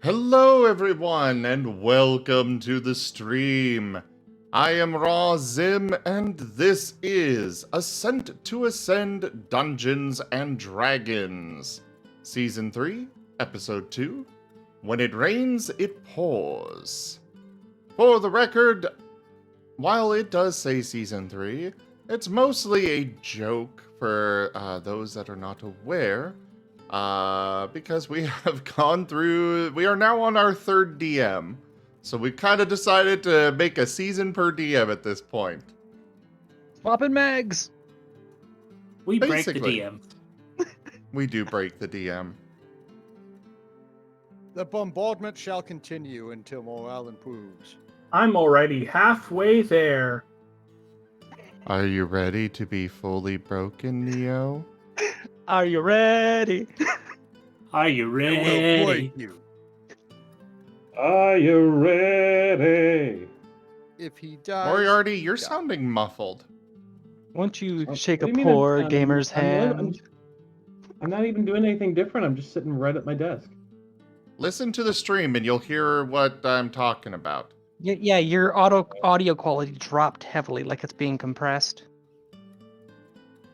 Hello everyone and welcome to the stream. I am Raw Zim and this is Ascent to Ascend Dungeons and Dragons. Season 3, Episode 2, When It Rains, It Pours. For the record, while it does say Season 3, it's mostly a joke for those that are not aware. Because we have gone through, we are now on our third DM. So we've kind of decided to make a season per DM at this point. Swapping mags. We break the Basically. DM. We do break the DM. The bombardment shall continue until morale improves. I'm already halfway there. Are you ready to be fully broken, Neo? Are you ready? Are you It will ready? break you. Are you ready? If he dies. Moriarty, he you're dies. sounding muffled. Won't you Oh, shake what a do you mean poor I'm- gamer's I'm- hand? I'm not even doing anything different. I'm just sitting right at my desk. Listen to the stream and you'll hear what I'm talking about. Yeah, your audio quality dropped heavily, like it's being compressed.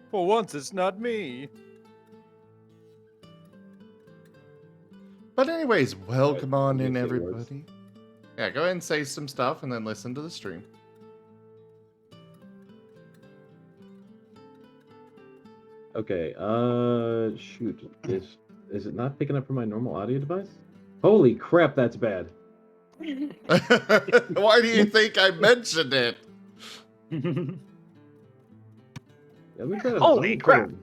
For once, it's not me. But anyways, welcome on in, Yes, it was. everybody. Yeah, go ahead and say some stuff and then listen to the stream. Okay, shoot. Is it not picking up from my normal audio device? Holy crap, that's bad. Why do you think I mentioned it? Yeah, let me try to- Holy let me try crap. to-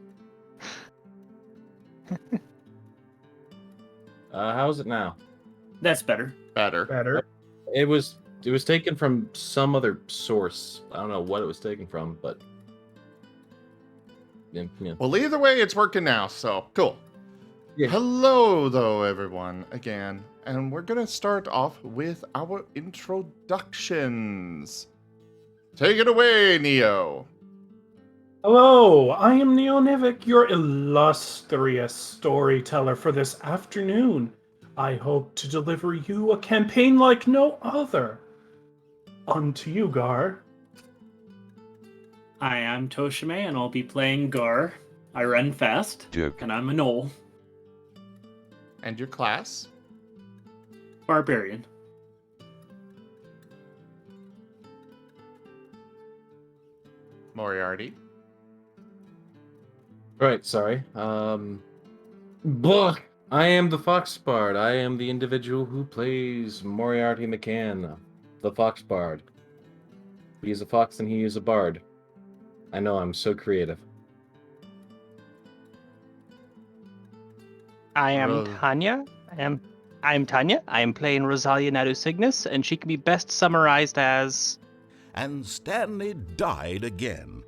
how's it now? That's better. Better. Better. It was taken from some other source. I don't know what it was taken from, but yeah. Well, either way, it's working now, so cool. Yeah. Hello, though, everyone, again. And we're going to start off with our introductions. Take it away, Neo. Hello, I am Neonivik, your illustrious storyteller for this afternoon. I hope to deliver you a campaign like no other. On to you, Gar. Hi, I'm Toshime, and I'll be playing Gar. I run fast, Joke. and I'm a gnoll. And your class? Barbarian. Moriarty. Right, sorry. Blah! I am the Fox Bard. I am the individual who plays Moriarty McCann, the Fox Bard. He is a fox and he is a bard. I know, I'm so creative. I am Ro- Tanya. I'm Tanya. I am playing Rosalia Nadu Cygnus, and she can be best summarized as And Stanley died again.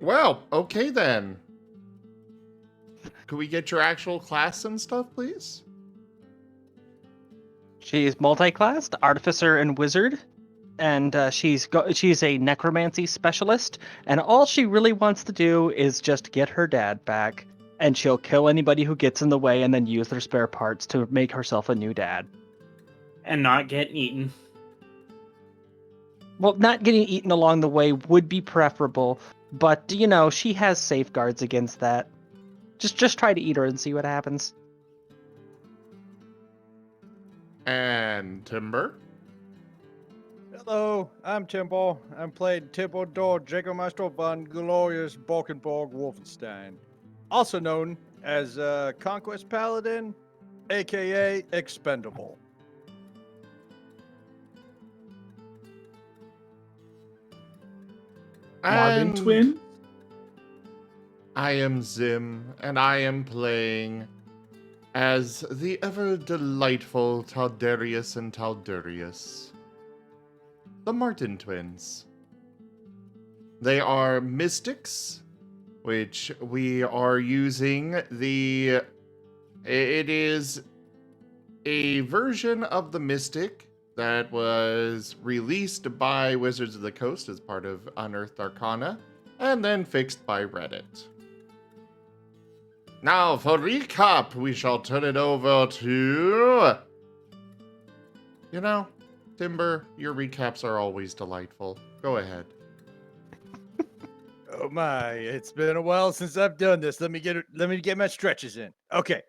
Well, okay then. Could we get your actual class and stuff, please? she's multi-classed, artificer and wizard, and she's a necromancy specialist, and all she really wants to do is just get her dad back, and she'll kill anybody who gets in the way and then use their spare parts to make herself a new dad. And not get eaten. Well, not getting eaten along the way would be preferable, but you know, she has safeguards against that. Just try to eat her and see what happens. And Timber. Hello, I'm Timbo. I'm playing Timbo Dor Jägermeister von Glorious Balkenborg Wolfenstein, also known as Conquest Paladin, aka Expendable. Marten And twin. I am Zim, and I am playing as the ever delightful Taldarius and Taldurius, the Marten twins. They are mystics, which we are using the. It is a version of the mystic that was released by Wizards of the Coast as part of Unearthed Arcana, and then fixed by Reddit. Now, for recap, we shall turn it over to... You know, Timber, your recaps are always delightful. Go ahead. Oh my, it's been a while since I've done this. Let me get my stretches in. Okay.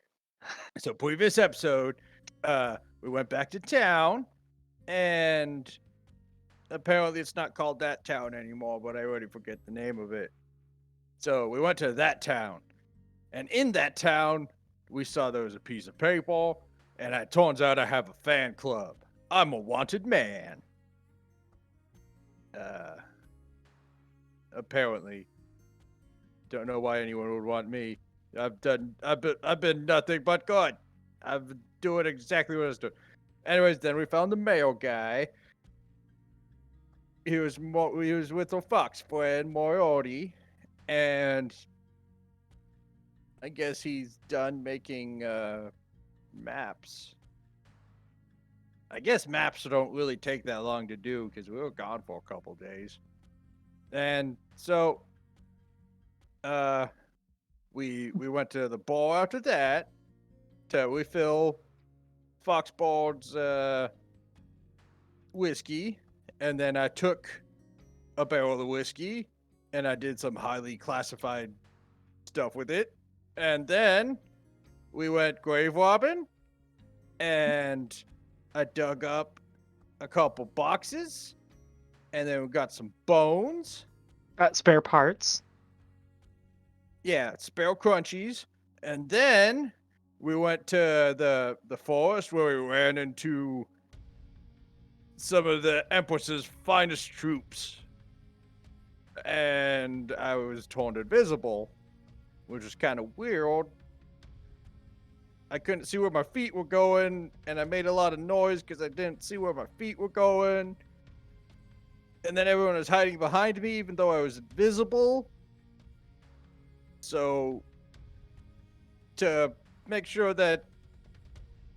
So previous episode, we went back to town, and apparently it's not called that town anymore, but I already forget the name of it. So we went to that town, and in that town, we saw there was a piece of paper, and it turns out I have a fan club. I'm a wanted man. Apparently. Don't know why anyone would want me. I've been nothing but good. I've been doing exactly what I was doing. Anyways, then we found the male guy. He was with a fox friend, Moriarty, and I guess he's done making maps. I guess maps don't really take that long to do because we were gone for a couple days. And so we went to the bar after that to refill Foxbald's whiskey, and then I took a barrel of whiskey and I did some highly classified stuff with it. And then we went grave robbing, and I dug up a couple boxes, and then we got some bones. Got spare parts. Yeah, spare crunchies. And then we went to the forest where we ran into some of the Empress's finest troops. And I was turned invisible, which was kind of weird. I couldn't see where my feet were going, and I made a lot of noise because I didn't see where my feet were going. And then everyone was hiding behind me, even though I was invisible. So, to make sure that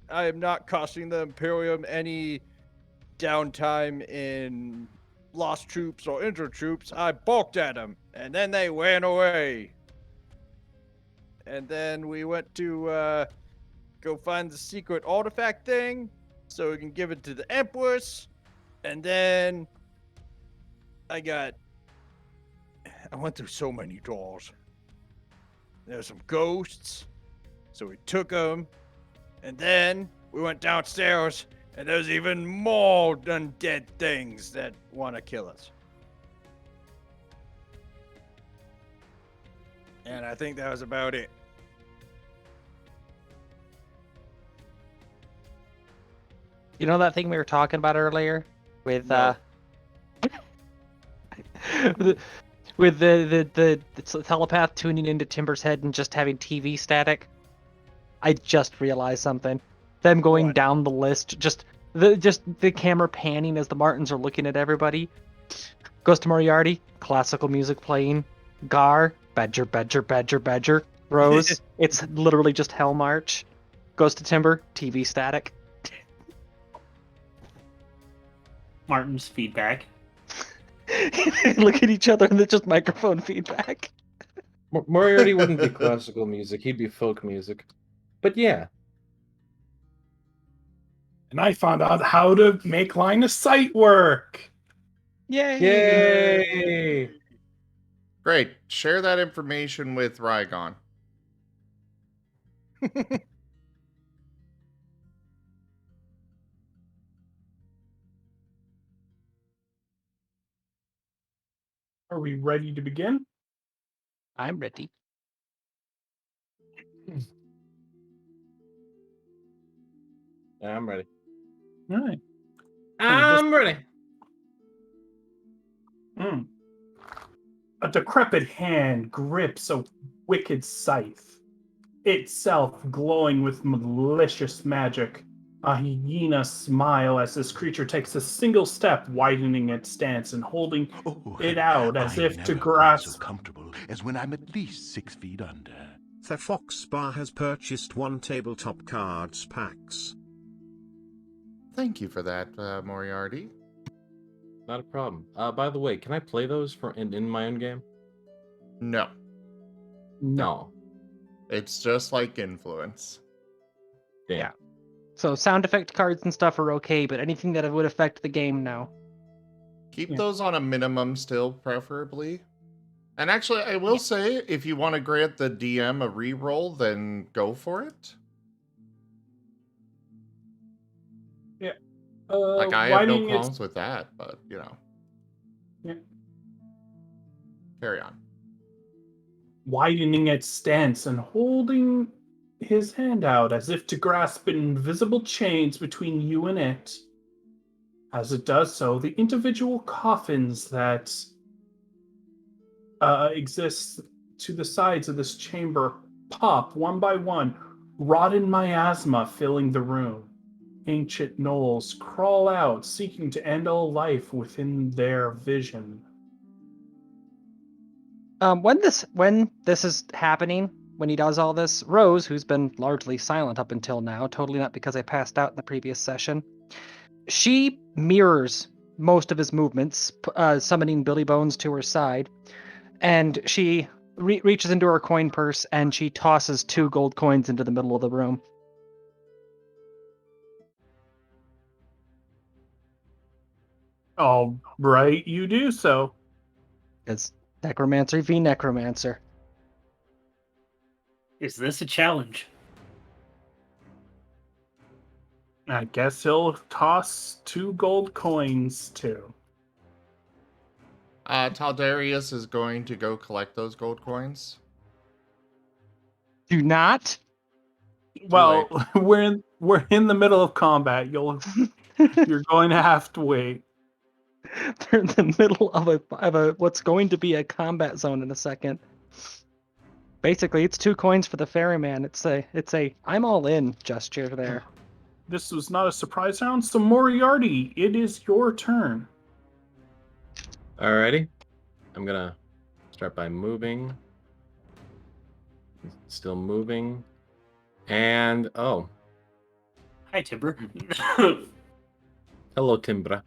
I am not costing the Imperium any downtime in lost troops or injured troops, I balked at them, and then they ran away. And then we went to go find the secret artifact thing so we can give it to the Empress. And then I went through so many doors. There's some ghosts, so we took them. And then we went downstairs, and there's even more undead things that want to kill us. And I think that was about it. You know that thing we were talking about earlier with No. with the telepath tuning into Timber's head and just having TV static? I just realized something. Them going What? down the list, just the camera panning as the Martens are looking at everybody. Goes to Moriarty, classical music playing. Gar, badger, badger, badger, badger. Rose, it's literally just Hell March. Goes to Timber, TV static. Marten's feedback. Look at each other and it's just microphone feedback. Moriarty wouldn't be classical music, he'd be folk music. But yeah. And I found out how to make line of sight work. Yay! Yay! Great. Share that information with Rygon. Are we ready to begin? I'm ready. Yeah, I'm ready. All right. I'm ready. A decrepit hand grips a wicked scythe, itself glowing with malicious magic. A hyena smile as this creature takes a single step, widening its stance and holding it out as I if to never felt grasp. so comfortable as when I'm at least 6 feet under. The Fox Bar has purchased 1 tabletop cards packs. Thank you for that, Moriarty. Not a problem. By the way, can I play those in my own game? No. No. It's just like influence. Damn. Yeah. So sound effect cards and stuff are okay, but anything that would affect the game, no. Keep Yeah. those on a minimum still, preferably. And actually, I will say, if you want to grant the DM a reroll, then go for it. Yeah. Like, I have no widening its qualms with that, but, you know. Yeah. Carry on. widening its stance and holding his hand out as if to grasp invisible chains between you and it. As it does so, the individual coffins that exist to the sides of this chamber pop one by one, rotten miasma filling the room. Ancient gnolls crawl out, seeking to end all life within their vision. When this is happening, when he does all this, Rose, who's been largely silent up until now, totally not because I passed out in the previous session, she mirrors most of his movements, summoning Billy Bones to her side, and she reaches into her coin purse and she tosses 2 gold coins into the middle of the room. All right, you do so. Because Necromancer v Necromancer. Is this a challenge? I guess he'll toss 2 gold coins too. Taldarius is going to go collect those gold coins. Do not. Well, we're in the middle of combat. You're going to have to wait. They're in the middle of a what's going to be a combat zone in a second. Basically, it's 2 coins for the ferryman. It's a I'm all in gesture there. This was not a surprise round, so Moriarty, it is your turn. Alrighty. I'm gonna start by moving. Still moving. And oh, Hi, Timber. hello, Timbra.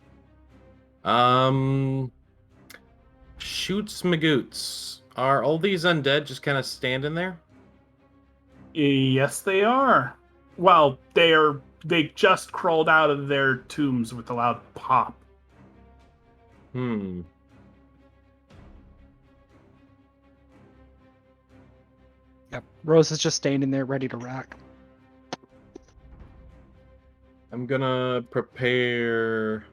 Shoots Magoots. Are all these undead just kind of standing there? Yes, they are. Well, they just crawled out of their tombs with a loud pop. Hmm. Yep. Rose is just standing there ready to rock. I'm gonna prepare.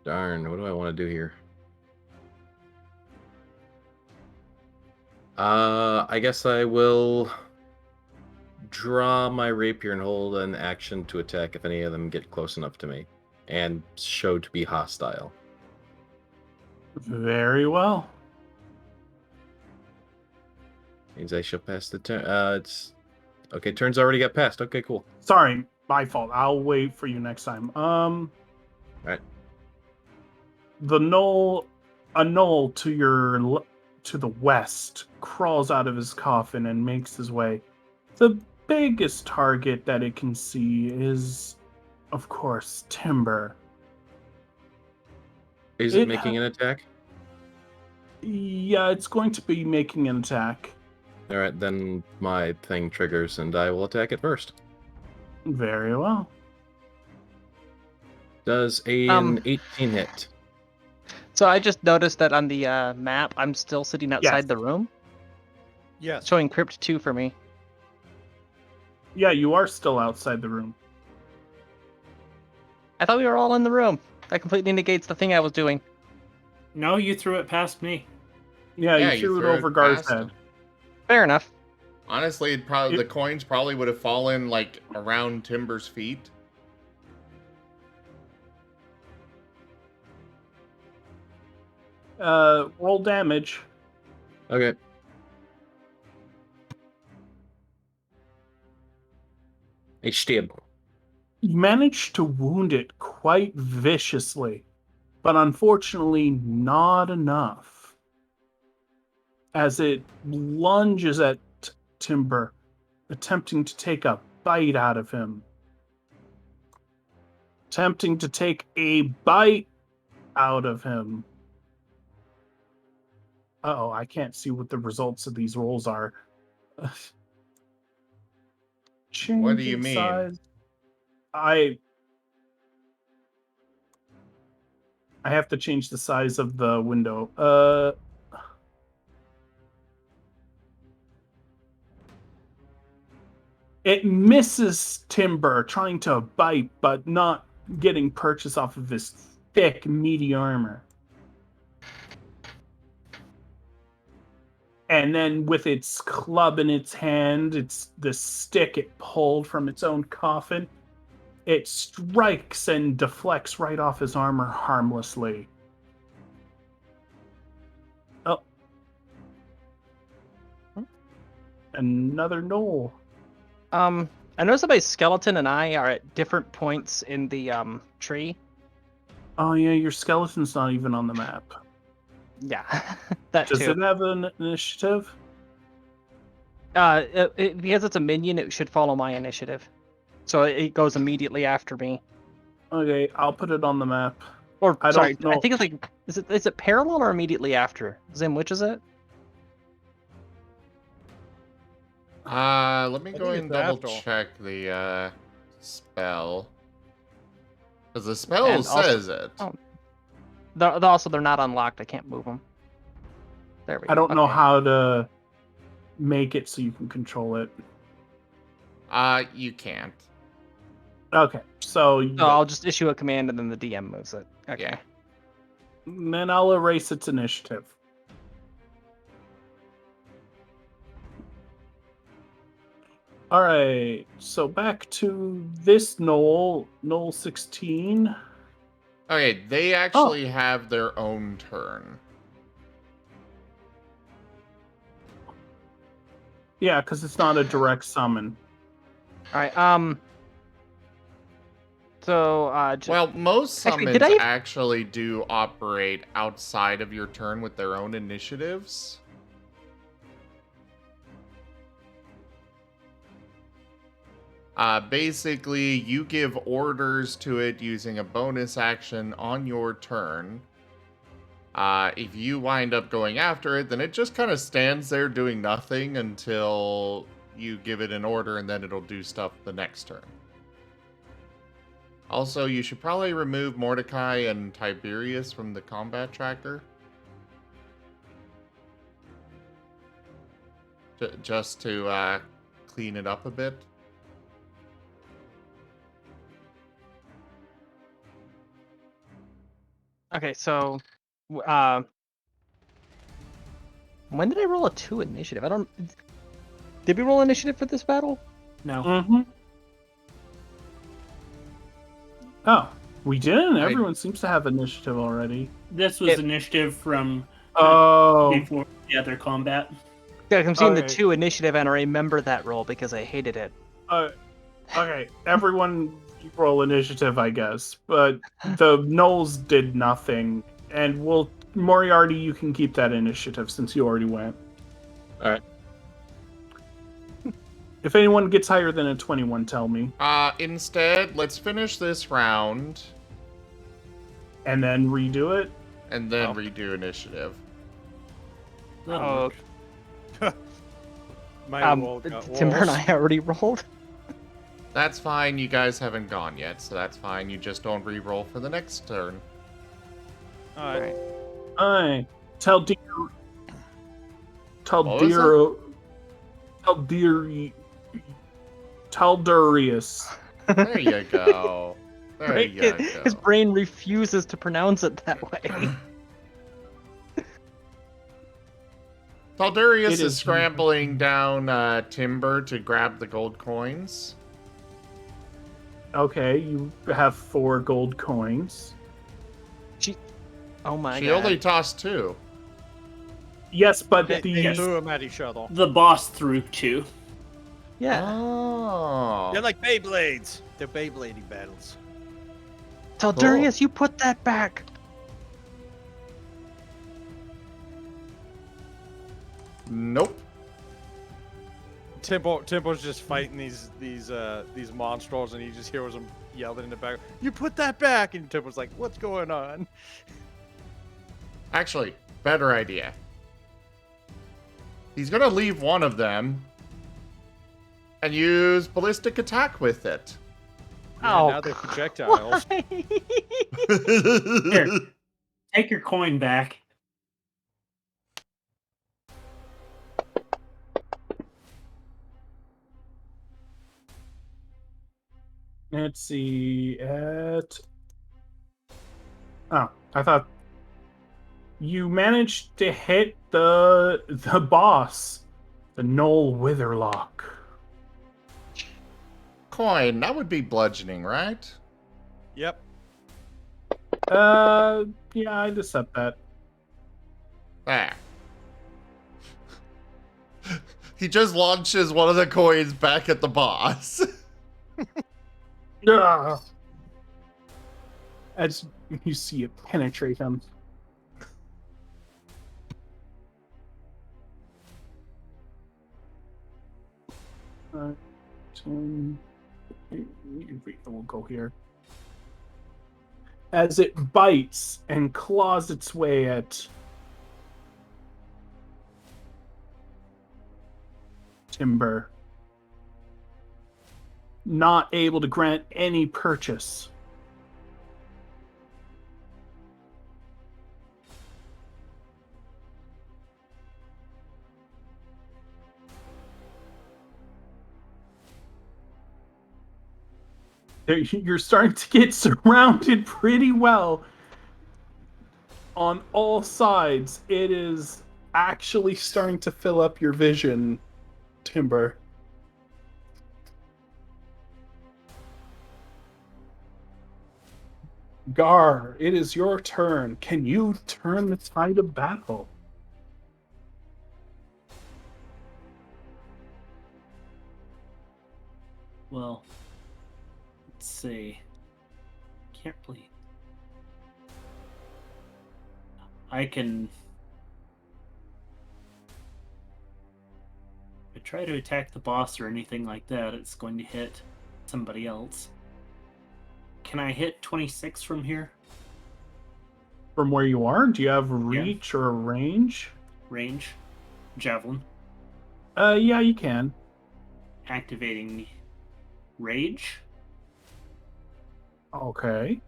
Darn, what do I want to do here? I guess I will draw my rapier and hold an action to attack if any of them get close enough to me and show to be hostile. Very well. Means I shall pass the turn. It's okay. Turns already got passed. Okay, cool. Sorry, my fault. I'll wait for you next time. Right. A gnoll to the west crawls out of his coffin and makes his way. The biggest target that it can see is, of course, Timber. Is it making an attack? Yeah, it's going to be making an attack. All right, then my thing triggers and I will attack it first. Very well. Does an 18 hit? So I just noticed that on the map, I'm still sitting outside the room. Yes. Showing Crypt 2 for me. Yeah, you are still outside the room. I thought we were all in the room. That completely negates the thing I was doing. No, you threw it past me. Yeah, Yeah, you threw it threw over Gar's past head. him. Fair enough. Honestly, the coins probably would have fallen like around Timber's feet. Roll damage. Okay. A stab. You managed to wound it quite viciously, but unfortunately not enough. As it lunges at Timber, attempting to take a bite out of him. attempting to take a bite out of him. Uh-oh, I can't see what the results of these rolls are. What do you Changing mean? size. I have to change the size of the window. It misses Timber trying to bite, but not getting purchase off of his thick, meaty armor. And then with its club in its hand, it's the stick it pulled from its own coffin. It strikes and deflects right off his armor harmlessly. Oh. Another gnoll. I know somebody's skeleton and I are at different points in the tree. Oh yeah, your skeleton's not even on the map. Yeah, that Does too. it have an initiative? Because it's a minion, it should follow my initiative, so it goes immediately after me. Okay, I'll put it on the map. Or I sorry, don't know. I think it's like is it parallel or immediately after? Zim, which is it? Let me I go think and it's double after. check the spell. Because the spell And also- says it. oh. They're not unlocked. I can't move them. There we go. I don't know Okay. how to make it so you can control it. You can't. Okay, so So I'll just issue a command and then the DM moves it. Okay. Yeah. then I'll erase its initiative. All right, so back to this Knoll 16. Okay, they actually have their own turn. Yeah, because it's not a direct summon. All right. So Well, most Actually, summons did I- actually do operate outside of your turn with their own initiatives. Basically, you give orders to it using a bonus action on your turn. If you wind up going after it, then it just kind of stands there doing nothing until you give it an order, and then it'll do stuff the next turn. Also, you should probably remove Mordecai and Tiberius from the combat tracker. Just to clean it up a bit. okay. So, when did I roll a 2 initiative? I don't. Did we roll initiative for this battle? No. Mm-hmm. Oh, we didn't? Everyone seems to have initiative already. This was initiative from Oh, before the other combat. Yeah, I'm seeing the Okay. 2 initiative, and I remember that roll because I hated it. okay. Everyone roll initiative, I guess. But the gnolls did nothing. And Moriarty, you can keep that initiative since you already went. Alright. If anyone gets higher than a 21, tell me. Instead, let's finish this round And then redo it. and then redo initiative. Oh, My roll got Timber and worse. I already rolled. That's fine, you guys haven't gone yet, so that's fine. You just don't re-roll for the next turn. All right. Aye. Tell dear. Tell What was dear. Tell dear. Tell Durius. There you go. There you go. His brain refuses to pronounce it that way. Taldurius It is is- scrambling down timber to grab the gold coins. Okay, you have 4 gold coins. Oh my She god. only tossed 2. Yes, but They the threw them at each other. The boss threw 2. Yeah. Oh. They're like Beyblades. They're Beyblading battles. Tell Darius, you put that back. Nope. Timbo's just fighting these monsters, and he just hears them yelling in the back. You put that back, and Timbo's like, "What's going on?" Actually, better idea. He's gonna leave one of them and use ballistic attack with it. Yeah, now they're projectiles. Here, take your coin back. Let's see. Oh, I thought you managed to hit the boss, the Gnoll Witherlock. Coin, that would be bludgeoning, right? Yep. Yeah, I'd accept that. Ah. He just launches one of the coins back at the boss. Yeah. As you see it penetrate him. We'll go here. As it bites and claws its way at Timber, not able to grant any purchase. You're starting to get surrounded pretty well on all sides. It is actually starting to fill up your vision, Timber. Gar, it is your turn. Can you turn the tide of battle? Well, let's see. Can't believe I can. If I try to attack the boss or anything like that, it's going to hit somebody else. Can I hit 26 from here? From where you are? Do you have reach or range? Range. Javelin. Yeah, you can. Activating Rage. Okay.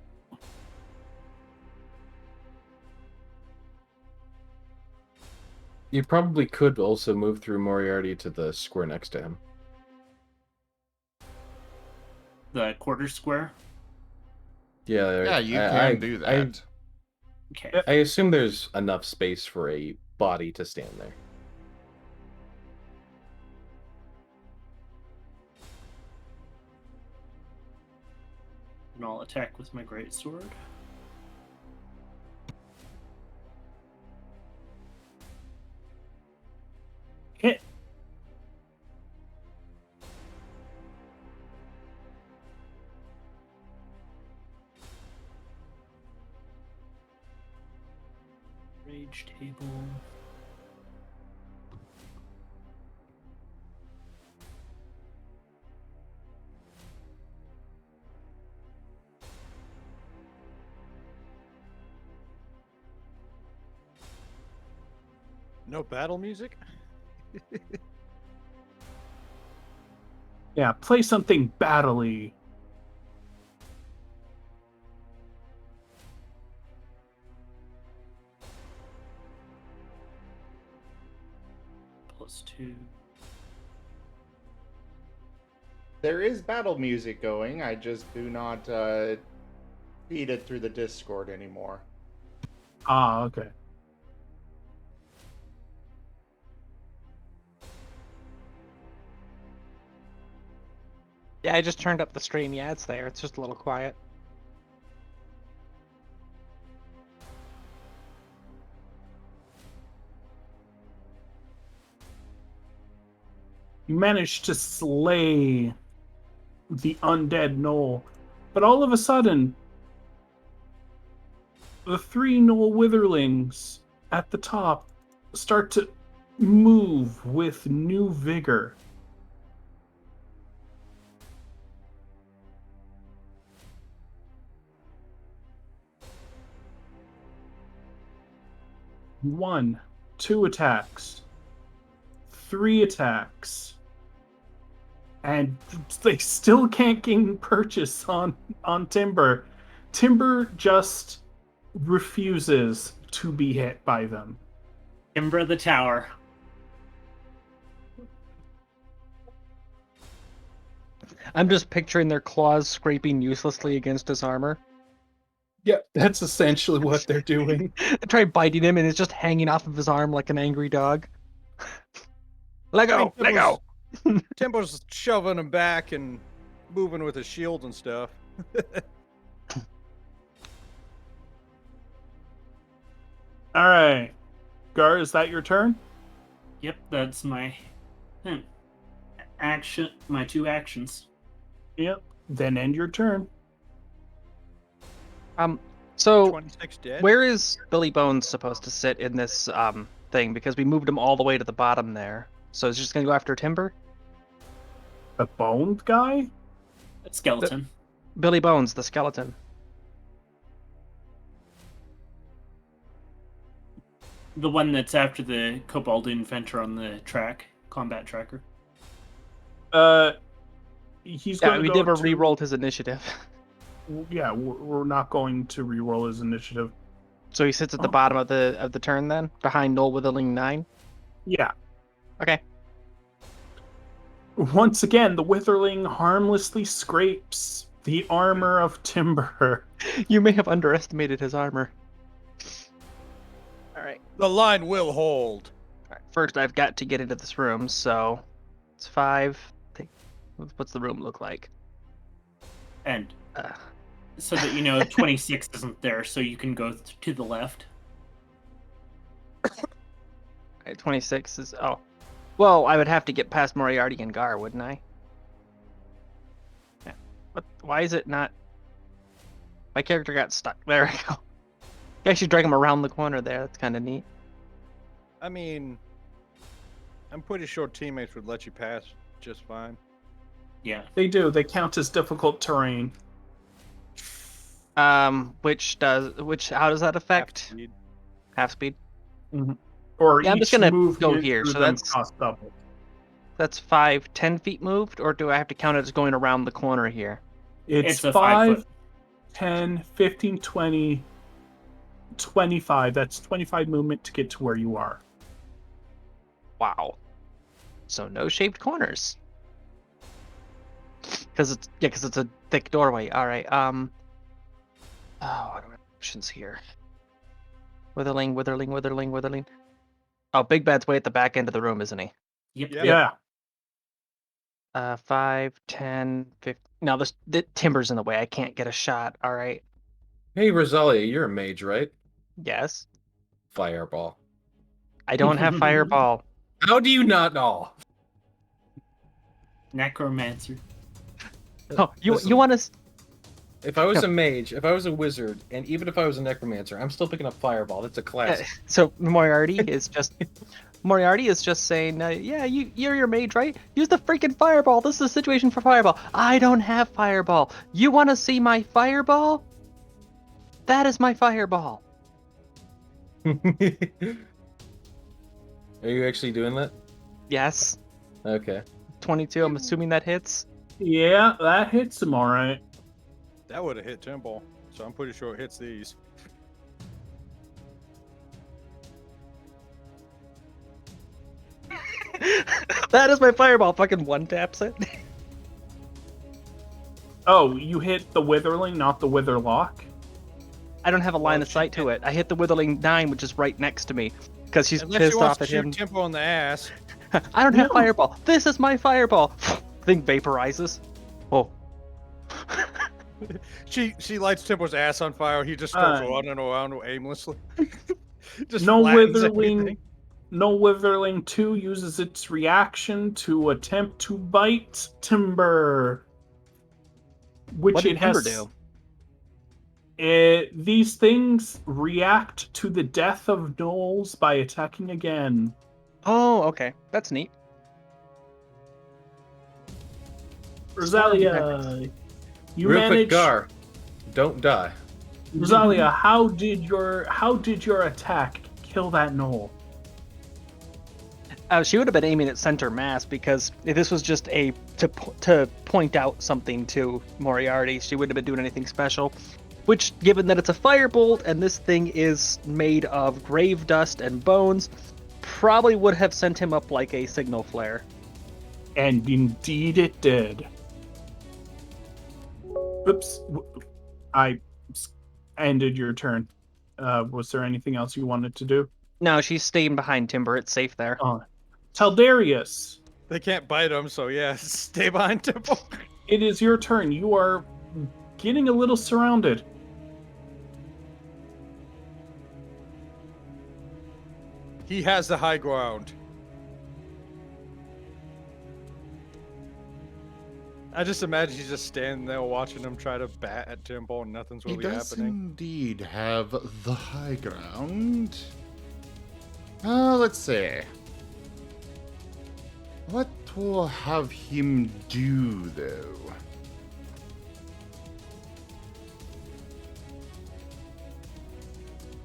You probably could also move through Moriarty to the square next to him. The quarter square. Yeah, you can do that. Okay. I assume there's enough space for a body to stand there. And I'll attack with my greatsword. Hit. Rage table. No battle music? Yeah, play something battle-y. +2. There is battle music going, I just do not feed it through the Discord anymore. Ah, okay. Yeah, I just turned up the stream. Yeah, it's there. It's just a little quiet. You managed to slay the undead gnoll, but all of a sudden, the 3 gnoll witherlings at the top start to move with new vigor. 1, 2 attacks, 3 attacks, and they still can't gain purchase on Timber. Timber just refuses to be hit by them. Timber the tower. I'm just picturing their claws scraping uselessly against his armor. Yeah, that's essentially what they're doing. I try biting him, and it's just hanging off of his arm like an angry dog. Let go! Let go! Timbo's shoving him back and moving with his shield and stuff. All right. Gar, is that your turn? Yep, that's my action. My 2 actions. Yep. Then end your turn. So 26 dead. where is Billy Bones supposed to sit in this thing? Because we moved him all the way to the bottom there. So is he just gonna go after Timber? The boned guy? Skeleton. Billy Bones, the skeleton. The one that's after the Kobold Inventor on the combat tracker. He's Yeah, going we to never go re-rolled his initiative. Yeah, we're not going to re-roll his initiative. So he sits at the bottom of the turn then, behind Noel Withering 9. Yeah. Okay. Once again, the Witherling harmlessly scrapes the armor of Timber. You may have underestimated his armor. All right. The line will hold. All right. First, I've got to get into this room, so it's 5. What's the room look like? And so that you know 26 isn't there, so you can go to the left. Right, 26 is... Oh. Well, I would have to get past Moriarty and Gar, wouldn't I? Yeah. Why is it not... My character got stuck. There we go. You actually drag him around the corner there. That's kind of neat. I mean, I'm pretty sure teammates would let you pass just fine. Yeah. They do. They count as difficult terrain. How does that affect? Half speed. Mm-hmm. Or yeah, I'm just each gonna move go here. So cost double. That's 5, 10 feet moved, or do I have to count it as going around the corner here? It's a 5, 5 10, 15, 20, 25. That's 25 movement to get to where you are. Wow. So no shaped corners. Because it's a thick doorway. All right. Oh, what are my options here? Witherling. Oh, Big Bad's way at the back end of the room, isn't he? Yep. Yeah. 5, 10, 15. Now the Timber's in the way. I can't get a shot. All right. Hey, Rosalia, you're a mage, right? Yes. Fireball. I don't have Fireball. How do you not know? Necromancer. Oh, you want to... If I was a mage, if I was a wizard, and even if I was a necromancer, I'm still picking up Fireball. That's a class. So Moriarty is just saying, yeah, you're your mage, right? Use the freaking Fireball. This is a situation for Fireball. I don't have Fireball. You want to see my Fireball? That is my Fireball. Are you actually doing that? Yes. Okay. 22. I'm assuming that hits. Yeah, that hits him all right. That would have hit Timbo, so I'm pretty sure it hits these. That is my Fireball. Fucking one taps it. Oh, you hit the Witherling, not the Witherlock? I don't have a line of sight to it. I hit the Witherling 9, which is right next to me, because she's Unless pissed she wants off to at shoot him. Timbo in the ass. I don't have No. Fireball. This is my Fireball. Thing vaporizes. Oh. She lights Timbo's ass on fire. He just starts running around aimlessly. Just No flattens Witherling. everything. No Witherling 2 uses its reaction to attempt to bite Timber. Which What it did has. Timber do? These things react to the death of gnolls by attacking again. Oh, okay. That's neat. Rosalia, you Real quick, managed. Gar, don't die. Rosalia, how did your attack kill that gnoll? She would have been aiming at center mass because if this was just to point out something to Moriarty, she wouldn't have been doing anything special. Which, given that it's a firebolt and this thing is made of grave dust and bones, probably would have sent him up like a signal flare. And indeed it did. Oops. I ended your turn. Was there anything else you wanted to do? No, she's staying behind Timber. It's safe there. Taldarius, They can't bite him, so yeah, stay behind Temple. it is your turn. You are getting a little surrounded. He has the high ground. I just imagine he's just standing there watching him try to bat at Timbo and nothing's He really does happening. indeed have the high ground. Let's see. What will have him do, though?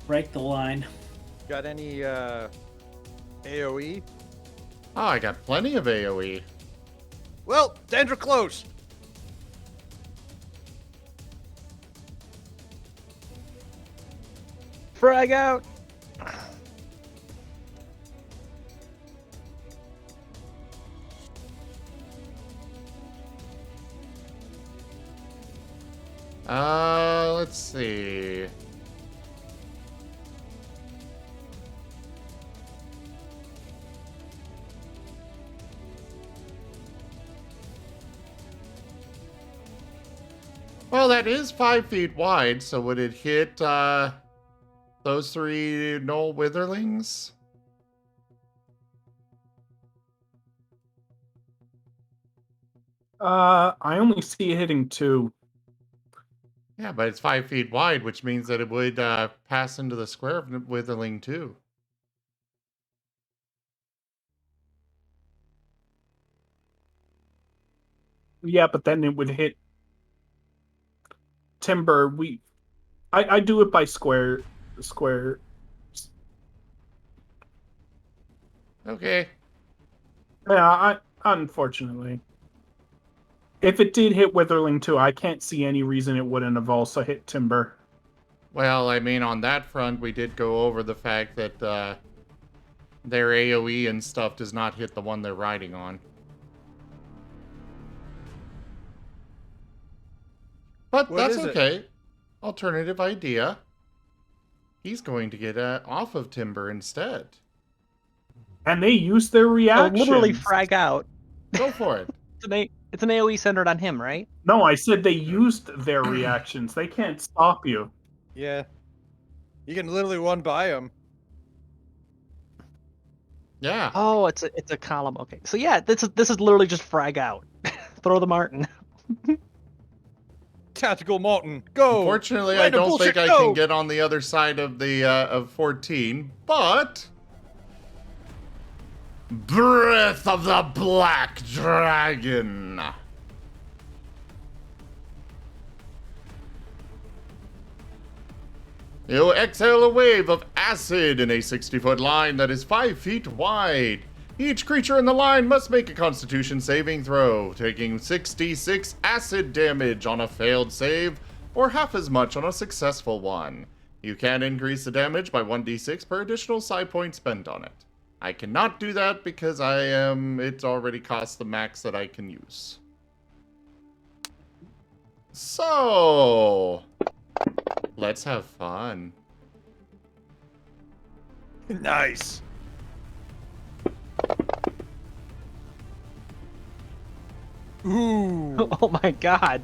Break the line. Got any AoE? Oh, I got plenty of AoE. Well, danger close. Frag out! Let's see. Well, that is 5 feet wide, so would it hit, those 3 gnoll witherlings? I only see it hitting 2. Yeah, but it's 5 feet wide, which means that it would, pass into the square of witherling, too. Yeah, but then it would hit Timber. I do it by square. Okay. Yeah, unfortunately. If it did hit Witherling too, I can't see any reason it wouldn't have also hit Timber. Well, I mean, on that front, we did go over the fact that, their AoE and stuff does not hit the one they're riding on. But What that's is it? okay. Alternative idea. He's going to get off of Timber instead. And they use their So reaction. literally frag out. Go for it. It's an AoE centered on him, right? No, I said they used their reactions. They can't stop you. Yeah. You can literally run by him. Yeah. Oh, it's a column. Okay, so yeah, this is literally just frag out. Throw the Marten. Tactical Marten, go! Unfortunately, I Random don't think bullshit, I can go! get on the other side of the of 14, but Breath of the Black Dragon. You exhale a wave of acid in a 60-foot line that is 5 feet wide. Each creature in the line must make a Constitution saving throw, taking 66 acid damage on a failed save, or half as much on a successful one. You can increase the damage by 1d6 per additional side point spent on it. I cannot do that because it already costs the max that I can use. So, let's have fun. Nice. Ooh. Oh my god.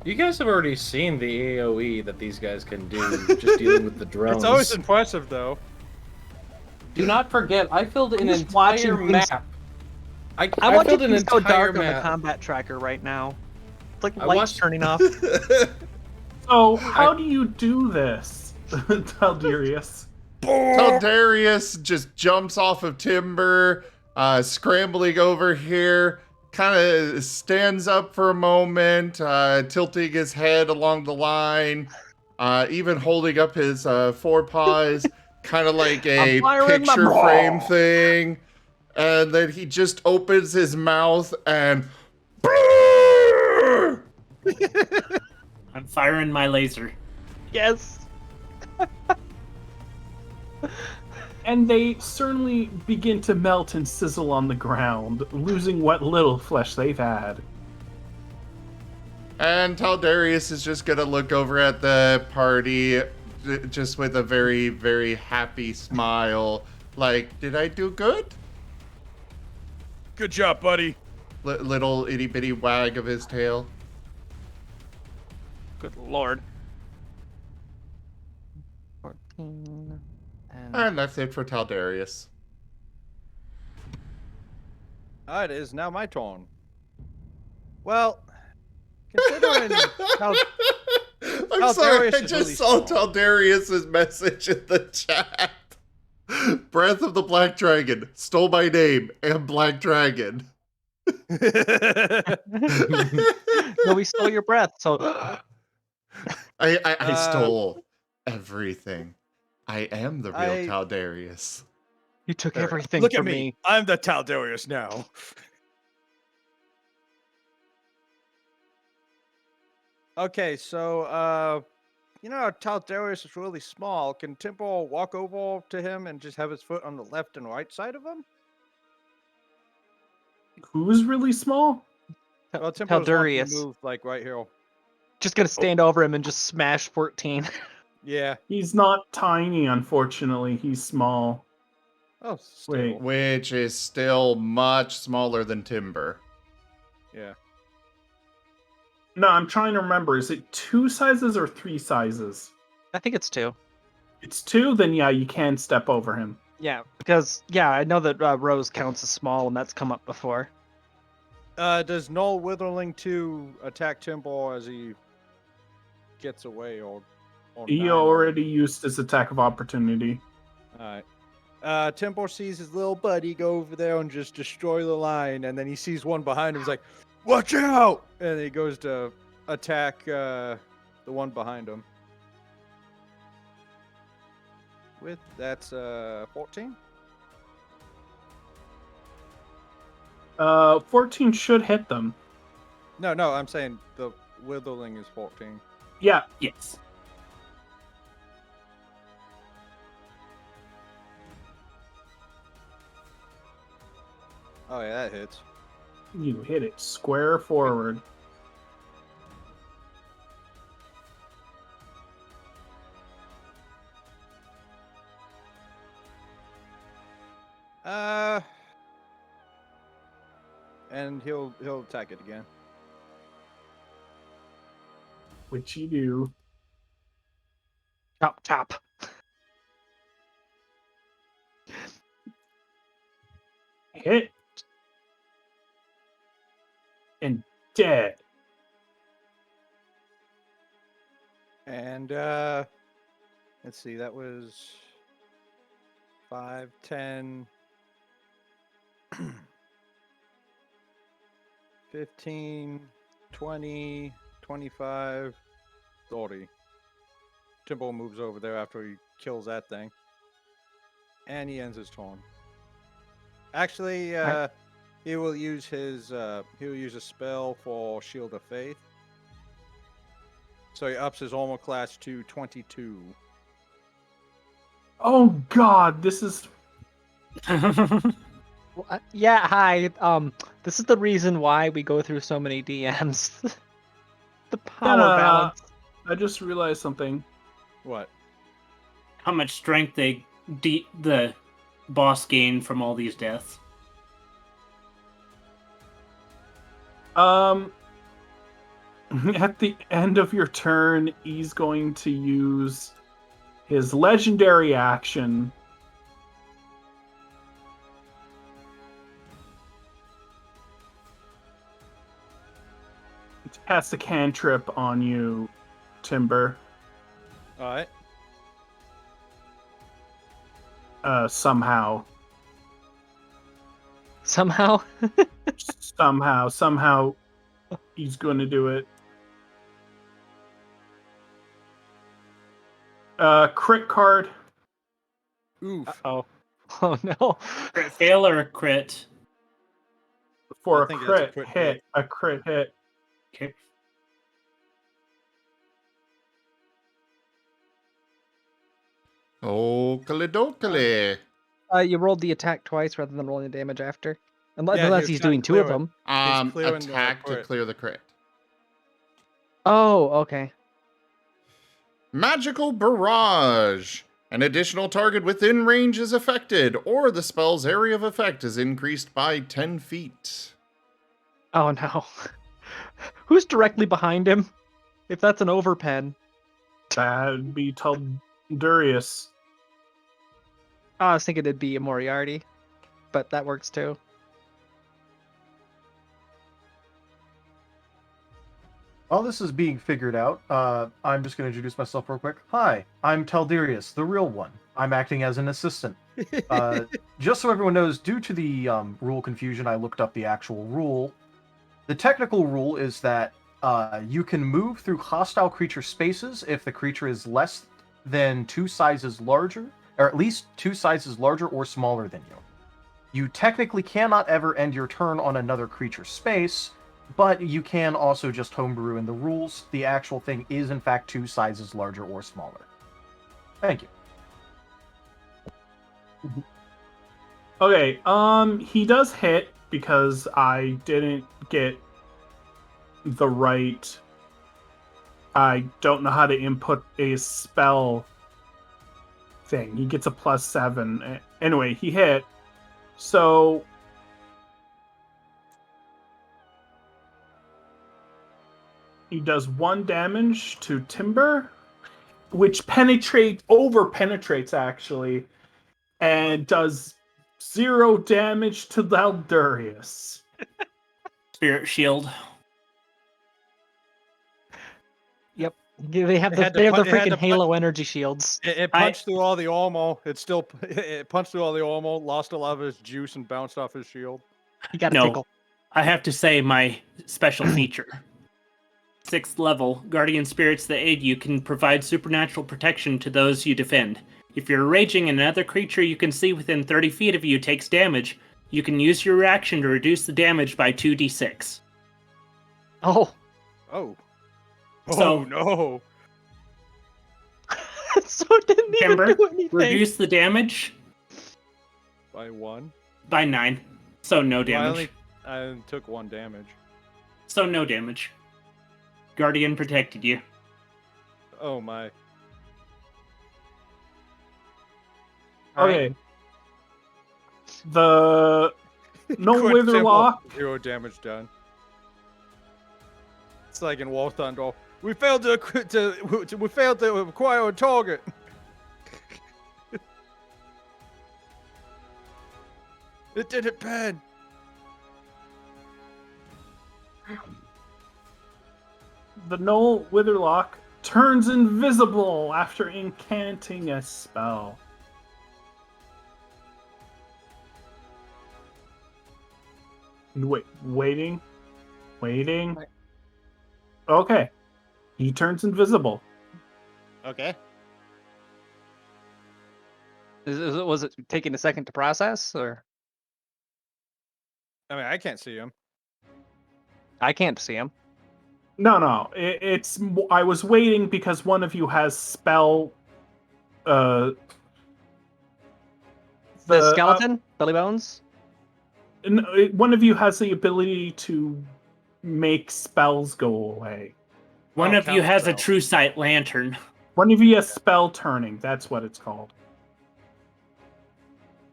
You guys have already seen the AoE that these guys can do just dealing with the drones. It's always impressive, though. Do not forget, I filled an Who's entire watching things- map. I I want filled to an go entire dark on the map. combat tracker right now. It's like I lights watched- turning off. So, how do you do this, Taldarius? Darius just jumps off of Timber, scrambling over here, kind of stands up for a moment, tilting his head along the line, even holding up his forepaws, kind of like a I'm firing my picture ball. frame thing. And then he just opens his mouth and... I'm firing my laser. Yes. And they certainly begin to melt and sizzle on the ground, losing what little flesh they've had. And Taldarius is just gonna look over at the party just with a very, very happy smile. Like, did I do good? Good job, buddy. Little itty bitty wag of his tail. Good lord. 14. And that's it for Taldarius. It is now my turn. Well, considering how I'm sorry, I Taldarius is just really saw small. Taldarius's message in the chat. Breath of the Black Dragon stole my name and Black Dragon. No, we stole your breath, so I stole everything. I am the real I- Taldarius. you took There. everything Look from at me. I'm the Taldarius now. Okay, so Taldarius is really small. Can Timbo walk over to him and just have his foot on the left and right side of him? Who's really small? Well, Timbo's wanting Taldarius. to move like right here. Just gonna stand over him and just smash 14. Yeah. He's not tiny, unfortunately. He's small. Oh, still. Wait. Which is still much smaller than Timber. Yeah. No, I'm trying to remember. Is it 2 sizes or 3 sizes? I think it's 2. It's 2, then yeah, you can step over him. Yeah, because I know that Rose counts as small, and that's come up before. Does Null Witherling 2 attack Timbo as he gets away or He not? already used his attack of opportunity. Alright. Timbo sees his little buddy go over there and just destroy the line, and then he sees one behind him. He's like, "Watch out!" And he goes to attack the one behind him. That's 14. 14 should hit them. No, I'm saying the Witherling is 14. Yeah, Yes. Oh yeah, that hits. you hit it square forward. And he'll attack it again. Which you do. Chop, chop. Hit. And dead. And let's see, that was 5, 10, 15, 20, 25, 30. Timbo moves over there after he kills that thing. And he ends his turn. Actually, he will use a spell for Shield of Faith. So he ups his armor class to 22. Oh god, this is Yeah, hi. This is the reason why we go through so many DMs. The power balance. I just realized something. What? How much strength the boss gained from all these deaths? At the end of your turn, he's going to use his legendary action to cast a cantrip on you, Timber. Alright. Somehow. Somehow. Somehow, he's going to do it. Crit card. Oof. Oh. Oh no. Crit fail or a crit? For I a think that's a crit crit hit. hit. A crit hit. Okay. Oakley-dokley. You rolled the attack twice rather than rolling the damage after. Unless, Yeah, he unless was he's trying to doing two of clear it. them. clearing the Attack to crit. clear the crit. Oh, okay. Magical Barrage. An additional target within range is affected, or the spell's area of effect is increased by 10 feet. Oh no. Who's directly behind him? If that's an overpen. That'd be Taldurius. Oh, I was thinking it'd be a Moriarty. But that works too. While this is being figured out, I'm just going to introduce myself real quick. Hi, I'm Taldurius, the real one. I'm acting as an assistant. Just so everyone knows, due to the rule confusion, I looked up the actual rule. The technical rule is that you can move through hostile creature spaces if the creature is less than 2 sizes larger, or at least 2 sizes larger or smaller than you. You technically cannot ever end your turn on another creature space, but you can also just homebrew in the rules. The actual thing is, in fact, 2 sizes larger or smaller. Thank you. Okay, he does hit because I didn't get the right... I don't know how to input a spell thing. He gets a +7. Anyway, he hit. So... he does 1 damage to Timber, which over-penetrates, actually, and does 0 damage to Taldurius. Spirit shield. Yep. They have It the, had to they have the pun- it had freaking to pun- Halo energy shields. It punched through all the armor. It punched through all the armor, lost a lot of his juice, and bounced off his shield. You got a No. tickle. I have to say my special feature. 6th level, guardian spirits that aid you can provide supernatural protection to those you defend. If you're raging and another creature you can see within 30 feet of you takes damage, you can use your reaction to reduce the damage by 2d6. Oh. Oh. So- Oh no. So it didn't even Timber, do anything. reduce the damage By 1. by 9. So no Well, damage. I only took 1 damage. So no damage. Guardian protected you. Oh my. Okay. The no Quick Witherlock. tempo, 0 damage done. It's like in War Thunder. We failed to acquire a target. It didn't pan. The Null Witherlock turns invisible after incanting a spell. Waiting. Okay. He turns invisible. Okay. Was it taking a second to process, or I mean, I can't see him. I can't see him? No. It's I was waiting because one of you has spell. The skeleton, Billy Bones. One of you has the ability to make spells go away. One of you has a counterspell. true sight lantern. One of you has spell turning. That's what it's called.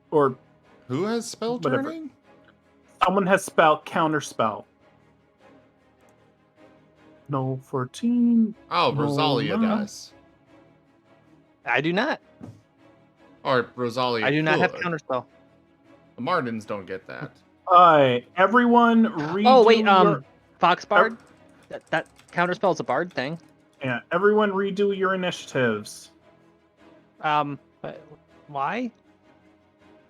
Or Who has spell Whatever. turning? someone has spell counterspell. No 14. Oh, No, Rosalia no. does. I do not. Or Rosalia I do not have could. counterspell. The Martens don't get that. Everyone redo Oh wait, your... Fox Bard. That counterspell is a bard thing. Yeah, everyone redo your initiatives. But why?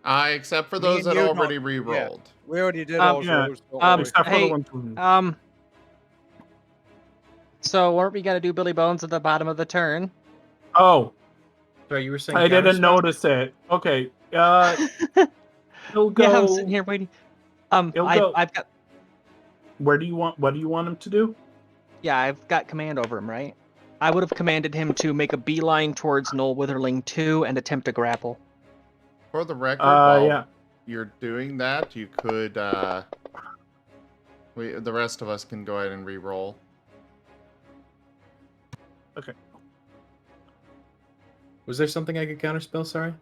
Except for Me those and that you already don't- re-rolled. We already did Um, all yeah. those. don't worry. Except for hey, the one to... So weren't we gonna do Billy Bones at the bottom of the turn? Oh, Sorry, you were saying. I didn't counterspell? notice it. Okay. He'll go. Yeah, I'm sitting here waiting. He'll go. I've got Where do you want? What do you want him to do? yeah, I've got command over him, right? I would have commanded him to make a beeline towards Null Witherling 2 and attempt to grapple. For the record, while Yeah. you're doing that, you could, the rest of us can go ahead and re-roll. Okay. Was there something I could counterspell? Sorry.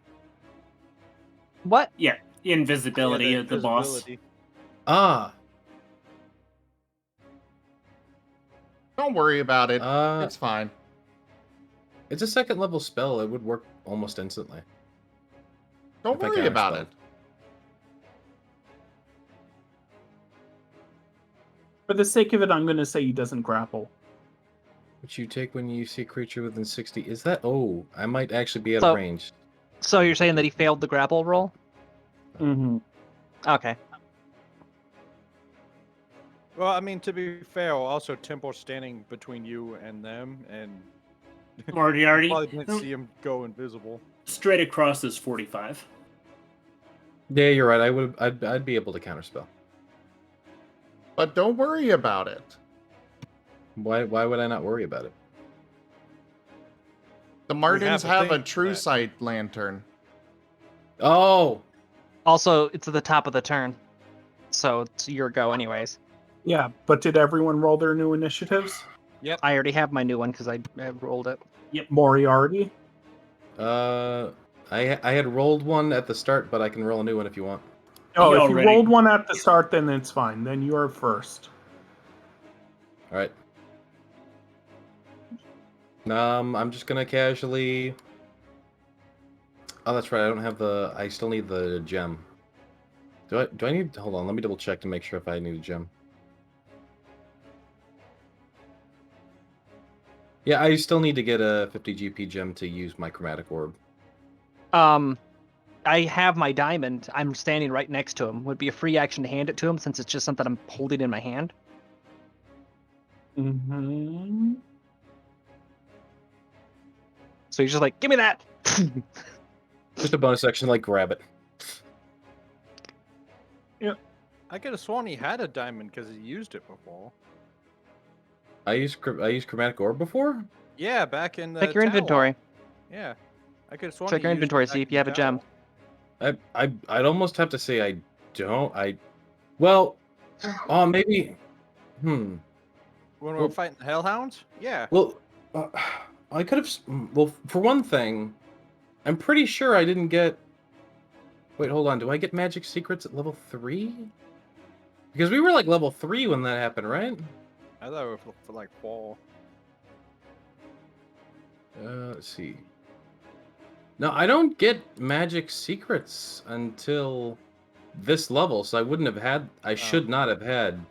What? Yeah, invisibility Yeah, of the boss. invisibility. Ah. Don't worry about it. Uh, It's fine. it's a second level spell. It would work almost instantly. Don't if I worry about counterspell. it. For the sake of it, I'm going to say he doesn't grapple. Which you take when you see a creature within 60. Is that? Oh, I might actually be out So- of range. So you're saying that he failed the grapple roll? Mm-hmm. Okay. Well, I mean, to be fair, also Tempo's standing between you and them, and Moriarty, probably didn't see him go invisible. straight across is 45. Yeah, you're right. I'd be able to counterspell. But don't worry about it. Why would I not worry about it? The Martens a have thing a for true that. sight lantern. Oh, Also, it's at the top of the turn. So it's your go anyways. Yeah, but did everyone roll their new initiatives? I already have my new one because I rolled it. Moriarty? I had rolled one at the start, but I can roll a new one if you want. Oh, He if you already- rolled one at the start, then it's fine. Then you are first. All right. I'm just gonna casually. Oh, that's right. I don't have the. I still need the gem. Do I need? Hold on. Let me double check to make sure if I need a gem. Yeah, I still need to get a 50 GP gem to use my chromatic orb. I have my diamond. I'm standing right next to him. Would it be a free action to hand it to him since it's just something I'm holding in my hand? Mm-hmm. So he's just like, give me that. Just a bonus action, like grab it. I could have sworn he had a diamond because he used it before. I used chromatic orb before. Yeah, back in the Check your tower. inventory. Yeah, I could have sworn. Check he your used it inventory. back See if in you have the a gem. tower. I'd almost have to say I don't. Well, maybe. When we were Well- fighting the Hellhounds. Yeah. Well, I could have. Well, for one thing, I'm pretty sure I didn't get. Wait, hold on. Do I get magic secrets at level 3? Because we were like level 3 when that happened, right? I thought it was for like 4. Let's see. No, I don't get magic secrets until this level, so I wouldn't have had. I should not have had.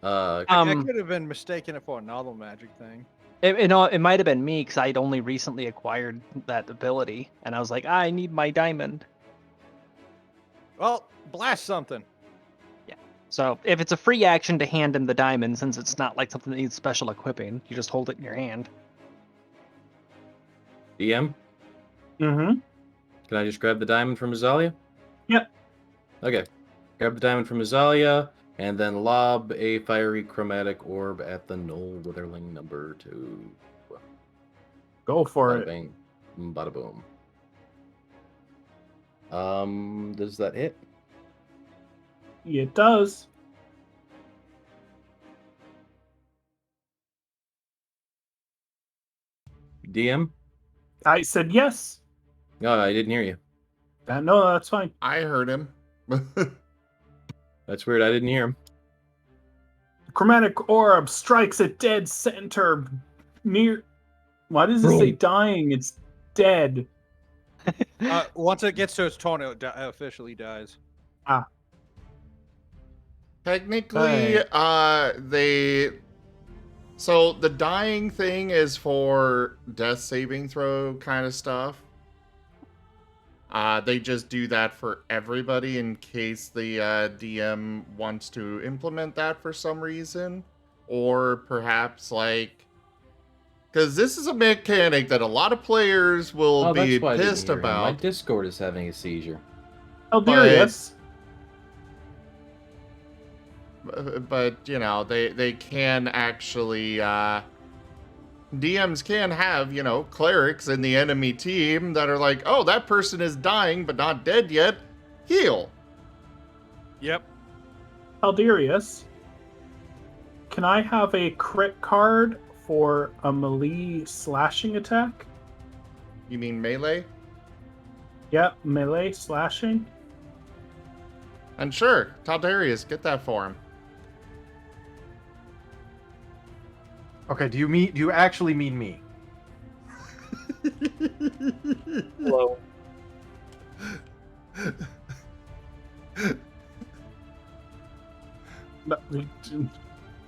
I Um, could have been mistaken it for another magic thing. it might have been me because I'd only recently acquired that ability, and I was like, I need my diamond. Well, blast something. So if it's a free action to hand him the diamond, since it's not like something that needs special equipping, you just hold it in your hand. DM. Mm-hmm. Can I just grab the diamond from Azalia? Yep. Okay. Grab the diamond from Azalia, and then lob a fiery chromatic orb at the Gnoll Witherling number 2. Go for Bada it. bing, bada boom. Does that hit? It does. DM? I said yes. No, I didn't hear you. No, that's fine. I heard him. That's weird. I didn't hear him. Chromatic orb strikes a dead center near. Why does it say dying? It's dead. Once it gets to its turn, it officially dies. Technically, So the dying thing is for death saving throw kind of stuff. They just do that for everybody in case the DM wants to implement that for some reason. Or perhaps, like... Because this is a mechanic that a lot of players will Oh, be that's why I didn't pissed hear him. My about. Discord is having a seizure. Alderius. But you know, they can actually DMs can have, you know, clerics in the enemy team that are like, oh, that person is dying but not dead yet. Heal. Yep. Alderius. Can I have a crit card for a melee slashing attack? You mean melee? Yep, melee slashing. And sure, Taldarius, get that for him. Okay, do you actually mean me? Hello.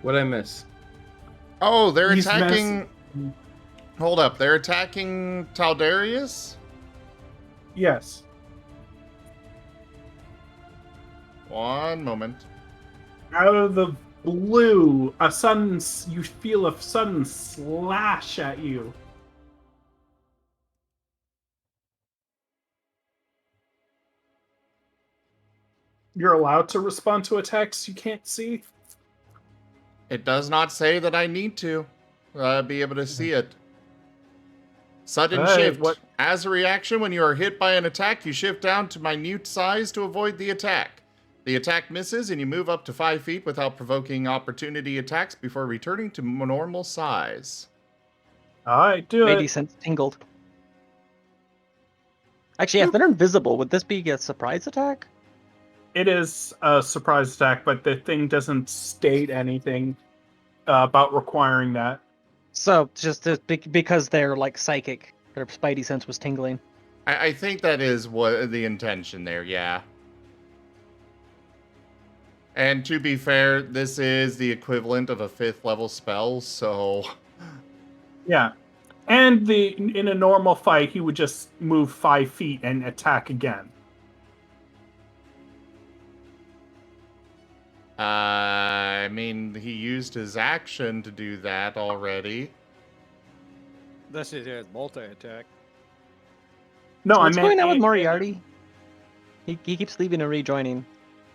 What'd I miss? Oh, they're He's attacking. Hold up, they're attacking Taldarius? Yes. One moment. Out of the blue, you feel a sudden slash at you. You're allowed to respond to attacks you can't see. It does not say that I need to be able to see it. Sudden Hey, shift. what- As a reaction, when you are hit by an attack, you shift down to minute size to avoid the attack. The attack misses, and you move up to 5 feet without provoking opportunity attacks before returning to normal size. Alright, do Made it. sense tingled. Actually, if they're invisible, would this be a surprise attack? It is a surprise attack, but the thing doesn't state anything about requiring that. So just because they're like psychic, their spidey sense was tingling. I think that is what the intention there, yeah. And to be fair, this is the equivalent of a 5th level spell, so... Yeah. And in a normal fight, he would just move 5 feet and attack again. I mean, he used his action to do that already. That's it. Has multi-attack. No, What's I meant going on with Moriarty? He keeps leaving and rejoining.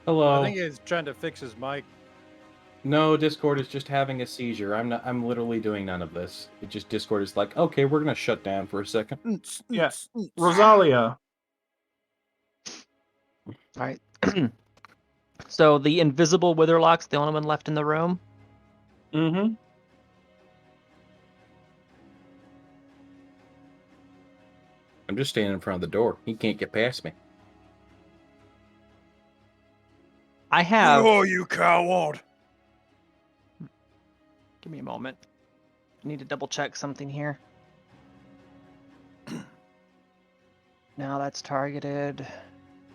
Hello. I think he's trying to fix his mic. No, Discord is just having a seizure. I'm literally doing none of this. It just Discord is like, okay, we're gonna shut down for a second. Yes. Rosalia. All right. So the invisible Witherlock's the only one left in the room. Mm-hmm. I'm just standing in front of the door. He can't get past me. I have. Oh, you coward! Give me a moment. I need to double check something here. Now that's targeted.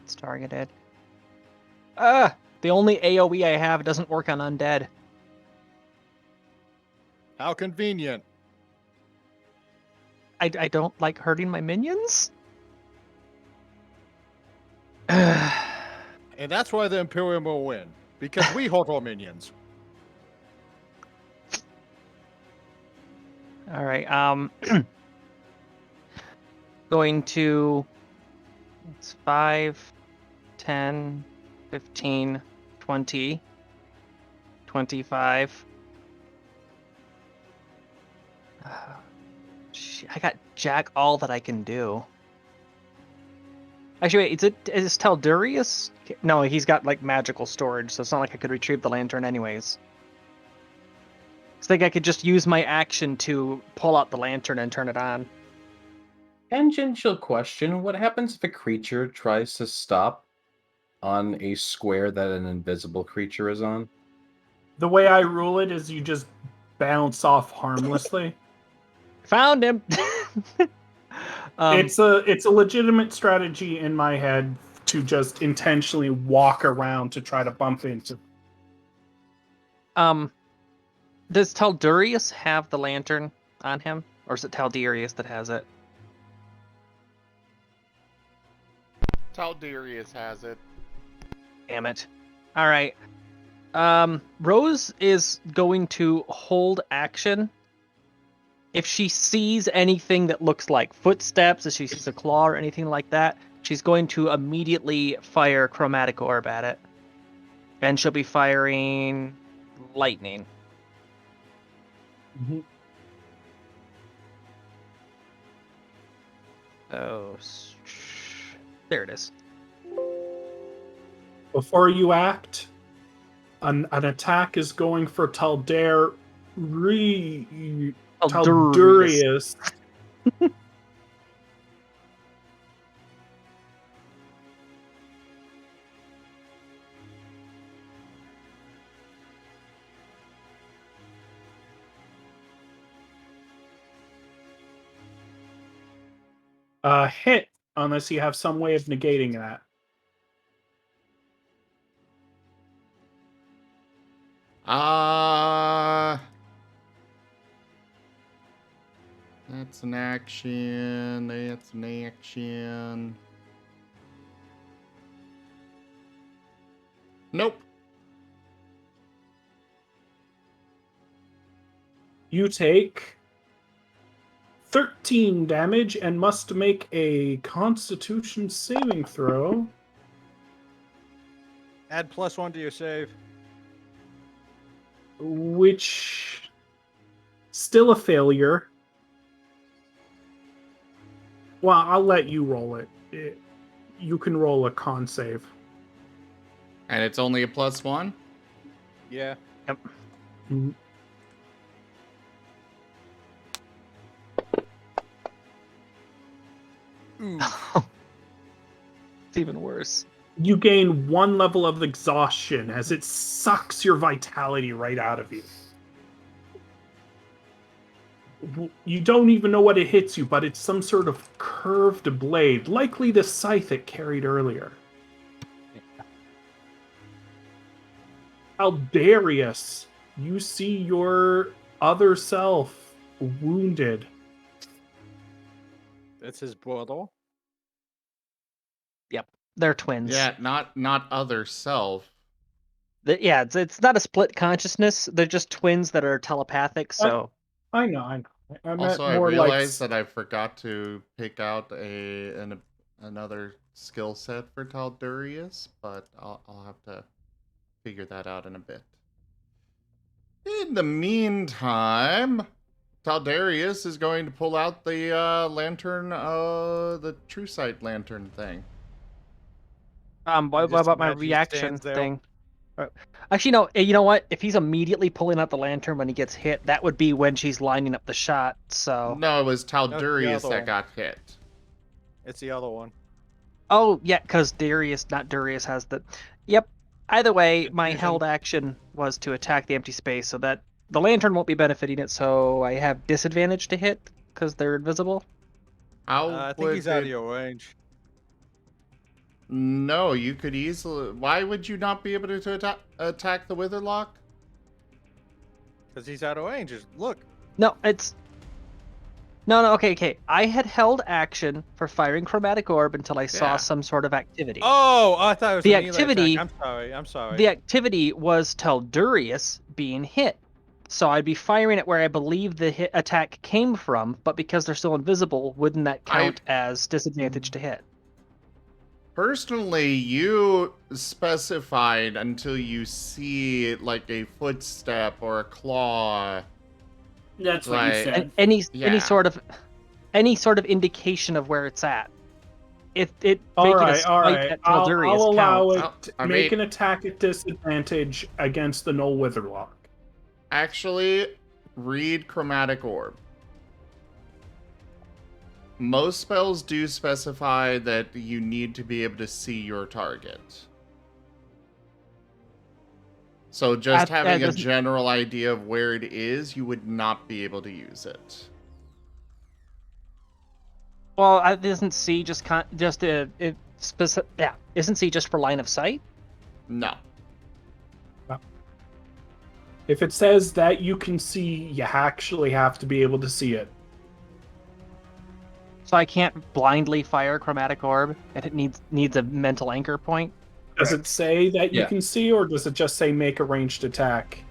It's targeted. The only AoE I have doesn't work on undead. How convenient. I don't like hurting my minions. And that's why the Imperium will win. Because we hurt our minions. All right. Going to. It's 5, 10, 15, 20, 25. I got jack all that I can do. Actually, wait, is Taldarius? No, he's got like magical storage, so it's not like I could retrieve the lantern anyways. It's like I could just use my action to pull out the lantern and turn it on. Tangential question: what happens if a creature tries to stop on a square that an invisible creature is on? The way I rule it is you just bounce off harmlessly. Found him. It's a legitimate strategy in my head to just intentionally walk around to try to bump into. Does Taldarius have the lantern on him, or is it Taldarius that has it? Taldarius has it. Damn it. All right. Rose is going to hold action if she sees anything that looks like footsteps, if she sees a claw or anything like that, she's going to immediately fire Chromatic Orb at it. And she'll be firing lightning. Mhm. Oh, there it is. Before you act, an attack is going for Taldarius. Hit, unless you have some way of negating that. That's an action. That's an action. Nope. You take 13 damage and must make a Constitution saving throw. Add +1 to your save. Which still a failure. Well, I'll let you roll it. You can roll a con save. And it's only a +1? Yeah. Yep. Mhm. Ooh. It's even worse. You gain 1 level of exhaustion as it sucks your vitality right out of you. You don't even know what it hits you, but it's some sort of curved blade, likely the scythe it carried earlier. Aldarius, you see your other self wounded. That's his brother. They're twins. Yeah, not other self. Yeah, it's not a split consciousness. They're just twins that are telepathic, so... I know. I meant Also, I more realized like... that I forgot to pick out another skill set for Taldarius, but I'll have to figure that out in a bit. In the meantime, Taldarius is going to pull out the lantern, the True Sight lantern thing. What Just about my imagine he reaction stands there. thing? Actually, no. You know what? If he's immediately pulling out the lantern when he gets hit, that would be when she's lining up the shot. So. No, it was Taldarius other that one. got hit. It's the other one. Oh yeah, because Darius has the. Yep. Either way, my Confusion. held action was to attack the empty space, so that the lantern won't be benefiting it. So I have disadvantage to hit because they're invisible. How I think would he's out of it- your range. No, you could easily. Why would you not be able to attack the Witherlock? Because he's out of range. Look. No, it's. No, okay. I had held action for firing Chromatic Orb until I saw Yeah. some sort of activity. Oh, I thought it was The a melee activity- attack. I'm sorry. The activity was Taldarius being hit. So I'd be firing it where I believe the hit attack came from, but because they're still invisible, wouldn't that count as disadvantage to hit? Personally, you specified until you see like a footstep or a claw. That's what you Right. said. And any Yeah. sort of indication of where it's at. If it All making a right. spike at I'll Taldarius allow counts. it. I Make mean- an attack at disadvantage against the Gnoll Witherlock. Actually, read Chromatic Orb. Most spells do specify that you need to be able to see your target. So just That having a doesn't- general idea of where it is, you would not be able to use it. Well, isn't C isn't C just for line of sight? No. If it says that you can see, you actually have to be able to see it. So I can't blindly fire Chromatic Orb, and it needs a mental anchor point. Does it say that you Yeah. can see, or does it just say make a ranged attack?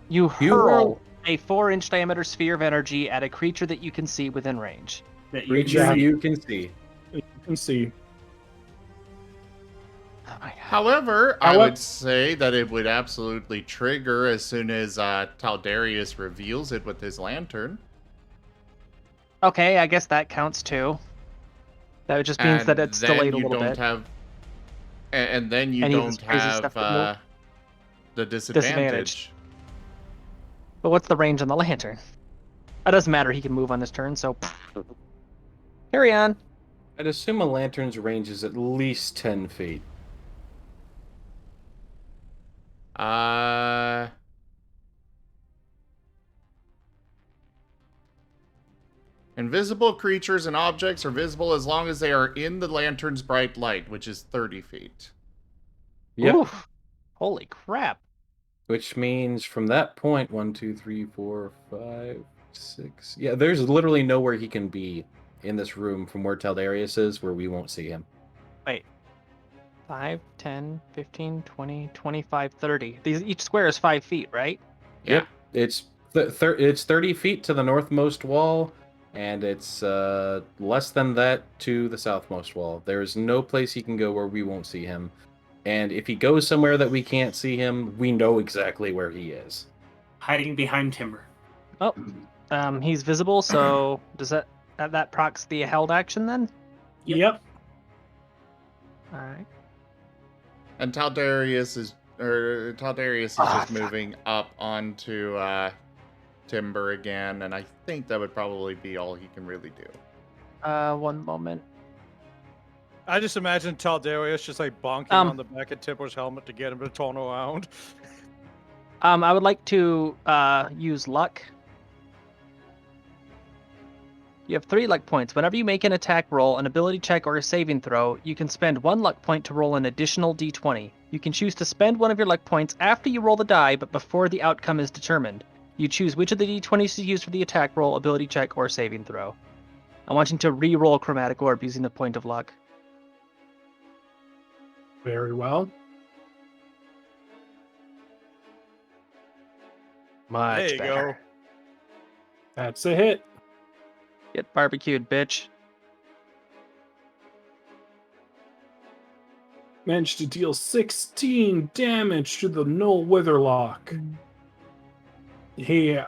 You You hurl roll- a 4-inch diameter sphere of energy at a creature that you can see within range. That you Creature Yeah. you can see. You can see. Oh my god. However, I However- would say that it would absolutely trigger as soon as Taldarius reveals it with his lantern. Okay, I guess that counts too. That just means that it's then delayed a you little don't bit. have, and then you Any of this don't crazy have stuff that will- the disadvantage. But what's the range on the lantern? It doesn't matter. He can move on his turn, so carry on. I'd assume a lantern's range is at least 10 feet. Invisible creatures and objects are visible as long as they are in the lantern's bright light, which is 30 feet. Yep. Oof. Holy crap. Which means from that point, 1, 2, 3, 4, 5, 6. Yeah, there's literally nowhere he can be in this room from where Taldarius is where we won't see him. Wait. 5, 10, 15, 20, 25, 30. Each square is 5 feet, right? Yeah. It's it's 30 feet to the northmost wall, and it's less than that to the southmost wall. There is no place he can go where we won't see him. And if he goes somewhere that we can't see him, we know exactly where he is. hiding behind timber. Oh, he's visible, so does that procs the held action then? Yep. All right. And Taldarius is just fuck. moving up onto timber again, and I think that would probably be all he can really do. One moment. I just imagine Taldarius just like bonking on the back of Tipper's helmet to get him to turn around. I would like to use luck. You have 3 luck points. Whenever you make an attack roll, an ability check, or a saving throw, you can spend 1 luck point to roll an additional d20. You can choose to spend one of your luck points after you roll the die, but before the outcome is determined. You choose which of the d20s to use for the attack roll, ability check, or saving throw. I want you to re-roll Chromatic Orb using the point of luck. Very well. Much There you better. go. That's a hit. Get barbecued, bitch. Managed to deal 16 damage to the Null Witherlock. He,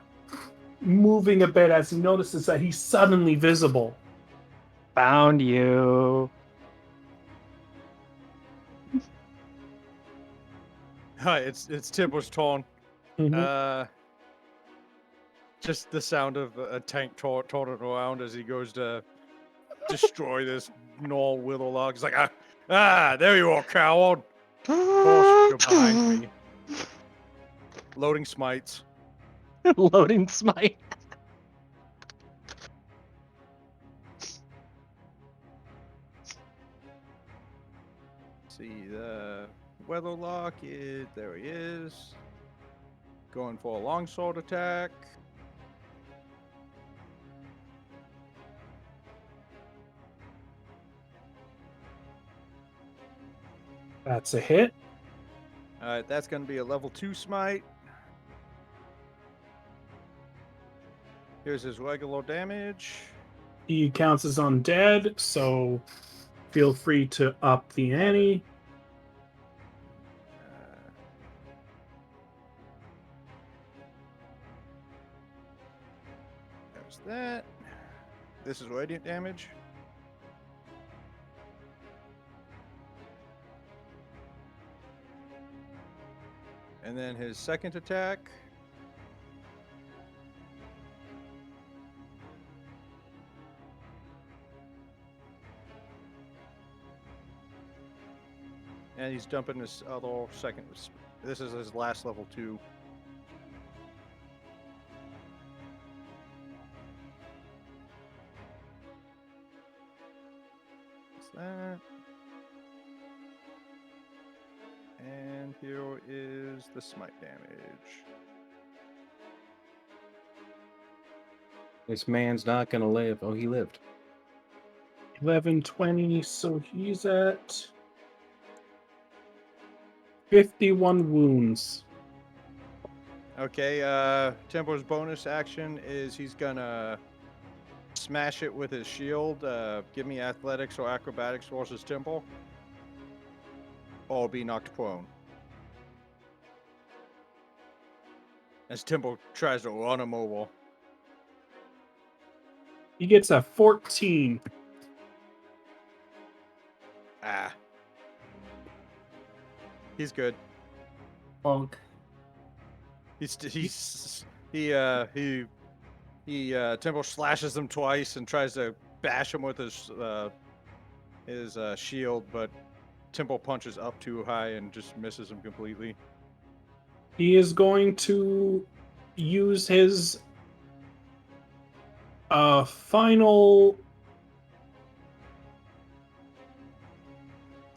moving a bit as he notices that he's suddenly visible. Found you. Hi, it's Tipper's turn. Mhm. Just the sound of a tank turning around as he goes to destroy this gnoll witherlock. He's like, there you are, coward. Of course, you're behind me. Loading smites. Loading smite. See, the Weatherlock is there. He is going for a longsword attack. That's a hit. All right, that's going to be a level 2 smite. Here's his regular damage. He counts as undead, so feel free to up the ante. There's that. This is radiant damage. And then his second attack. And he's dumping this other second. This is his last level 2. What's that? And here is the smite damage. This man's not gonna live. Oh, he lived. 11, 20, so he's at 51 wounds. Okay, Tempo's bonus action is he's gonna smash it with his shield. Give me athletics or acrobatics versus Tempo. Or be knocked prone. As Tempo tries to run him over. He gets a 14. Ah. He's good. Bonk. Tempo slashes him twice and tries to bash him with his shield, but Tempo punches up too high and just misses him completely. He is going to use his final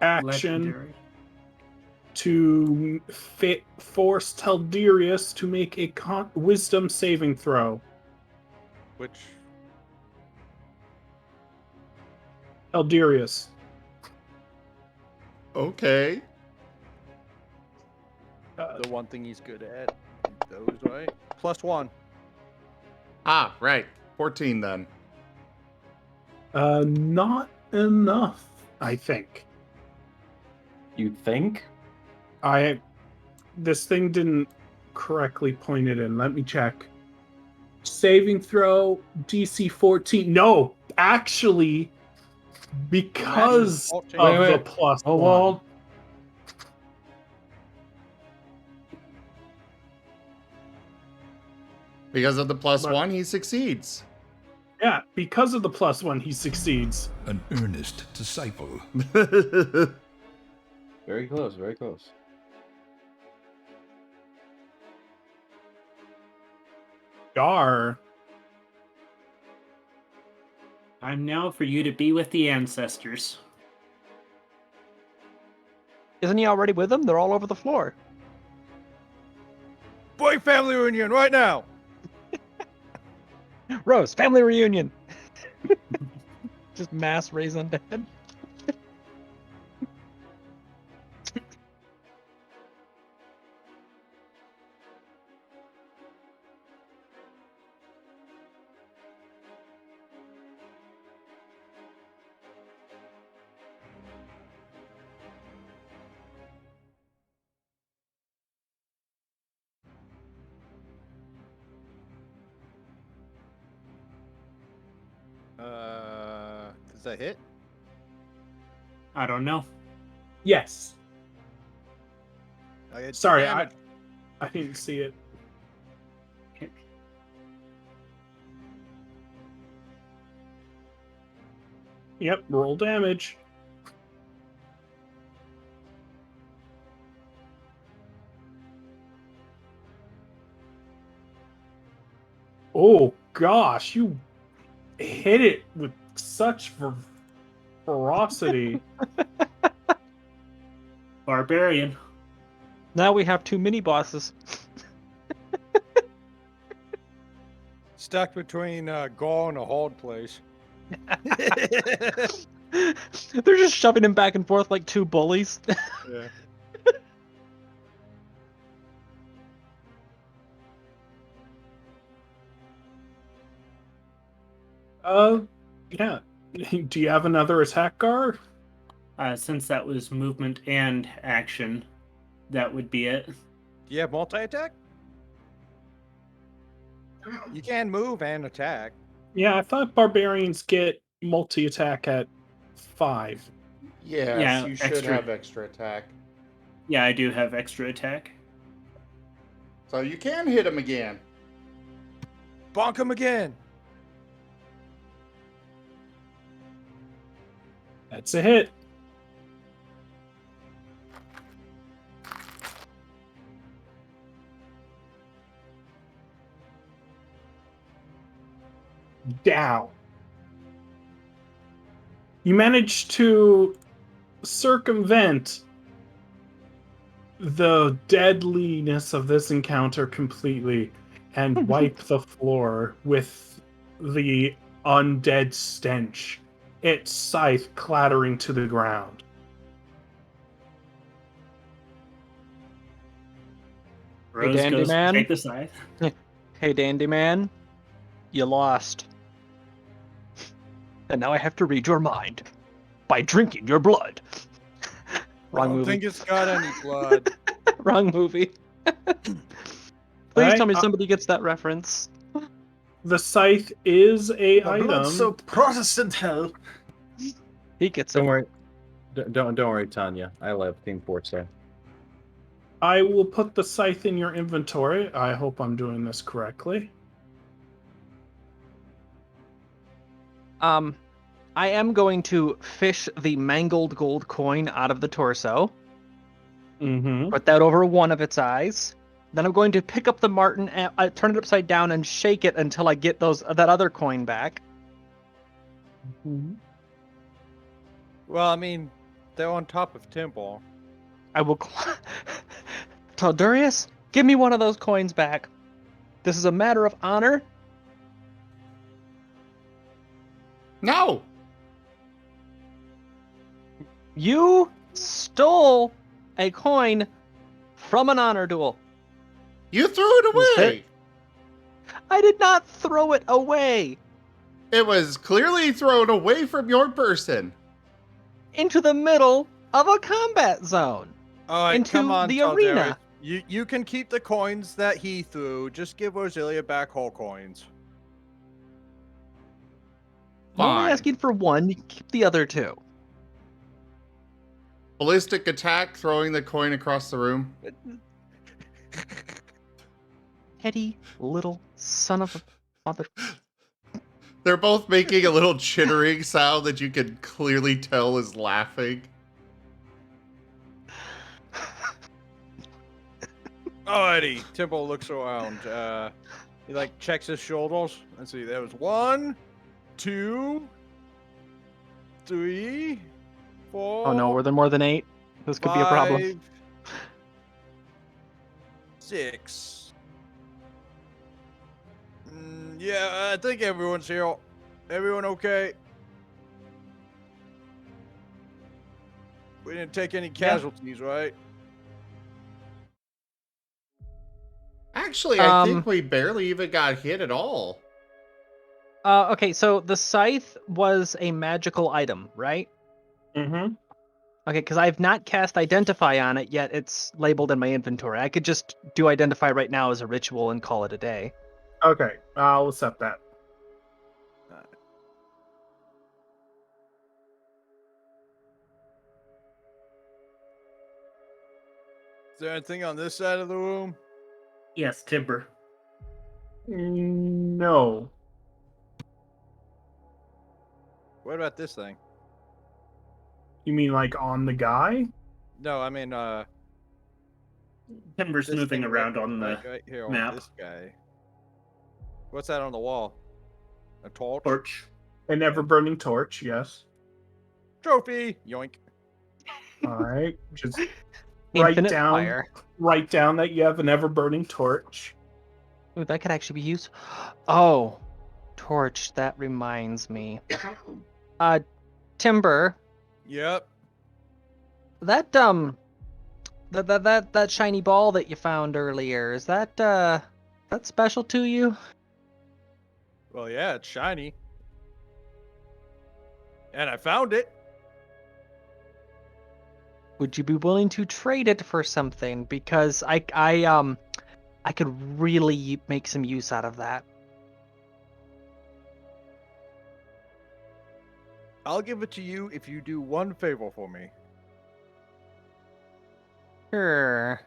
action Legendary. to force Taldirius to make a wisdom saving throw. Which Taldirius. Okay. the one thing he's good at. Those, right? +1. Ah, right. 14 then. Not enough, I think. You think? This thing didn't correctly point it in. Let me check. Saving throw DC 14. No, actually, because of the plus Oh, one. well, Because of the But- +1, he succeeds. Yeah, because of the plus one, he succeeds. An earnest disciple. very close, very close. Gar. Time now for you to be with the ancestors. Isn't he already with them? They're all over the floor. Boy, family reunion right now. Rose, family reunion. Just mass raise undead. Does that hit? I don't know. Yes. I get Sorry, damage. I didn't see it. Yep, roll damage. Oh gosh, you hit it with such ferocity. Barbarian. Now we have 2 mini bosses. Stuck between Gaul and a hold place. They're just shoving him back and forth like 2 bullies. Yeah. Yeah. Do you have another attack, Gar? Since that was movement and action, that would be it. Do you have multi-attack? You can move and attack. Yeah, I thought barbarians get multi-attack at 5. Yes, Yeah, you should extra. have extra attack. Yeah, I do have extra attack. So you can hit him again. Bonk him again. That's a hit. Down. You managed to circumvent the deadliness of this encounter completely and wipe the floor with the undead stench, its scythe clattering to the ground. Rose Dandy goes Man. take the scythe. Hey, Dandy Man, you lost. And now I have to read your mind by drinking your blood. I Wrong don't movie. think it's got any blood. Wrong movie. Please Right, tell me somebody gets that reference. The scythe is a My item. blood's so Protestant hell. He gets Don't it. worry. Don't worry, Tanya. I love Team Forza. I will put the scythe in your inventory. I hope I'm doing this correctly. I am going to fish the mangled gold coin out of the torso, Mm-hmm. put that over one of its eyes. Then I'm going to pick up the Marten, and turn it upside down, and shake it until I get that other coin back. Well, I mean, they're on top of Temple. I will. Tell Darius, give me one of those coins back. This is a matter of honor. No! You stole a coin from an honor duel. You threw it Is away! I did not throw it away It was clearly thrown away from your person. into the middle of a combat zone. All right, Into come on, the Taldarius. arena. You can keep the coins that he threw. Just give Roselia back whole coins. I'm only Fine. asking for one. You can keep the other two. Ballistic attack, throwing the coin across the room. Petty little son of a mother. They're both making a little chittering sound that you can clearly tell is laughing. Alrighty, Temple looks around. He like checks his shoulders. Let's see. There was 1, 2, 3, 4. Oh no, were there more than 8? This could be a problem. 5, 6. Yeah, I think everyone's here. Everyone okay? We didn't take any casualties, right? Actually, I think we barely even got hit at all. Okay, so the scythe was a magical item, right? Mm-hmm. Okay, because I've not cast Identify on it yet. It's labeled in my inventory. I could just do Identify right now as a ritual and call it a day. Okay, I'll accept that. Is there anything on this side of the room? Yes, timber. No. What about this thing? You mean like on the guy? No, I mean, Timber's this moving thing around on the right here map. on this guy. What's that on the wall? A torch? Torch. An ever-burning torch, yes. Trophy! Yoink. All right, just write Infinite down, fire. write down that you have an ever-burning torch. Ooh, that could actually be used. Oh, torch. That reminds me. Timber. Yep. That that shiny ball that you found earlier, is that special to you? Well, yeah, it's shiny. And I found it. Would you be willing to trade it for something? Because I could really make some use out of that. I'll give it to you if you do one favor for me. Sure.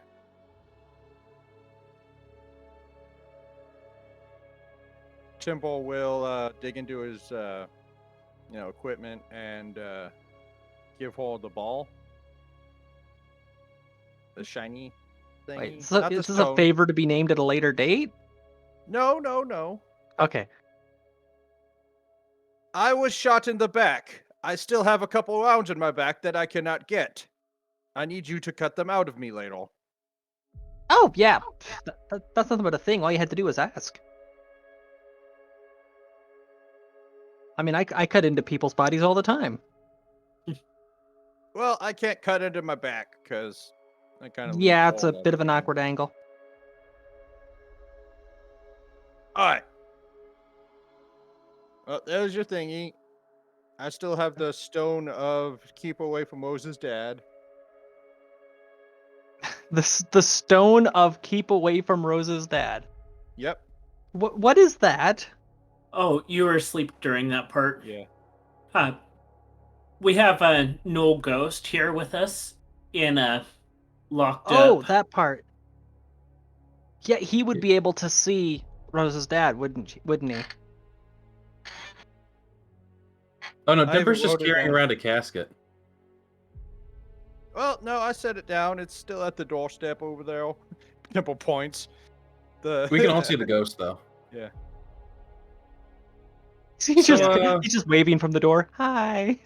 Timble will dig into his equipment and give her the ball. The shiny thing. Wait, so is this a favor to be named at a later date? No. Okay. I was shot in the back. I still have a couple rounds in my back that I cannot get. I need you to cut them out of me later. Oh, yeah. That's nothing but a thing. All you had to do was ask. I mean, I cut into people's bodies all the time. Well, I can't cut into my back because I kind of Yeah, it's a bit of an awkward angle. All right. Well, there's your thingy. I still have the stone of keep away from Moses' dad. The stone of keep away from Rose's dad. Yep. What is that? Oh, you were asleep during that part. Yeah. We have a gnoll ghost here with us in a locked Oh, up. that part. Yeah, he would be able to see Rose's dad, wouldn't he? Oh no, I Timber's just wrote it carrying down. around a casket. Well, no, I set it down. It's still at the doorstep over there. Temple points. We can all see the ghost though. Yeah. He's So, just waving from the door. Hi.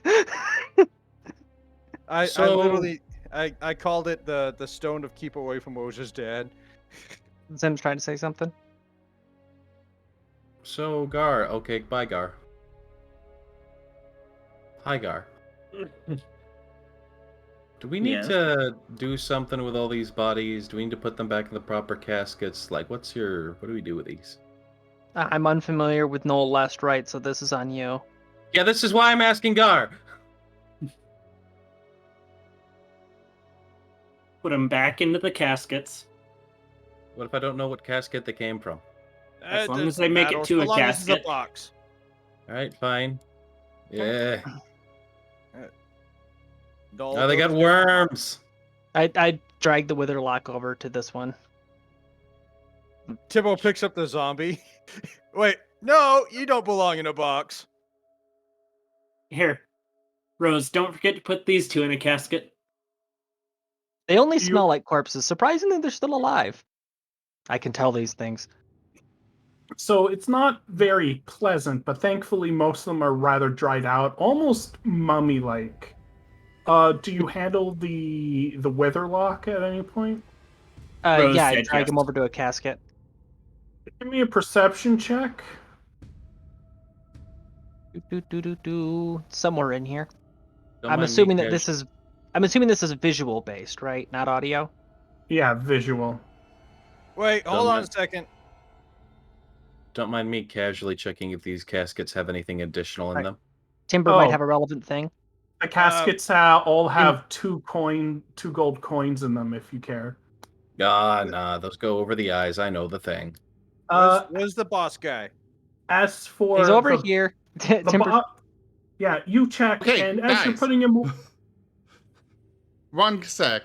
I So- literally I called it the stone of keep away from Moses' dad. Zim's trying to say something. So Gar, okay, bye Gar. Hi Gar. Do we need Yeah. to do something with all these bodies? Do we need to put them back in the proper caskets? Like, what do we do with these? I'm unfamiliar with Noel Last Right, so this is on you. Yeah, this is why I'm asking Gar. Put them back into the caskets. What if I don't know what casket they came from? As long It as they doesn't make it matter, to so a long as it's casket. box. Alright, fine. Yeah. Doll Oh, they got goes- worms. I dragged the Witherlock over to this one. Tibbo picks up the zombie. Wait, no, you don't belong in a box. Here, Rose, don't forget to put these two in a casket. They only You- smell like corpses. Surprisingly, they're still alive. I can tell these things. So it's not very pleasant, but thankfully most of them are rather dried out, almost mummy-like. Do you handle the Witherlock at any point? Rose Yeah, I said drag him yes. over to a casket. Give me a perception check. Somewhere in here. Don't I'm mind me, assuming that Cash. this is. I'm assuming this is visual based, right? Not audio. Yeah, visual. Wait, hold Don't on mind- a second. Don't mind me casually checking if these caskets have anything additional in Right. them. Timber might Oh. have a relevant thing. The caskets all have two gold coins in them, if you care. Ah, nah, those go over the eyes. I know the thing. Where's the boss guy? As for He's over the, here. the Timber. yeah, you check, Okay, and as you're guys. putting him, One sec.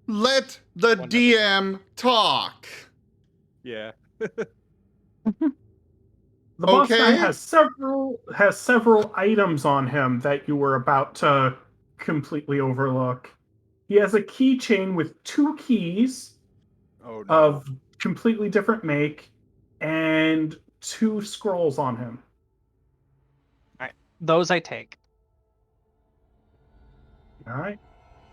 Let the One DM talk. Yeah. the boss guy Okay. has several items on him that you were about to completely overlook. He has a keychain with 2 keys Oh no. of completely different make and 2 scrolls on him. Those I take. All right.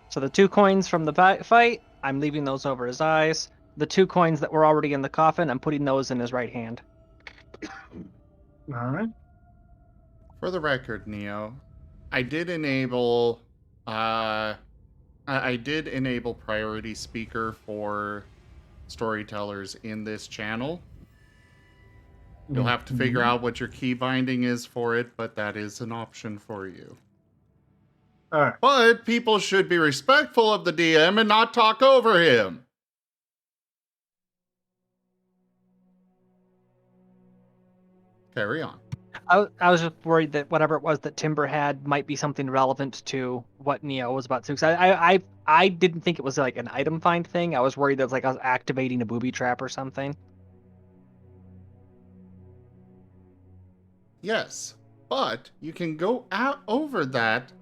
So the 2 coins from the fight, I'm leaving those over his eyes. The 2 coins that were already in the coffin, I'm putting those in his right hand. All right. For the record, Neo, I did enable I did enable priority speaker for storytellers in this channel. You'll have to figure out what your key binding is for it, but that is an option for you. All right. But people should be respectful of the DM and not talk over him. Carry on. I was just worried that whatever it was that Timber had might be something relevant to what Neo was about to. Because I didn't think it was like an item find thing. I was worried that it was like I was activating a booby trap or something. Yes, but you can go out over that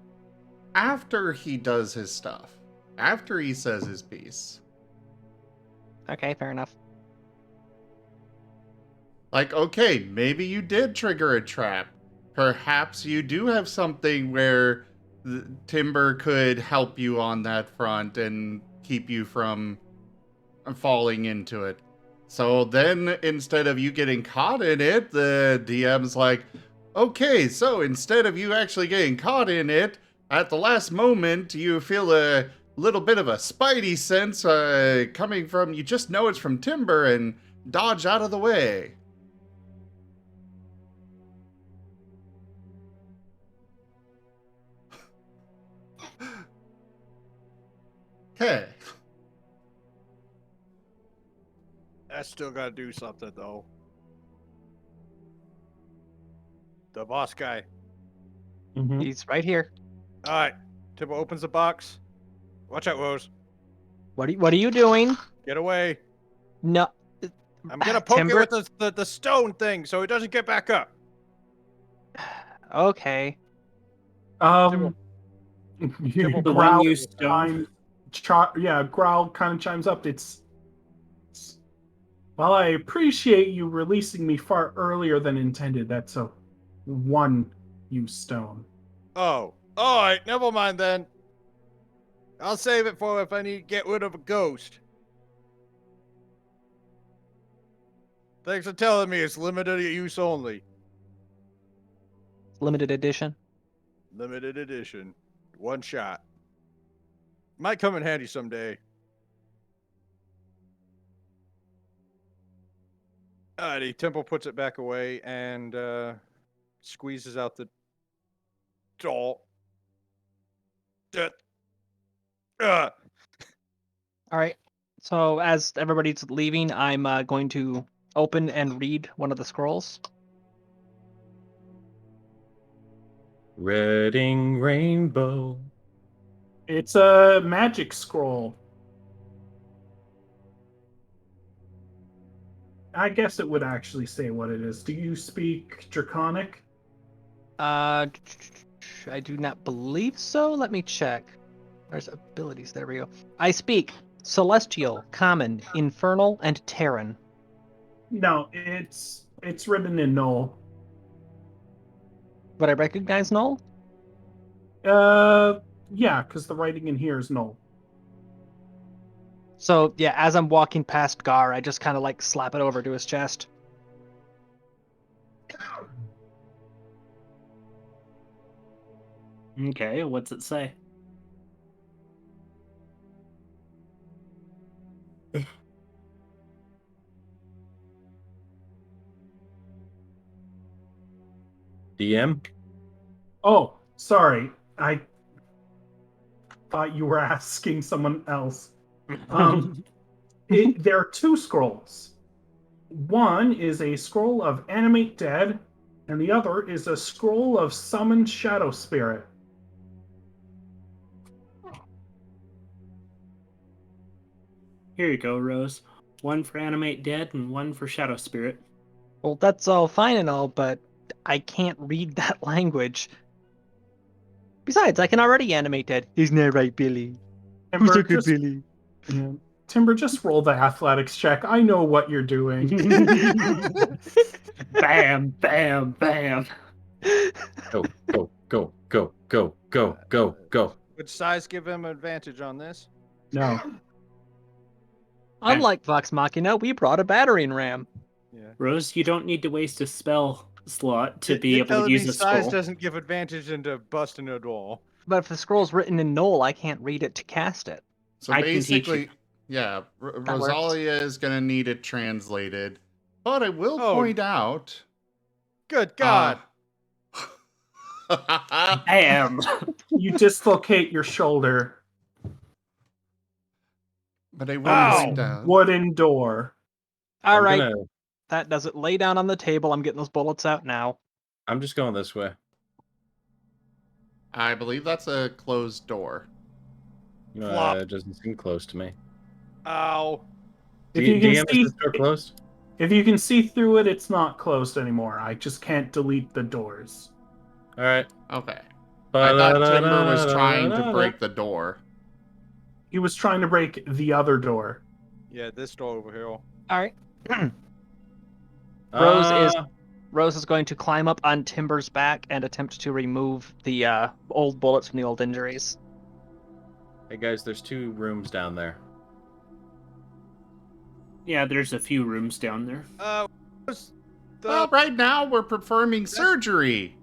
after he does his stuff. After he says his piece. Okay, fair enough. Like, okay, maybe you did trigger a trap. Perhaps you do have something where Timber could help you on that front and keep you from falling into it. So then, instead of you getting caught in it, the DM's like, okay, so instead of you actually getting caught in it, at the last moment, you feel a little bit of a spidey sense coming from, you just know it's from Timber and dodge out of the way. Okay. I still gotta do something though. The boss guy. Mhm. He's right here. All right. Tibble opens the box. Watch out, Rose. What are you doing? Get away. No. I'm gonna poke Timber? it with the stone thing so it doesn't get back up. Okay. You Tibble The growl one you stone. growl kind of chimes up. Well, I appreciate you releasing me far earlier than intended. That's a one use stone. Oh. All right. Never mind then. I'll save it for if I need to get rid of a ghost. Thanks for telling me it's limited use only. Limited edition. Limited edition. One shot. Might come in handy someday. Alrighty, Temple puts it back away and squeezes out the doll. All right. So as everybody's leaving, I'm going to open and read one of the scrolls. Redding rainbow. It's a magic scroll. I guess it would actually say what it is. Do you speak Draconic? I do not believe so. Let me check. There's abilities. There we go. I speak Celestial, Common, Infernal, and Terran. No, it's written in Null. Would I recognize Null? Yeah, because the writing in here is Null. So yeah, as I'm walking past Gar, I just kind of like slap it over to his chest. Okay, what's it say? DM? Oh, sorry. I thought you were asking someone else. There are two scrolls. One is a scroll of Animate Dead, and the other is a scroll of Summon Shadow Spirit. Here you go, Rose. One for Animate Dead and one for Shadow Spirit. Well, that's all fine and all, but I can't read that language. Besides, I can already animate Dead. Isn't that right, Billy? Who's Timber, a good just, Billy? yeah. Timber, just roll the athletics check. I know what you're doing. Bam, bam, bam. Go, go, go, go, go, go, go, go. Would size give him advantage on this? No. Unlike Vox Machina, we brought a battering ram. Yeah. Rose, you don't need to waste a spell slot to be You're able to telling use me a size scroll. doesn't give advantage into busting a door. But if the scroll's written in Null, I can't read it to cast it. So I can teach you. basically, yeah, works. Rosalia is going to need it translated. But I will Oh. point out. Good God. Bam. You dislocate your shoulder. But I will Ow! point out. Wooden door. All I'm right, gonna- that does it. Lay down on the table. I'm getting those bullets out now. I'm just going this way. I believe that's a closed door. Flop. It doesn't seem close to me. Ow. If you can DM, see, is this door closed? if you can see through it, it's not closed anymore. I just can't delete the doors. All right. Okay. I thought Timber was trying to break the door. He was trying to break the other door. Yeah, this door over here. All right. Rose is going to climb up on Timber's back and attempt to remove the old bullets from the old injuries. Hey guys, there's 2 rooms down there. Yeah, there's a few rooms down there. Well, right now we're performing surgery.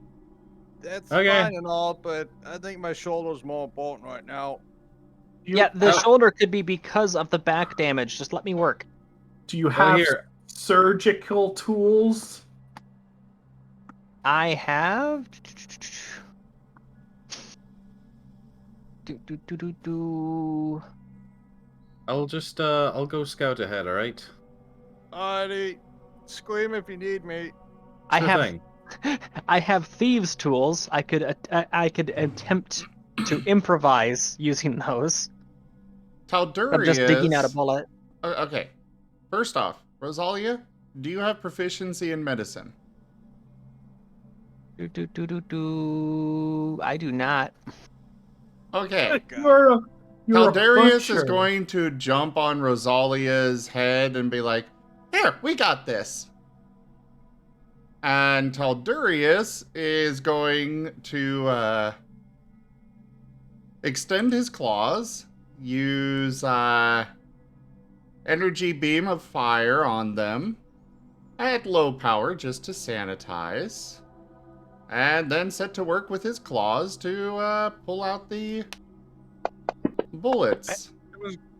That's Okay. fine and all, but I think my shoulder's more important right now. Yeah, the shoulder could be because of the back damage. Just let me work. Do you have here. surgical tools? I have. I'll go scout ahead, alright? Alrighty. Scream if you need me. I Sure have thing. I have thieves' tools. I could attempt to improvise using those. I'm just digging out a Taldurius. bullet. Okay. First off, Rosalia, do you have proficiency in medicine? I do not. Okay. You're a Taldarius is butcher. going to jump on Rosalia's head and be like, "Here, we got this." And Taldurius is going to extend his claws, use energy beam of fire on them at low power just to sanitize, and then set to work with his claws to pull out the bullets.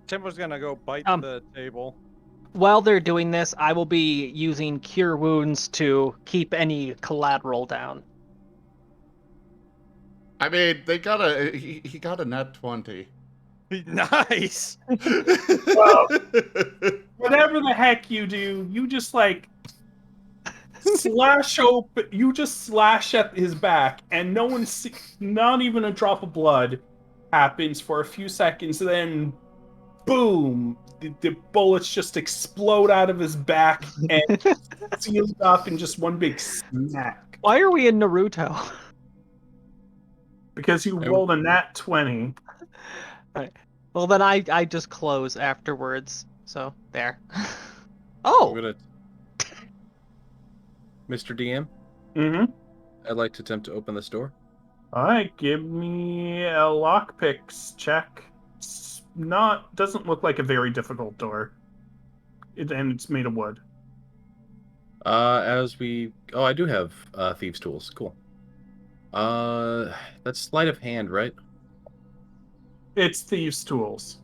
Timber's gonna go bite the table. While they're doing this, I will be using Cure Wounds to keep any collateral down. I mean, he got a nat 20. Nice. Well, whatever the heck you do, you just like slash open. You just slash at his back, and no one see, not even a drop of blood happens for a few seconds. Then, boom! The bullets just explode out of his back and sealed up in just one big smack. Why are we in Naruto? Because you rolled a nat 20. Right. Well, then I just close afterwards. So there. Oh. Mr. DM, I'd like to attempt to open this door. All right, give me a lockpicks check. Doesn't look like a very difficult door. And it's made of wood. I do have thieves' tools. Cool. That's sleight of hand, right? It's thieves' tools.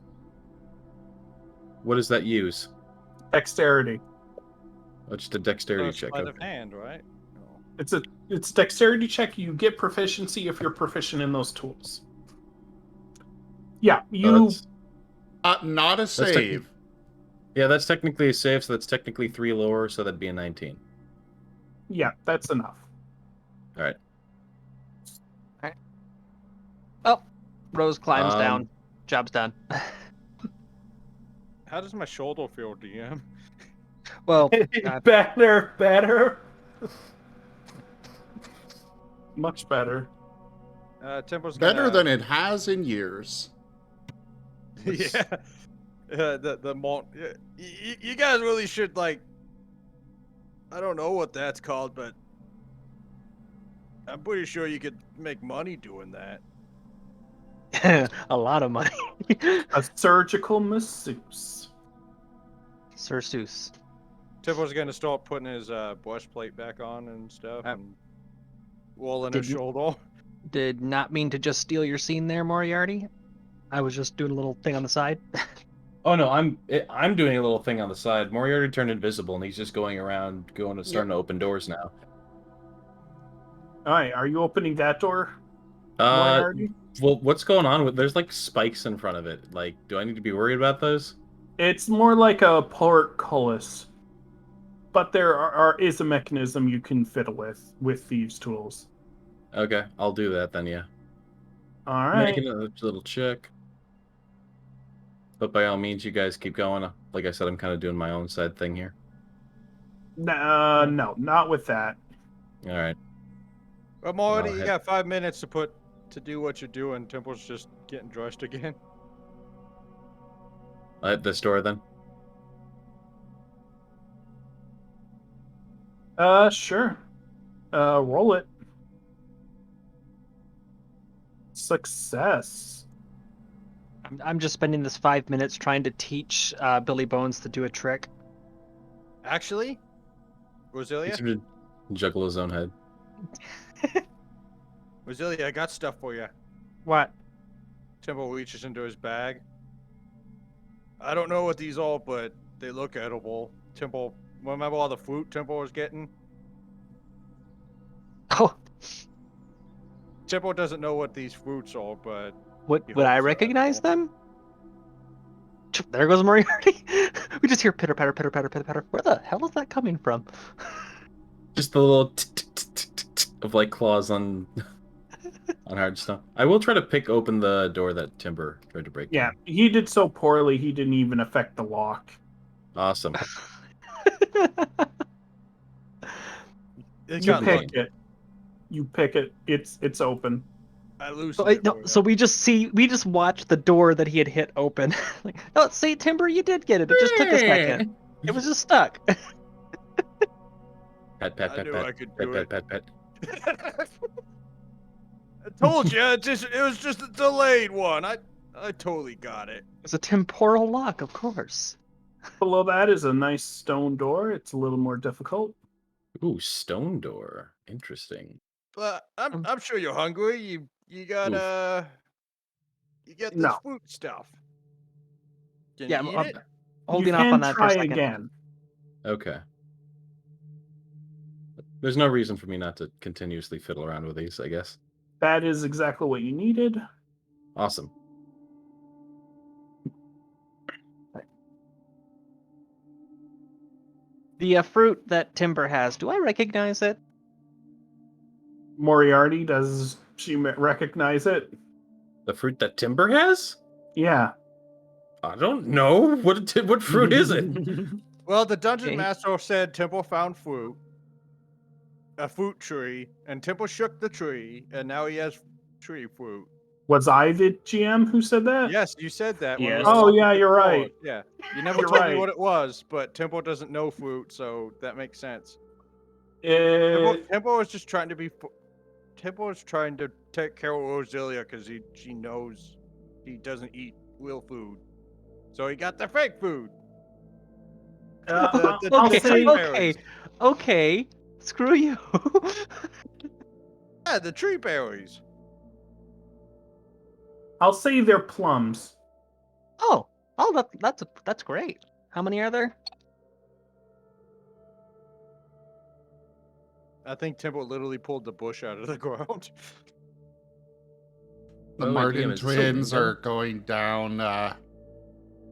What does that use? Dexterity. Oh, just a dexterity check. Sleight of hand, right? It's a dexterity check. You get proficiency if you're proficient in those tools. Yeah, you. Not a save. Yeah, that's technically a save, so that's technically 3 lower, so that'd be a 19. Yeah, that's enough. All right. Oh, Rose climbs down. Job's done. How does my shoulder feel, DM? Well, better. Much better. Tempo's Better than it has in years. Yeah. You guys really should, like, I don't know what that's called, but I'm pretty sure you could make money doing that. A lot of money. A surgical masseuse. Surseus. Tempo's gonna start putting his breastplate back on and stuff, and rolling his shoulder. Did not mean to just steal your scene there, Moriarty. I was just doing a little thing on the side. Oh no, I'm doing a little thing on the side. Moriarty turned invisible, and he's just going around, starting to open doors now. All right, are you opening that door, Moriarty? Well, what's going on with? There's like spikes in front of it. Like, do I need to be worried about those? It's more like a portcullis, but there is a mechanism you can fiddle with thieves' tools. Okay, I'll do that then. Yeah. All right. Making a little check. But by all means, you guys keep going. Like I said, I'm kind of doing my own side thing here. No, not with that. All right. I'm already. You got 5 minutes to do what you're doing. Temple's just getting dressed again. At this door then. Sure. Roll it. Success. I'm just spending this 5 minutes trying to teach Billy Bones to do a trick. Actually, Rosalia? He's gonna juggle his own head. Rosalia, I got stuff for you. What? Temple reaches into his bag. I don't know what these are, but they look edible. Temple, remember all the fruit Temple was getting? Oh. Temple doesn't know what these fruits are, but... Would I recognize them? There goes Moriarty. We just hear pitter patter, pitter patter, pitter patter. Where the hell is that coming from? Just the little of like claws on hard stuff. I will try to pick open the door that Timber tried to break. Yeah, down. he did so poorly he didn't even affect the lock. Awesome. It You got pick lucky. it. You pick it. It's open. I lose. So we just watched the door that he had hit open. Like, oh, see, Timber, you did get it. It just took a second. It was just stuck. Pat, pat, I pat, knew pat, I could pat, do pat, it. pat, pat. I told you, it was just a delayed one. I totally got it. It's a temporal lock, of course. Below that is a nice stone door. It's a little more difficult. Ooh, stone door. Interesting. But I'm sure you're hungry. You got you get this No. fruit stuff. Can Yeah, you eat I'm it? holding you off can on that for a try second. again. Okay. There's no reason for me not to continuously fiddle around with these, I guess. That is exactly what you needed. Awesome. The fruit that Timber has, do I recognize it? Moriarty, does she recognize it? The fruit that Timber has? Yeah. I don't know. What fruit is it? Well, the dungeon Okay. master said Temple found fruit, a fruit tree, and Temple shook the tree, and now he has tree fruit. Was I the GM who said that? Yes, you said that. When we Yes. were Oh, walking yeah, through you're the right. door. Yeah, you never You're told me right. what it was, but Temple doesn't know fruit, so that makes sense. It, Temple was just trying to be. Temple was trying to take care of Roselia because she knows he doesn't eat real food, so he got the fake food. The I'll Okay, say, okay, okay. Screw you. Yeah, the tree berries. I'll say they're plums. oh, that's great. How many are there? I think Temple literally pulled the bush out of the ground. The Oh, Marten damn, is this a twins window? are going down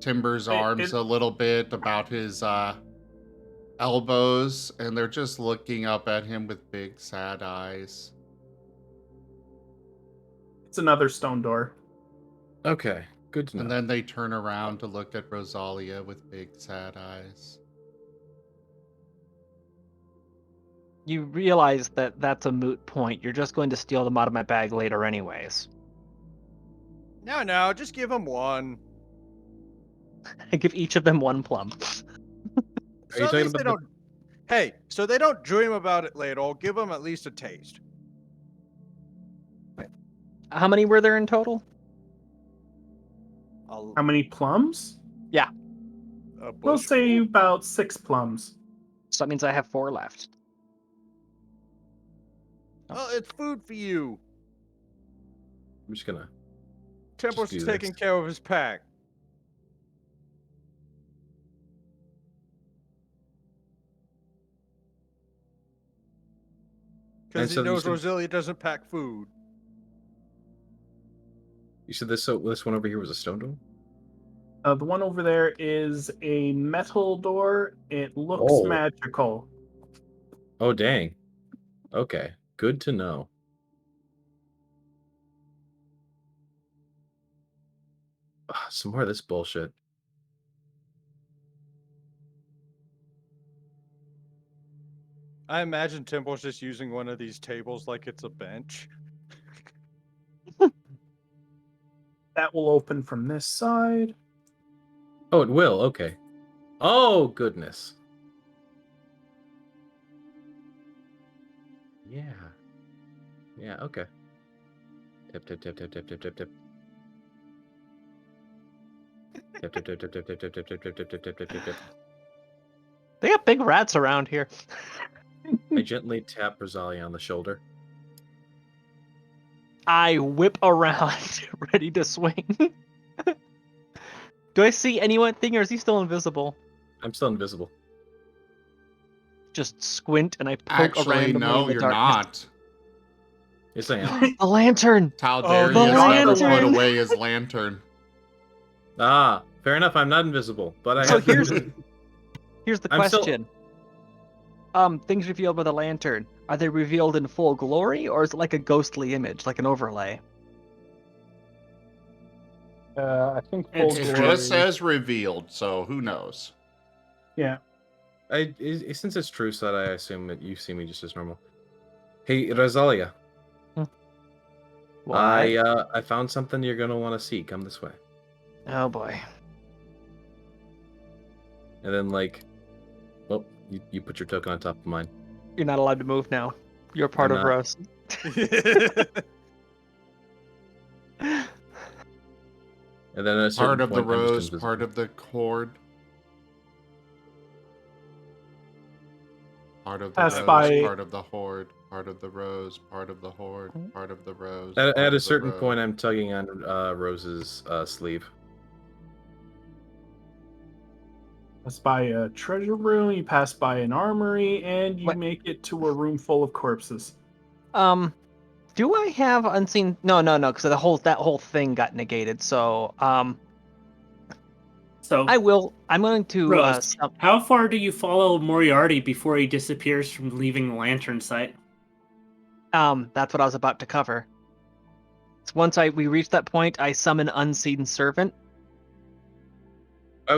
Timber's It- arms it- a little bit about his elbows, and they're just looking up at him with big sad eyes. It's another stone door. Okay, good to know. And then they turn around to look at Rosalia with big sad eyes. You realize that that's a moot point. You're just going to steal them out of my bag later anyways. No, just give him one. I give each of them one plum. Are you at talking least they about don't. Hey, so they don't dream about it later. I'll give them at least a taste. How many were there in total? How many plums? A We'll bush say full? about 6 plums. So that means I have 4 left. Oh, it's food for you. I'm just gonna. Temple's do taking this. care of his pack. And Because so he you knows said- Roselia doesn't pack food. You said this one over here was a stone door? The one over there is a metal door. It looks Oh. magical. Oh, dang. Okay, good to know. Some more of this bullshit. I imagine Temple's just using one of these tables like it's a bench. That will open from this side. Oh, it will. Okay. Oh, goodness. Yeah. Yeah, okay. Tip, tip, tip, tip, tip, tip, tip, tip. Tip, tip, tip, tip, tip, tip, tip, tip, tip, tip, tip, tip, tip, tip, tip. They got big rats around here. I gently tap Rosalia on the shoulder. I whip around, ready to swing. Do I see anything, or is he still invisible? I'm still invisible. Just squint, and I poke Actually, randomly no, in the you're darkness. not. Yes, I am. The lantern! Taldarius the never put lantern! away his lantern. Ah, Fair enough. I'm not invisible, but I So have. here's the I'm still- question. Things revealed by the lantern, are they revealed in full glory, or is it like a ghostly image, like an overlay? I think full It's It glory. just says revealed, so who knows? Yeah. Since it's true, so I assume that you see me just as normal. Hey, Rosalia. What? I found something you're gonna want to see. Come this way. Oh boy. And then oh, you put your token on top of mine. You're not allowed to move now. You're part I'm of not. Rose. And then at a certain Part of the point, I'm just rose, invisible. part of the cord. Part of the Pass rose, by- part of the horde, part of the rose, part of the horde, part of the rose. At part a of certain the point, rose. I'm tugging on Rose's sleeve. Pass by a treasure room, you pass by an armory, and you What? make it to a room full of corpses. Do I have unseen? No, because that whole thing got negated. So, So, I will. I'm going to. Rose, how far do you follow Moriarty before he disappears from leaving the lantern site? That's what I was about to cover. So once we reach that point, I summon unseen servant. I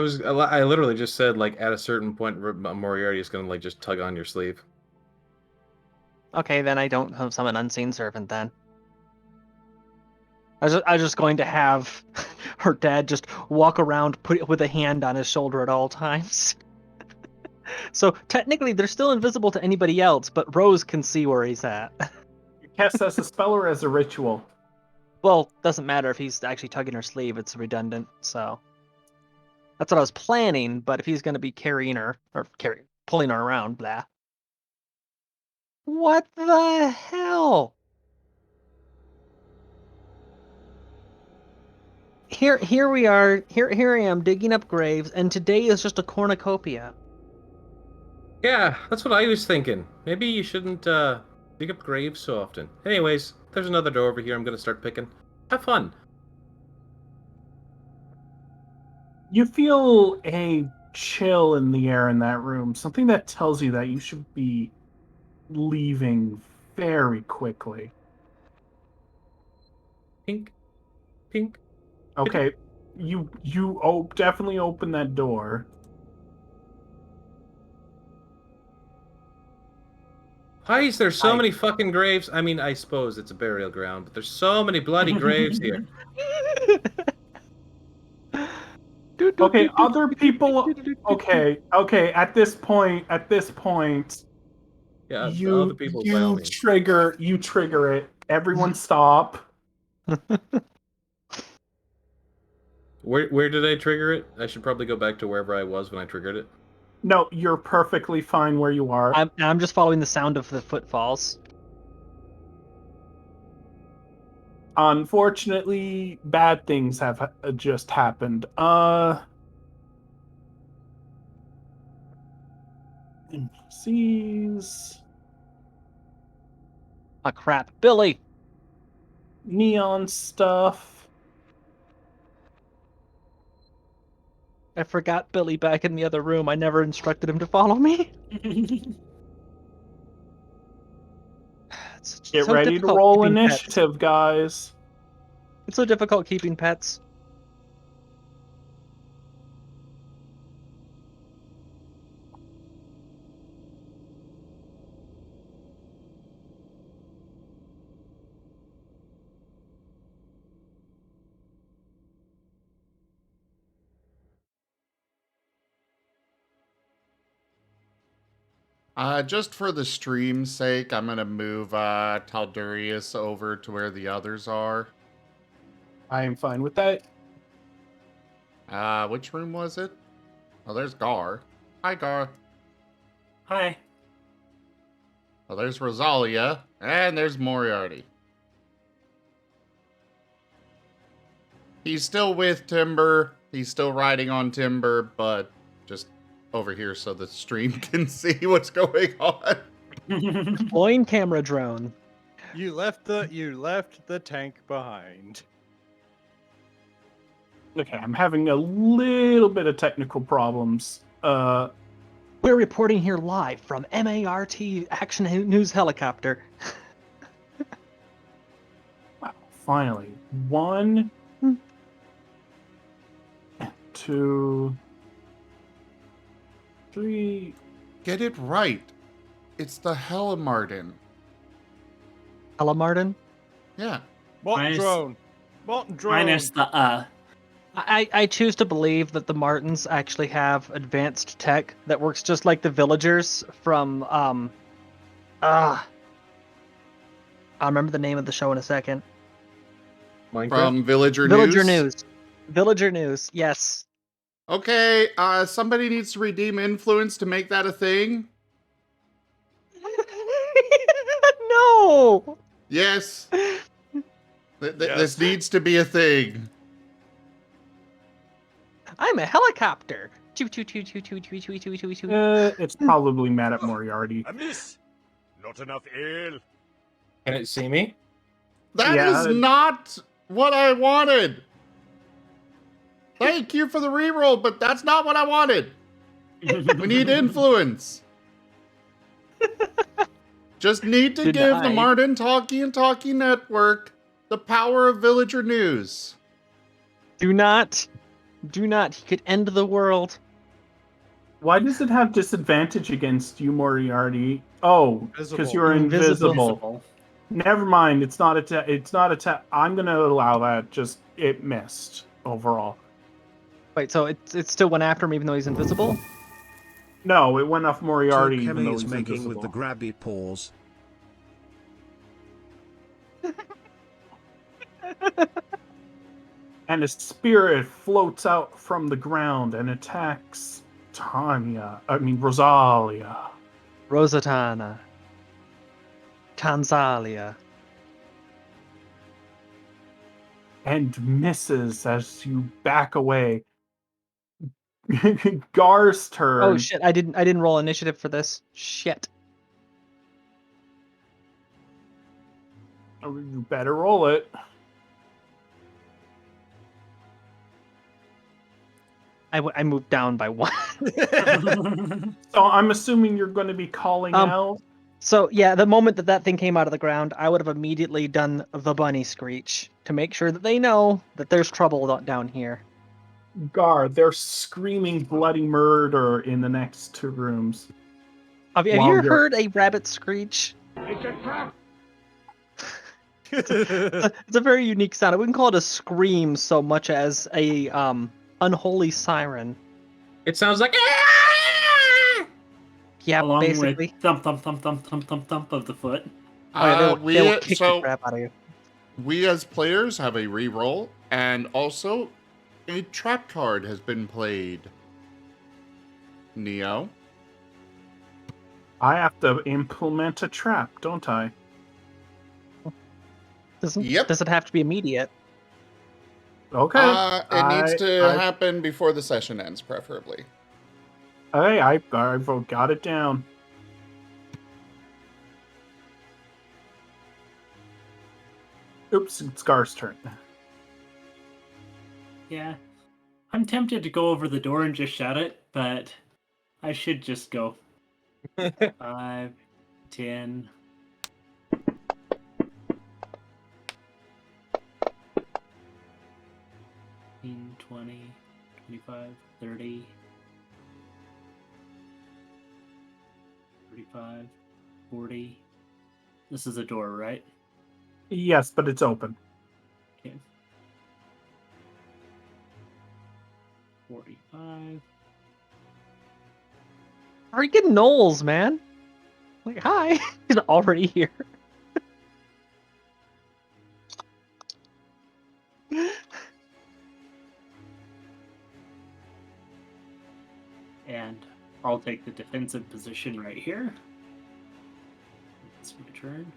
literally just said at a certain point, Moriarty is gonna just tug on your sleeve. Okay, then I don't summon unseen servant then. I was just going to have her dad just walk around with a hand on his shoulder at all times. So technically, they're still invisible to anybody else, but Rose can see where he's at. You cast as a spell or as a ritual? Well, doesn't matter if he's actually tugging her sleeve; it's redundant. So that's what I was planning. But if he's going to be carrying her or pulling her around, blah. What the hell? Here we are. Here I am digging up graves, and today is just a cornucopia. Yeah, that's what I was thinking. Maybe you shouldn't dig up graves so often. Anyways, there's another door over here. I'm gonna start picking. Have fun. You feel a chill in the air in that room, something that tells you that you should be leaving very quickly. Pink, pink. Okay, you definitely open that door. Why is there so many fucking graves? I mean, I suppose it's a burial ground, but there's so many bloody graves here. Okay, other people. Okay. At this point, Yeah, other you people by all means. trigger it. Everyone, stop. Where did I trigger it? I should probably go back to wherever I was when I triggered it. No, you're perfectly fine where you are. I'm just following the sound of the footfalls. Unfortunately, bad things have just happened. NPCs, Ah, crap, Billy. neon stuff. I forgot Billy back in the other room. I never instructed him to follow me. It's Get so ready to difficult roll keeping pets. initiative, guys. It's so difficult keeping pets. Just for the stream's sake, I'm gonna move Taldurius over to where the others are. I am fine with that. Which room was it? Oh, there's Gar. Hi, Gar. Hi. Oh, there's Rosalia. And there's Moriarty. He's still with Timber. He's still riding on Timber, but just over here so the stream can see what's going on. Deploying camera drone. You left the tank behind. Okay, I'm having a little bit of technical problems. We're reporting here live from MART Action News Helicopter. Wow, finally. 1, 2, 3. Get it right. It's the Marten. Hello, Marten. Yeah. Marten Minus- drone. Marten drone. Minus the I choose to believe that the Martens actually have advanced tech that works just like the villagers from I'll remember the name of the show in a second. Minecraft. From Villager Villager News. News. Villager News. Yes. Okay, somebody needs to redeem influence to make that a thing. No. Yes. Yes. This needs to be a thing. I'm a helicopter. Choo choo choo choo choo choo choo choo choo choo. It's probably mad at Moriarty. A miss. Not enough ale. Can it see me? That is Yeah. not what I wanted. Thank you for the reroll, but that's not what I wanted. We need influence. Just need to give the Denied. Marten Talkie and Talkie Network the power of Villager News. Do not. He could end the world. Why does it have disadvantage against you, Moriarty? Oh, because Invisible. you're invisible. invisible. Never mind. It's not a. I'm gonna allow that. Just it missed overall. Wait, so it still went after him even though he's invisible? No, it went off Moriarty even Kemi though is he's making invisible. with the grabby paws. And a spirit floats out from the ground and attacks Rosalia. Rosatana. Tanzalia. And misses as you back away. Gar's turn. Oh shit! I didn't roll initiative for this. Shit. Oh, you better roll it. I moved down by 1. So I'm assuming you're going to be calling out. So yeah, the moment that thing came out of the ground, I would have immediately done the bunny screech to make sure that they know that there's trouble down here. Gar, they're screaming bloody murder in the next 2 rooms. Have you While ever you're- heard a rabbit screech? It's a very unique sound. I wouldn't call it a scream so much as a unholy siren. It sounds like. Yeah, Along basically. with thump, thump, thump, thump, thump, thump, thump of the foot. Oh, yeah, they'll kick the crap out of you. We as players have a reroll, and also a trap card has been played. Neo? I have to implement a trap, don't I? Yep. Does it have to be immediate? Okay. It needs to I- happen before the session ends, preferably. Hey, I've got it down. Oops, it's Gar's turn. Yeah. I'm tempted to go over the door and just shout it, but I should just go. 5, 10. $15, $20, $25, $30, $35, $40. This is a door, right? Yes, but it's open. Okay. 45. Freaking gnolls, man. Like, hi. He's already here. And I'll take the defensive position right here. It's my turn.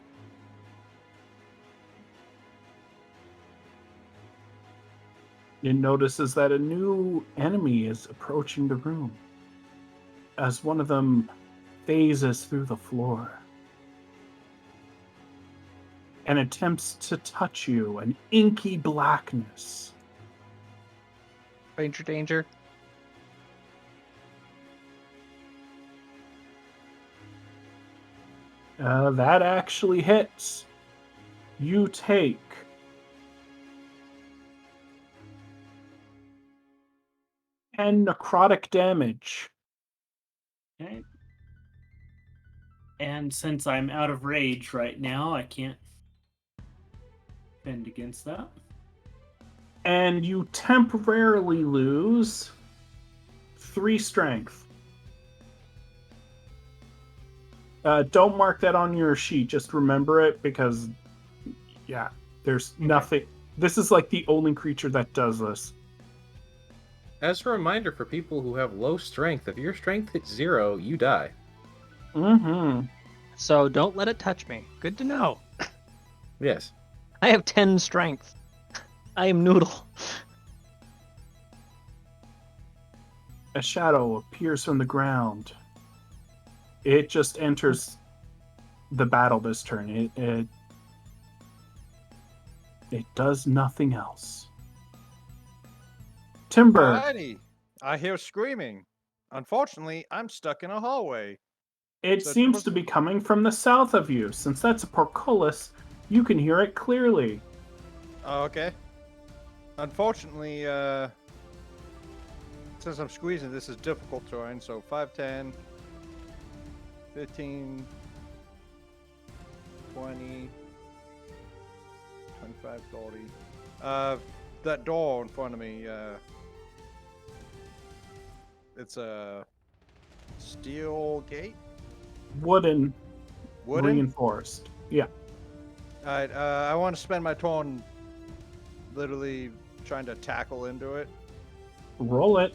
It notices that a new enemy is approaching the room as one of them phases through the floor and attempts to touch you, an inky blackness. Ranger danger. That actually hits. You take 10 necrotic damage. Okay. And since I'm out of rage right now, I can't defend against that. And you temporarily lose 3 strength. Don't mark that on your sheet. Just remember it because, yeah, there's nothing. This is like the only creature that does this. As a reminder for people who have low strength, if your strength hits 0, you die. Mm-hmm. So don't let it touch me. Good to know. Yes. I have 10 strength. I am Noodle. A shadow appears from the ground. It just enters the battle this turn. It does nothing else. Timber. Alrighty. I hear screaming. Unfortunately, I'm stuck in a hallway. It So seems to be coming from the south of you. Since that's a portcullis, you can hear it clearly. Oh, okay. Unfortunately, since I'm squeezing, this is difficult terrain, so 5, 10, 15, 20, 25, 30. That door in front of me, it's a steel gate? Wooden. Wooden? Reinforced. Yeah. Alright, I want to spend my turn literally trying to tackle into it. Roll it.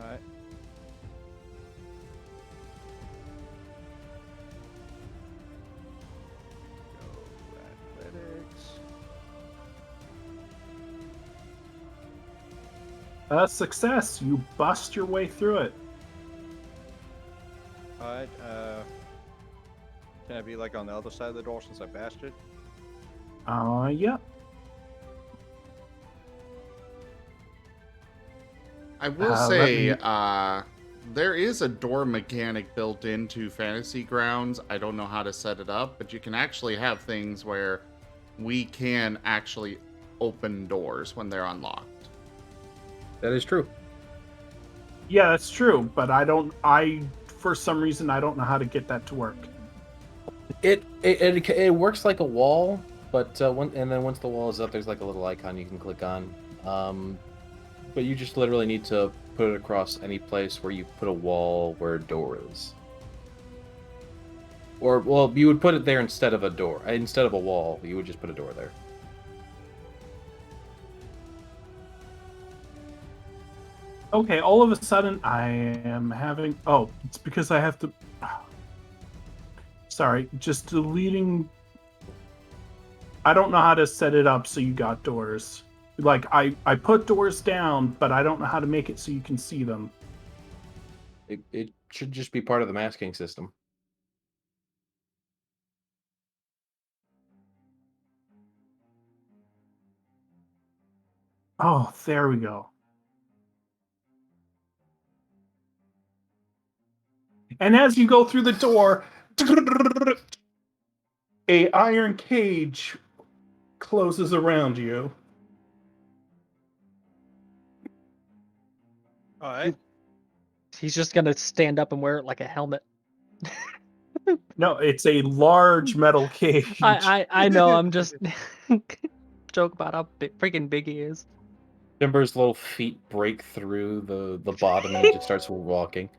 Alright. Go athletics. A success. You bust your way through it. Alright, can I be like on the other side of the door since I bashed it? Yeah. I will say, there is a door mechanic built into Fantasy Grounds. I don't know how to set it up, but you can actually have things where we can actually open doors when they're unlocked. That is true. Yeah, that's true, but for some reason, I don't know how to get that to work. It works like a wall, but and then once the wall is up, there's like a little icon you can click on. But you just literally need to put it across any place where you put a wall where a door is. Or, well, you would put it there instead of a door. Instead of a wall, you would just put a door there. Okay, all of a sudden, I am having... Oh, it's because I have to... Sorry, just deleting... I don't know how to set it up so you got doors. Like, I put doors down, but I don't know how to make it so you can see them. It should just be part of the masking system. Oh, there we go. And as you go through the door, a iron cage closes around you. Alright. He's just gonna stand up and wear it like a helmet. No, it's a large metal cage. I know. I'm just joke about how freaking big he is. Timber's little feet break through the bottom and he just starts walking.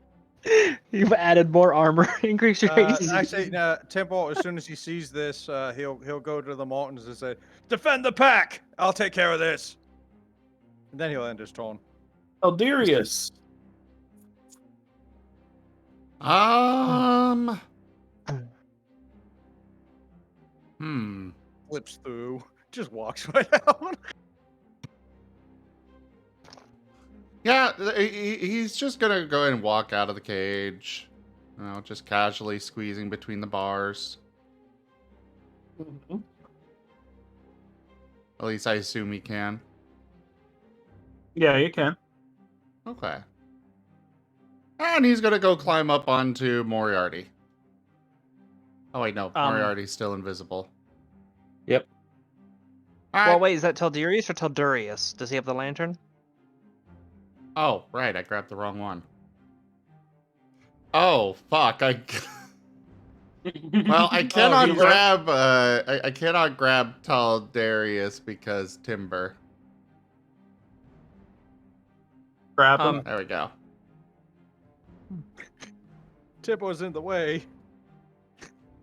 You've added more armor. Increase your AC. Actually, Temple, as soon as he sees this, he'll go to the Martens and say, "Defend the pack! I'll take care of this." And then he'll end his turn. Eldarius. Flips through, just walks right out. Yeah, he's just gonna go ahead and walk out of the cage. You know, just casually squeezing between the bars. Mm-hmm. At least I assume he can. Yeah, you can. Okay. And he's gonna go climb up onto Moriarty. Oh wait, no, Moriarty's still invisible. Yep. Alright. Well, wait, is that Tildurius or Tildurius? Does he have the lantern? Oh, right, I grabbed the wrong one. Oh, fuck, Well, I cannot grab, I cannot grab Tildurius because Timber. Grab him. There we go. Tippo's in the way.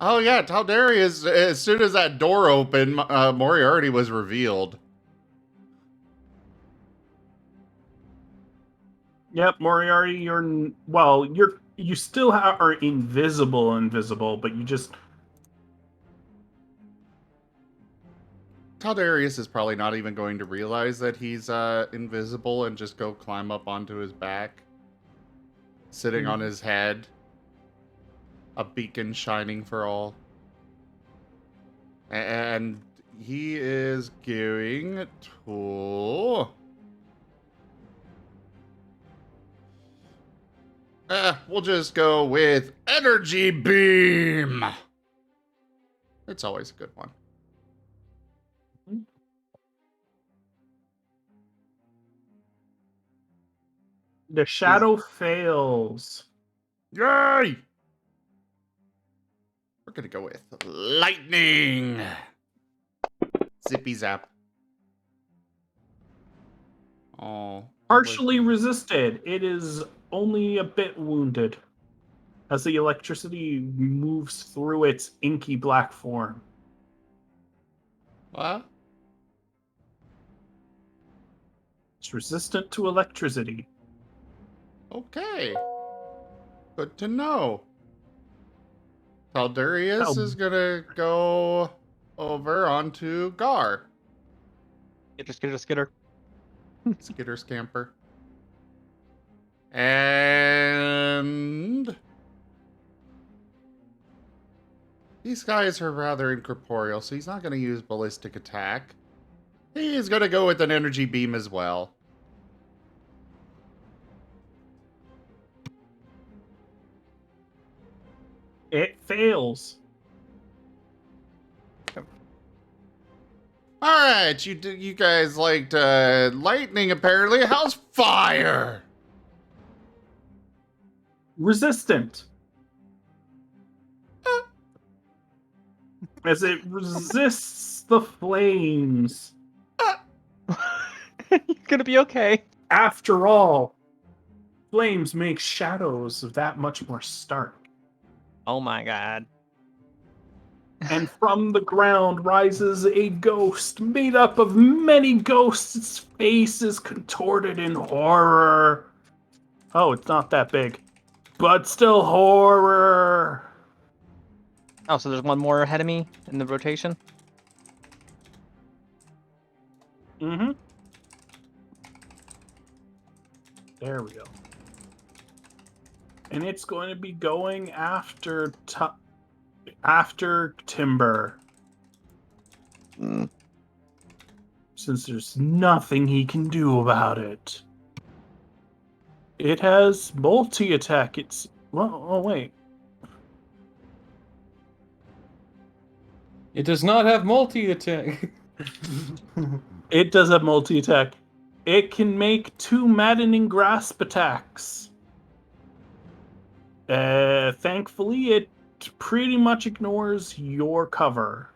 Oh yeah, Tildurius, as soon as that door opened, Moriarty was revealed. Yep, Moriarty, you still are invisible, but you just... Tildurius is probably not even going to realize that he's invisible and just go climb up onto his back, sitting on his head, a beacon shining for all. And he is going to... we'll just go with Energy Beam! It's always a good one. The shadow fails. Yay! We're gonna go with Lightning! Zippy Zap. Oh. Partially resisted. It is only a bit wounded as the electricity moves through its inky black form. What? It's resistant to electricity. Okay. Good to know. Tildurius is gonna go over onto Gar. Skitter. Skitter Scamper. And... these guys are rather incorporeal, so he's not going to use ballistic attack. He's going to go with an energy beam as well. It fails. Alright, you guys liked lightning apparently. How's fire? Resistant. As it resists the flames. You're gonna be okay. After all, flames make shadows that much more stark. Oh my god. And from the ground rises a ghost made up of many ghosts. Its face is contorted in horror. Oh, it's not that big. But still horror. Oh, so there's one more ahead of me in the rotation? Mm-hmm. There we go. And it's going to be going after Timber. Since there's nothing he can do about it. It has multi-attack. It's... well, oh, wait. It does not have multi-attack. It does have multi-attack. It can make 2 maddening grasp attacks. Thankfully, it pretty much ignores your cover.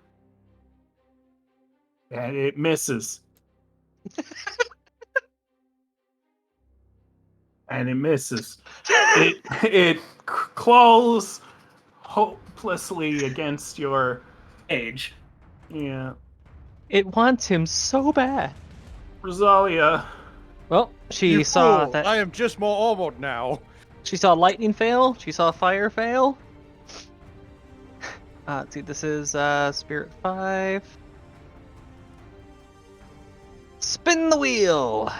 And it misses. And it misses. It claws hopelessly against your... age. yeah. It wants him so bad. Rosalia. Well, she You saw fool, that. I am just more armored now. She saw lightning fail. She saw fire fail. Let's see. This is Spirit 5. Spin the wheel.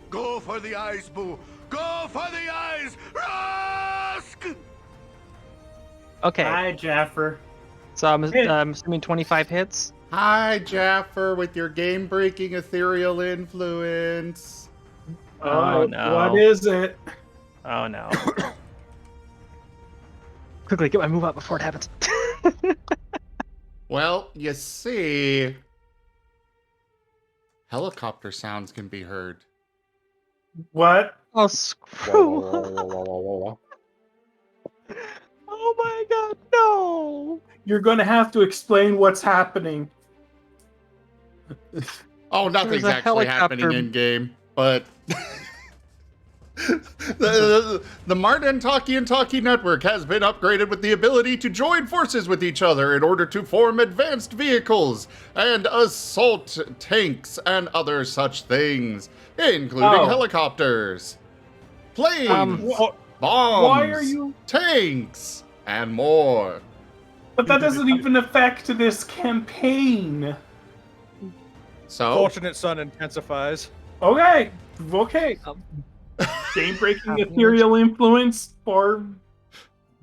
Go for the eyes, Boo! Go for the eyes! Rusk! Okay. Hi, Jaffer. So I'm assuming 25 hits. Hi, Jaffer, with your game-breaking ethereal influence. Oh, no. What is it? Oh no. Quickly, get my move up before it happens. Well, you see, helicopter sounds can be heard. What? Oh, screw. Oh my god, no! You're gonna have to explain what's happening. Oh, nothing's There's a actually happening helicopter. in game, but the Marten Talkie network has been upgraded with the ability to join forces with each other in order to form advanced vehicles and assault tanks and other such things, including helicopters, planes, bombs, Why are you? tanks, and more. But that doesn't even affect this campaign. So, Fortunate Son intensifies. Okay. Game-breaking ethereal influence for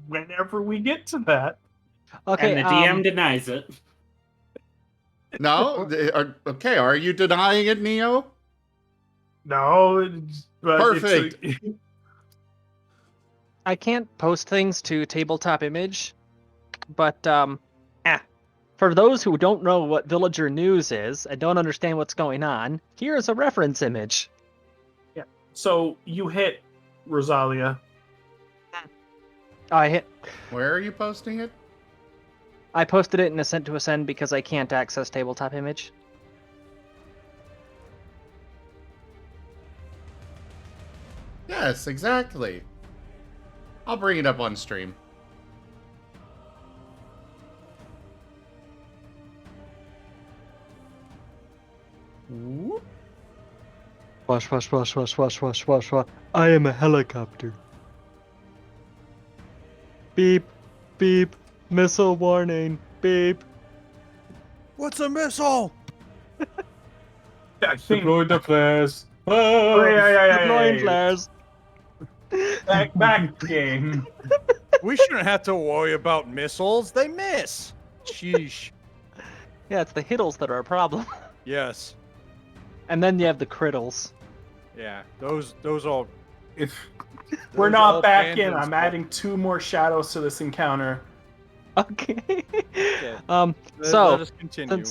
whenever we get to that. Okay, And the DM denies it. no, okay, are you denying it, Neo? No, but Perfect. I can't post things to tabletop image, but for those who don't know what villager news is and don't understand what's going on, here's a reference image. So you hit Rosalia. Where are you posting it? I posted it in Ascent to Ascend because I can't access tabletop image. Yes, exactly. I'll bring it up on stream. Whoop. Wash, wash, wash, wash, wash, wash, wash, wash. I am a helicopter. Beep, beep, missile warning, beep. What's a missile? I think Deploy the flares. Oh, Deploying flares. Back game. We shouldn't have to worry about missiles. They miss. Sheesh. Yeah, it's the hiddles that are a problem. Yes. And then you have the crittles. Yeah. Those are. If we're those not all back in, bandits, I'm but- adding 2 more shadows to this encounter. Okay. Let So us continue.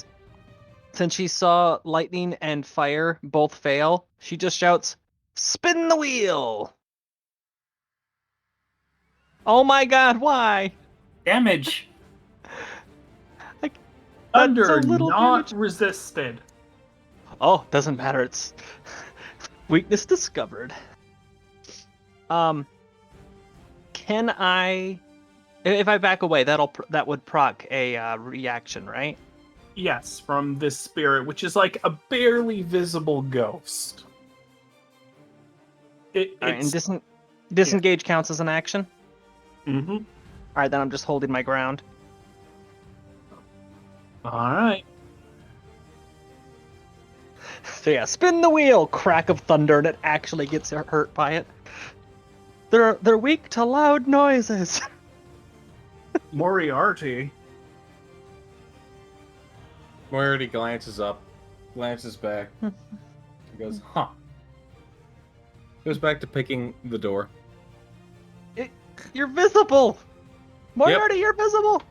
since she saw lightning and fire both fail, she just shouts, "Spin the wheel!" Oh my god, why? Damage. Thunder a little not damage. resisted. Oh, doesn't matter. It's weakness discovered. Can I? If I back away, that would proc a reaction, right? Yes, from this spirit, which is like a barely visible ghost. All right, and disengage counts as an action. Mm-hmm. All right, then I'm just holding my ground. All right. So yeah, spin the wheel, crack of thunder, and it actually gets hurt by it. They're weak to loud noises. Moriarty. Moriarty glances up, glances back. He goes, huh. Goes back to picking the door. You're visible. Moriarty, you're visible.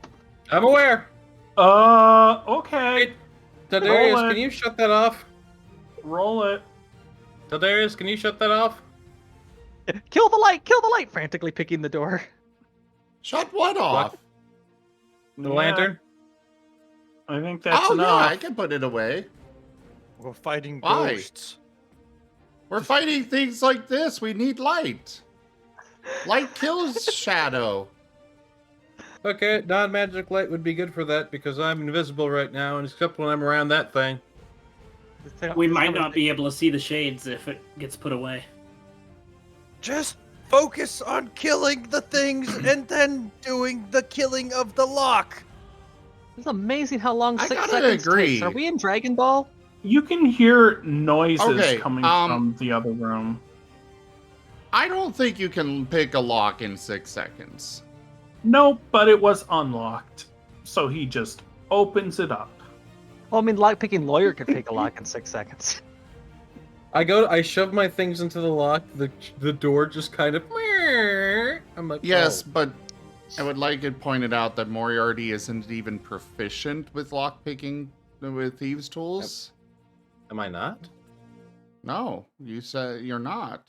I'm aware. Okay. Tadarius, Roll it. can you shut that off? Roll it. Tadarius, can you shut that off? Kill the light, frantically picking the door. Shut what off? The lantern? I think that's Oh enough. yeah, I can put it away. We're fighting Why? ghosts. We're fighting things like this. We need light. Light kills shadow. Okay, non-magic light would be good for that because I'm invisible right now, and except when I'm around that thing. We might not be able to see the shades if it gets put away. Just focus on killing the things and then doing the killing of the lock. It's amazing how long I 6 gotta seconds agree. takes. Are we in Dragon Ball? You can hear noises Okay, coming from the other room. I don't think you can pick a lock in 6 seconds. Nope, but it was unlocked. So he just opens it up. Well, I mean, lockpicking lawyer could pick a lock in 6 seconds. I shove my things into the lock. The door just kind of. I'm like, Yes, oh. but I would like it pointed out that Moriarty isn't even proficient with lockpicking with thieves' tools. Am I not? No, you said you're not.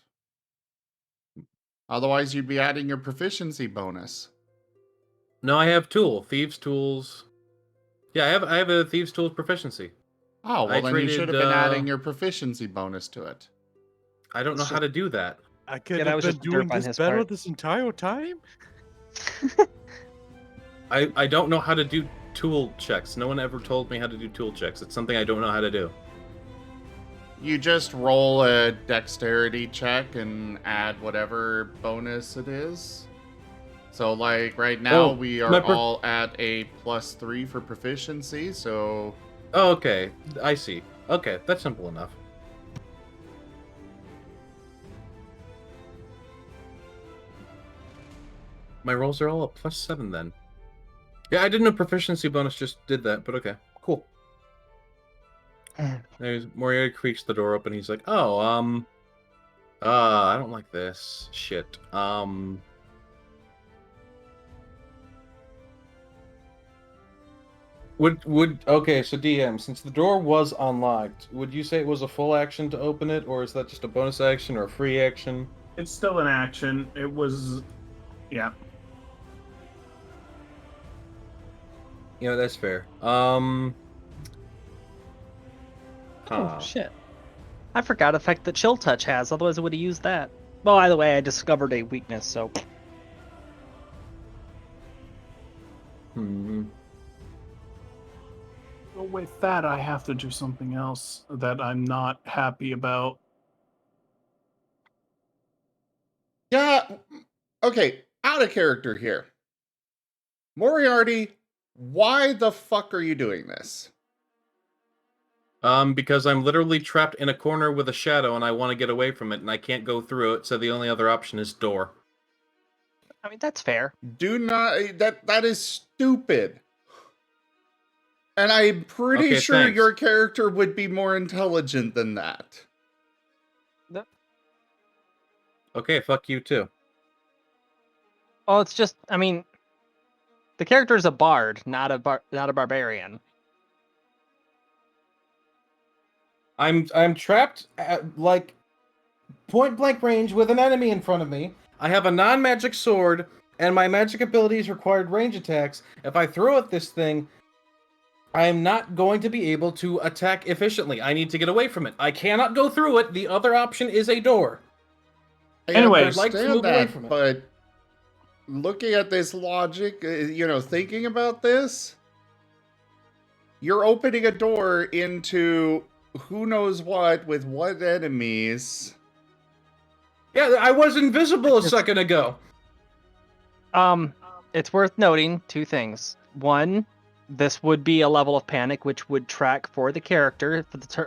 Otherwise, you'd be adding your proficiency bonus. No, I have thieves' tools. Yeah, I have a thieves' tools proficiency. Oh, well, I then you should have been traded, adding your proficiency bonus to it. I don't know how to do that. I could that have was been just a derp doing on this his better part. this entire time. I don't know how to do tool checks. No one ever told me how to do tool checks. It's something I don't know how to do. You just roll a dexterity check and add whatever bonus it is. So, like, right now, we are all at a +3 for proficiency, so... Oh, okay. I see. Okay, that's simple enough. My rolls are all a +7 then. Yeah, I didn't know proficiency bonus just did that, but okay. Cool. There's Moriarty creaks the door open. He's like, "Oh, I don't like this shit. Okay, so DM, since the door was unlocked, would you say it was a full action to open it, or is that just a bonus action or a free action? It's still an action. It was, yeah. You know, that's fair. Oh shit! I forgot a effect that Chill Touch has. Otherwise, I would have used that. Well, either way, I discovered a weakness. So. Hmm. Well, with that, I have to do something else that I'm not happy about. Yeah, okay, out of character here. Moriarty, why the fuck are you doing this? Because I'm literally trapped in a corner with a shadow and I want to get away from it and I can't go through it, so the only other option is door. I mean, that's fair. Do not, that is stupid. And I'm pretty sure thanks. your character would be more intelligent than that. Okay, fuck you too. Well, it's just, I mean, the character is a bard, not a barbarian. I'm trapped at, like, point blank range with an enemy in front of me. I have a non-magic sword, and my magic abilities required range attacks. If I throw at this thing, I am not going to be able to attack efficiently. I need to get away from it. I cannot go through it. The other option is a door. Anyways, I I'd like to understand move away that, from it. but looking at this logic, thinking about this, you're opening a door into who knows what with what enemies. Yeah, I was invisible a second ago. It's worth noting two things. One, this would be a level of panic which would track for the character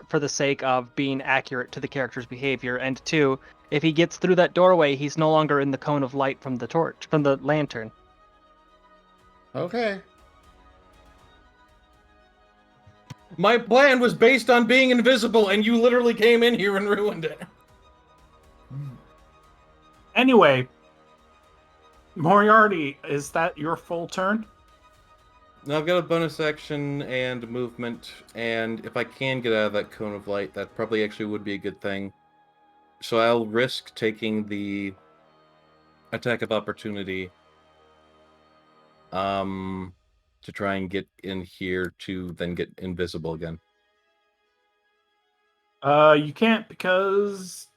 for the sake of being accurate to the character's behavior. And two, if he gets through that doorway, he's no longer in the cone of light from the lantern. Okay. My plan was based on being invisible, and you literally came in here and ruined it. Anyway, Moriarty, is that your full turn? Now I've got a bonus action and movement, and if I can get out of that cone of light, that probably actually would be a good thing. So I'll risk taking the attack of opportunity to try and get in here to then get invisible again. You can't because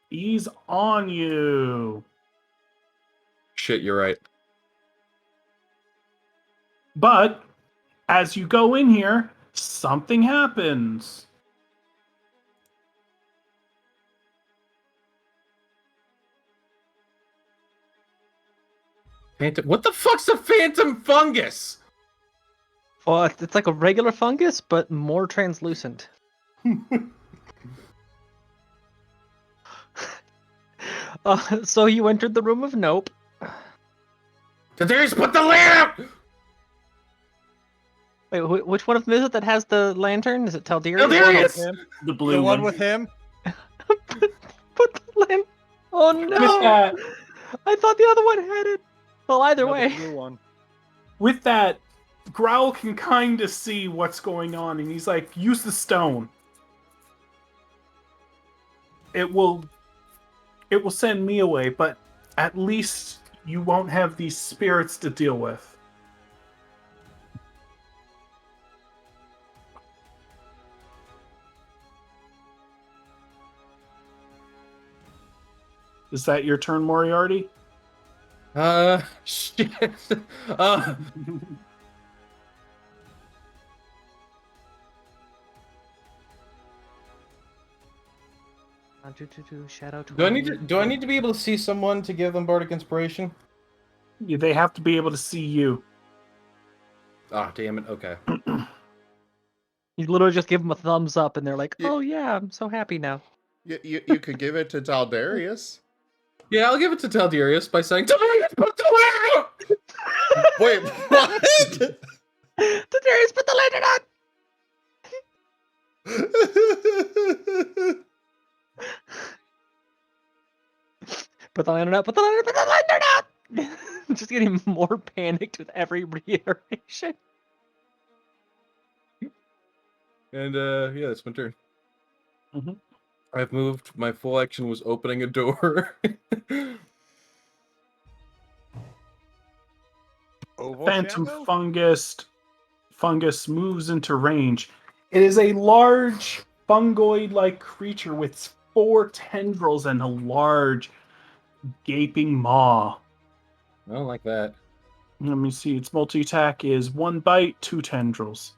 he's on you. Shit, you're right. But as you go in here, something happens. What the fuck's a phantom fungus? Well, it's like a regular fungus, but more translucent. So you entered the room of Nope. Tadarius, put the lamp! Wait, which one of them is it that has the lantern? Is it Taldirius? Taldirius! The blue The one one. with him. Put the land. Oh no! With that, I thought the other one had it. Well, either Another way. blue one. with that, Growl can kind of see what's going on, and he's like, "Use the stone. It will send me away, but at least you won't have these spirits to deal with." Is that your turn, Moriarty? Shit. Shadow Do I need to be able to see someone to give them bardic inspiration? Yeah, they have to be able to see you. Ah, damn it. Okay. You literally just give them a thumbs up, and they're like, Yeah. "Oh yeah, I'm so happy now." You could give it to Taldarius. Yeah, I'll give it to Taldarius by saying, "Taldarius, put the lantern out!" Wait, what? Darius, put the lantern on. Put the lantern up. Put the lantern. Put the lantern up. Just getting more panicked with every reiteration. And yeah, that's my turn. Mhm. I've moved. My full action was opening a door. Phantom Overshadow? fungus moves into range. It is a large fungoid-like creature with 4 tendrils and a large gaping maw. I don't like that. Let me see. Its multi-attack is 1 bite, 2 tendrils.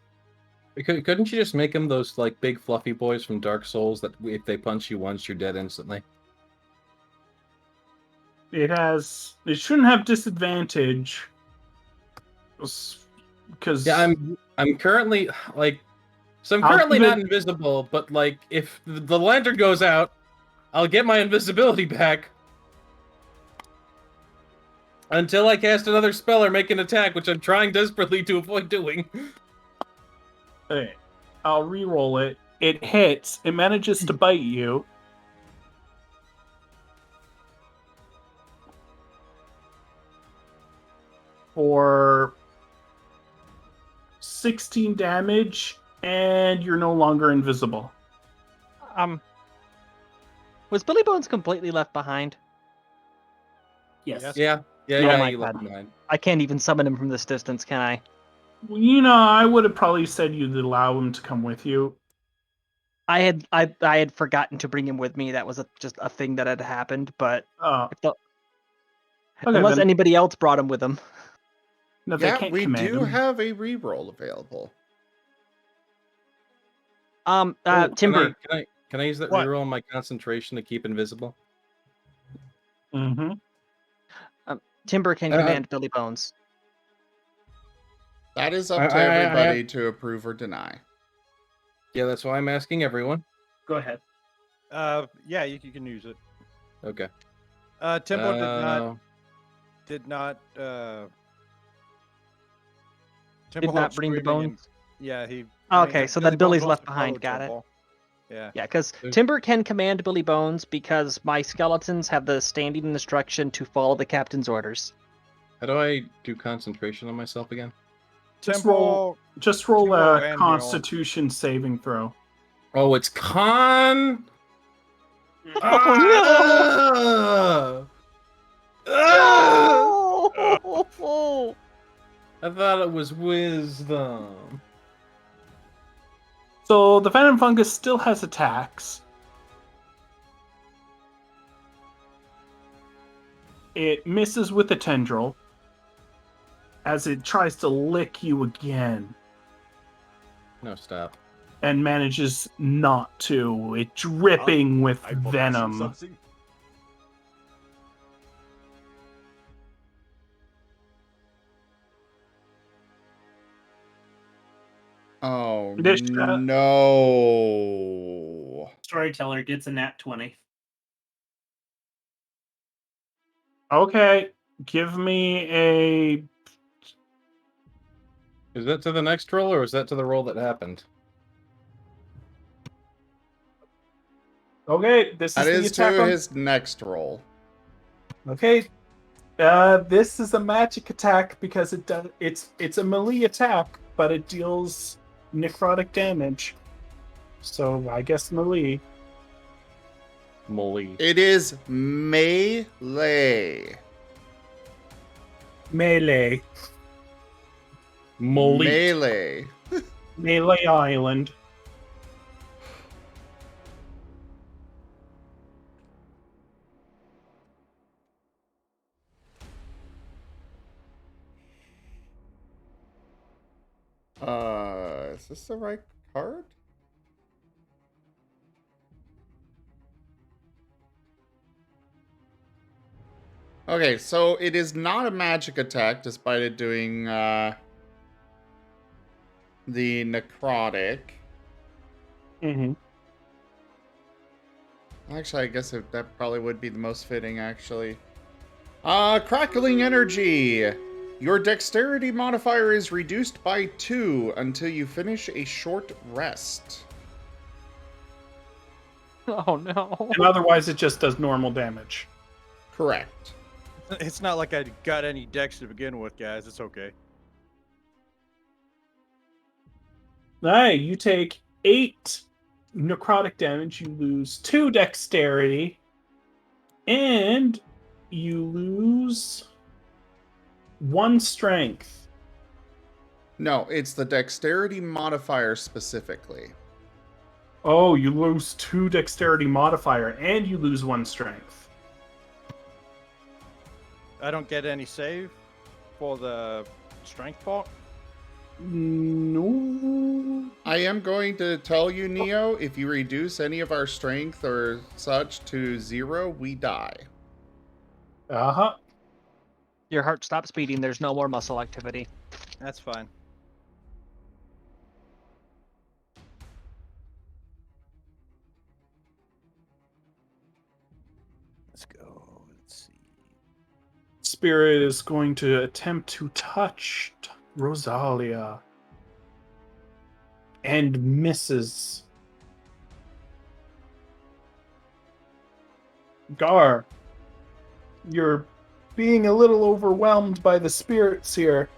Couldn't you just make them those like big fluffy boys from Dark Souls that if they punch you once, you're dead instantly? It shouldn't have disadvantage. Because Yeah, I'm currently like, so I'm I'll currently give not it- invisible, but like if the lantern goes out, I'll get my invisibility back until I cast another spell or make an attack, which I'm trying desperately to avoid doing. Okay, I'll re-roll it. It hits. It manages to bite you. For 16 damage, and you're no longer invisible. Was Billy Bones completely left behind? Yes. Yeah, Oh my you left God. behind. I can't even summon him from this distance, can I? Well, you know, I would have probably said you'd allow him to come with you. I had forgotten to bring him with me. That was just a thing that had happened. But Okay, unless then. anybody else brought him with them. No, they Yeah, can't we command do him. have a reroll available. Timber. Can I use that What? reroll on my concentration to keep invisible? Mm-hmm. Timber can command Billy Bones. That is up to everybody to approve or deny. Yeah, that's why I'm asking everyone. Go ahead. Yeah, you can use it. Okay. Tempo did not Did not bring the bones. Yeah, he. Okay, so then Billy Billy's Bones left wants to behind. follow Got it. Tempo. Yeah. Yeah, because Timber can command Billy Bones because my skeletons have the standing instruction to follow the captain's orders. How do I do concentration on myself again? Just Tempo. roll Tempo a and Constitution saving throw. Oh, it's con. Oh, no! I thought it was wisdom. So the Venom Fungus still has attacks. It misses with the tendril as it tries to lick you again No, stop. and manages not to. It dripping with venom. Oh, Disha. no. Storyteller gets a nat 20. Okay, give me a... Is that to the next roll, or is that to the roll that happened? Okay, this is That the is attack to on... his next roll. Okay. This is a magic attack because it's a melee attack, but it deals necrotic damage. So I guess melee. Molly. It is melee. Melee. Molly. Melee. Melee Island. Is this the right card? Okay, so it is not a magic attack, despite it doing the necrotic. Mm-hmm. Actually, I guess that probably would be the most fitting, actually. Crackling energy. Your dexterity modifier is reduced by 2 until you finish a short rest. Oh no. And otherwise, it just does normal damage. Correct. It's not like I got any dex to begin with, guys. It's okay. Hey, you take 8 necrotic damage. You lose 2 dexterity, and you lose 1 strength. No, it's the dexterity modifier specifically. Oh, you lose 2 dexterity modifier, and you lose 1 strength. I don't get any save for the strength part. No. I am going to tell you, Neo, if you reduce any of our strength or such to 0, we die. Uh-huh. Your heart stops beating. There's no more muscle activity. That's fine. Let's go. Let's see. Spirit is going to attempt to touch Rosalia. And misses. Gar, you're being a little overwhelmed by the spirits here.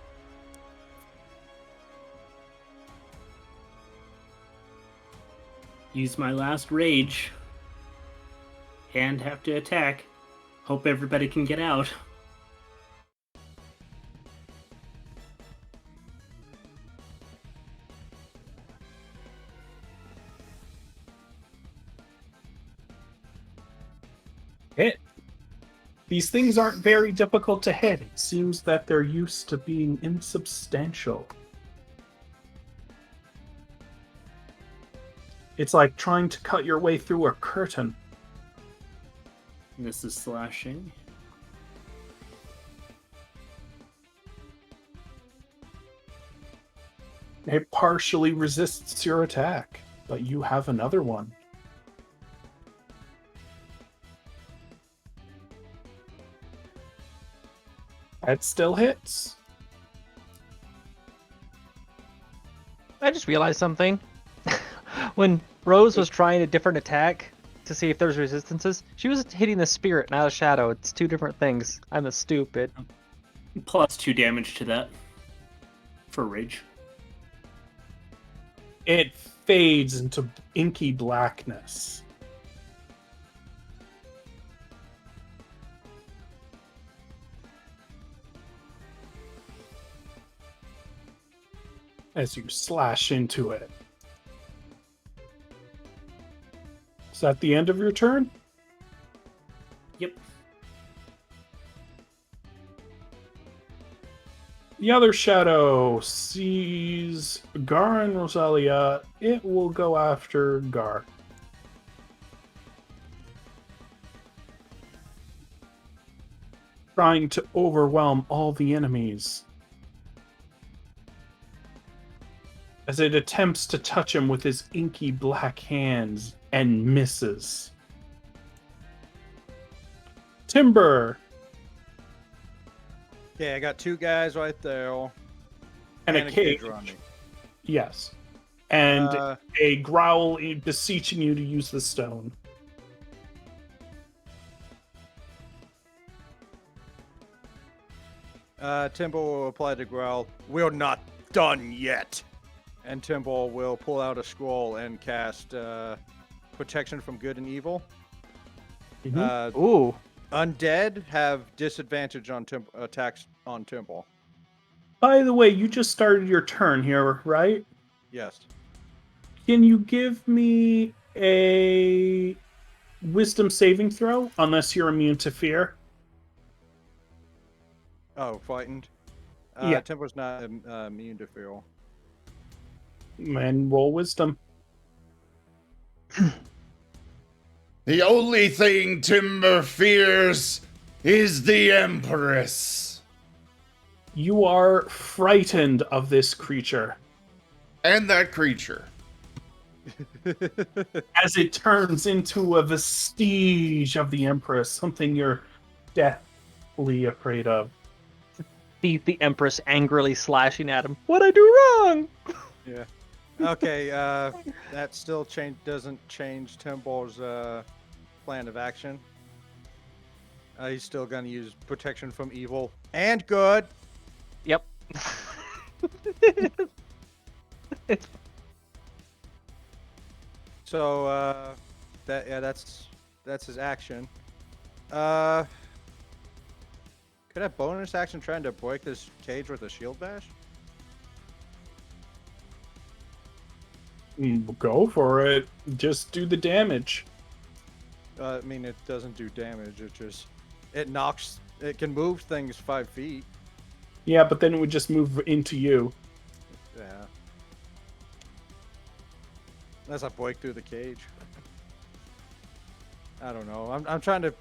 Use my last rage. And have to attack. Hope everybody can get out. Hit. These things aren't very difficult to hit. It seems that they're used to being insubstantial. It's like trying to cut your way through a curtain. This is slashing. It partially resists your attack, but you have another one. That still hits. I just realized something. When Rose was trying a different attack to see if there's resistances, she was hitting the spirit, not a shadow. It's 2 different things. I'm a stupid. Plus 2 damage to that. For rage. It fades into inky blackness. As you slash into it. Is that the end of your turn? Yep. The other shadow sees Gar and Rosalia. It will go after Gar. Trying to overwhelm all the enemies. As it attempts to touch him with his inky black hands and misses. Timber! Okay, I got 2 guys right there. And a cage. around me. Yes. And Uh, a growl beseeching you to use the stone. Timbo will apply the growl. We're not done yet. And Timbo will pull out a scroll and cast Protection from Good and Evil. Ooh. Undead have disadvantage on attacks on Timbo. By the way, you just started your turn here, right? Yes. Can you give me a wisdom saving throw? Unless you're immune to fear. Oh, frightened? Yeah. Timbo's not immune to fear. And roll wisdom. The only thing Timber fears is the Empress. You are frightened of this creature. And that creature. As it turns into a vestige of the Empress, something you're deathly afraid of. The Empress angrily slashing at him. What'd I do wrong? Yeah. Okay, that still doesn't change Timbo's plan of action. He's still gonna use protection from evil and good. Yep. So that's his action. Could I bonus action trying to break this cage with a shield bash? Go for it. Just do the damage. I mean, it doesn't do damage. It knocks. It can move things 5 feet. Yeah, but then it would just move into you. Yeah. Unless I break through the cage. I don't know. I'm trying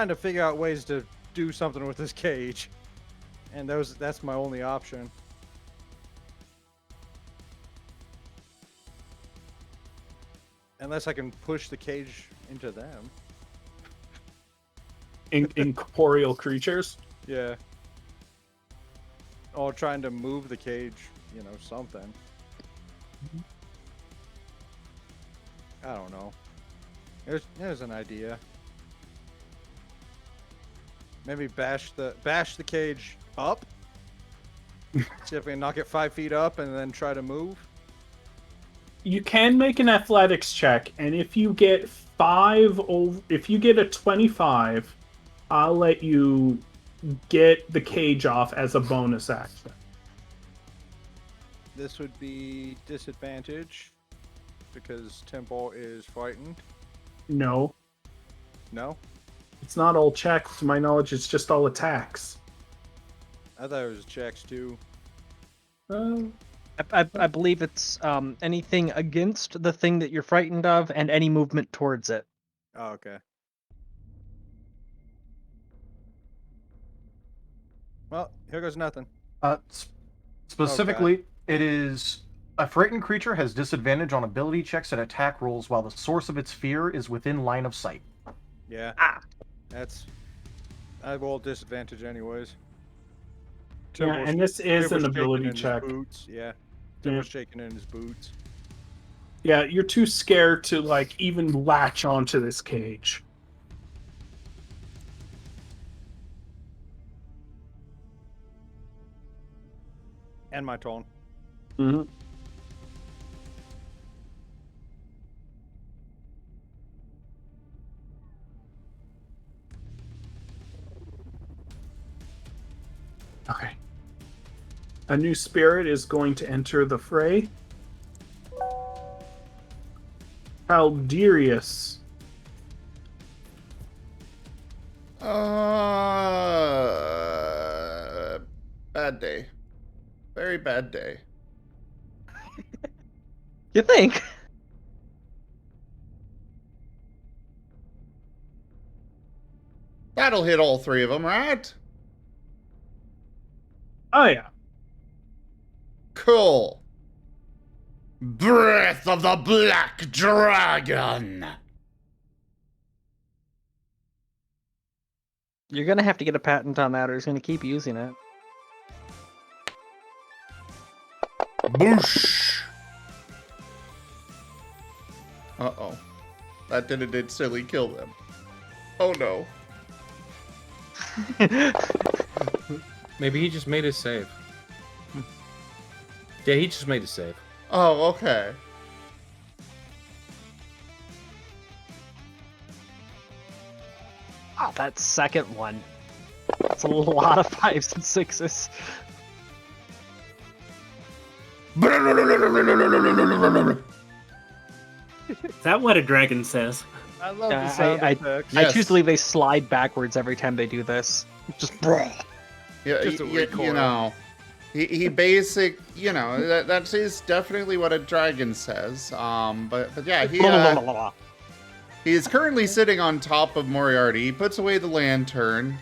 to figure out ways to do something with this cage, and that's my only option. Unless I can push the cage into them. Incorporeal creatures? Yeah. Or trying to move the cage, something. I don't know. There's an idea. Maybe bash the cage up. See if we can knock it 5 feet up and then try to move. You can make an athletics check, and if you get if you get a 25, I'll let you get the cage off as a bonus action. This would be disadvantage because Timbo is frightened. No. No? It's not all checks. To my knowledge, it's just all attacks. I thought it was checks too. I believe it's anything against the thing that you're frightened of and any movement towards it. Oh, okay. Well, here goes nothing. Specifically, it is a frightened creature has disadvantage on ability checks and attack rolls while the source of its fear is within line of sight. Yeah. I rolled disadvantage anyways. Yeah, and this is an ability check. Boots. Yeah. Tim was shaking in his boots. Yeah, you're too scared to even latch onto this cage. And my tone. Mm-hmm. Okay. A new spirit is going to enter the fray. Alderius. Bad day. Very bad day. You think? That'll hit all three of them, right? Oh, yeah. Cool. Breath of the Black Dragon. You're gonna have to get a patent on that, or he's gonna keep using it. Boosh. Uh-oh. That didn't instantly kill them. Oh no. Maybe he just made his save. Yeah, he just made his save. Oh, okay. Oh, that second one. That's a lot of 5s and 6s. Is that what a dragon says? I love the sound effects. I choose to believe they slide backwards every time they do this. Just Yeah, Just a recoil. you know, he that is definitely what a dragon says. But yeah, he is currently sitting on top of Moriarty. He puts away the lantern,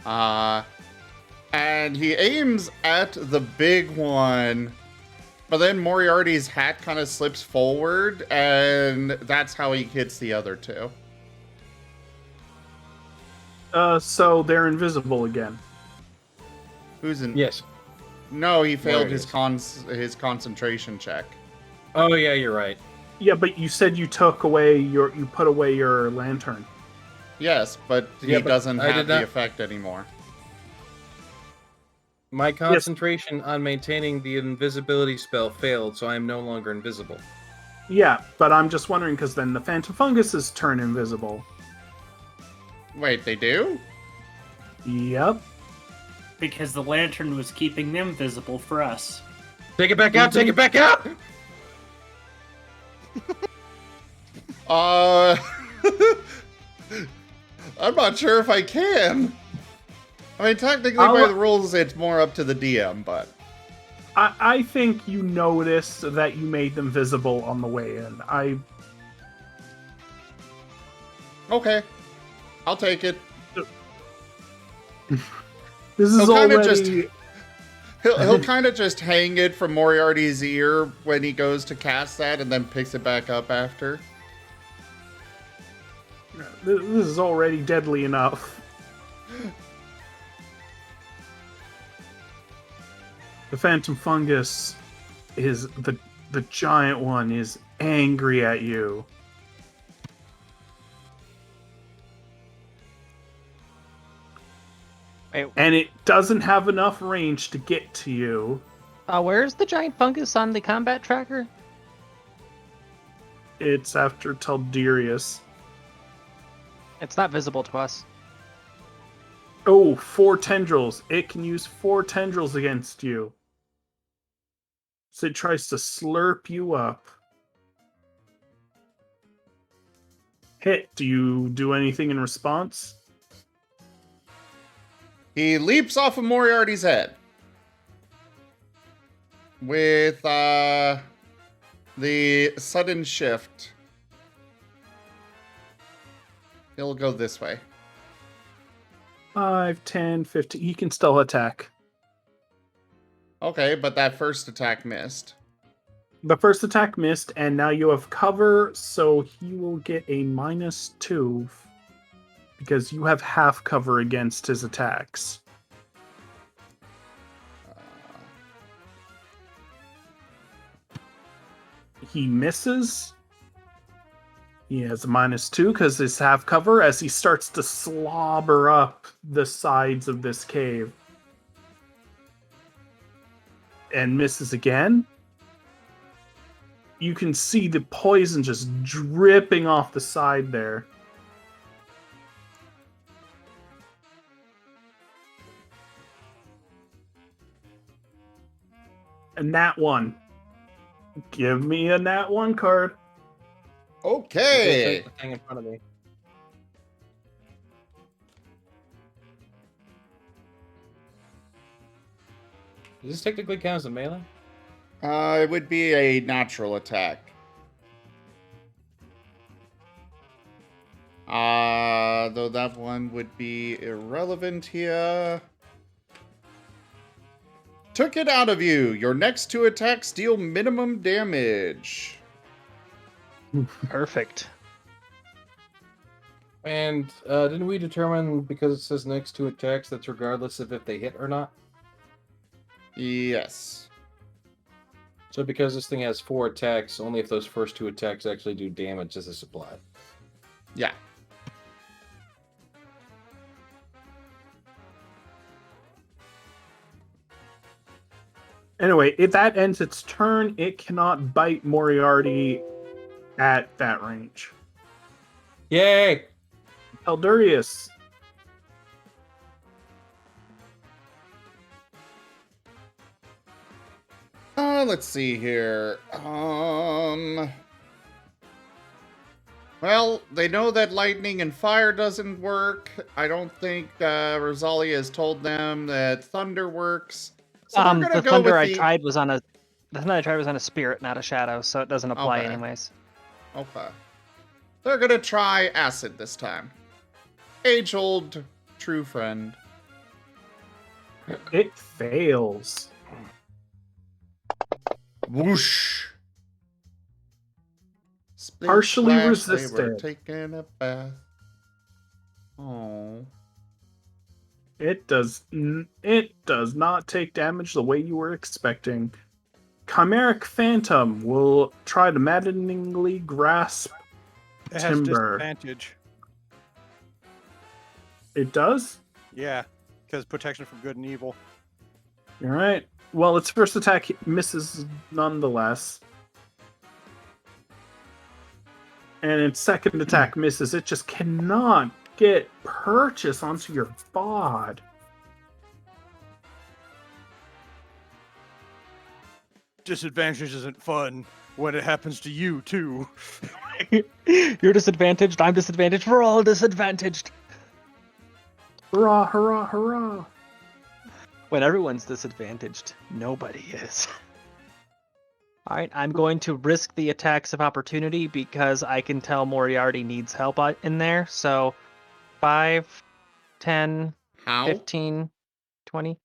and he aims at the big one. But then Moriarty's hat kind of slips forward, and that's how he hits the other two. So they're invisible again. Who's in? Yes. No, he failed his Moriarty's. his concentration check. Oh yeah, you're right. Yeah, but you said you put away your lantern. Yes, but he Yeah, but doesn't I have did the not- effect anymore. My concentration on maintaining the invisibility spell failed, so I am no longer invisible. Yeah, but I'm just wondering because then the phantom funguses turn invisible. Wait, they do? Yep. Because the lantern was keeping them visible for us. Take it back out! Take it back out! I'm not sure if I can. I mean, technically, by the rules, it's more up to the DM, but... I think you noticed that you made them visible on the way in. Okay. I'll take it. This is He'll kinda already... He'll kind of just hang it from Moriarty's ear when he goes to cast that, and then picks it back up after. This is already deadly enough. The phantom fungus is the giant one is angry at you. Wait. And it doesn't have enough range to get to you. Where's the giant fungus on the combat tracker? It's after Taldirius. It's not visible to us. Oh, 4 tendrils. It can use 4 tendrils against you. So it tries to slurp you up. Hit. Do you do anything in response? He leaps off of Moriarty's head. With, the sudden shift. He'll go this way. 5, 10, 15. He can still attack. Okay, but that first attack missed. The first attack missed, and now you have cover, so he will get a -2 because you have half cover against his attacks. He misses. He has a -2 because it's half cover as he starts to slobber up the sides of this cave. And misses again. You can see the poison just dripping off the side there. And nat 1. Give me a nat 1 card. Okay. The thing in front of me. Does this technically count as a melee? It would be a natural attack. Though that one would be irrelevant here. Took it out of you. Your next 2 attacks deal minimum damage. Perfect. And didn't we determine, because it says next 2 attacks, that's regardless of if they hit or not? Yes. So because this thing has 4 attacks, only if those first 2 attacks actually do damage is this applied. Yeah. Anyway, if that ends its turn, it cannot bite Moriarty at that range. Yay! Eldurius. Let's see here. Well, they know that lightning and fire doesn't work. I don't think Rosalia has told them that thunder works. So they're gonna The go thunder with I tried was on a spirit, not a shadow, so it doesn't apply Okay. anyways. Okay. They're gonna try acid this time. Age-old true friend. It fails. Whoosh. Split Partially splash, They were resisted. taking a bath. Oh. It does not take damage the way you were expecting. Chimeric Phantom will try to maddeningly grasp It has timber. disadvantage. It does? Yeah, because protection from good and evil. All right. Well, its first attack misses nonetheless. And its second attack misses. It just cannot get purchase onto your bod. Disadvantage isn't fun when it happens to you, too. You're disadvantaged, I'm disadvantaged, we're all disadvantaged. Hurrah, hurrah, hurrah. When everyone's disadvantaged, nobody is. Alright, I'm going to risk the attacks of opportunity because I can tell Moriarty needs help in there. So 5, 10, How? 15, 20. She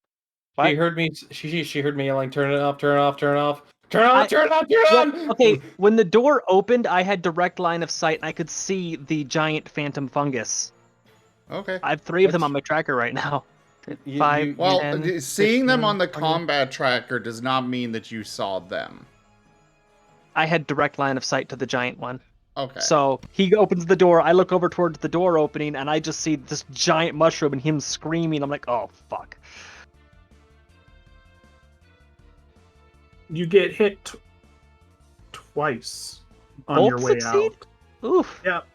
What? heard me. She heard me yelling, "Turn it off! Turn it off! Turn it off! Turn it off! I- Turn it off! Turn it Well, on!" okay, when the door opened, I had direct line of sight and I could see the giant phantom fungus. Okay. I have 3 of them on my tracker right now. You- 5, you- Well, 10, seeing them 15, on the 20. combat tracker does not mean that you saw them. I had direct line of sight to the giant one. Okay. So he opens the door, I look over towards the door opening, and I just see this giant mushroom and him screaming. I'm like, oh, fuck. You get hit twice on Both your way succeed? out. Oof. Yep.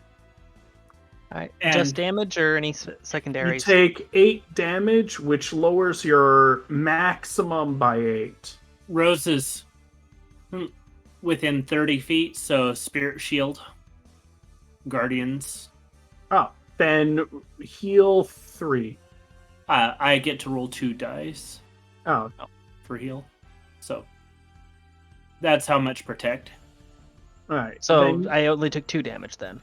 Alright, And- just damage or any You secondaries? take 8 damage, which lowers your maximum by 8. Rose is within 30 feet, so Spirit Shield. Guardians. Oh, then heal 3. I get to roll 2 dice Oh, for heal. So that's how much protect. alright. So then I only took 2 damage then.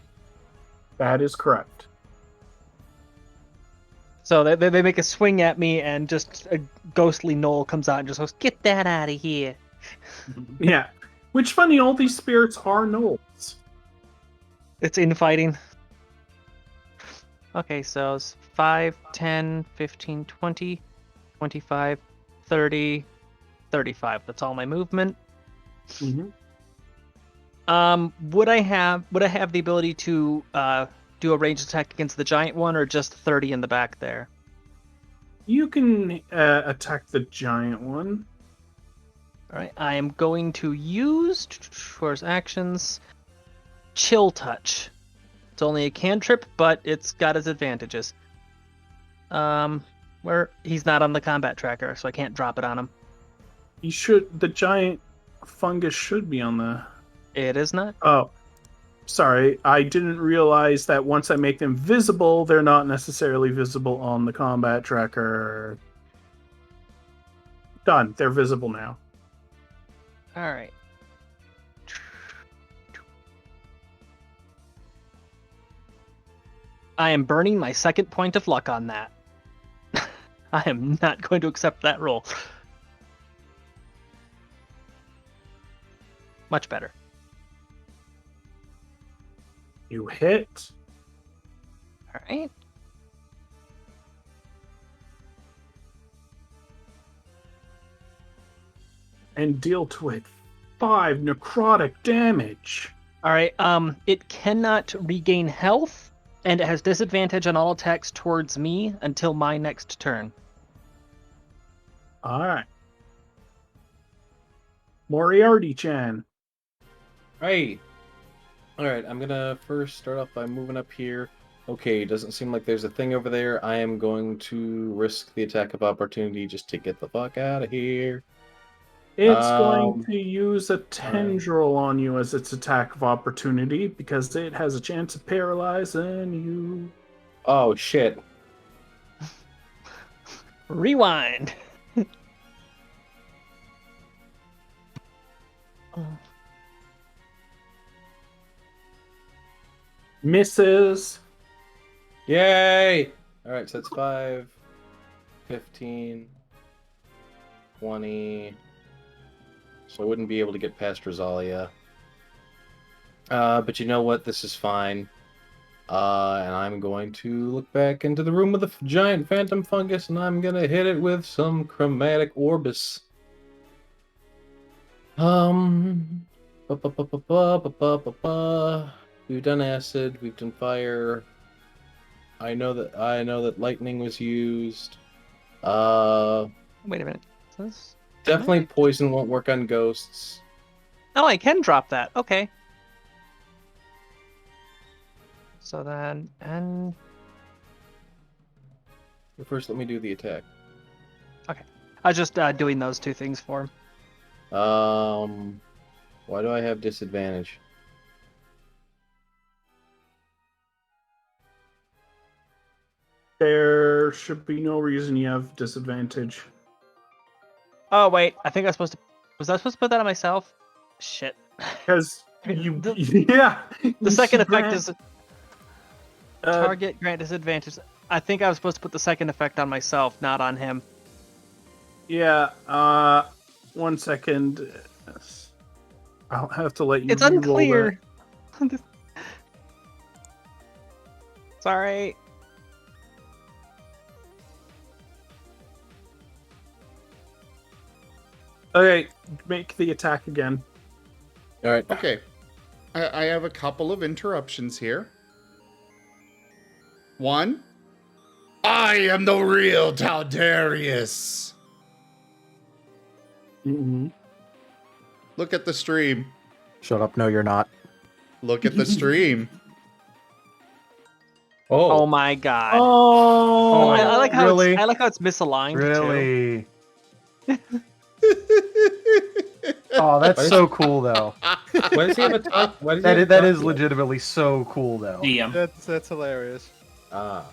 that is correct. So they make a swing at me, and just a ghostly gnoll comes out and just goes, "Get that out of here." Yeah. Which, funny, all these spirits are gnolls. It's infighting. Okay, so it's 5, 10, 15, 20, 25, 30, 35. That's all my movement. Mm-hmm. Would I have the ability to do a ranged attack against the giant one, or just 30 in the back there? You can attack the giant one. All right, I am going to use for his actions Chill Touch. It's only a cantrip, but it's got its advantages. Where he's not on the combat tracker, so I can't drop it on him. The giant fungus should be on the... It is not. Oh, sorry. I didn't realize that once I make them visible, they're not necessarily visible on the combat tracker. Done. They're visible now. All right. I am burning my second point of luck on that. I am not going to accept that roll. Much better. You hit. All right. And deal to it 5 necrotic damage. All right. It cannot regain health, and it has disadvantage on all attacks towards me until my next turn. Alright. Moriarty-chan. Right. Alright, I'm gonna first start off by moving up here. Okay, doesn't seem like there's a thing over there. I am going to risk the attack of opportunity just to get the fuck out of here. It's going Um, to use a tendril on you as its attack of opportunity because it has a chance of paralyzing you. Oh, shit. Rewind. Misses. Yay! Alright, so it's 5, 15, 20. So I wouldn't be able to get past Rosalia. But you know what? This is fine. And I'm going to look back into the room with the giant phantom fungus, and I'm gonna hit it with some chromatic orbis. We've done acid, we've done fire. I know that lightning was used. Wait a minute. Definitely poison won't work on ghosts. Oh, I can drop that. Okay. So then, and First, let me do the attack. okay, I was just doing those two things for him. Why do I have disadvantage? There should be no reason you have disadvantage. Oh wait, I think I was supposed to. Was I supposed to put that on myself? Shit. Because you, yeah. The second effect is Uh, target grant disadvantage. I think I was supposed to put the second effect on myself, not on him. Yeah. 1 second. I'll have to let you. It's re-roll unclear. Sorry. that. Okay, make the attack again. All right. Okay. I have a couple of interruptions here. One, I am the real Taldarius. Mm-hmm. Look at the stream. Shut up. No, you're not. Look at the stream. Oh my god. Oh, I like how really? I like how it's misaligned too. Really? Oh, that's so cool, though. Why does he have a top? Why does he have a That top is row? legitimately so cool, though. DM. That's hilarious. Ah.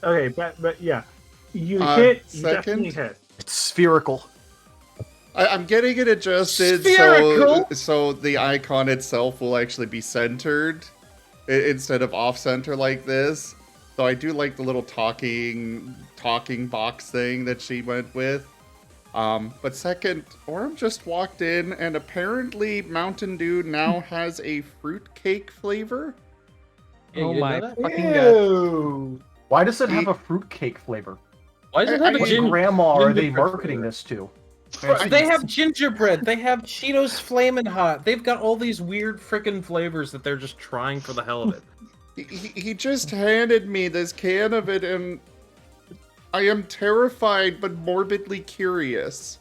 Okay, but yeah, you Second? definitely hit. It's spherical. I'm getting it adjusted Spherical? so the icon itself will actually be centered instead of off center like this. So I do like the little talking box thing that she went with. But second, Orm just walked in and apparently Mountain Dew now has a fruitcake flavor. Yeah, Oh you my didn't know that? fucking god. Ew. Why does it have a fruitcake flavor? Why does it have I a mean, gin- Grandma are they gingerbread marketing flavor? this to? They have gingerbread. They have Cheetos Flamin' Hot. They've got all these weird frickin' flavors that they're just trying for the hell of it. He just handed me this can of it, and I am terrified but morbidly curious.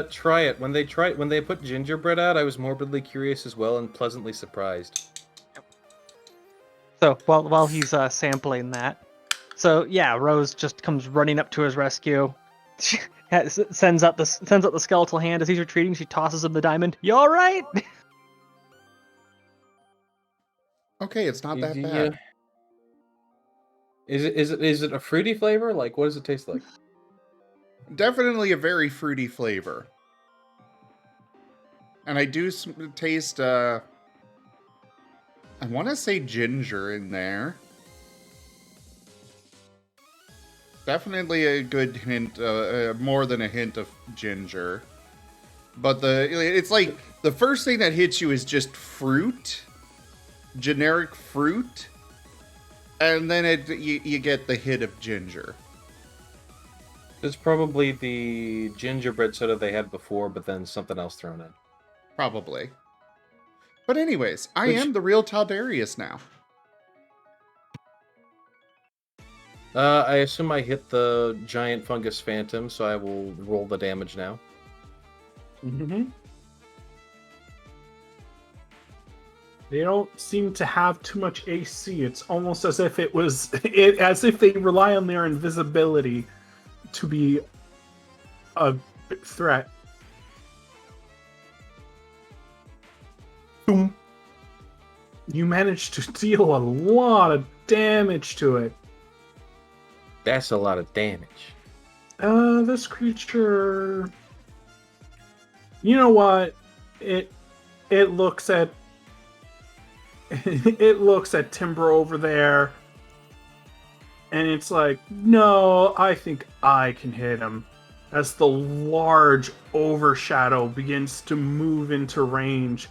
Try it. When they put gingerbread out, I was morbidly curious as well and pleasantly surprised. So while he's sampling that, so yeah, Rose just comes running up to his rescue. She sends out the skeletal hand as he's retreating. She tosses him the diamond. You all right? Okay, it's not that Yeah. bad. Is it a fruity flavor? Like, what does it taste like? Definitely a very fruity flavor. And I do taste, I want to say ginger in there. Definitely a good hint, more than a hint of ginger. But it's like, the first thing that hits you is just fruit. Generic fruit. And then you get the hit of ginger. It's probably the gingerbread soda they had before, but then something else thrown in. Probably. But anyways, I Which- am the real Taldarius now. I assume I hit the giant fungus phantom, so I will roll the damage now. Mm-hmm. They don't seem to have too much AC. It's almost as if as if they rely on their invisibility to be a threat. Boom. You managed to deal a lot of damage to it. That's a lot of damage. This creature. You know what? It looks at it looks at Timber over there, and it's like, no, I think I can hit him. As the large overshadow begins to move into range,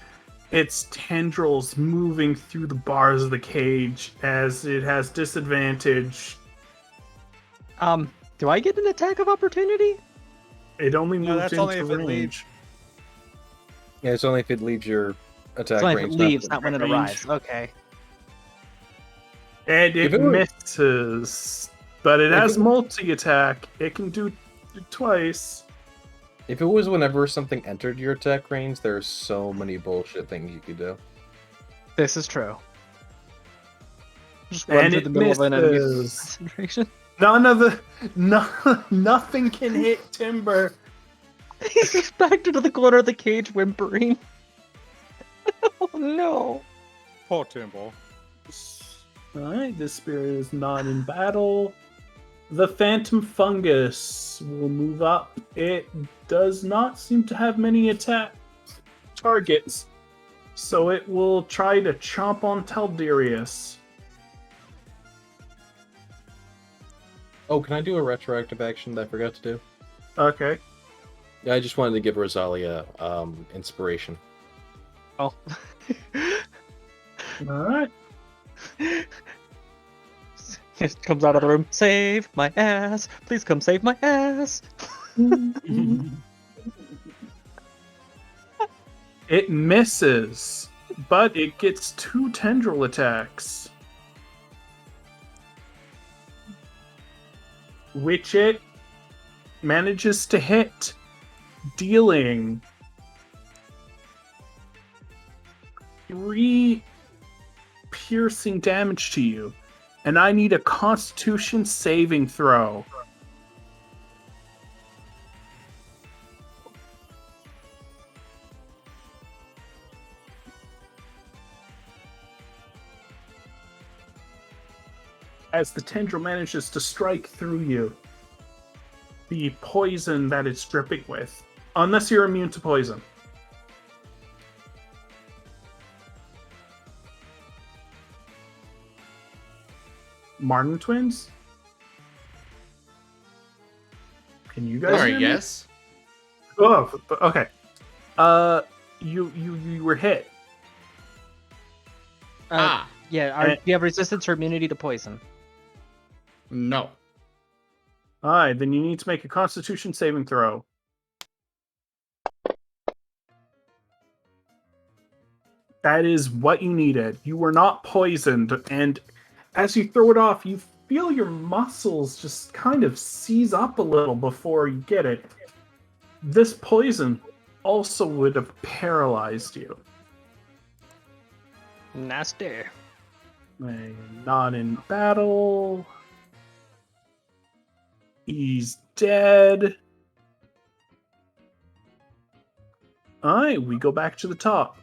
its tendrils moving through the bars of the cage as it has disadvantage. Do I get an attack of opportunity? It only No, moves that's into only if it range. leaves. Yeah, it's only if it leaves your attack It's only if range. it leaves, not when it range. arrives. Okay. And If it it were- misses, but it If has it- multi-attack. It can do it twice. If it was whenever something entered your attack range, there are so many bullshit things you could do. This is true. Just run And through it the middle of an enemy misses. concentration. Nothing can hit Timber. He's backed into the corner of the cage whimpering. Oh no. Poor Timbo. Alright, this spirit is not in battle. The Phantom Fungus will move up. It does not seem to have many attack targets, so it will try to chomp on Taldirius. Oh, can I do a retroactive action that I forgot to do? Okay. Yeah, I just wanted to give Rosalia inspiration. Oh. Alright. It comes out of the room. Save my ass. Please come save my ass. It misses, but it gets 2 tendril attacks. Which it manages to hit, dealing 3 piercing damage to you. And I need a Constitution saving throw. As the tendril manages to strike through you, the poison that it's dripping with, unless you're immune to poison. Marten twins? Can you guys Sorry, hear me? yes? Oh, okay. You were hit. Yeah, do you have resistance or immunity to poison? No. Alright, then you need to make a Constitution saving throw. That is what you needed. You were not poisoned, and as you throw it off, you feel your muscles just kind of seize up a little before you get it. This poison also would have paralyzed you. Nasty. Not in battle. He's dead. Alright, we go back to the top.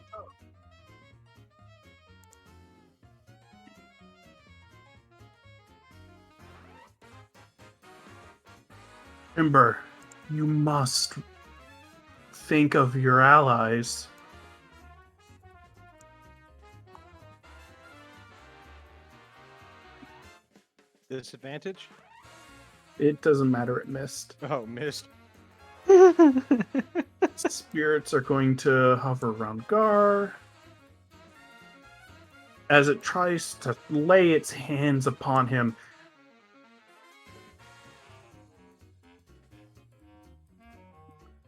Ember, you must think of your allies. Disadvantage? It doesn't matter, it missed. Oh, missed. Spirits are going to hover around Gar as it tries to lay its hands upon him.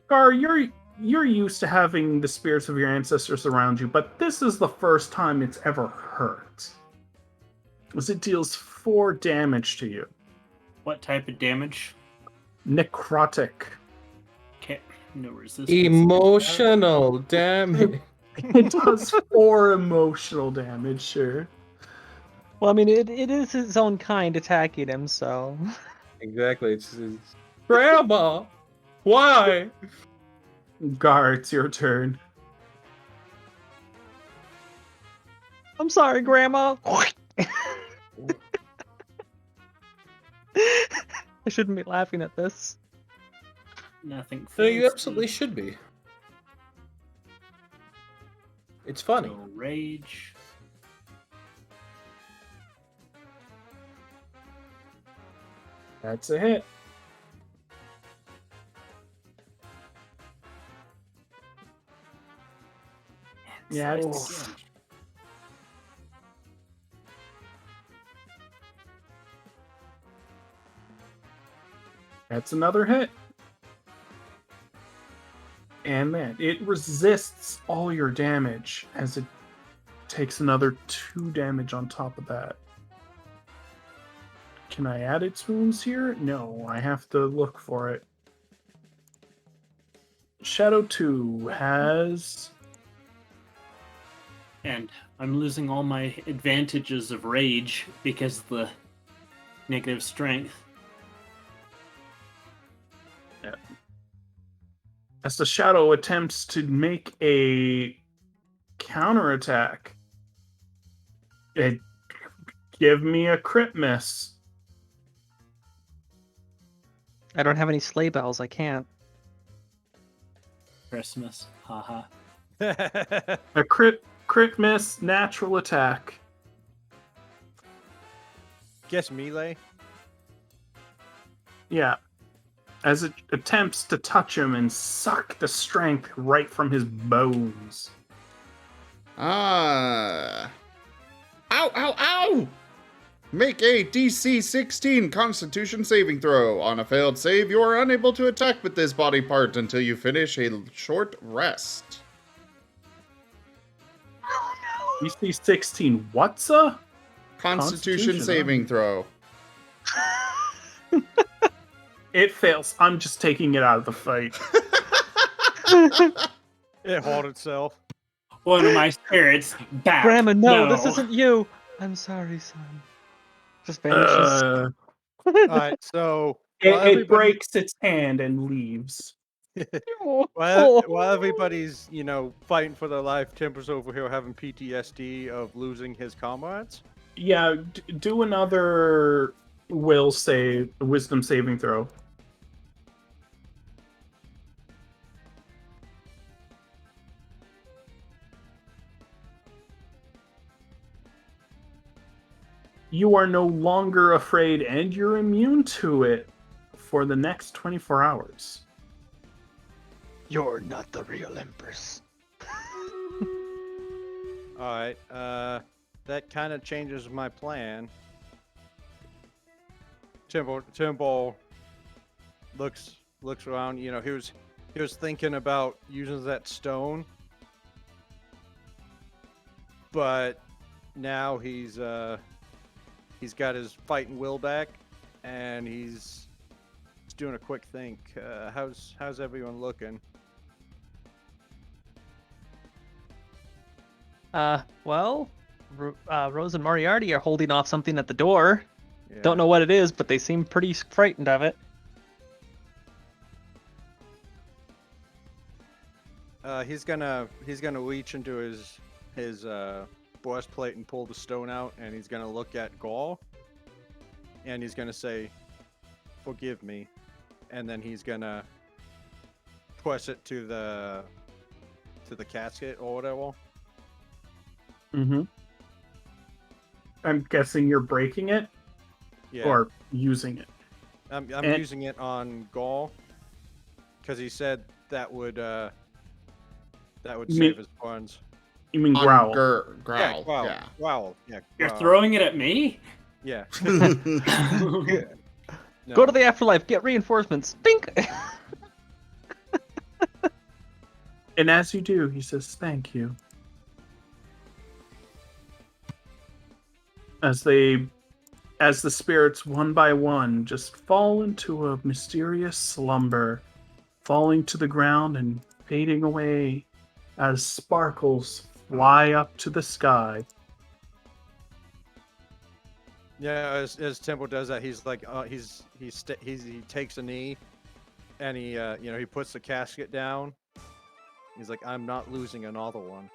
Gar, you're used to having the spirits of your ancestors around you, but this is the first time it's ever hurt. As it deals 4 damage to you. What type of damage? Necrotic. Okay. No resistance. Emotional damage. It does 4 emotional damage, sure. Well, I mean, it is his own kind attacking him, so. Exactly. It's Grandma! Why? Gar, it's your turn. I'm sorry, Grandma. I shouldn't be laughing at this. Nothing. No, you fancy. absolutely should be. It's funny. So rage. That's a hit. Yeah, it's... That's another hit. And man, it resists all your damage as it takes another 2 damage on top of that. Can I add its wounds here? No, I have to look for it. Shadow 2 has... And I'm losing all my advantages of rage because of the negative strength. Yeah. As the Shadow attempts to make a counterattack, give me a crit miss. I don't have any sleigh bells. I can't. Christmas. Haha. A crit miss, natural attack. Guess melee. Yeah. As it attempts to touch him and suck the strength right from his bones. Ah. Ow, ow, ow! Make a DC 16 Constitution saving throw. On a failed save, you are unable to attack with this body part until you finish a short rest. DC 16, what's a? Constitution saving throw. It fails. I'm just taking it out of the fight. It hauled itself. One of my spirits back. Grandma, no, this isn't you. I'm sorry, son. Just vanishes. Alright, so It breaks its hand and leaves. while everybody's, fighting for their life, Timber's over here having PTSD of losing his comrades. Yeah, do another wisdom saving throw. You are no longer afraid and you're immune to it for the next 24 hours. You're not the real Empress. Alright, that kind of changes my plan. Timbo looks around, he was thinking about using that stone. But now he's got his fighting will back, and he's doing a quick think. How's everyone looking? Well, Rose and Moriarty are holding off something at the door. Yeah. Don't know what it is, but they seem pretty frightened of it. He's gonna reach into his breastplate and pull the stone out, and he's gonna look at Gaul, and he's gonna say, "Forgive me," and then he's gonna press it to the casket or whatever. Mm-hmm. I'm guessing you're breaking it? Yeah. Or using it? I'm using it on Gaul, because he said that would save his funds. You mean growl? Growl. Yeah, growl. Yeah. Growl. Yeah. You're growl. throwing it at me? Yeah. Go No. to the afterlife, get reinforcements. Bink! And as you do, he says, "Thank you." As the spirits one by one just fall into a mysterious slumber falling to the ground and fading away as sparkles fly up to the sky. Yeah, as Temple does that, he's like, he takes a knee, and he puts the casket down. He's like, I'm not losing another one.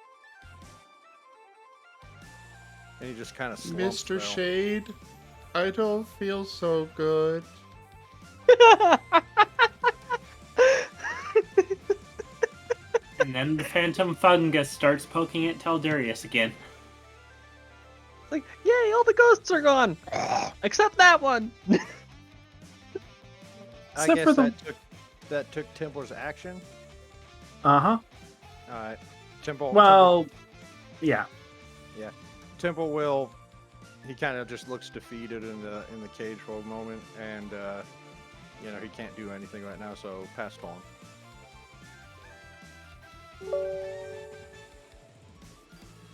And he just kind of slumps. Mr. Shade, I don't feel so good. And then the phantom fungus starts poking at Taldarius again. Like, yay, all the ghosts are gone! Except that one! I Except guess for the- that took Templar's action. Uh-huh. Alright. Temple. Well, yeah. Temple will. He kind of just looks defeated in the cage for a moment, and he can't do anything right now, so pass on.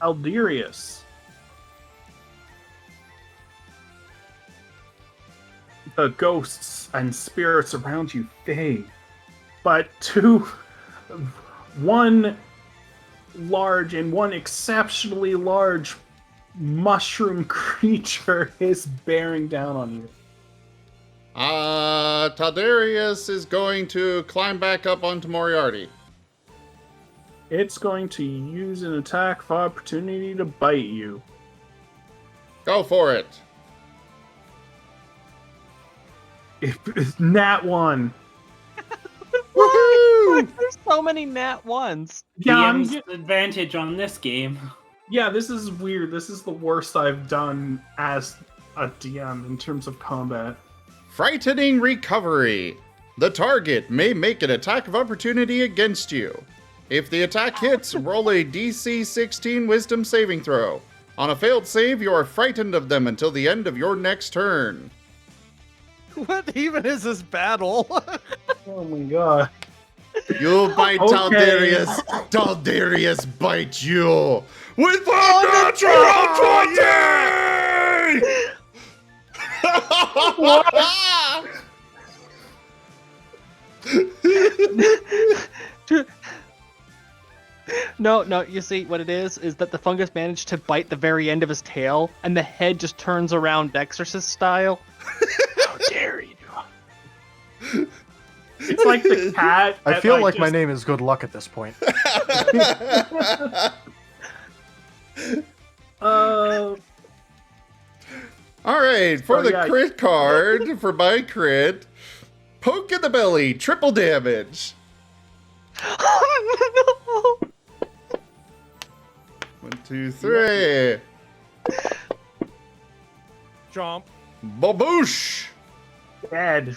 Alderius. The ghosts and spirits around you fade, but one large and one exceptionally large mushroom creature is bearing down on you. Taldarius is going to climb back up onto Moriarty. It's going to use an attack of opportunity to bite you. Go for it. It's nat 1. Why? There's so many nat ones. Yeah, DM's advantage on this game. Yeah, this is weird. This is the worst I've done as a DM in terms of combat. Frightening recovery. The target may make an attack of opportunity against you. If the attack hits, roll a DC 16 Wisdom saving throw. On a failed save, you are frightened of them until the end of your next turn. What even is this battle? Oh my god. You bite Okay. Taldarius. Taldarius bites you with a natural 20! No, you see, what it is that the fungus managed to bite the very end of his tail, and the head just turns around Exorcist style. How dare you? It's like the cat. I that, feel like my just- name is Good Luck at this point. Uh, Alright, for Oh, the yeah. crit card, for my crit, poke in the belly, triple damage. Oh, no! 1, 2, 3. Jump. Baboosh! dead.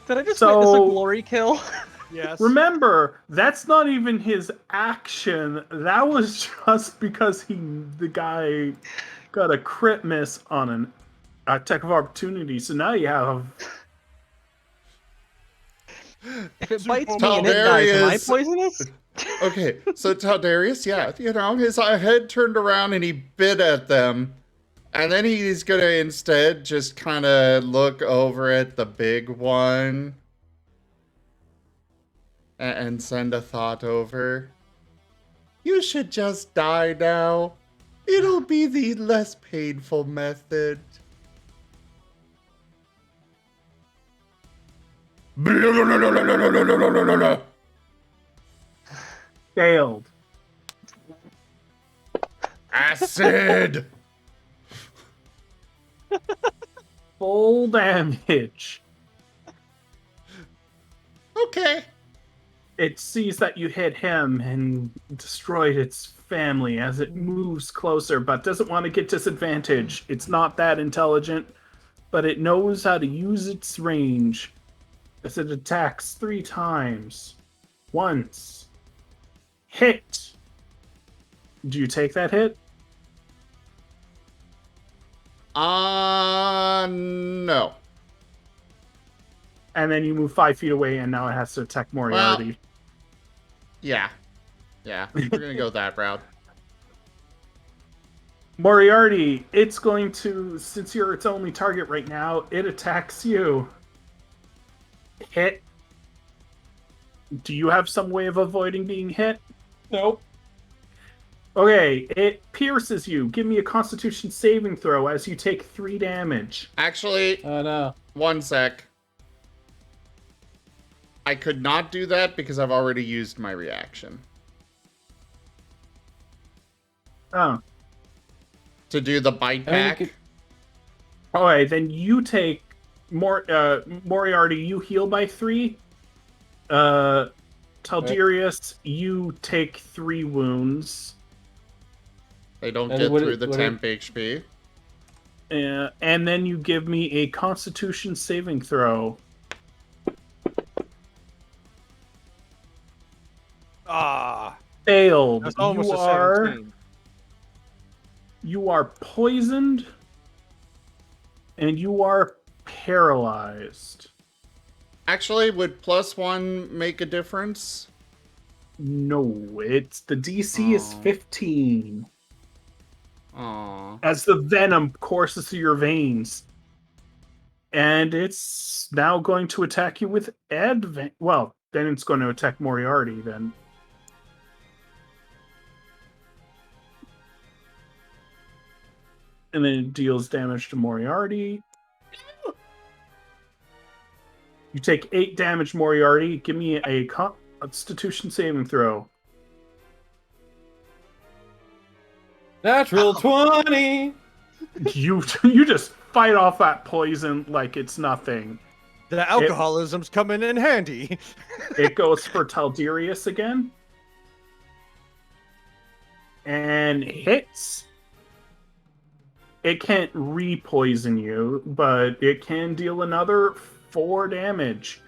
Did I just So- witness a glory kill? Yes. Remember, that's not even his action. That was just because the guy got a crit miss on an attack of opportunity. So now you have. If it bites me and it dies, am I Taldarius. poisonous? Okay, so Taldarius, yeah, his head turned around and he bit at them. And then he's gonna instead just kind of look over at the big one and send a thought over. You should just die now. It'll be the less painful method. Failed. Acid! Full damage. Okay. It sees that you hit him and destroyed its family as it moves closer, but doesn't want to get disadvantage. It's not that intelligent, but it knows how to use its range as it attacks 3 times. Once. Hit. Do you take that hit? No. And then you move 5 feet away, and now it has to attack Moriarty. Yeah. Yeah, we're gonna go that route. Moriarty, it's going to, since you're its only target right now, it attacks you. hit. Do you have some way of avoiding being hit? Nope. Okay, it pierces you. Give me a Constitution saving throw as you take 3 damage. Actually, Oh no. one sec. I could not do that because I've already used my reaction. Oh. To do the bite I mean, you back. could- Okay, then you take Moriarty, you heal by 3. Talderius, you take 3 wounds. They don't And get what through it- the what temp HP. And then you give me a Constitution saving throw. Ah, Failed. that's almost you a are 17. you are poisoned, and you are paralyzed. Actually, would +1 make a difference? No, it's the DC is Aw. 15. Aww. As the venom courses through your veins. And it's now going to attack you with well, then it's going to attack Moriarty then. And then it deals damage to Moriarty. You take 8 damage, Moriarty. Give me a Constitution saving throw. Natural 20. You just fight off that poison like it's nothing. The alcoholism's coming in handy. It goes for Talderius again. And hits. It can't re-poison you, but it can deal another 4 damage.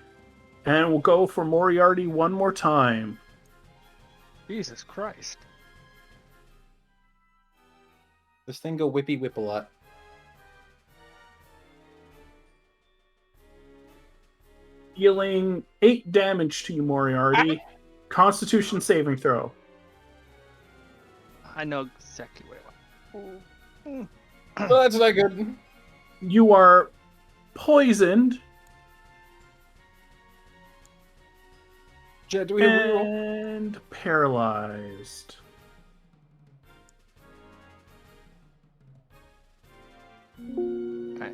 And we'll go for Moriarty one more time. Jesus Christ. This thing go whippy whip a lot. Dealing 8 damage to you, Moriarty. Constitution saving throw. I know exactly what I want. Well, that's not good. You are poisoned. Jet, do we have a reroll? And paralyzed. Okay.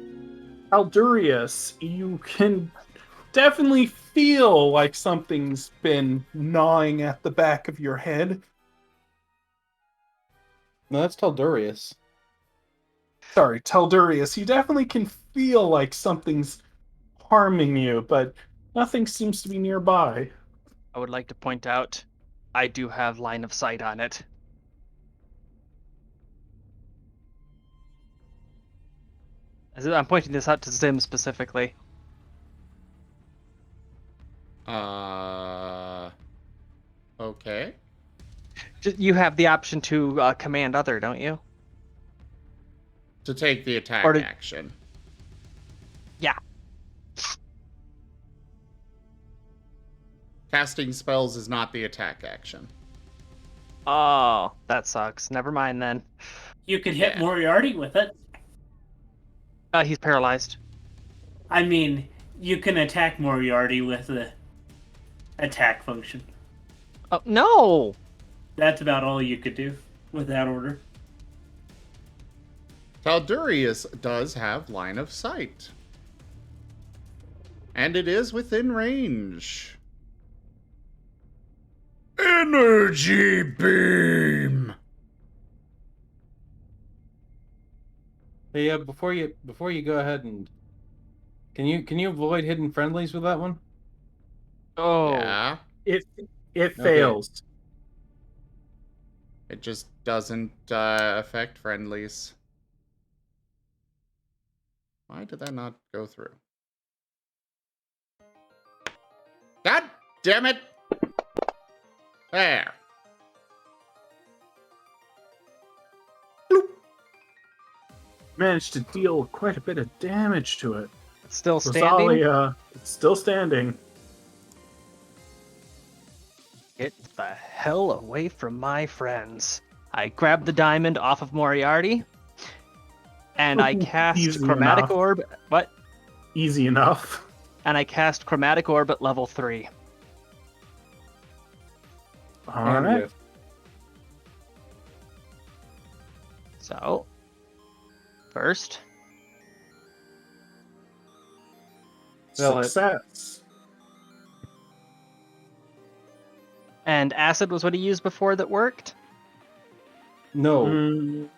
Aldurius, you can definitely feel like something's been gnawing at the back of your head. No, that's Taldurius. Sorry, Taldurius, you definitely can feel like something's harming you, but nothing seems to be nearby. I would like to point out, I do have line of sight on it. I'm pointing this out to Zim specifically. Okay. You have the option to command other, don't you? To take the attack Or to- action. Yeah. Casting spells is not the attack action. Oh, that sucks. Never mind then. You could hit Yeah. Moriarty with it. He's paralyzed. I mean, you can attack Moriarty with the attack function. Oh, no! That's about all you could do with that order. Taldurius does have line of sight. And it is within range. Energy beam! Hey, before you go ahead and can you avoid hidden friendlies with that one? Oh. Yeah. It fails. It just doesn't affect friendlies. Why did that not go through? God damn it! There. Managed to deal quite a bit of damage to it. It's still standing? Rosalia, it's still standing. Get the hell away from my friends. I grab the diamond off of Moriarty, and I cast Easy Chromatic enough. Orb. What? Easy enough. and I cast Chromatic Orb at level 3. All And right. whiff. So, first, Sell it. Success. and Acid was what he used before that worked. No. Mm,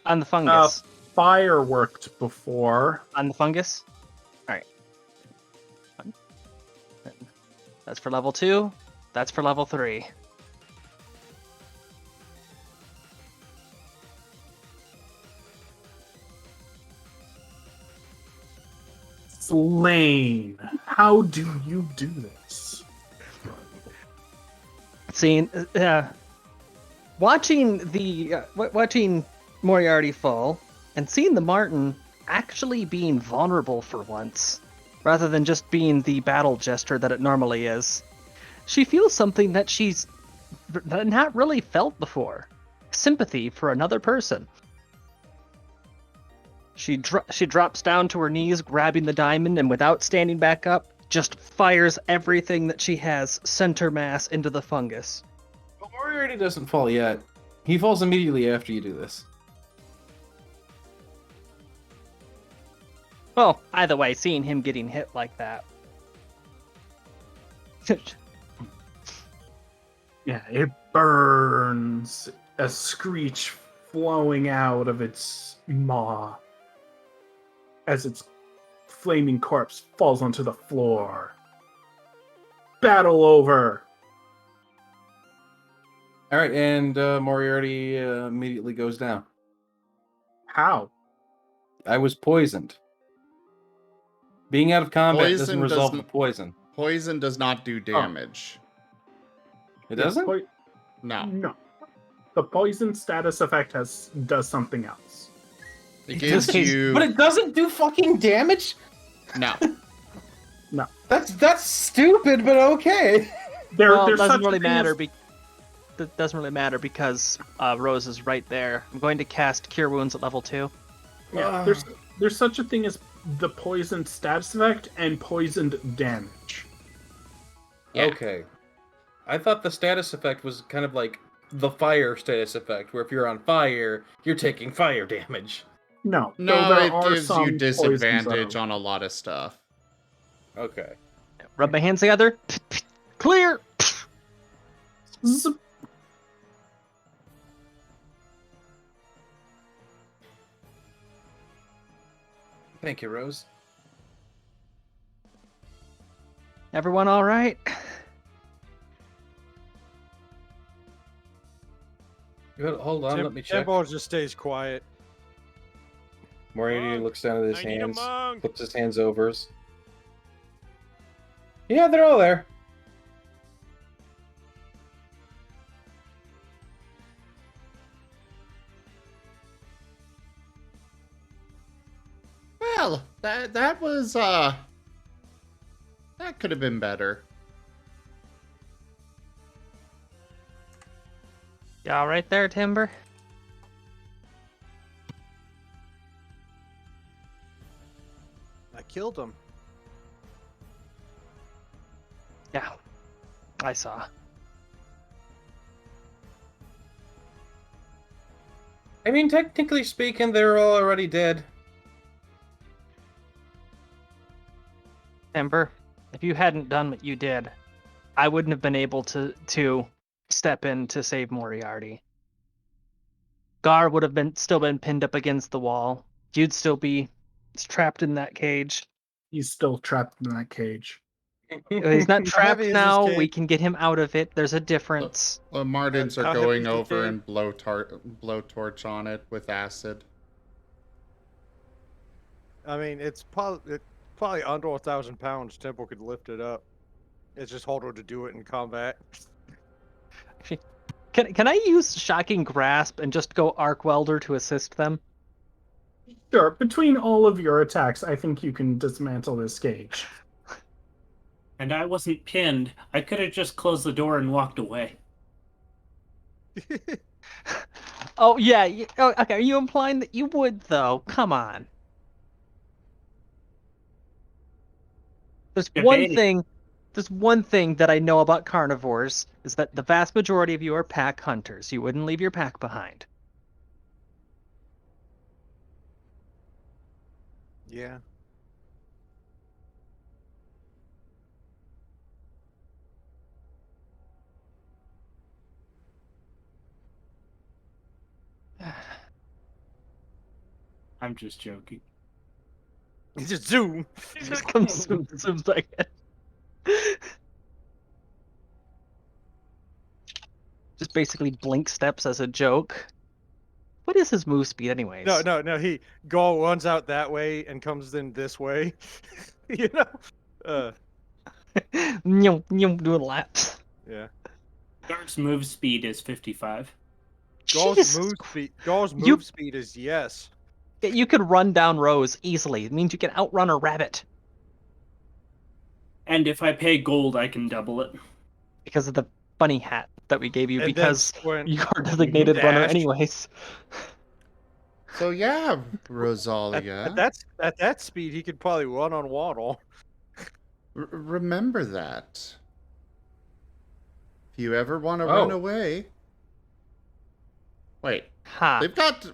On the fungus. fire worked before. On the fungus. All right. That's for level 2. That's for level 3. Slain. How do you do this? Seeing, watching Moriarty fall and seeing the Marten actually being vulnerable for once, rather than just being the battle jester that it normally is, she feels something that she's not really felt before: sympathy for another person. She drops down to her knees, grabbing the diamond, and without standing back up, just fires everything that she has center mass into the fungus. But Moriarty doesn't fall yet. He falls immediately after you do this. Well, either way, seeing him getting hit like that. Yeah, it burns. A screech flowing out of its maw as its flaming corpse falls onto the floor. Battle over. All right, and Moriarty immediately goes down. How? I was poisoned. Being out of combat doesn't Poison resolve the doesn't- poison. Poison does not do damage. It doesn't? No. No. The poison status effect does something else. It gives you... But it doesn't do fucking damage? No. No. That's stupid, but okay. Well, it There's doesn't such a really thing as- matter. That doesn't really matter because Rose is right there. I'm going to cast Cure Wounds at level 2. Yeah, there's such a thing as the poisoned status effect and poisoned damage. Yeah. Okay. I thought the status effect was kind of like the fire status effect, where if you're on fire, you're taking fire damage. No, No, though there it are gives some you poisons disadvantage that are- on a lot of stuff. Okay. Rub my hands together. Clear. Zip. Thank you, Rose. Everyone all right? Good. Hold on, let me check. Tempo just stays quiet. Moriarty Monk, looks down at his I need a hands, monk. flips his hands over. Yeah, they're all there. Well, that was that could have been better. You all right there, Timber? I killed him. Yeah, I saw. I mean, technically speaking, they're all already dead. Timber, if you hadn't done what you did, I wouldn't have been able to step in to save Moriarty. Gar would have still been pinned up against the wall. You'd still be trapped in that cage. He's still trapped in that cage. He's not trapped heavy is this now. cage? We can get him out of it. There's a difference. The Martins How are heavy going is the over cage? and blow torch on it with acid. I mean, it's probably under 1,000 pounds. Tempo could lift it up. It's just harder to do it in combat. Can I use Shocking Grasp and just go Arc Welder to assist them? Sure, between all of your attacks, I think you can dismantle this cage. And I wasn't pinned. I could have just closed the door and walked away. Oh yeah. Oh, okay. Are you implying that you would though? Come on. There's Debating. one thing that I know about carnivores is that the vast majority of you are pack hunters. You wouldn't leave your pack behind. Yeah. I'm just joking. Just zoom. He just comes zooms like it. Just basically blink steps as a joke. What is his move speed, anyways? No. He runs out that way and comes in this way. You know. Doing laps. Yeah. Dark's move speed is 55. Gauls Jesus move Christ. speed. Gauls You- move speed is yes. You could run down rows easily. It means you can outrun a rabbit And if I pay gold, I can double it. because of the bunny hat that we gave you, And then because sprint, you are designated runner dash. anyways. So yeah, Rosalia. At that speed, he could probably run on water. Remember that. If you ever want to run away. Wait, Ha. they've got.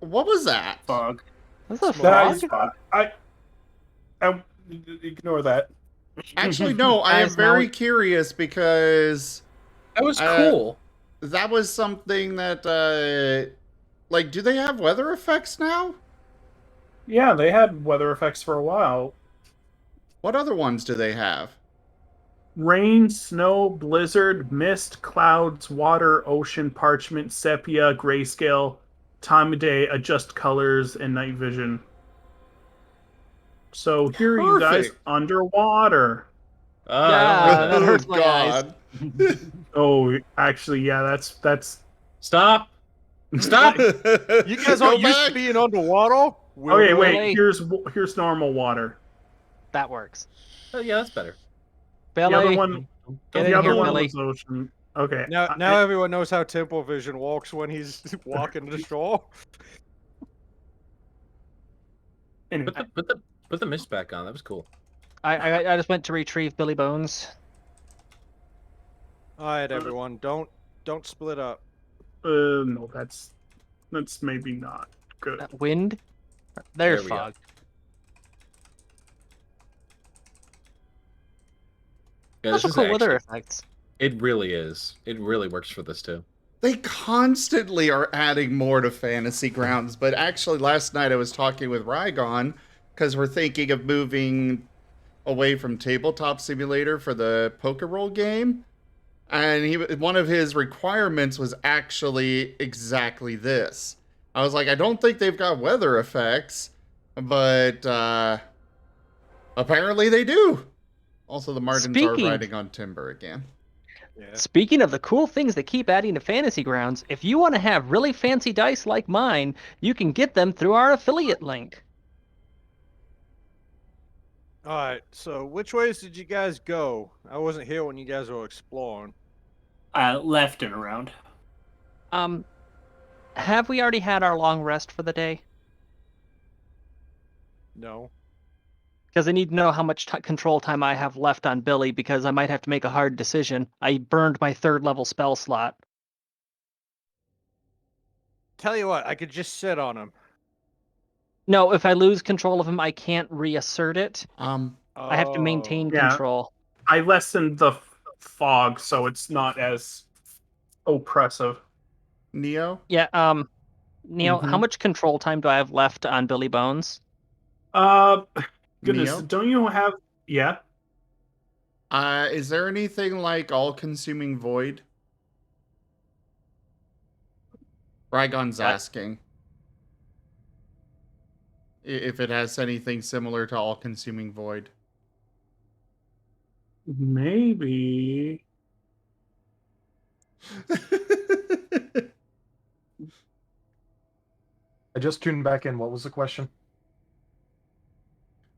What was that? Fog. That's a That is frog? fun. I ignore that. Actually, no. I am Guys, now very we- curious because That was cool. that was something that, like, do they have weather effects now? Yeah, they had weather effects for a while. What other ones do they have? Rain, snow, blizzard, mist, clouds, water, ocean, parchment, sepia, grayscale, time of day, adjust colors, and night vision. So here are you guys Perfect. underwater. Yeah, that hurts my eyes. Oh, actually, yeah, that's Stop. Stop. You guys aren't used to being underwater. okay. Wait, Really? here's normal water. That works. Oh, yeah, that's better. Billy, The other one, get the in other here, one Billy. was ocean. Okay. Now everyone knows how Temple Vision walks when he's walking the shore. Anyway, Put the mist back on. That was cool. I just went to retrieve Billy Bones. All right, everyone, don't split up. no, that's maybe not good. Wind? There There's we go. fog. Yeah, Those this are is cool weather actually- effects. It really is. It really works for this too. They constantly are adding more to Fantasy Grounds, but actually last night I was talking with Rygon because we're thinking of moving away from Tabletop Simulator for the poker roll game, and one of his requirements was actually exactly this. I was like, I don't think they've got weather effects, but apparently they do. Also, the Martens are Speaking- riding on timber again. Yeah. Speaking of the cool things that keep adding to Fantasy Grounds, if you want to have really fancy dice like mine, you can get them through our affiliate link. All right, so which ways did you guys go? I wasn't here when you guys were exploring. Left and around. Have we already had our long rest for the day? No. Because I need to know how much control time I have left on Billy, because I might have to make a hard decision. I burned my 3rd level spell slot. Tell you what, I could just sit on him. No, if I lose control of him, I can't reassert it. I have to maintain Yeah. control. I lessened the fog, so it's not as oppressive. Neo? Yeah, Neil, how Mhm. much control time do I have left on Billy Bones? Goodness, Neo? don't you have? Yeah. Is there anything like all-consuming void? Rygon's asking if it has anything similar to all-consuming void. Maybe. I just tuned back in. What was the question?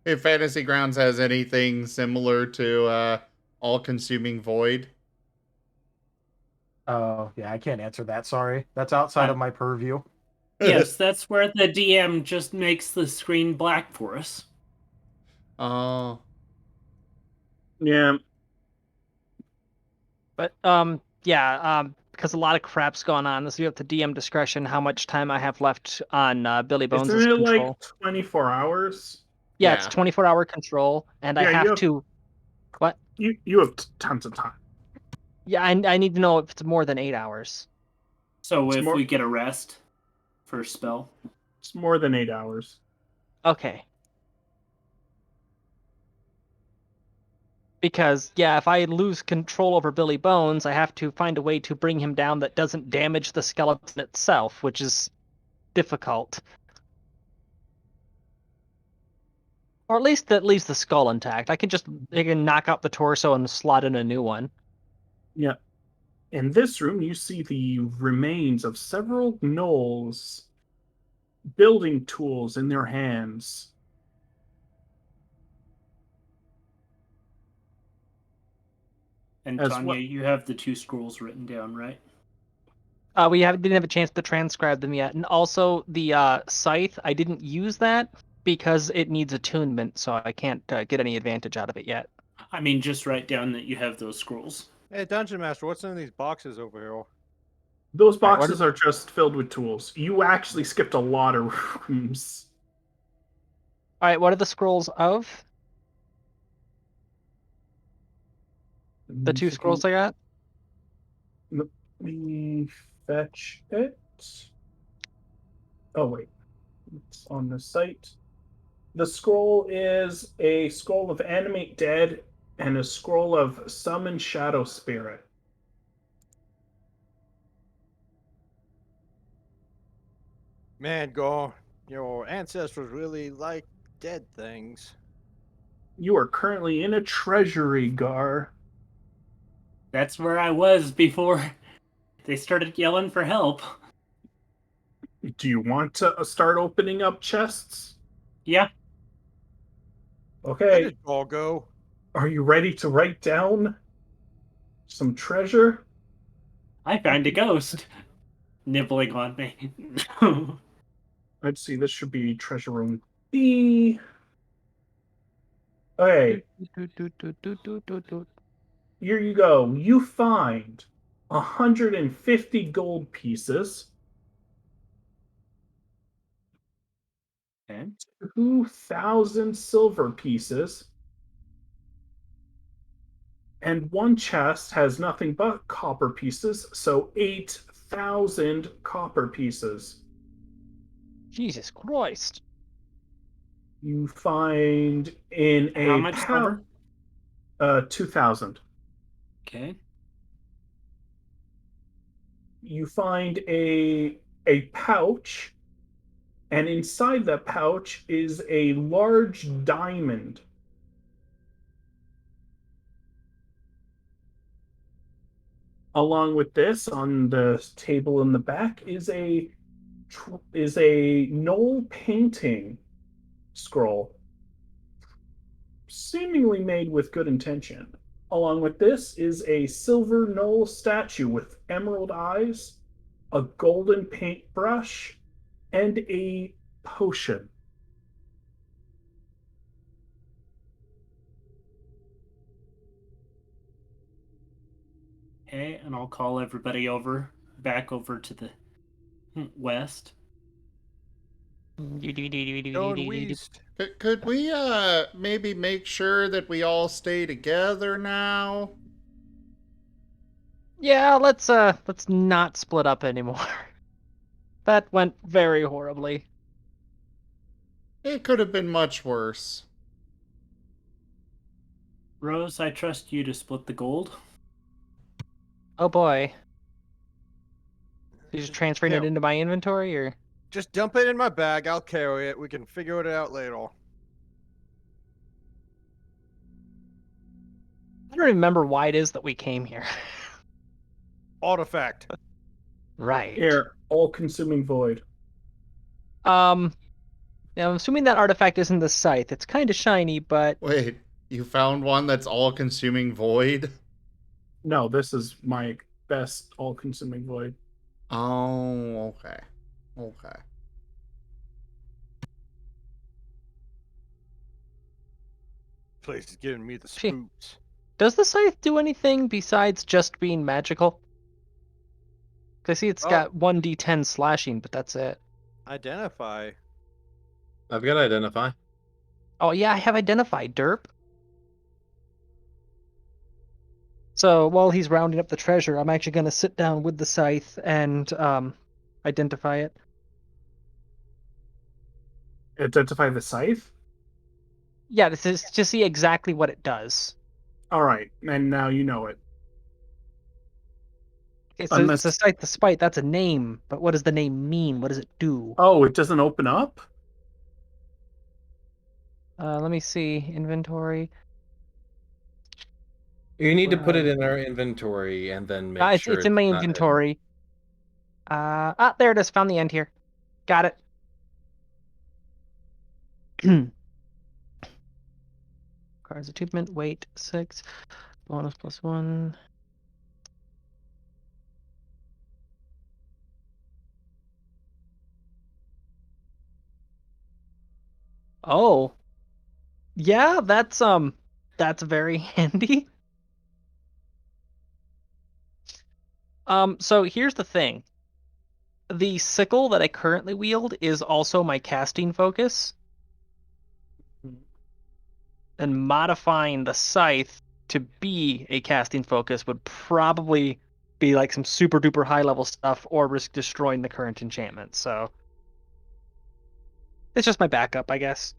If Fantasy Grounds has anything similar to all-consuming void. Oh, yeah, I can't answer that. Sorry. That's outside of my purview. Yes, that's where the DM just makes the screen black for us. Oh. Yeah. But yeah, because a lot of crap's gone on. This is up to DM discretion how much time I have left on Billy Isn't Bones' it like control. 24 hours? Yeah, it's Yeah. 24-hour control, and I Yeah, you have have to. What? you have tons of time. Yeah, I need to know if it's more than 8 hours. So It's if more- we get a rest for a spell, It's more than 8 hours. Okay. Because, yeah, if I lose control over Billy Bones, I have to find a way to bring him down that doesn't damage the skeleton itself, which is difficult. Or at least that leaves the skull intact. I can knock out the torso and slot in a new one. Yeah. In this room, you see the remains of several gnolls building tools in their hands. and As Tanya, well- you have the 2 scrolls written down, right? Didn't have a chance to transcribe them yet, and also the scythe. I didn't use that because it needs attunement, so I can't get any advantage out of it yet. I mean, just write down that you have those scrolls. Hey, Dungeon Master, what's in these boxes over here? Those Alright, what boxes are just filled with tools. You actually skipped a lot of rooms. All right, what are the scrolls of? The 2 scrolls I got? Let me fetch it. Oh, wait. It's on the site. The scroll is a scroll of Animate Dead and a scroll of Summon Shadow Spirit. Man, Gore, your ancestors really like dead things. You are currently in a treasury, Gar. That's where I was before they started yelling for help. Do you want to start opening up chests? Yeah, Where Okay. did Gore go? Are you ready to write down some treasure? I found a ghost nibbling on me. Let's see, this should be treasure room B. Okay, here you go. You find 150 gold pieces, Okay. 2,000 silver pieces, and one chest has nothing but copper pieces, so 8,000 copper pieces. Jesus Christ. You find in How a much silver? 2,000. Okay. You find a pouch, and inside that pouch is a large diamond. Along with this, on the table in the back is a knoll painting scroll, seemingly made with good intention. Along with this is a silver knoll statue with emerald eyes, a golden paintbrush, and a potion. Okay, and I'll call everybody back over to the west. Going west. Could we maybe make sure that we all stay together now? Yeah, let's not split up anymore. That went very horribly. It could have been much worse. Rose, I trust you to split the gold. Oh boy. You just transferring it Yeah. into my inventory, or? Just dump it in my bag. I'll carry it. We can figure it out later. I don't remember why it is that we came here. Artifact. Right. Air, all-consuming void. Now I'm assuming that artifact isn't the scythe. It's kind of shiny, but Wait, you found one that's all-consuming void? No, this is my best all-consuming void. Oh, okay. Okay. Place is giving me the Gee. spooks. Does the scythe do anything besides just being magical? 'Cause I see it's got 1d10 slashing, but that's it. Identify. I've got to identify. Oh yeah, I have identified, derp. So while he's rounding up the treasure, I'm actually going to sit down with the scythe and identify it. Identify the scythe? Yeah, this is to see exactly what it does. All right, and now you know it. Okay, so Unless... it's a scythe the spite, that's a name, but what does the name mean? What does it do? Oh, it doesn't open up? Let me see. Inventory. You need to put it in our inventory and then make sure it's in my not hidden. inventory. There it is. Found the end here. Got it. Cards achievement. Weight 6. Bonus +1. Oh. Yeah, that's very handy. So here's the thing. The sickle that I currently wield is also my casting focus. And modifying the scythe to be a casting focus would probably be like some super duper high level stuff or risk destroying the current enchantment. So it's just my backup, I guess.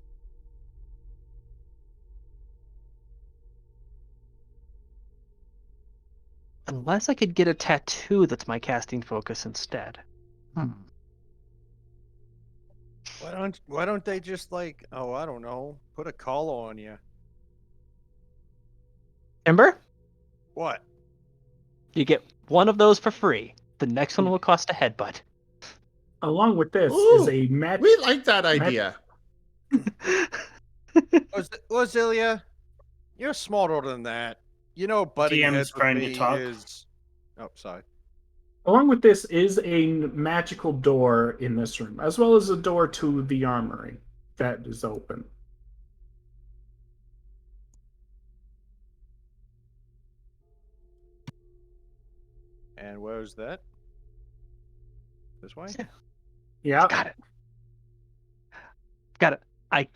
Unless I could get a tattoo that's my casting focus instead. Why don't they just like, oh, I don't know, put a collar on you? Ember? What? You get one of those for free. The next one will cost a headbutt. Along with this Ooh, is a match. We like that idea. Ozilia, you're smarter than that. You know, butting DM heads is with trying to me talk. is. Oh, sorry. Along with this is a magical door in this room, as well as a door to the armory that is open. And where's that? This way? Yeah. Got it. Got it.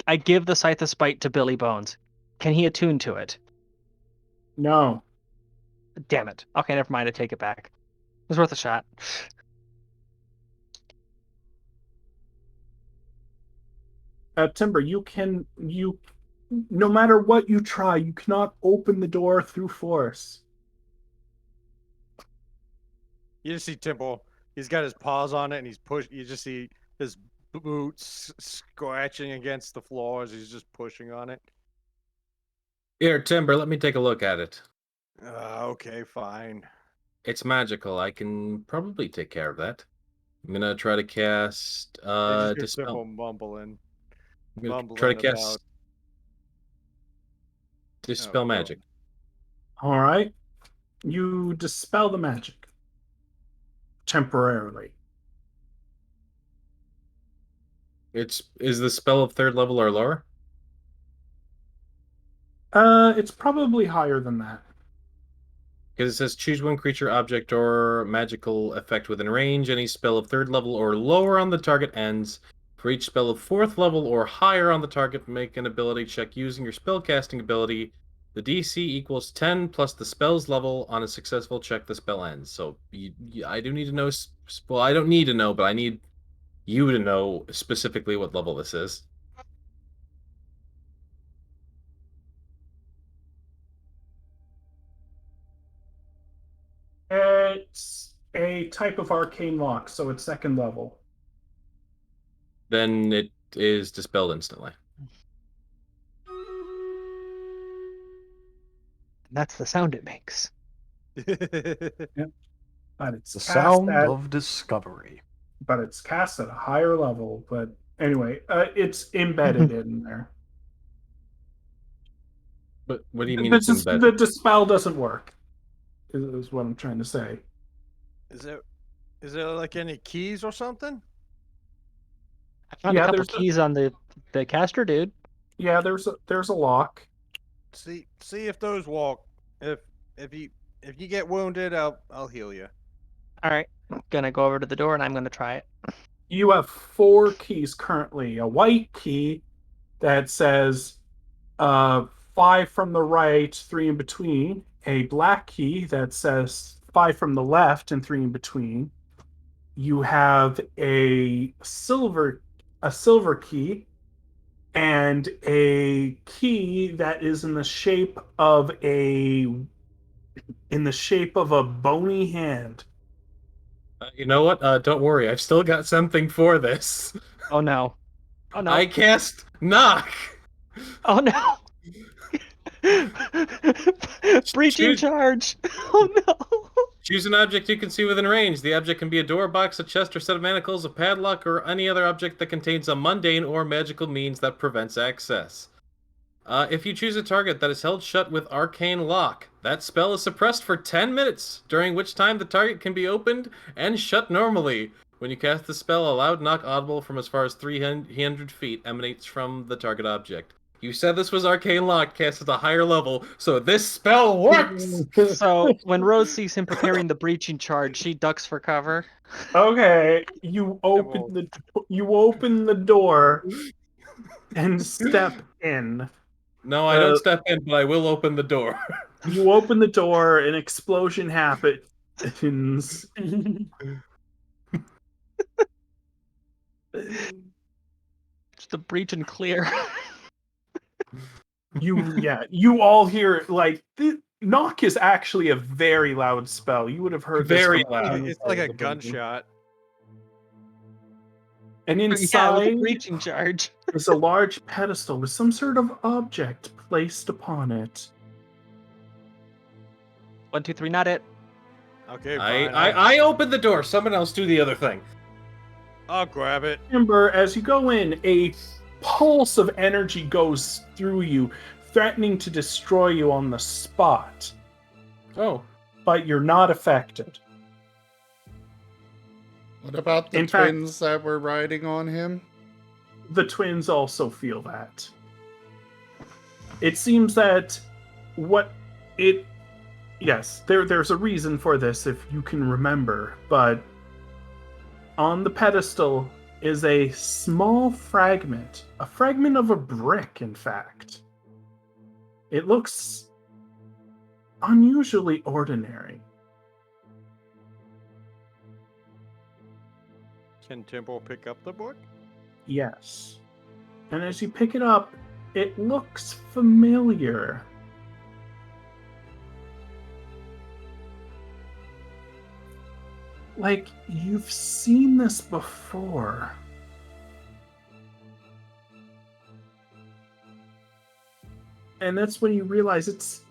I give the Scythe of Spite to Billy Bones. Can he attune to it? No. Damn it. Okay, never mind. I take it back. It was worth a shot. Timber, no matter what you try, you cannot open the door through force. You just see Timble. He's got his paws on it, and he's push. You just see his boots scratching against the floor as he's just pushing on it. Here, Timber, let me take a look at it. Okay, fine. It's magical. I can probably take care of that. I'm gonna try to cast They just hear dispel. Timble mumbling. I'm gonna Mumbling try to cast about. dispel Oh, magic. All right. You dispel the magic. Temporarily. Is the spell of 3rd level or lower? It's probably higher than that. Because it says choose one creature, object, or magical effect within range. Any spell of 3rd level or lower on the target ends. For each spell of 4th level or higher on the target, make an ability check using your spellcasting ability. The DC equals 10 plus the spell's level. On a successful check, the spell ends. So I do need to know. Well, I don't need to know, but I need you to know specifically what level this is. It's a type of arcane lock, so it's 2nd level. Then it is dispelled instantly. That's the sound it makes. Yep. But it's The cast sound at, of discovery. but it's cast at a higher level. But anyway, it's embedded in there. But what do you mean it's embedded? The dispel doesn't work. Is what I'm trying to say. Is there like any keys or something? I found a couple there's keys on the caster, dude. Yeah, there's a lock. See if those walk. If you get wounded, I'll heal you. All right, gonna go over to the door and I'm gonna try it. You have 4 keys currently. A white key that says 5 from the right, 3 in between. A black key that says 5 from the left and 3 in between. You have a silver key and a key that is in the shape of a bony hand. You know what? Don't worry. I've still got something for this. Oh no! Oh no! I cast knock. Oh no! Breaching charge! Oh no! Choose an object you can see within range. The object can be a door, box, a chest, or set of manacles, a padlock, or any other object that contains a mundane or magical means that prevents access. If you choose a target that is held shut with arcane lock, that spell is suppressed for 10 minutes, during which time the target can be opened and shut normally. When you cast the spell, a loud knock audible from as far as 300 feet emanates from the target object. You said this was arcane lock cast at a higher level, so this spell works! So when Rose sees him preparing the breaching charge, she ducks for cover. Okay, you open the door and step in. No, I don't step in, but I will open the door. You open the door, an explosion happens. Just the breach and clear. You all hear knock is actually a very loud spell. You would have heard Very this from loud. any It's part like of a the building. gunshot. And Yeah, with inside the breaching charge. is a large pedestal with some sort of object placed upon it. 1, 2, 3, not it. Okay, fine. I open the door. Someone else do the other thing. I'll grab it. Remember, as you go in, a pulse of energy goes through you, threatening to destroy you on the spot. Oh. But you're not affected. What about the In fact- twins that were riding on him? The twins also feel that. It seems that yes, there's a reason for this if you can remember, but on the pedestal is a small fragment, a fragment of a brick, in fact. It looks unusually ordinary. Can Timbo pick up the book? Yes. And as you pick it up, it looks familiar. Like you've seen this before. And that's when you realize it's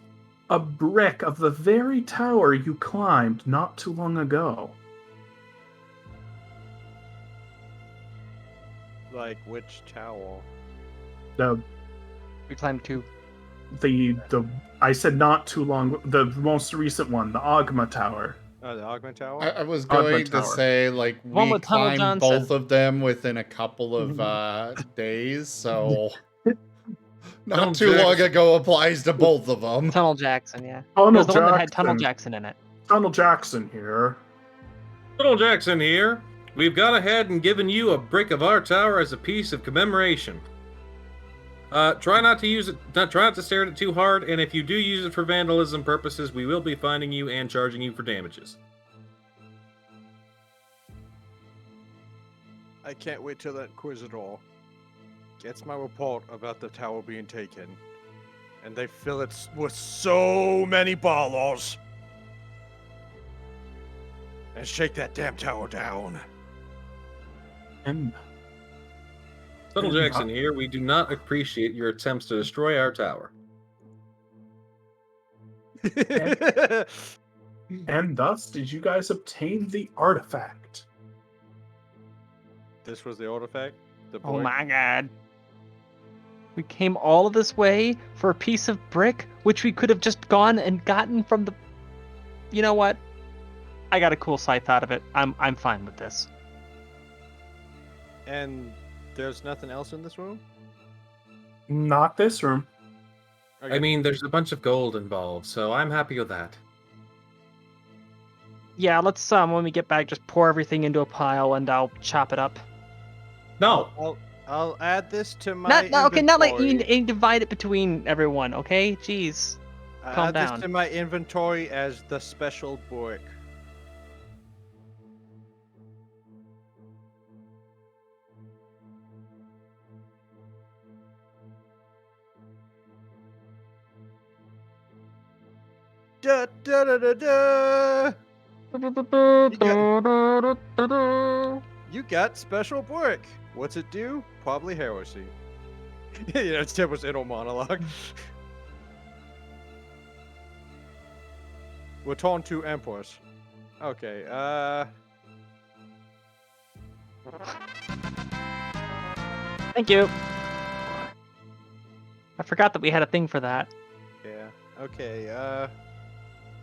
a brick of the very tower you climbed not too long ago. Like which tower? We climbed 2. I said not too long, the most recent one, the Ogma Tower. The Augment Tower? I was going to Tower. say, like, One we with Tunnel climbed Johnson. both of them within a couple of days, so not Tunnel too long Jackson. ago applies to both of them. Tunnel Jackson, yeah. It Tunnel was the one that had Tunnel Jackson. Jackson in it. Tunnel Jackson here. Little Jackson here. We've gone ahead and given you a brick of our tower as a piece of commemoration. Try not to use it. Try not to stare at it too hard, and if you do use it for vandalism purposes, we will be finding you and charging you for damages. I can't wait till that Inquisitor gets my report about the tower being taken, and they fill it with so many ballos, and shake that damn tower down. And Little Jackson here. We do not appreciate your attempts to destroy our tower. and thus did you guys obtain the artifact. This was the artifact? The Oh boy? my god. We came all of this way for a piece of brick, which we could have just gone and gotten from the... You know what? I got a cool scythe out of it. I'm fine with this. And there's nothing else in this room? Not this room. I mean, there's a bunch of gold involved, so I'm happy with that. Yeah, let's when we get back, just pour everything into a pile and I'll chop it up. No. I'll add this to my Okay, not like inventory. you divide it between everyone, okay? Jeez. Calm Add down. this to my inventory as the special brick. Da da da da da. You got special brick. What's it do? Probably heresy. Yeah, it's Timber's inner monologue. Return to Empress. Okay, Thank you. I forgot that we had a thing for that. yeah. Okay,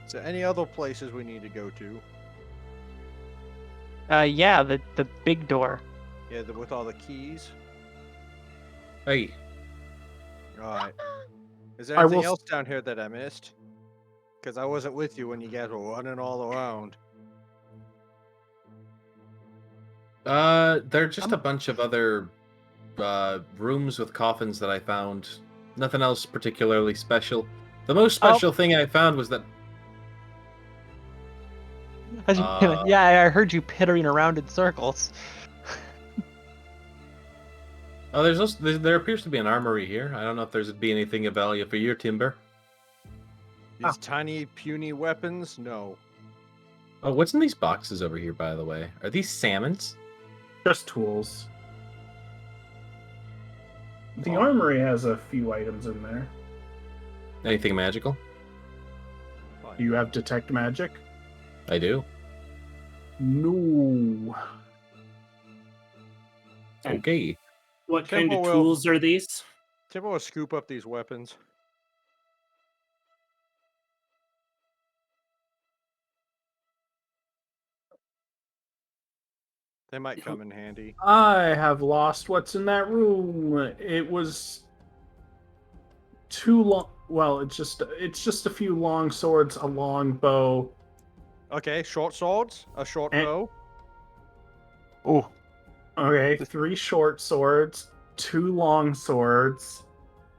so any other places we need to go to? Yeah, the big door. Yeah, with all the keys. Hey, Alright. Is there I anything will else down here that I missed? Because I wasn't with you when you guys were running all around. there are just a bunch of other rooms with coffins that I found. Nothing else particularly special. The most special thing I found was that Yeah, I heard you pittering around in circles. there appears to be an armory here. I don't know if there'd be anything of value for your timber. These tiny, puny weapons? No. Oh, what's in these boxes over here, by the way? Are these salmons? Just tools. The armory has a few items in there. Anything magical? Do you have detect magic? I do. No. Okay. What kind Timber of will- tools are these? Timber will scoop up these weapons. They might come in handy. I have lost what's in that room. It was too long. Well, it's just a few long swords, a long bow. Okay, short swords, a short And- bow. Oh, Okay, 3 short swords, 2 long swords,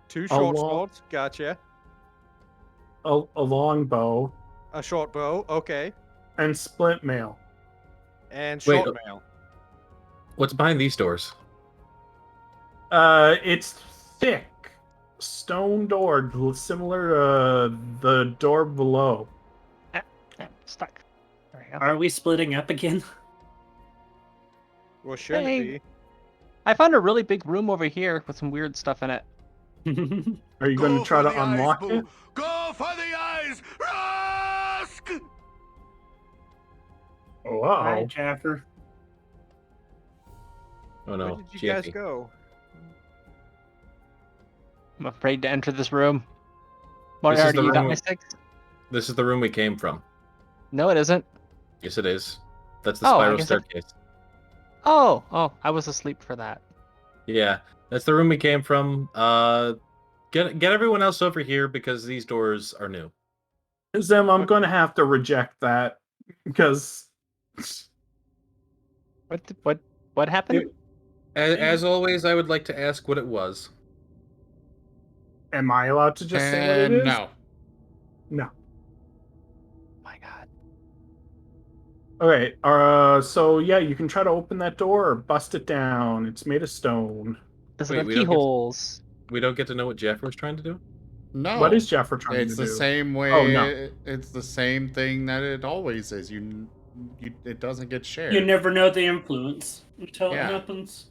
2 a short long- swords, gotcha. a long bow, A short bow, okay. and splint mail. And Wait, short mail. What's behind these doors? It's thick, stone door, similar to the door below. stuck. There we go. Are we splitting up again? Well, shouldn't Hey. be. I found a really big room over here with some weird stuff in it. Are you going Go to try for to the eyes, unlock boo. it? Go for the eyes! Rusk! Oh, Hi, wow. Jaffer. Oh no, Where did you guys GFE. go? I'm afraid to enter this room. This is Moriarty, the you got room my we- 6? This is the room we came from. No, it isn't. Yes, it is. That's the Oh, I spiral guess that- staircase. Oh, I was asleep for that. Yeah, that's the room we came from. Get everyone else over here because these doors are new. Zim, I'm going to have to reject that because What happened? As always, I would like to ask what it was. am I allowed to just say what it is? No. No. My God. Okay. So yeah, you can try to open that door or bust it down. It's made of stone. Does Wait, it have we don't get- keyholes? We don't get to know what Jeff was trying to do. No. What is Jeffra trying It's to the do? same way. Oh, no. It's the same thing that it always is. It doesn't get shared. You never know the influence until Yeah. it happens.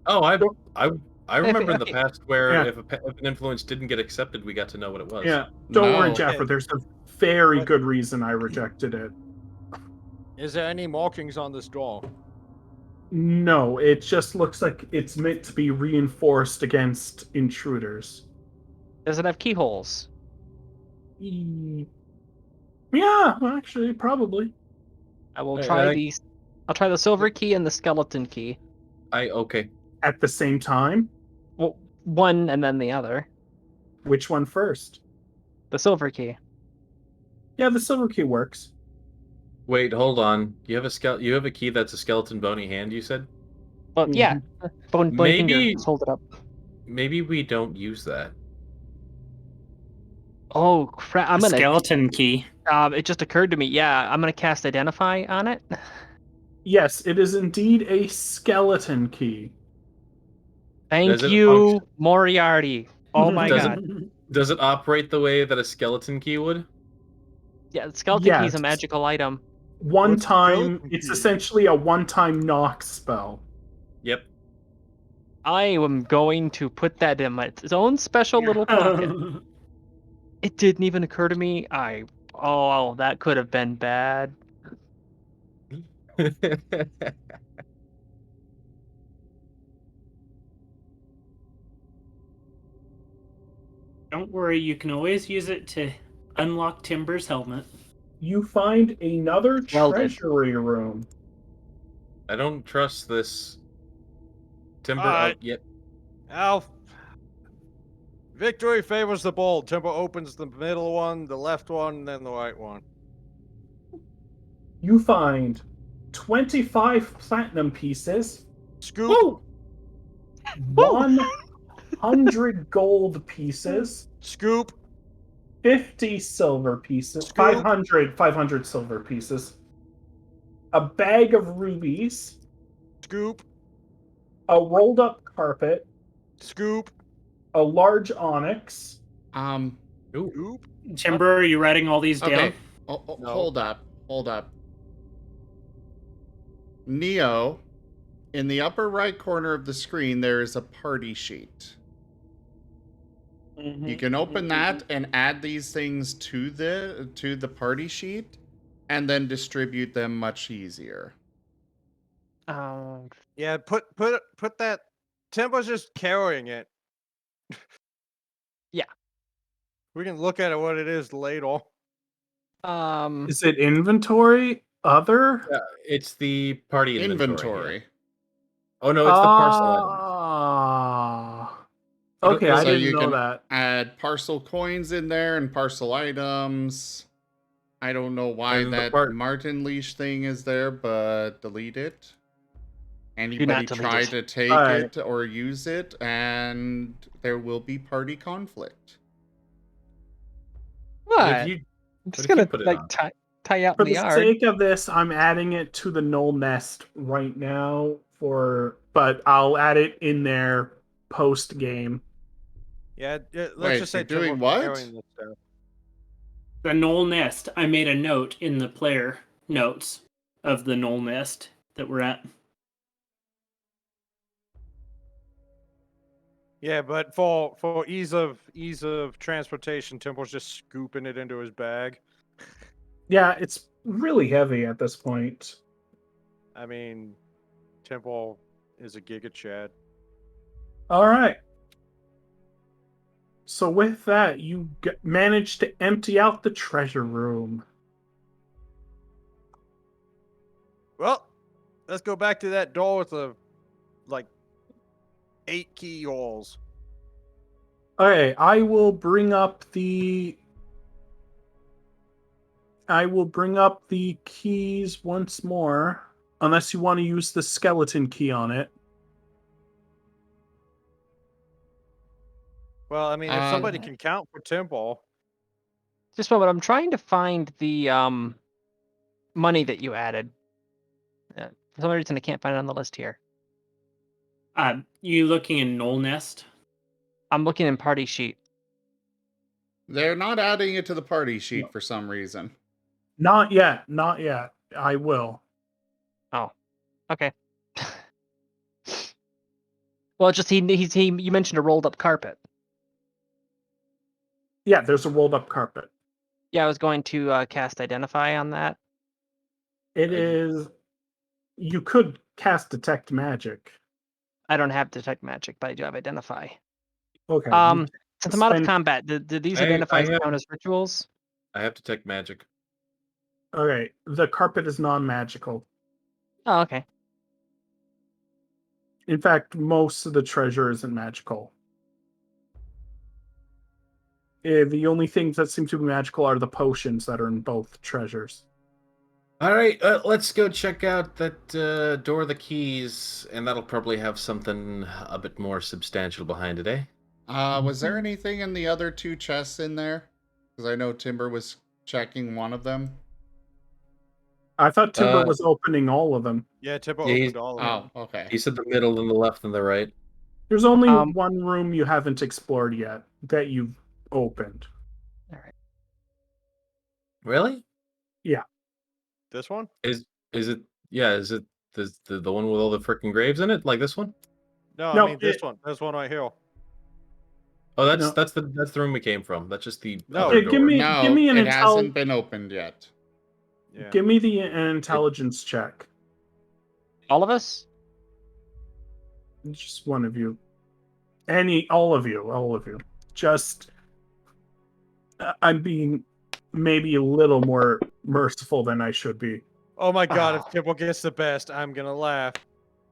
Oh, I remember in the okay. past where Yeah. if an influence didn't get accepted, we got to know what it was. Yeah. Don't worry, No. Jeffra. There's a very What? good reason I rejected it. Is there any markings on this door? No, it just looks like it's meant to be reinforced against intruders. Does it have keyholes? Yeah, well, actually, probably. I will Hey, try I- these. I'll try the silver key and the skeleton key. Okay. At the same time, Well, one and then the other. Which one first? The silver key. Yeah, the silver key works. Wait, hold on. You have a key that's a skeleton bony hand, you said? Well, yeah. Bony finger. Maybe Just hold it up. maybe we don't use that. Oh crap! I'm gonna. Skeleton key. It just occurred to me. Yeah, I'm gonna cast Identify on it. Yes, it is indeed a skeleton key. Thank Does it you, function- Moriarty. Oh my Does god. Does it operate the way that a skeleton key would? Yeah, the skeleton key is a Yes. magical item. One What's a time, skeleton it's key? essentially a one-time knock spell. Yep. I am going to put that in its own special little pocket. It didn't even occur to me. Oh, that could have been bad. Don't worry, you can always use it to unlock Timber's helmet. You find another Welded. treasury room. I don't trust this Timber. Alright. Yep. Alf. Victory favors the bold. Timber opens the middle one, the left one, then the right one. You find 25 platinum pieces, Scoop. 100 gold pieces, Scoop. 50 silver pieces, Scoop. 500 silver pieces, a bag of rubies, Scoop. a rolled up carpet, Scoop. a large onyx. Scoop. Timber, are you writing all these down? Okay. No. Hold up. Neo, in the upper right corner of the screen, there is a party sheet. You can open that and add these things to the party sheet, and then distribute them much easier. Yeah, put that. Timber's just carrying it. Yeah. We can look at it what it is later. Is it inventory? Other? It's the party inventory. Inventory. Oh no, it's the parcel item. Okay, I So didn't you know can that. add parcel coins in there and parcel items. I don't know why And the that Marten leash thing is there, but delete it. Anybody delete try it. to take Alright. it or use it, and there will be party conflict. What? If you I'm just if you gonna put it like on? tie out For in the the yard. sake of this, I'm adding it to the Knoll Nest right now but I'll add it in there post game. Yeah, let's Wait, just say you're doing Timber's what? carrying this stuff. The Knoll Nest. I made a note in the player notes of the Knoll Nest that we're at. Yeah, but for ease of transportation, Timber's just scooping it into his bag. Yeah, it's really heavy at this point. I mean, Timber is a giga chad. All right. So with that, you managed to empty out the treasure room. Well, let's go back to that door with the like 8 keyholes. Okay, I will bring up the keys once more, unless you want to use the skeleton key on it. Well, I mean, if somebody can count for Timber. Just a moment. I'm trying to find the money that you added. For some reason, I can't find it on the list here. You looking in Knoll Nest? I'm looking in party sheet. They're not adding it to the party sheet for some reason. Not yet. I will. Oh, okay. Well, just he you mentioned a rolled up carpet. Yeah, there's a rolled up carpet. Yeah, I was going to cast Identify on that. It is. You could cast Detect Magic. I don't have Detect Magic, but I do have Identify. Okay. Since I'm out of spend- combat, do these I Identifies have- count as rituals? I have to detect magic. Okay, the carpet is non-magical. Oh, okay. In fact, most of the treasure isn't magical. The only things that seem to be magical are the potions that are in both treasures. All right, let's go check out that door of the keys, and that'll probably have something a bit more substantial behind it, eh? Was there anything in the other two chests in there? Because I know Timber was checking one of them. I thought Timber was opening all of them. Yeah, Tippo Yeah, opened all of them. Oh, okay. He said the middle, and the left, and the right. There's only one room you haven't explored yet that you've opened. All right. Really? Yeah. This one? Is it? Yeah. Is it the one with all the freaking graves in it, like this one? No, No, I mean this one. This one right here. Oh, that's No. that's the room we came from. That's just the No. other Yeah, give door. me an it hasn't been opened yet. Yeah. Give me an intelligence check. All of us? Just one of you. All of you. Just, I'm being maybe a little more merciful than I should be. Oh my god, if Tippo gets the best, I'm gonna laugh.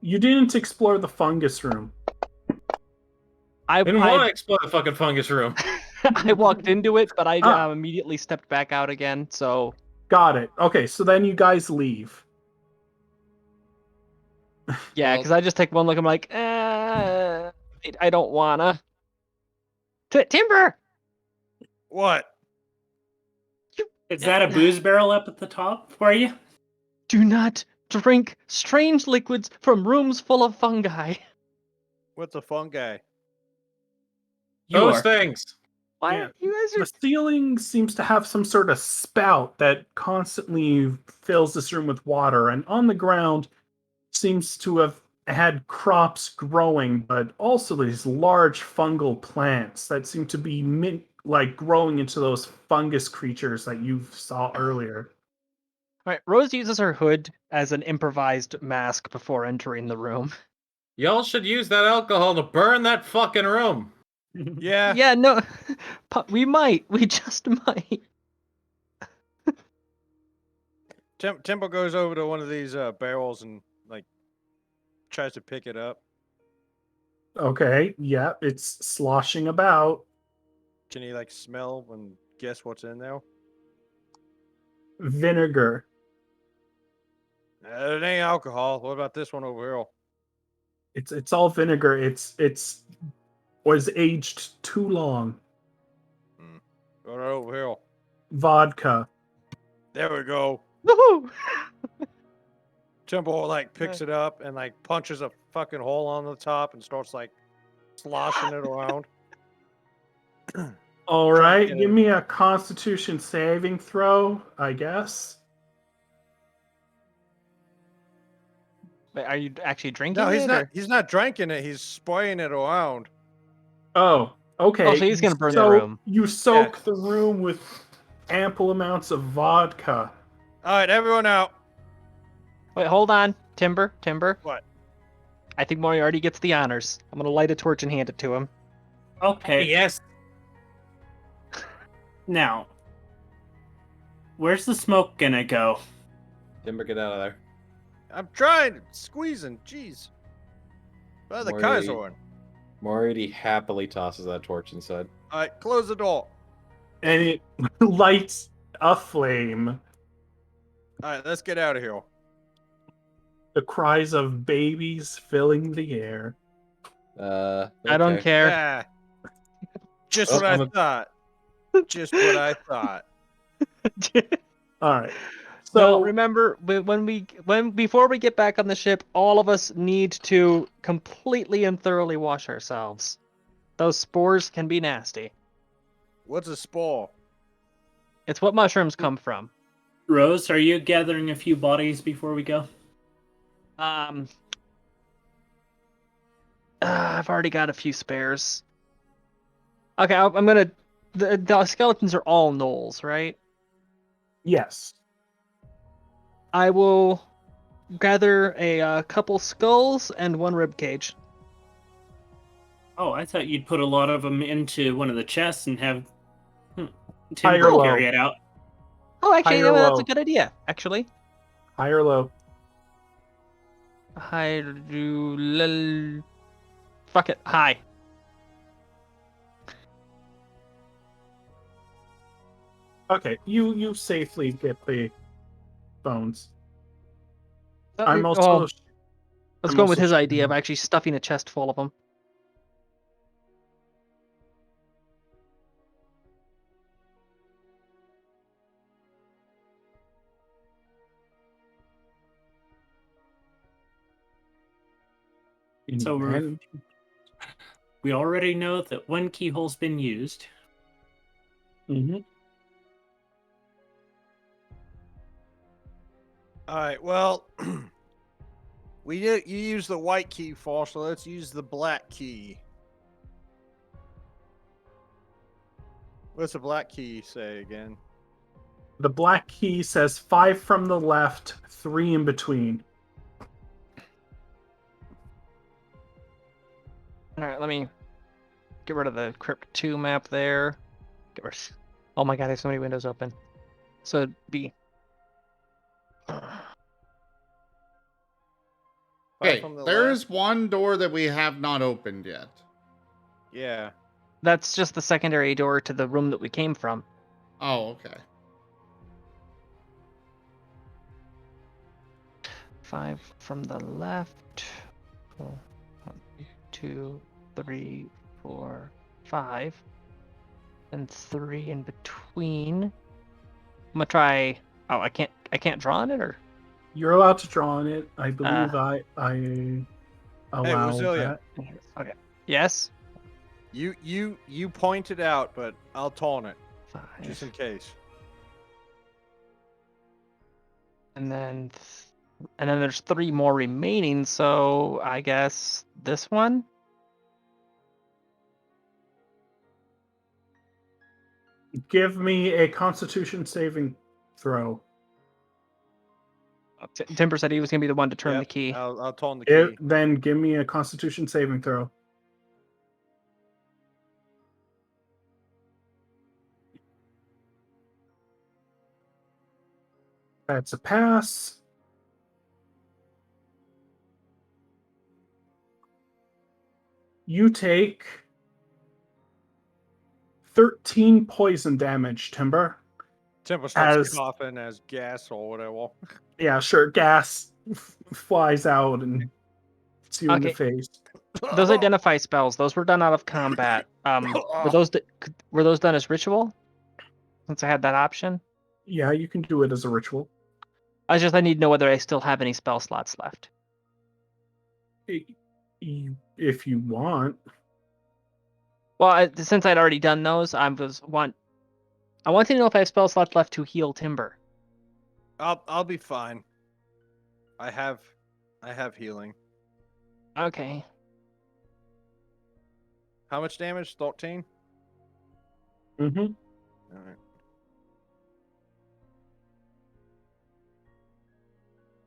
You didn't explore the fungus room. I didn't want to explore the fucking fungus room. I walked into it, but I immediately stepped back out again, so... Got it. Okay, so then you guys leave. Yeah, because I just take one look, I'm like, I don't wanna. Timber! What? Is that a booze barrel up at the top for you? Do not drink strange liquids from rooms full of fungi. What's a fungi? Those things. Why? Yeah. You guys The are... ceiling seems to have some sort of spout that constantly fills this room with water, and on the ground seems to have had crops growing, but also these large fungal plants that seem to be growing into those fungus creatures that you saw earlier. All right, Rose uses her hood as an improvised mask before entering the room. Y'all should use that alcohol to burn that fucking room. Yeah. Yeah, no, we might. We just might. Timbo goes over to one of these barrels and tries to pick it up. Okay, yeah, it's sloshing about. Can he smell and guess what's in there? Vinegar. It ain't alcohol. What about this one over here? It's all vinegar. It's was aged too long. Go right over here. Vodka. There we go. Woohoo! Timbo picks it up and punches a fucking hole on the top and starts sloshing it around. All right, give me a Constitution saving throw, I guess. Wait, are you actually drinking? No, he's it, not. or- He's not drinking it. He's spraying it around. Oh, okay. Oh, so he's gonna burn the room. You soak the room with ample amounts of vodka. All right, everyone out. Wait, hold on, Timber. What? I think Moriarty gets the honors. I'm gonna light a torch and hand it to him. Okay. Yes. Now, where's the smoke gonna go? Timber, get out of there. I'm trying, squeezing. Jeez. By the Moriarty- Kaiserhorn. Moriarty happily tosses that torch inside. All right, close the door. And it lights a flame. All right, let's get out of here. The cries of babies filling the air. I don't Okay. care. Yeah. Just Oh, what I thought. Just what I thought. All right. So So remember, before we get back on the ship, all of us need to completely and thoroughly wash ourselves. Those spores can be nasty. What's a spore? It's what mushrooms come from. Rose, are you gathering a few bodies before we go? I've already got a few spares. Okay, I'm gonna. The skeletons are all gnolls, right? yes. I will gather a couple skulls and one rib cage. Oh, I thought you'd put a lot of them into one of the chests and have High Timber or low? carry it out. Oh, actually, High or that's low? a good idea. Actually, High or low? Fuck it, high. Okay, you safely get the bones. Oh, I'm also. let's I'm go with also his idea of shooting- actually stuffing a chest full of them. So And we already know that one keyhole's been used. Mhm. All right. Well, you use the white key for, so let's use the black key. What's the black key say again? The black key says 5 from the left, 3 in between. All right, let me get rid of the Crypt 2 map there. Get rid. Oh my god, there's so many windows open. So it'd be. Okay, from the there's one door that we have not opened yet. Yeah. That's just the secondary door to the room that we came from. Oh, okay. 5 from the left. 1, 2, 3, 4, 5. And 3 in between. I'm gonna try. Oh, I can't draw on it, or You're allowed to draw on it. I believe I allow Wazilia. that. okay. Yes. You point it out, but I'll taunt it 5. just in case. And then there's 3 more remaining, so I guess this one. Give me a Constitution saving throw. Timber said he was gonna be the one to turn Yep, the key. I'll taunt the key. Then give me a Constitution saving throw. That's a pass. You take 13 poison damage, Timber. Temple starts as- coughing as gas or whatever. Yeah, sure. Gas flies out and hits you in the Okay. face. Those identify spells. Those were done out of combat. Were those done as ritual? Since I had that option. Yeah, you can do it as a ritual. I need to know whether I still have any spell slots left. If you want. Well, since I'd already done those, I want to know if I have spell slots left to heal Timber. I'll be fine. I have healing. Okay. How much damage? 13? Mm-hmm. All right.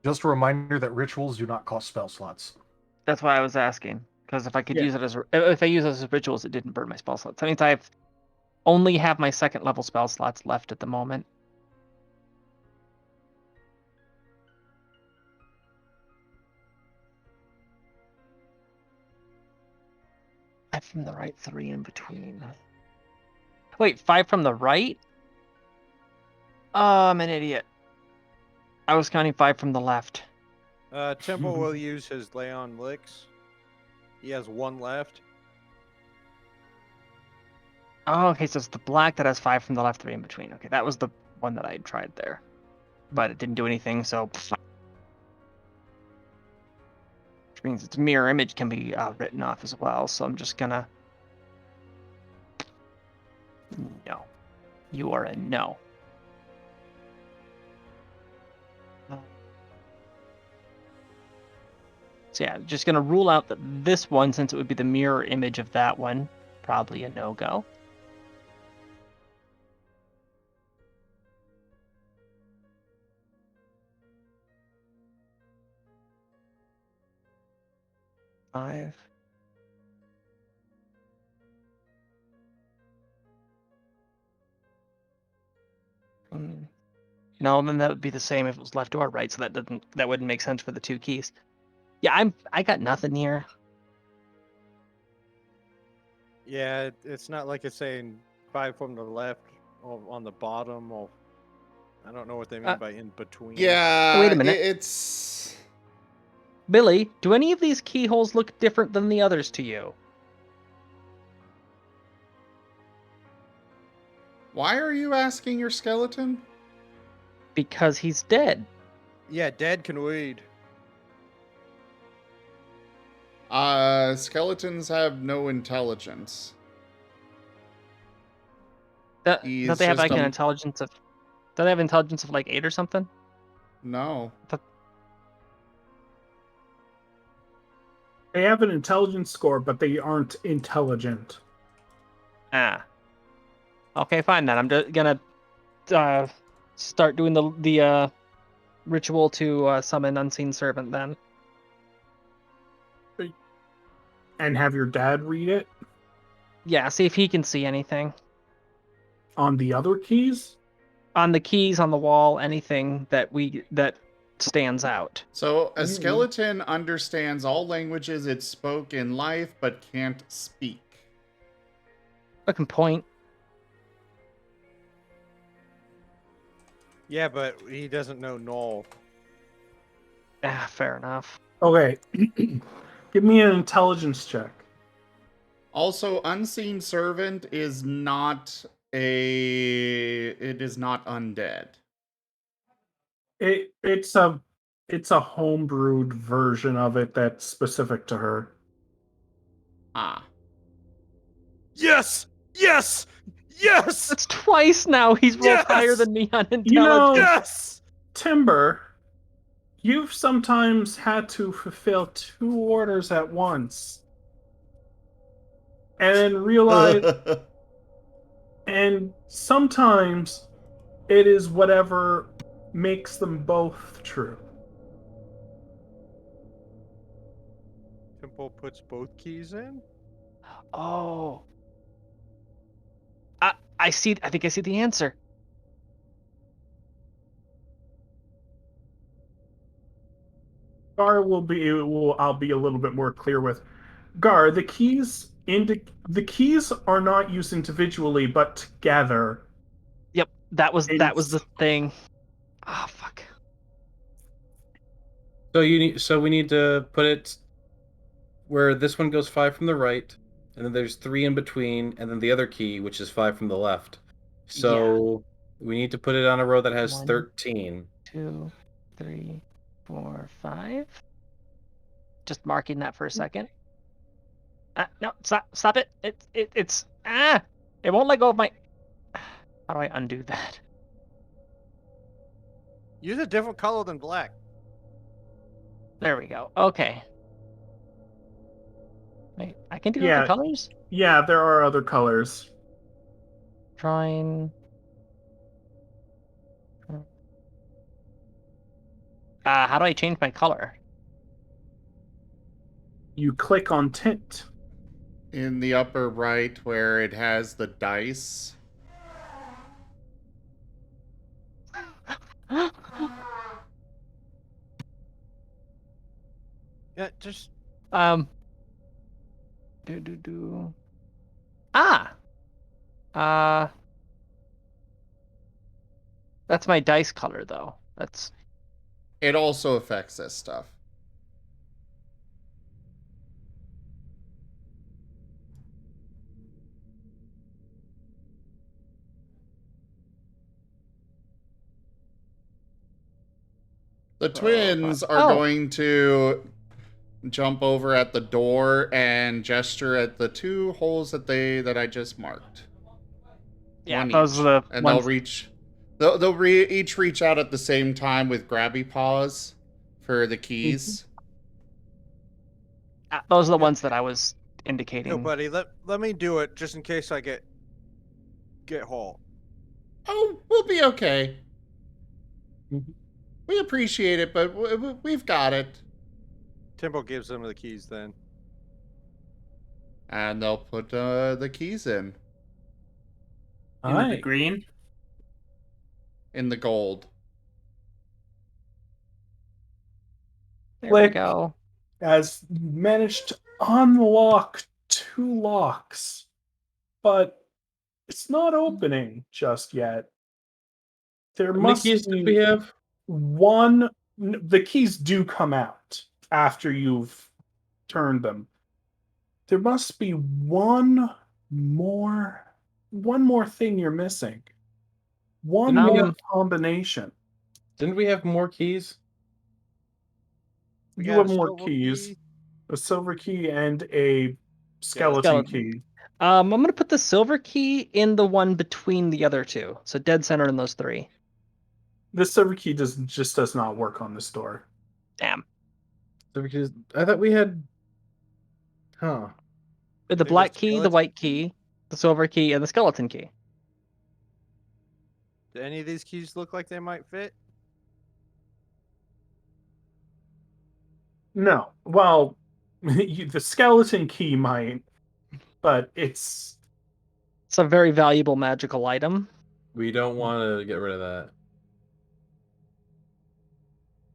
Just a reminder that rituals do not cost spell slots. That's why I was asking. Because if I could use it if I use it as rituals, it didn't burn my spell slots. That means I've only have my 2nd level spell slots left at the moment. Five from the right, 3 in between. Wait, 5 from the right? Oh, I'm an idiot. I was counting 5 from the left. Temple will use his Lay on Licks. He has 1 left. Oh, okay, so it's the black that has 5 from the left, 3 in between. Okay, that was the one that I had tried there. But it didn't do anything, so... Which means its mirror image can be written off as well, so I'm just gonna... No. You are a no. So yeah, just gonna rule out that this one, since it would be the mirror image of that one, probably a no-go. Five. No, then that would be the same if it was left or right, so that wouldn't make sense for the 2 keys. Yeah, I got nothing here. Yeah, it's not like it's saying 5 from the left on the bottom. Or I don't know what they mean by in between. Yeah. Wait a minute. It's. Billy, do any of these keyholes look different than the others to you? Why are you asking your skeleton? Because he's dead. Yeah, dead can read. Skeletons have no intelligence. Don't He's they have just like an intelligence of? Don't they have intelligence of like 8 or something? No. They have an intelligence score, but they aren't intelligent. Ah. Okay, fine then. I'm just gonna start doing the ritual to summon unseen servant then. And have your dad read it Yeah, see if he can see anything. on the other keys? On the keys, on the wall, anything that stands out. So a skeleton understands all languages it spoke in life, but can't speak. I can point. Yeah, but he doesn't know gnoll. Ah, fair enough. Okay. Give me an intelligence check. Also, unseen servant is not it is not undead. It's a homebrewed version of it that's specific to her. Ah. Yes! Yes! Yes! That's twice now he's rolled Yes! higher than me on intelligence. You know, Yes! Timber, you've sometimes had to fulfill 2 orders at once. And then realize, and sometimes it is whatever makes them both true. Temple puts both keys in? Oh. I see. I think I see the answer. Gar I'll be a little bit more clear with. Gar, the keys are not used individually but together. Yep, that was the thing. Ah, fuck. So we need to put it where this one goes 5 from the right, and then there's 3 in between, and then the other key, which is 5 from the left. So we need to put it on a row that has 1, 13. 2, 3, 4, 5. Just marking that for a second. No, stop it. It's it won't let go of my. How do I undo that? Use a different color than black. There we go. Okay. Wait, I can do Yeah. other colors? Yeah, there are other colors. Drawing. How do I change my color? You click on tint. In the upper right where it has the dice. Yeah, just that's my dice color though. That's It also affects this stuff. The twins are going to jump over at the door and gesture at the 2 holes that I just marked. yeah, One those each. are the And ones. they'll reach. They'll each reach out at the same time with grabby paws for the keys. Those are the ones that I was indicating. no, buddy. Let me do it just in case I get hauled. Oh, we'll be okay. We appreciate it, but we've got it. Timbo gives them the keys then. And they'll put the keys in In the green. in the gold. There we go. Has managed to unlock 2 locks, but It's not opening just yet. There How many must keys did be we have? one. The keys do come out after you've turned them. There must be more one more thing you're missing. One Didn't we more have- combination. Didn't we have more keys? We You got have a more silver keys. key. A silver key and a skeleton key. I'm gonna put the silver key in the one between the other two, so dead center in those three. The silver key just does not work on this door. Damn. So because I thought we had. Huh. The Think black it's key, the skeleton white key, the silver key, and the skeleton key. Do any of these keys look like they might fit? No. Well, the skeleton key might, but it's It's a very valuable magical item. We don't want to get rid of that.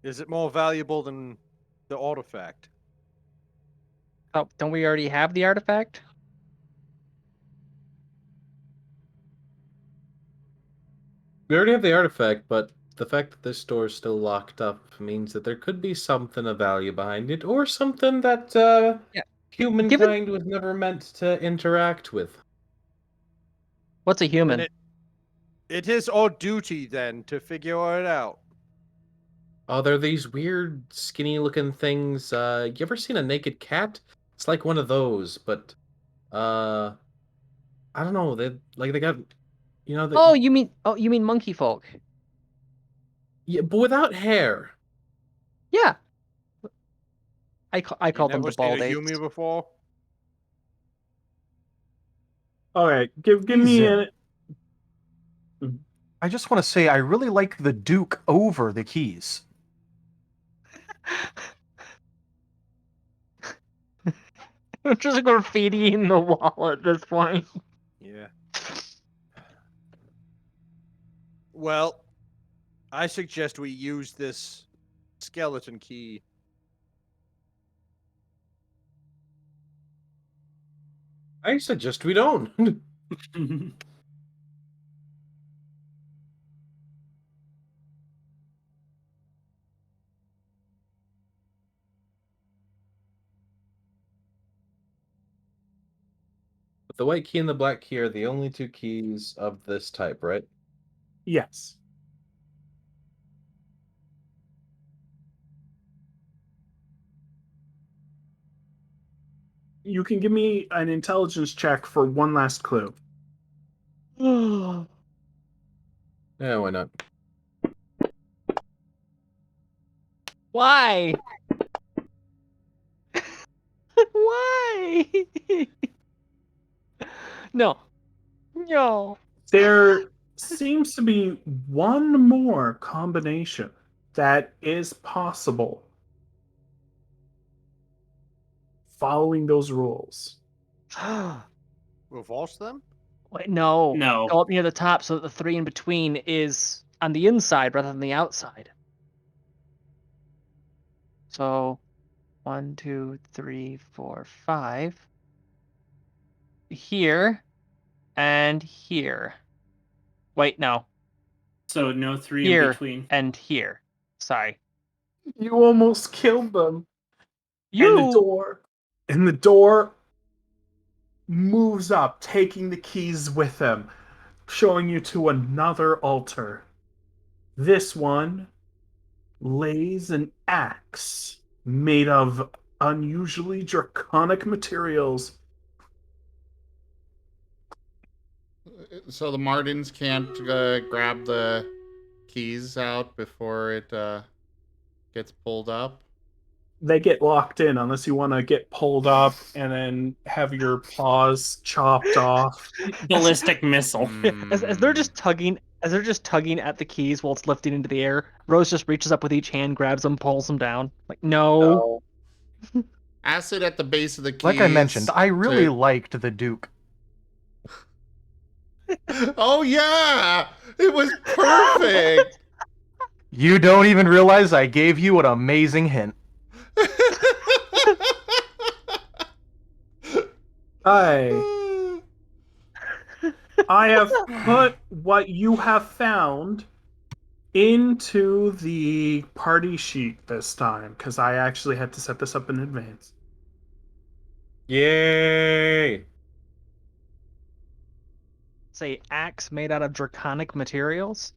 Is it more valuable than the artifact? Oh, don't we already have the artifact? We already have the artifact, but the fact that this door is still locked up means that there could be something of value behind it, or something that Yeah. humankind was never meant to interact with. What's a human? Then it is our duty then to figure it out. Oh, they're these weird, skinny-looking things. You ever seen a naked cat? It's like one of those, but I don't know. They got, Oh, you mean monkey folk? yeah, but without hair. Yeah. I call them Never the bald seen a apes. Yumi before. all right. Give me Easy. a. I just want to say I really like the Duke over the keys. I'm just graffiti in the wall at this point. Yeah. Well, I suggest we use this skeleton key. I suggest we don't. But the white key and the black key are the only two keys of this type, right? Yes. You can give me an intelligence check for one last clue. Yeah, why not? Why? Why? No. No. There seems to be one more combination that is possible following those rules. Reverse them? Wait, no. No. Go up near the top so that the three in between is on the inside rather than the outside. So, 1, 2, 3, 4, 5. Here and here. Wait, no. So no three Here in between. and here. Sorry. You almost killed them. You. And the door moves up, taking the keys with him, showing you to another altar. This one lays an axe made of unusually draconic materials. So the Martens can't grab the keys out before it gets pulled up? They get locked in unless you want to get pulled up and then have your paws chopped off. Ballistic missile. As they're just tugging at the keys while it's lifting into the air, Rose just reaches up with each hand, grabs them, pulls them down. Like, no. Acid at the base of the keys. Like I mentioned, I really to- liked the Duke. Oh yeah! It was perfect! You don't even realize I gave you an amazing hint. I have put what you have found into the party sheet this time, because I actually had to set this up in advance. Yay! Say axe made out of draconic materials.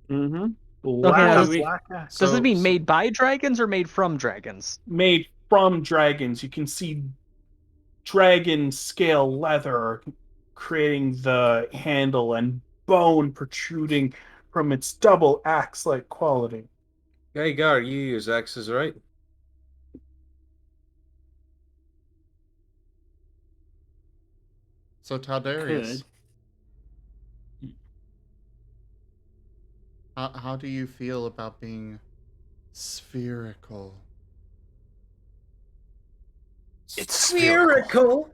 Mm-hmm. now Black axe. Does this mean made by dragons or made from dragons? Made from dragons. You can see dragon scale leather creating the handle and bone protruding from its double axe-like quality. Hey, Gar, you use axes, right? So Taldarius, how do you feel about being spherical? It's spherical.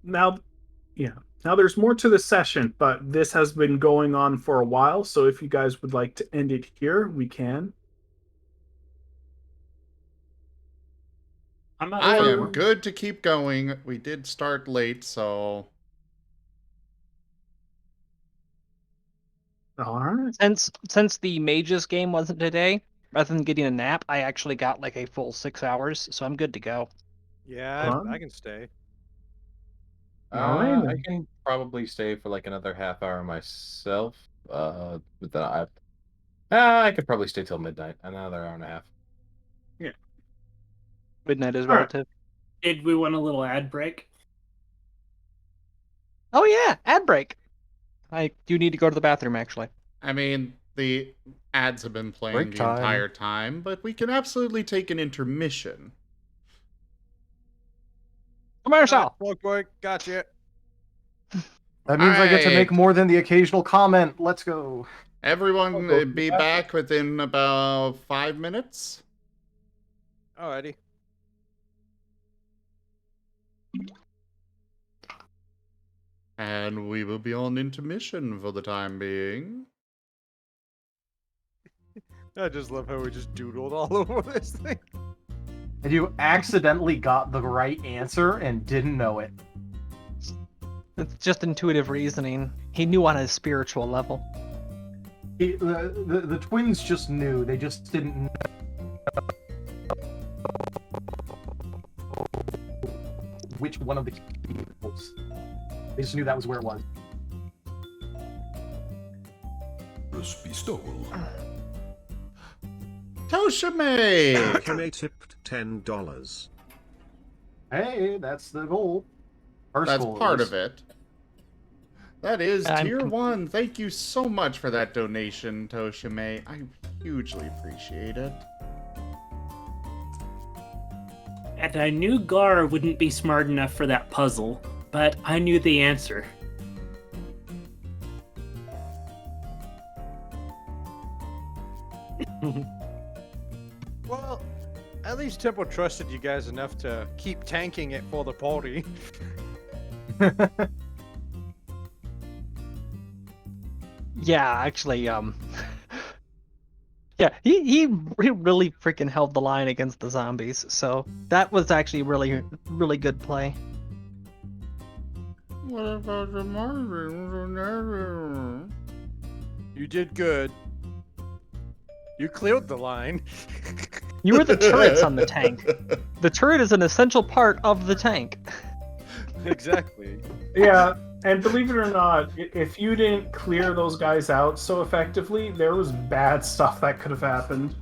Now there's more to the session, but this has been going on for a while, so if you guys would like to end it here, we can. I am good to keep going. We did start late, so... Alright. Since the mages game wasn't today, rather than getting a nap, I actually got like a full 6 hours, so I'm good to go. Yeah, I can stay. I can probably stay for like another half hour myself. But then I could probably stay till midnight, another hour and a half. Yeah. Midnight is relative. Did we want a little ad break? Oh yeah, ad break. I do need to go to the bathroom, actually. I mean, the ads have been playing Break the time. entire time, but we can absolutely take an intermission. Commercial! Boy, gotcha. That means I get to make Alright. more than the occasional comment. Let's go. Everyone be back within about 5 minutes. Alrighty. And we will be on intermission for the time being. I just love how we just doodled all over this thing. And you accidentally got the right answer and didn't know it. It's just intuitive reasoning. He knew on a spiritual level. The twins just knew. They just didn't know which one of the was. They just knew that was where it was. Pistol. Toshime! Kame tipped $10. Hey, that's the goal. First That's goal part is. of it. That is I'm tier 1. Thank you so much for that donation, Toshime. I hugely appreciate it. And I knew Gar wouldn't be smart enough for that puzzle, but I knew the answer. Well, at least Temple trusted you guys enough to keep tanking it for the party. Yeah, actually, yeah, he really freaking held the line against the zombies, so that was actually really good play. What about the Marten? You did good. You cleared the line. You were the turrets on the tank. The turret is an essential part of the tank. Exactly. Yeah, and believe it or not, if you didn't clear those guys out so effectively, there was bad stuff that could have happened.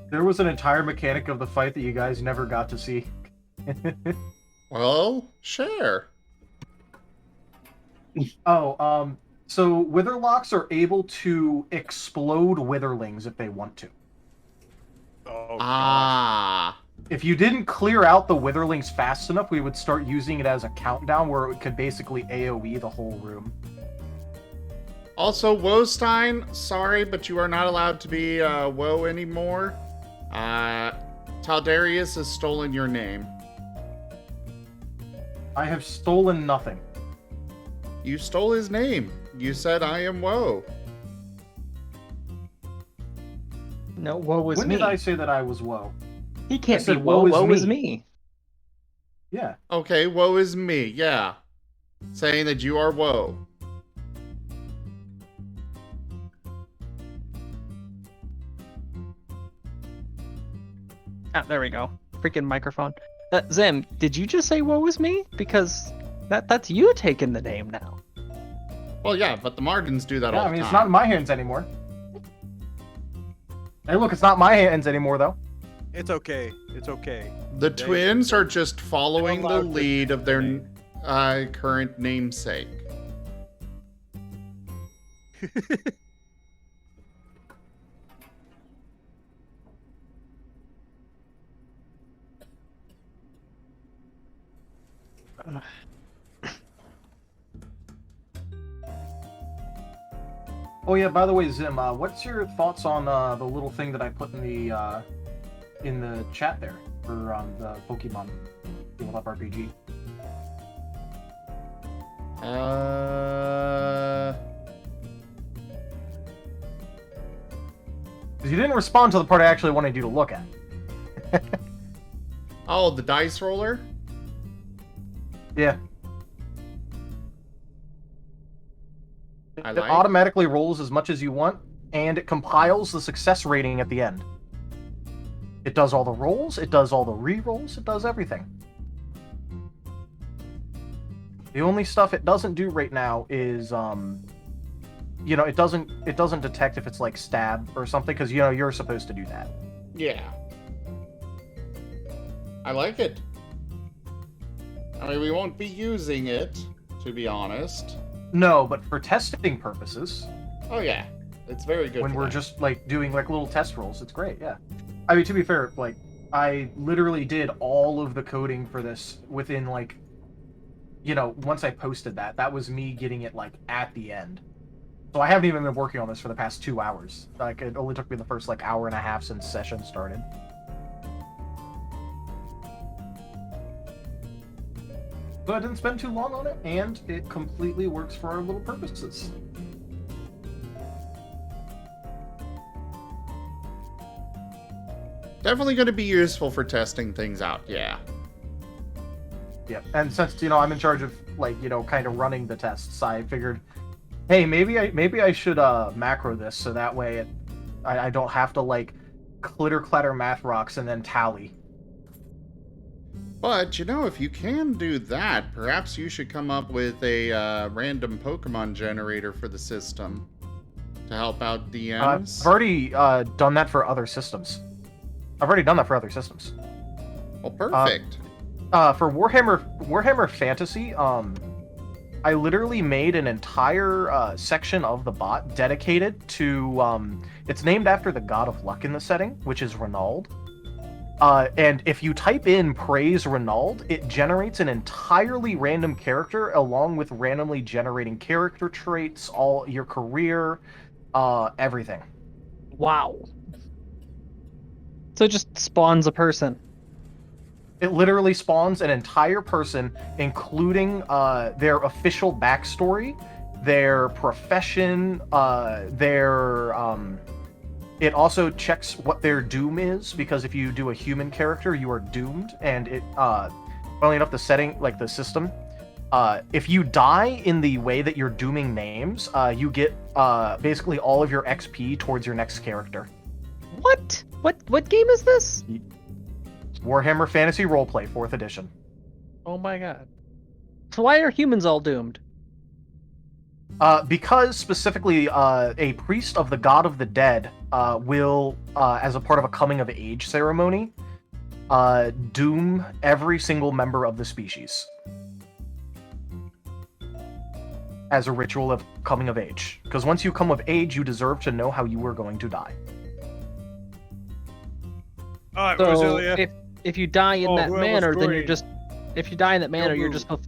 There was an entire mechanic of the fight that you guys never got to see. Well, share. Oh, so Witherlocks are able to explode Witherlings if they want to. Oh, Ah. If you didn't clear out the Witherlings fast enough, we would start using it as a countdown where it could basically AoE the whole room. Also, Woestein, sorry, but you are not allowed to be Woe anymore. Taldarius has stolen your name. I have stolen nothing. You stole his name. You said, I am Woe. No, woe was When me. did I say that I was woe? He can't I said, be woe. "Woe is Woe is me." me. Yeah. Okay, woe is me, yeah. Saying that you are woe. Ah, there we go. Freaking microphone. Zim, did you just say woe is me? Because that's you taking the name now. Well, yeah, but the Martens do that all the time. It's not in my hands anymore. Hey, look, it's not my hands anymore, though. It's okay. It's okay. The twins are just following the allowed to lead of their name. current namesake. Oh yeah, by the way, Zim, what's your thoughts on the little thing that I put in the chat there for the Pokemon Tabletop RPG? Because you didn't respond to the part I actually wanted you to look at. Oh, the dice roller? Yeah. I It like. automatically rolls as much as you want, and it compiles the success rating at the end. It does all the rolls, it does all the re-rolls, it does everything. The only stuff it doesn't do right now is, you know, it doesn't detect if it's like stab or something, because, you know, you're supposed to do that. Yeah. I like it. I mean, we won't be using it, to be honest. No, but for testing purposes, Oh, yeah. It's very good when for we're that. just, like, doing, like, little test rolls, it's great, yeah. I mean, to be fair, like, I literally did all of the coding for this within, like, you know, once I posted that, that was me getting it, like, at the end. So I haven't even been working on this for the past 2 hours. Like, it only took me the first, like, hour and a half since session started. So I didn't spend too long on it, and it completely works for our little purposes. Definitely going to be useful for testing things out, yeah. Yeah, and since, you know, I'm in charge of, like, you know, kind of running the tests, I figured, hey, maybe I should macro this so that way I don't have to, like, clitter clatter math rocks and then tally. But, you know, if you can do that, perhaps you should come up with a random Pokemon generator for the system to help out I've DMs. already done that for other systems. Well, perfect. For Warhammer Fantasy, I literally made an entire section of the bot dedicated to, it's named after the god of luck in the setting, which is Renauld. And if you type in praise Renauld, it generates an entirely random character along with randomly generating character traits, all your career, everything. Wow. So it just spawns a person. It literally spawns an entire person, including their official backstory, their profession, it also checks what their doom is, because if you do a human character, you are doomed, and it, funnily enough, the setting, like the system, if you die in the way that you're dooming names, you get basically all of your XP towards your next character. What? What game is this? Warhammer Fantasy Roleplay, 4th edition. Oh my god. So why are humans all doomed? Because specifically, a priest of the God of the Dead will, as a part of a coming-of-age ceremony, doom every single member of the species. As a ritual of coming of age. Because once you come of age, you deserve to know how you are going to die. All right, So Roselia. if you die in that whoever's manner, then you're green. just if you die in that manner, you're move. just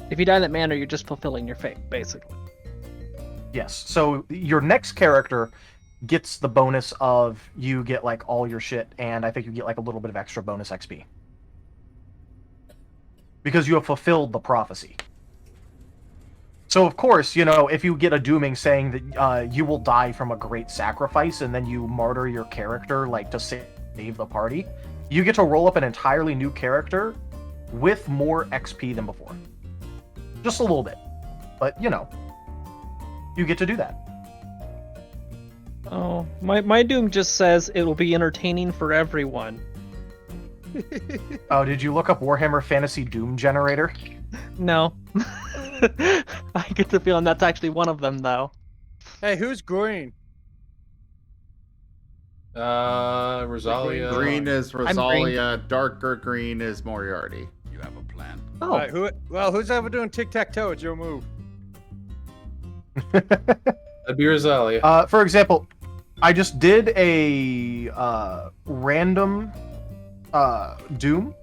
if you die in that manner, you're just fulfilling your fate, basically. Yes. So your next character gets the bonus of you get like all your shit, and I think you get like a little bit of extra bonus XP. Because you have fulfilled the prophecy. So of course, if you get a dooming saying that you will die from a great sacrifice, and then you martyr your character to save the party, you get to roll up an entirely new character with more XP than before. Just a little bit, but you get to do that. Oh, my Doom just says it will be entertaining for everyone. Oh, did you look up Warhammer Fantasy Doom Generator? No. I get the feeling that's actually one of them, though. Hey, who's green? Rosalia. Green is Rosalia, darker green is Moriarty. You have a plan? Oh. All right, who's ever doing tic-tac-toe? It's your move. That'd be Rosalia. For example, I just did a random Doom,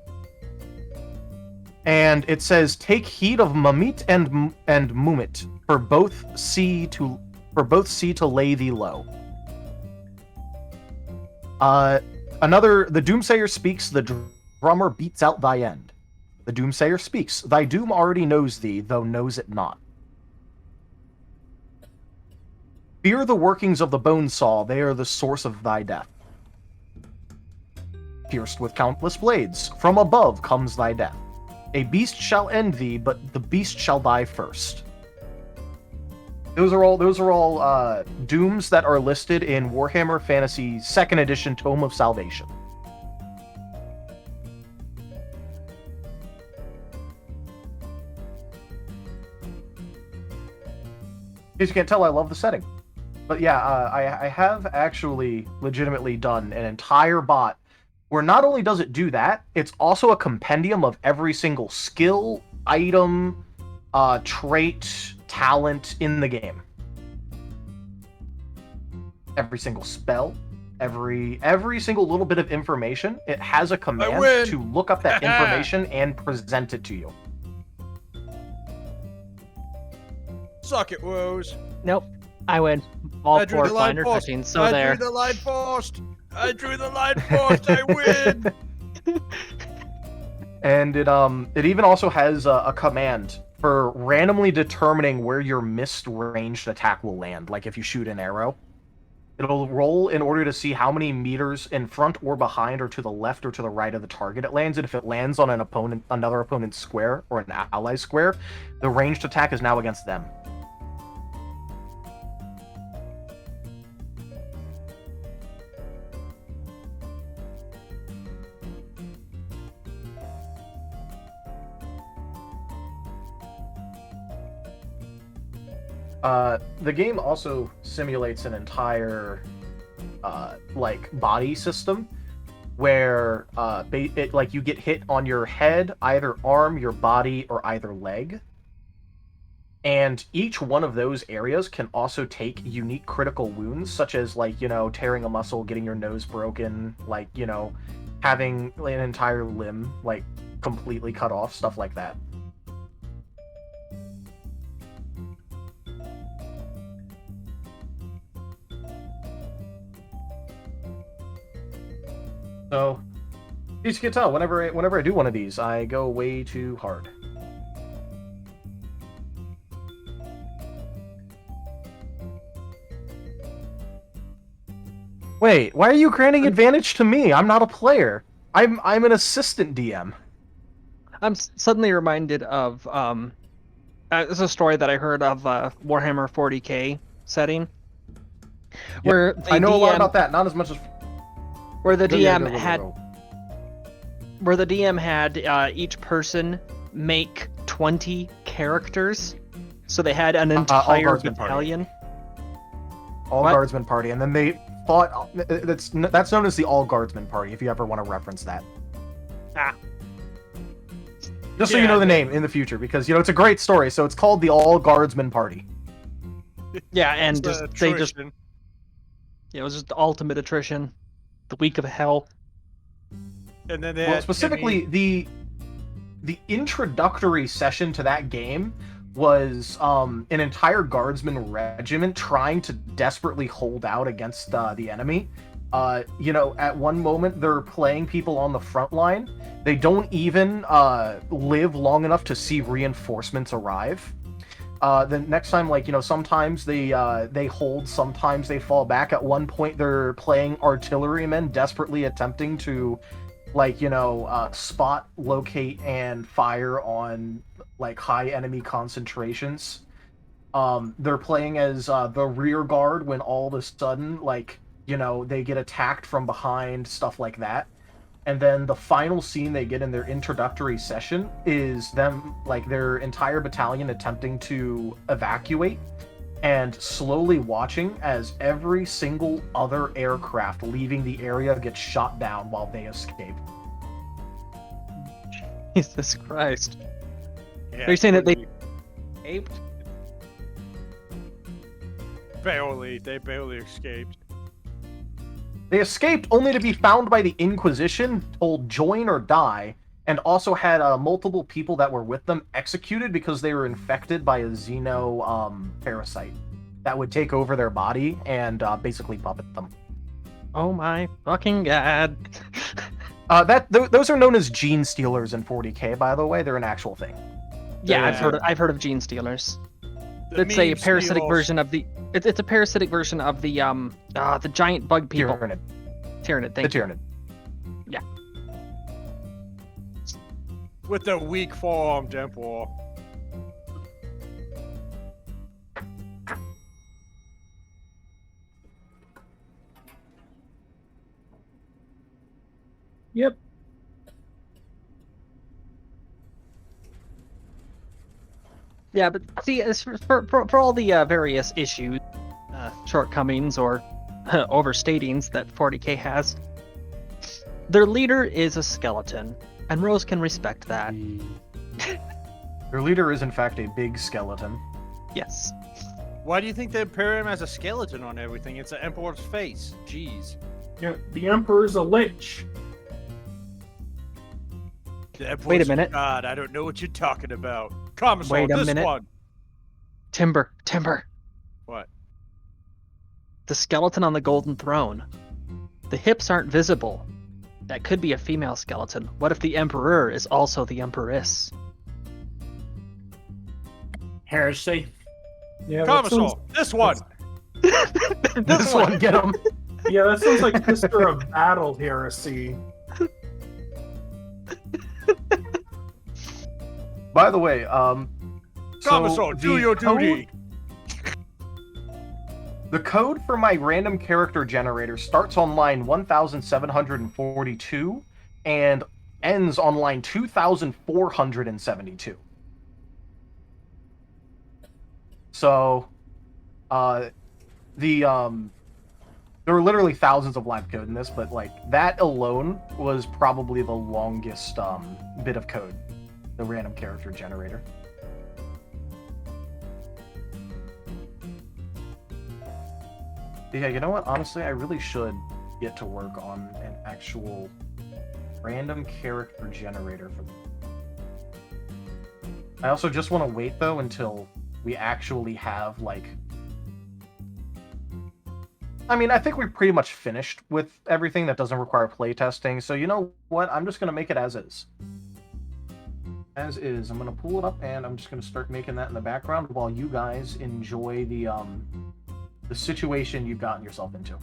and it says take heed of Mamit and Mumit for both sea to lay thee low. The Doomsayer speaks, the drummer beats out thy end. The Doomsayer speaks, thy doom already knows thee, though knows it not. Fear the workings of the bone saw, they are the source of thy death. Pierced with countless blades, from above comes thy death. A beast shall end thee, but the beast shall die first. Those are all dooms that are listed in Warhammer Fantasy 2nd Edition Tome of Salvation. As you can't tell, I love the setting. But yeah, I have actually legitimately done an entire bot where not only does it do that, it's also a compendium of every single skill, item, trait, talent in the game. Every single spell, every single little bit of information, it has a command to look up that information and present it to you. Suck it, Woes. Nope. I win. All I drew 4 the line finer first. touching, so I there. drew the line first. I drew the line first. I win. And it even also has a command for randomly determining where your missed ranged attack will land. Like if you shoot an arrow, it'll roll in order to see how many meters in front or behind or to the left or to the right of the target it lands. And if it lands on another opponent's square or an ally square, the ranged attack is now against them. The game also simulates an entire body system where you get hit on your head, either arm, your body, or either leg. And each one of those areas can also take unique critical wounds, such as tearing a muscle, getting your nose broken, having an entire limb completely cut off, stuff like that. So, as you can tell, whenever I do one of these, I go way too hard. Wait, why are you granting advantage to me? I'm not a player. I'm an assistant DM. I'm suddenly reminded of it's a story that I heard of Warhammer 40k setting, where the I know DM, a lot about that, not as much as where the Go, yeah, DM go, go, had go. where the DM had each person make 20 characters, so they had an entire Guardsman party. battalion. All What? Guardsman party, and then they fought. That's known as the All Guardsman party. If you ever want to reference that, just so you know the name in the future, because it's a great story. So it's called the All Guardsman party. Yeah, and It's they just attrition. it was just the ultimate attrition, the week of hell. And then they Well, had specifically the introductory session to that game was an entire guardsman regiment trying to desperately hold out against the enemy. At one moment they're playing people on the front line. They don't even live long enough to see reinforcements arrive. the next time, like, sometimes they hold, sometimes they fall back. At one point, they're playing artillerymen, desperately attempting to, like, spot, locate, and fire on, like, high enemy concentrations. They're playing as the rear guard when all of a sudden, like, they get attacked from behind, stuff like that. And then the final scene they get in their introductory session is them, like, their entire battalion attempting to evacuate and slowly watching as every single other aircraft leaving the area gets shot down while they escape. Jesus Christ. Yeah, Are you saying that they pretty- escaped? They barely escaped. They escaped only to be found by the Inquisition, told join or die, and also had multiple people that were with them executed because they were infected by a xeno parasite that would take over their body and basically puppet them. Oh my fucking god. Those are known as gene stealers in 40k, by the way. They're an actual thing. Yeah, Yeah. I've heard of gene stealers. The It's a meme parasitic steals. version of the it's a parasitic version of the giant bug people. Tyrannid. Tyrannid, The thank you. Tyrannid. With the weak forearmed emperor. Yep. Yeah, but see, as for all the various issues, shortcomings, or overstatings that 40k has, their leader is a skeleton, and Rose can respect that. Their leader is, in fact, a big skeleton. Yes. Why do you think the Imperium has a skeleton on everything? It's the Emperor's face. Jeez. Yeah, the Emperor's a lich. The Emperor's Wait a minute. God, I don't know what you're talking about. Commissar, Wait a this minute. one. Timber. What? The skeleton on the golden throne. The hips aren't visible. That could be a female skeleton. What if the Emperor is also the Empress? Heresy. Yeah, that Commissar, sounds, this one. This one, get him. yeah, that sounds like Sister of Battle heresy. By the way, Commissar, do the your code- duty. The code for my random character generator starts on line 1742 and ends on line 2472. So, there were literally thousands of line code in this, but like that alone was probably the longest bit of code, the random character generator. Yeah, you know what? Honestly, I really should get to work on an actual random character generator for. I also just want to wait though until we actually have like. I mean, I think we're pretty much finished with everything that doesn't require playtesting. So you know what? I'm just gonna make it as is. As is. I'm gonna pull it up and I'm just gonna start making that in the background while you guys enjoy the situation you've gotten yourself into.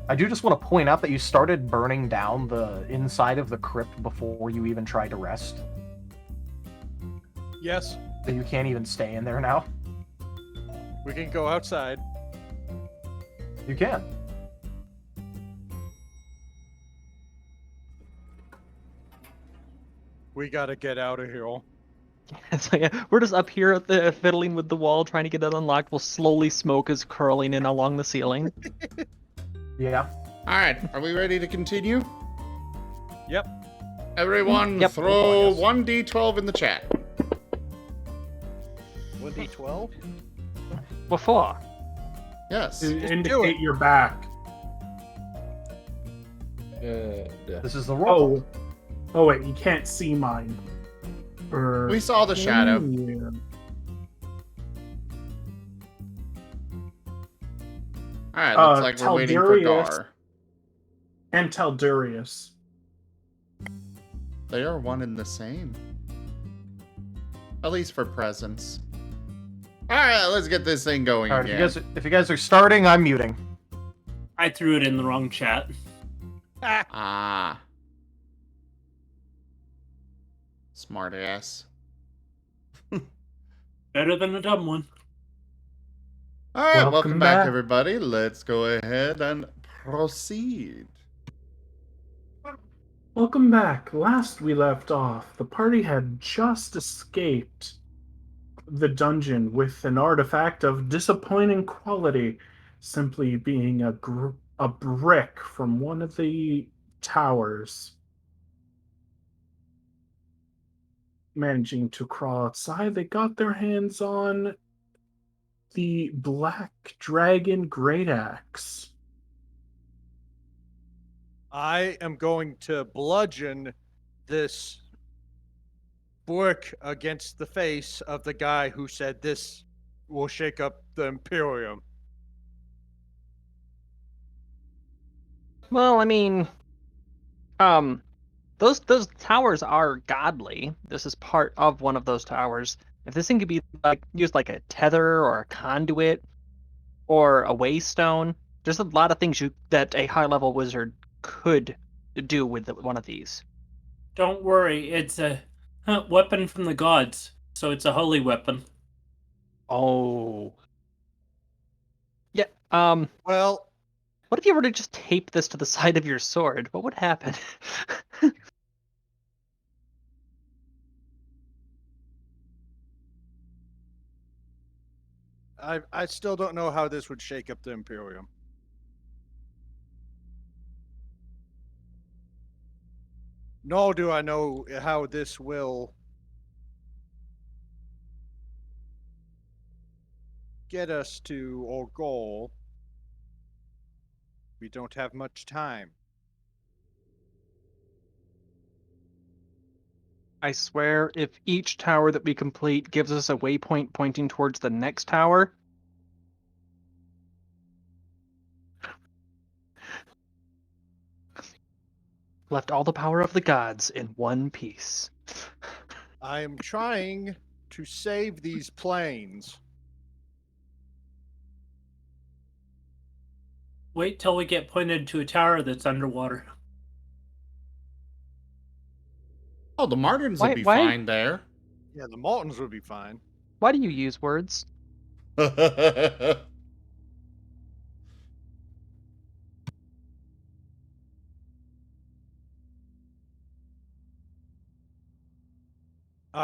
I do just want to point out that you started burning down the inside of the crypt before you even tried to rest. Yes, So you can't even stay in there now. we can go outside. You can. We gotta get out of here. So yeah, we're just up here at the fiddling with the wall, trying to get it unlocked, while slowly smoke is curling in along the ceiling. Yeah. Alright, are we ready to continue? Yep. Everyone, Yep. throw Oh, yes. 1d12 in the chat. 1d12? What for? Yes. To do indicate it. you're back. This is the roll. Oh wait, you can't see mine. We saw the shadow. Yeah. Alright, looks like we're waiting for Taldarius. Gar. And Taldarius. They are one and the same. At least for presents. Alright, let's get this thing going All right, again. if you guys are starting, I'm muting. I threw it in the wrong chat. Ah. Smart ass. Better than a dumb one. Alright, welcome back, back. everybody. Let's go ahead and proceed. Welcome back. Last we left off, the party had just escaped the dungeon with an artifact of disappointing quality, simply being a brick from one of the towers. Managing to crawl outside, they got their hands on the Black Dragon Great Axe. I am going to bludgeon this brick against the face of the guy who said this will shake up the Imperium. Well, I mean, those towers are godly. This is part of one of those towers. If this thing could be like used like a tether or a conduit or a waystone, there's a lot of things that a high level wizard could do with one of these. Don't worry, it's a weapon from the gods, so it's a holy weapon. Oh. Yeah. Well, What if you were to just tape this to the side of your sword? What would happen? I still don't know how this would shake up the Imperium. Nor do I know how this will get us to our goal. We don't have much time. I swear, if each tower that we complete gives us a waypoint pointing towards the next tower, left all the power of the gods in one piece. I am trying to save these planes. Wait till we get pointed to a tower that's underwater. Oh, the Martens will be fine there. Yeah, the Martens would be fine. Why do you use words? Alright,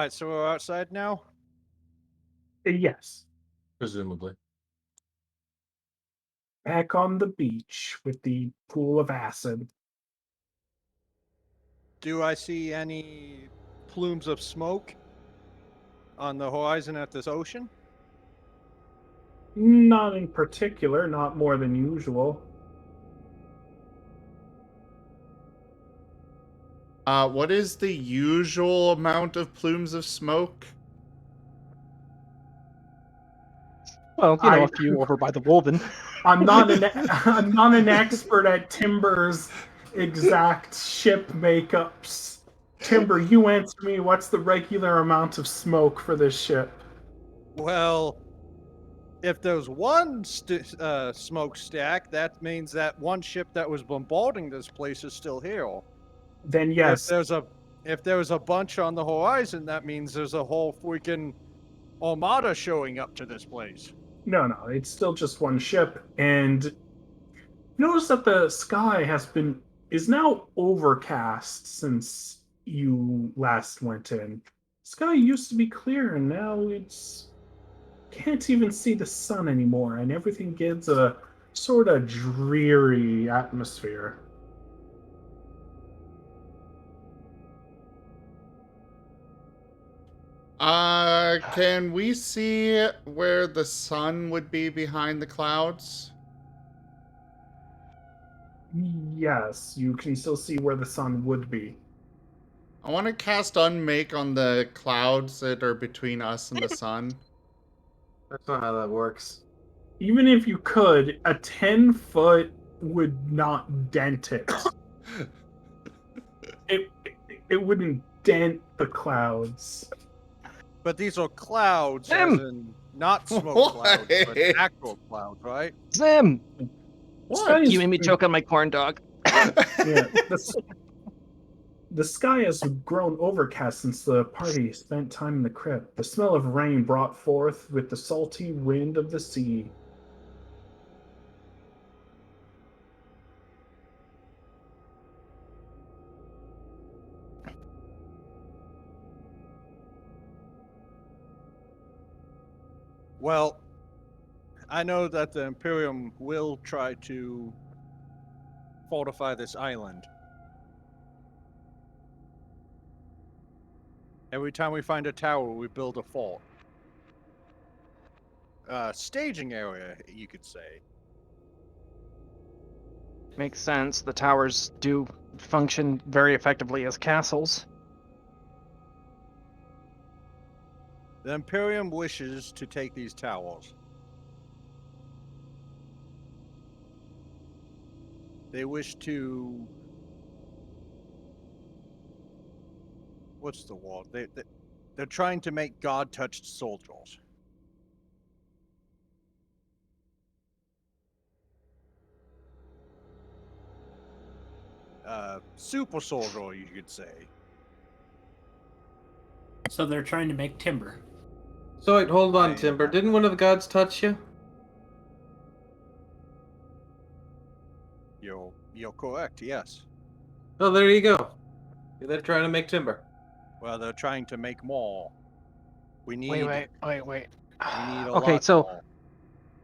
so we're outside now? Yes. Presumably. Back on the beach with the pool of acid. Do I see any plumes of smoke on the horizon at this ocean? Not in particular, not more than usual. What is the usual amount of plumes of smoke? Well, you know, a few over by the wulvin. I'm not an expert at Timber's exact ship makeups. Timber, you answer me. What's the regular amount of smoke for this ship? Well, if there's one smokestack, that means that one ship that was bombarding this place is still here. Then yes. If there's a bunch on the horizon, that means there's a whole freaking armada showing up to this place. No, it's still just one ship, and notice that the sky is now overcast since you last went in. Sky used to be clear, and now it's can't even see the sun anymore, and everything gives a sort of dreary atmosphere. Can we see where the sun would be behind the clouds? Yes, you can still see where the sun would be. I want to cast Unmake on the clouds that are between us and the sun. That's not how that works. Even if you could, a 10-foot would not dent it. it wouldn't dent the clouds. But these are clouds, Zim! as in not smoke clouds, but What? actual clouds, right? Zim! Sky You is made me choke on my corn dog. yeah. The sky has grown overcast since the party spent time in the crypt. The smell of rain brought forth with the salty wind of the sea. Well, I know that the Imperium will try to fortify this island. Every time we find a tower, we build a fort. Staging area, you could say. Makes sense. The towers do function very effectively as castles. The Imperium wishes to take these towers. They wish to... What's the word? They're trying to make God-touched soldiers. Super soldier, you could say. So they're trying to make timber. So wait, hold on, I- Timber. Didn't one of the gods touch you? You're correct, yes. Oh, there you go. They're trying to make timber. Well, they're trying to make more. We need... Wait. We need a Okay, lot so more.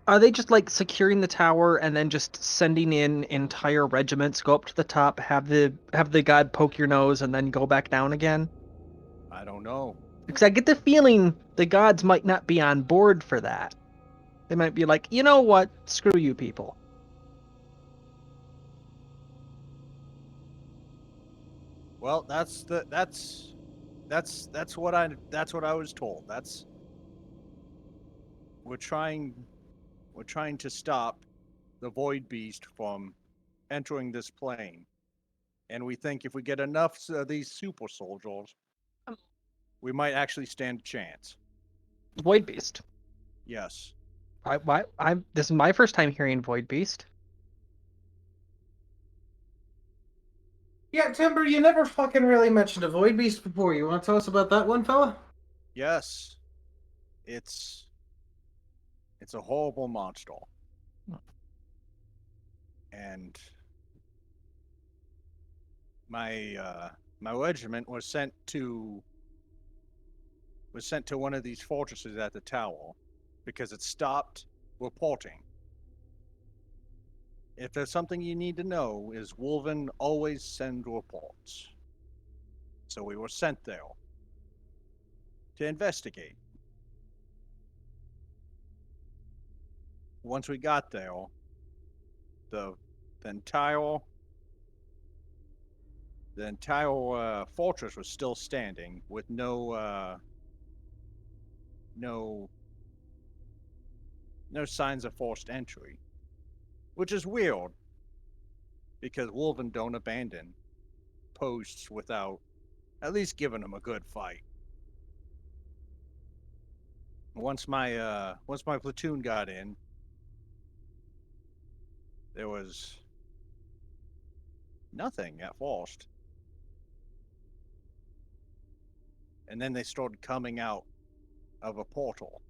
are they just like securing the tower and then just sending in entire regiments, go up to the top, have the god poke your nose, and then go back down again? I don't know. Because I get the feeling the gods might not be on board for that. They might be like, you know what? Screw you people. Well, that's what I was told. We're trying to stop the Void Beast from entering this plane. And we think if we get enough of these super soldiers, we might actually stand a chance. Void Beast. Yes. This is my first time hearing Void Beast. Yeah, Timber, you never fucking really mentioned a void beast before. You want to tell us about that one, fella? Yes. It's a horrible monster. And my regiment was sent to one of these fortresses at the tower because it stopped reporting. If there's something you need to know, is wulvin always send reports. So we were sent there to investigate. Once we got there, the entire fortress was still standing with no signs of forced entry, which is weird because wulvin don't abandon posts without at least giving them a good fight. Once my platoon got in, there was nothing at first. And then they started coming out of a portal.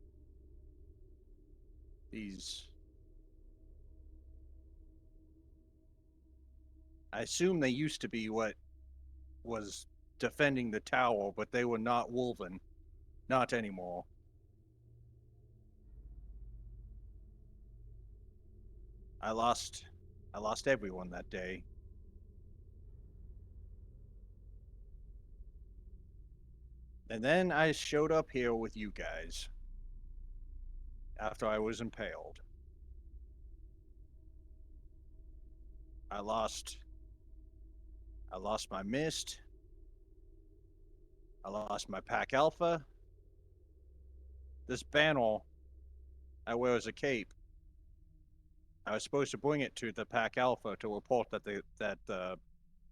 I assume they used to be what was defending the tower, but they were not wulvin. Not anymore. I lost everyone that day. And then I showed up here with you guys after I was impaled. I lost my mist. I lost my pack alpha. This banner I wear as a cape. I was supposed to bring it to the pack alpha to report that the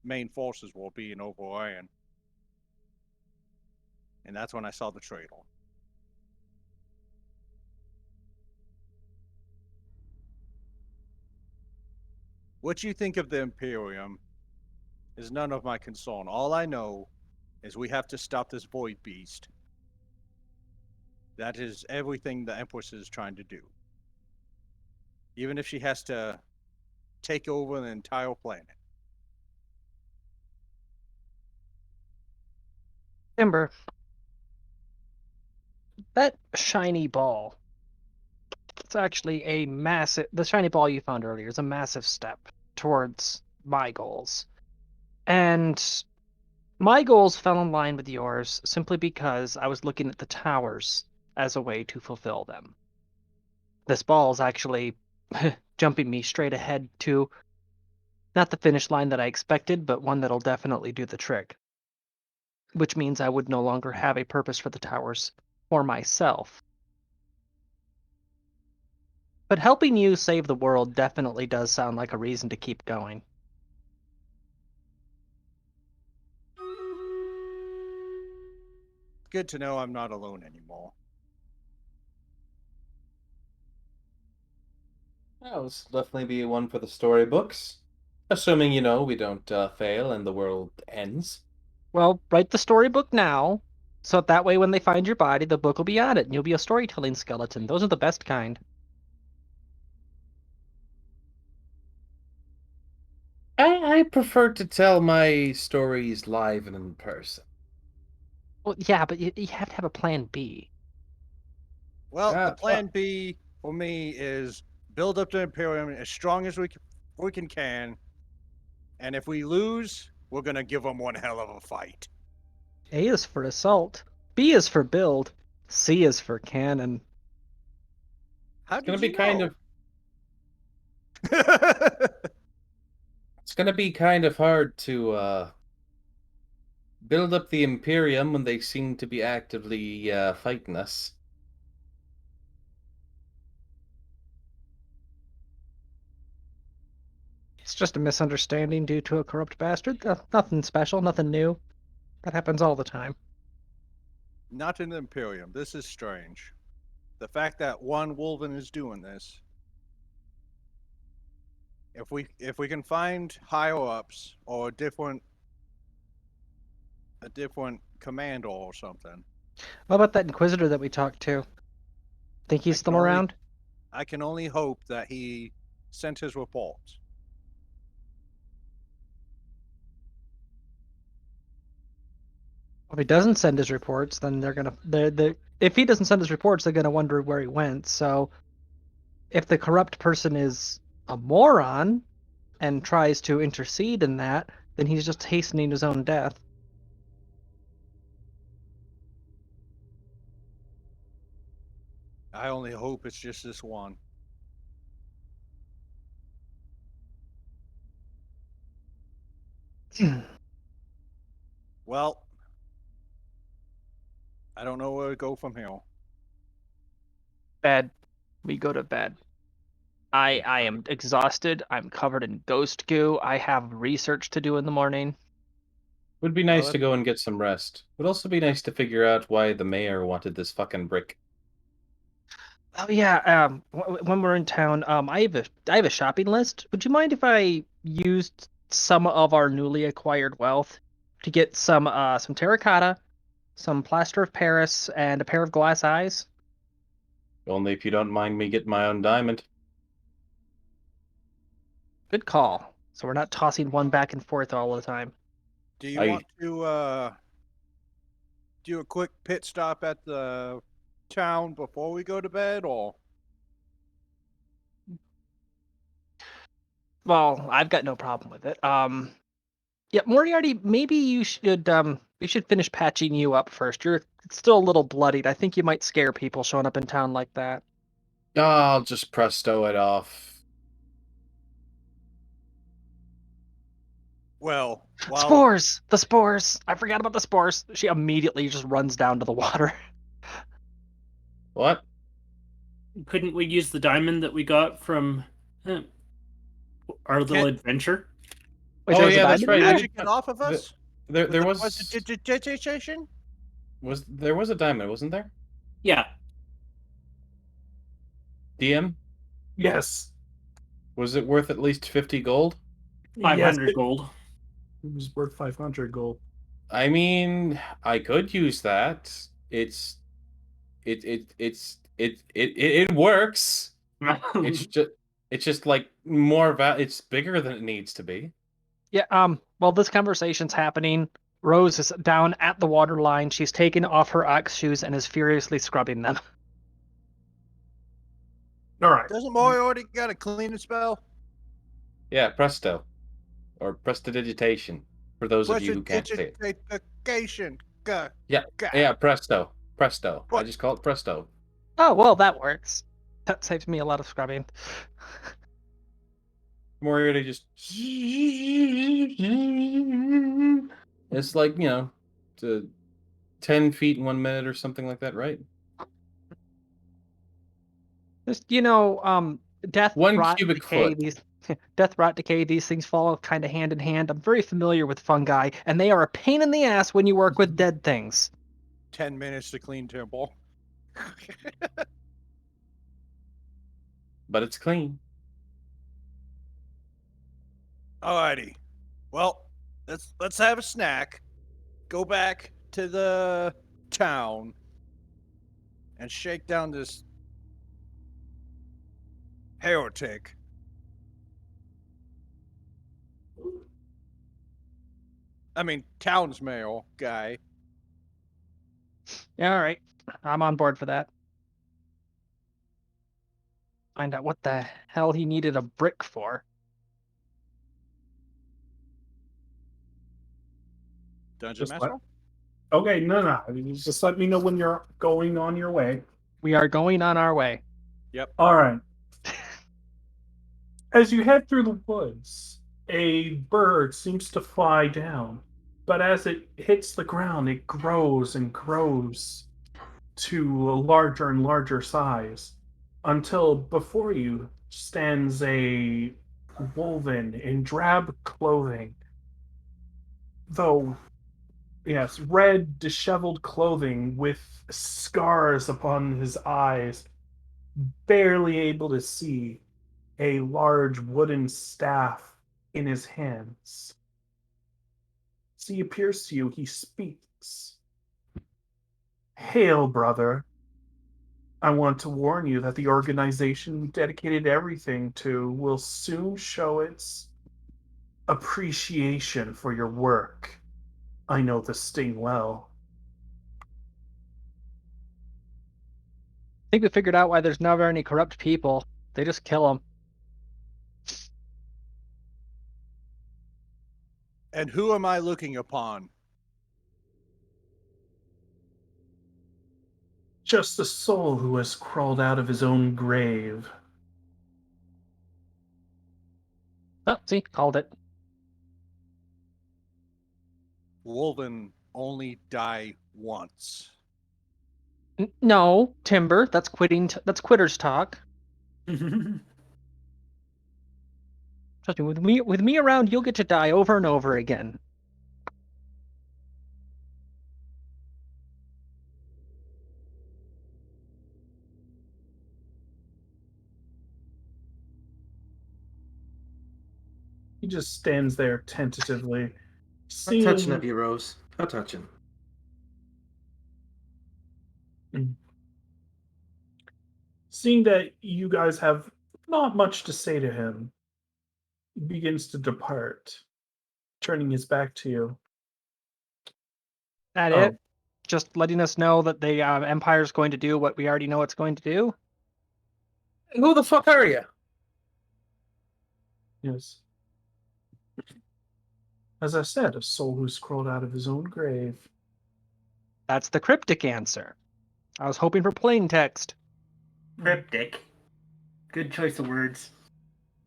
main forces were being overrun. And that's when I saw the traitor. What you think of the Imperium is none of my concern. All I know is we have to stop this void beast. That is everything the Empress is trying to do. Even if she has to take over the entire planet. Timber, that shiny ball, it's actually a massive, the shiny ball you found earlier is a massive step towards my goals. And my goals fell in line with yours simply because I was looking at the towers as a way to fulfill them. This ball is actually jumping me straight ahead to not the finish line that I expected, but one that'll definitely do the trick. Which means I would no longer have a purpose for the towers for myself. But helping you save the world definitely does sound like a reason to keep going. Good to know I'm not alone anymore. That was definitely be one for the storybooks. Assuming, we don't fail and the world ends. Well, write the storybook now, so that way when they find your body, the book will be on it, and you'll be a storytelling skeleton. Those are the best kind. I prefer to tell my stories live and in person. Well, yeah, but you have to have a plan B. Well, the Ah, plan B for me is build up the Imperium as strong as we can. And if we lose, we're going to give them one hell of a fight. A is for assault, B is for build, C is for cannon. How It's gonna did be you kind know? of it's gonna be kind of hard to build up the Imperium when they seem to be actively fighting us. It's just a misunderstanding due to a corrupt bastard. Nothing special, nothing new. That happens all the time. Not in the Imperium. This is strange. The fact that one wulvin is doing this. If we can find higher ups or a different commander or something. What about that Inquisitor that we talked to? Think he's still around? I can only hope that he sent his reports. If he doesn't send his reports, then if he doesn't send his reports, they're gonna wonder where he went. So, if the corrupt person is a moron and tries to intercede in that, then he's just hastening his own death. I only hope it's just this one. Well, I don't know where to go from here. Bed. We go to bed. I am exhausted. I'm covered in ghost goo. I have research to do in the morning. Would be nice to go and get some rest. Would also be nice to figure out why the mayor wanted this fucking brick. Oh yeah. When we're in town, I have a shopping list. Would you mind if I used some of our newly acquired wealth to get some terracotta, some plaster of Paris, and a pair of glass eyes? Only if you don't mind me getting my own diamond. Good call. So we're not tossing one back and forth all the time. Do you want to do a quick pit stop at the town before we go to bed, or? Well, I've got no problem with it. Yeah, Moriarty, maybe you should we should finish patching you up first. You're still a little bloodied. I think you might scare people showing up in town like that. I'll just presto it off. Well, spores! The spores! I forgot about the spores. She immediately just runs down to the water. What? Couldn't we use the diamond that we got from our little adventure? Wait, oh yeah, that's right. Magic it off of us? There was a digitation? There was a diamond, wasn't there? Yeah. DM? Yes. Was it worth at least 50 gold? Yes, 500 gold. it was worth 500 gold. I mean, I could use that. It works. It's just like it's bigger than it needs to be. Yeah, while this conversation's happening, Rose is down at the water line. She's taken off her ox shoes and is furiously scrubbing them. All right. Doesn't Moy already got a cleaning spell? Yeah, presto. Or prestidigitation, for those of you who can't say it. Prestidigitation. Yeah, presto. Presto. I What? just call it presto. Oh, well, that works. That saves me a lot of scrubbing. Moriarty just... It's like, to 10 feet in 1 minute or something like that, right? Just, death, 1 rot, cubic decay, foot. these death, rot, decay, these things fall kind of hand in hand. I'm very familiar with fungi, and they are a pain in the ass when you work with dead things. 10 minutes to clean temple. But it's clean. Alrighty. Well, let's have a snack. Go back to the town and shake down this heretic. I mean, townsmail guy. Yeah, all right. I'm on board for that. Find out what the hell he needed a brick for. Dungeon Just Master? Okay, no. Just let me know when you're going on your way. We are going on our way. All right. As you head through the woods, a bird seems to fly down, but as it hits the ground, it grows and grows to a larger and larger size until before you stands a wulvin in drab clothing. Though, yes, red, disheveled clothing with scars upon his eyes, barely able to see, a large wooden staff in his hands. As he appears to you, he speaks. Hail, brother. I want to warn you that the organization dedicated everything to will soon show its appreciation for your work. I know the sting well. I think we figured out why there's never any corrupt people. They just kill them. And who am I looking upon? Just a soul who has crawled out of his own grave. Oh, see, called it. Wolven only die once. No, Timber. That's that's quitters talk. Trust me, with me around, you'll get to die over and over again. He just stands there tentatively. How touching of you, Rose. How touching. Seeing that you guys have not much to say to him, he begins to depart, turning his back to you. That it? Just letting us know that the Empire's going to do what we already know it's going to do? Who the fuck are you? Yes. As I said, a soul who's crawled out of his own grave. That's the cryptic answer. I was hoping for plain text. Cryptic. Good choice of words.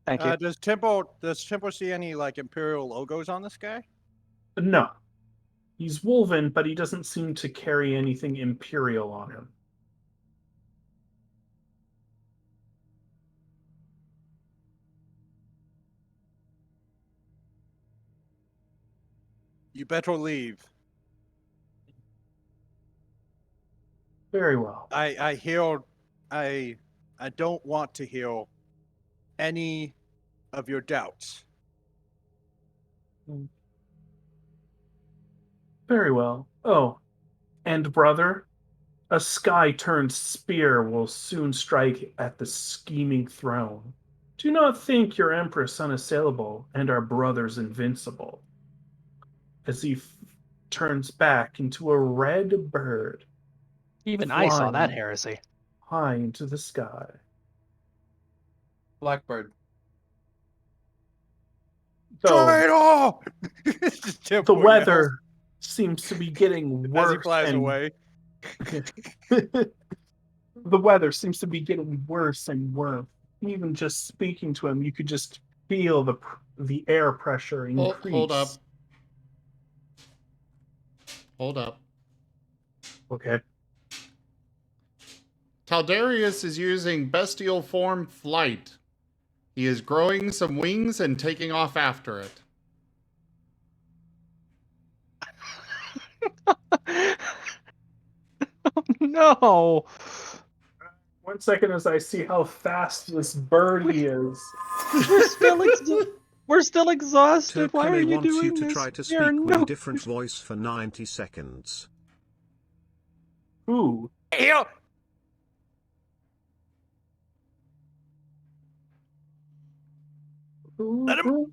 Thank you. Does Tempo see any like Imperial logos on this guy? No. He's Wolven, but he doesn't seem to carry anything Imperial on him. You better leave. Very well. I heal. I don't want to heal any of your doubts. Very well. Oh, and brother, a sky-turned spear will soon strike at the scheming throne. Do not think your empress unassailable and our brothers invincible. As he turns back into a red bird, Even I saw that flying heresy. high into the sky. Blackbird. So Traitor! the weather seems to be getting worse. As he flies and away. the weather seems to be getting worse and worse. Even just speaking to him, you could just feel the air pressure increase. Hold up. Hold up. Okay. Taldarius is using bestial form flight. He is growing some wings and taking off after it. Oh, no. 1 second as I see how fast this birdie is. We're still exhausted. Why are Turpkele you wants doing you to this? try to There are speak with no- a different voice for 90 seconds. Ooh. Heal! Let him.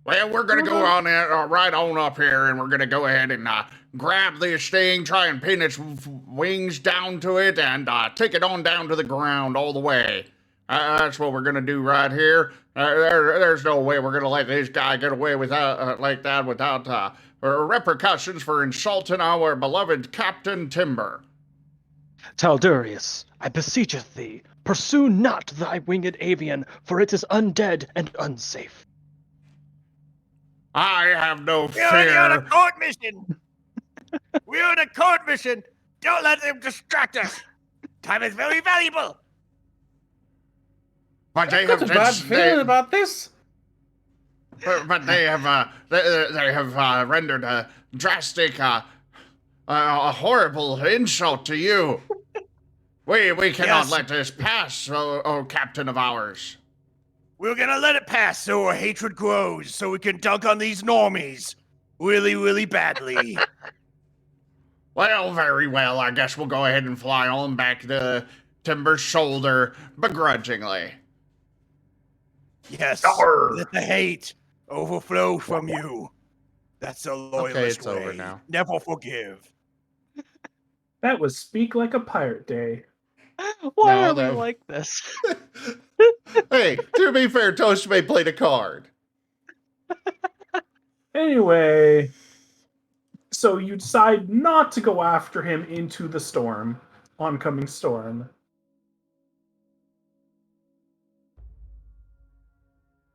Well, we're gonna go on right on up here, and we're gonna go ahead and grab this thing, try and pin its wings down to it, and take it on down to the ground all the way. That's what we're gonna do right here. There's no way we're gonna let this guy get away without like that without repercussions for insulting our beloved Captain Timber. Taldurius, I beseecheth thee, pursue not thy winged avian, for it is undead and unsafe. I have no We're on a fear. court mission! We're on a court mission! Don't let them distract us! Time is very valuable! But they I've have got a bad feeling about this. But they have rendered a drastic, a horrible insult to you. We cannot let this pass, oh captain of ours. We're gonna let it pass so our hatred grows, so we can dunk on these normies. Really, really badly. Well, very well. I guess we'll go ahead and fly on back to Timber's shoulder, begrudgingly. Yes, Arr. let the hate overflow from you. That's the loyalist Okay, it's way. over now. Never forgive. That was Speak Like a Pirate Day. Why No, are we that- like this? Hey, to be fair, Toast May played a card. Anyway, so you decide not to go after him into the storm, oncoming storm.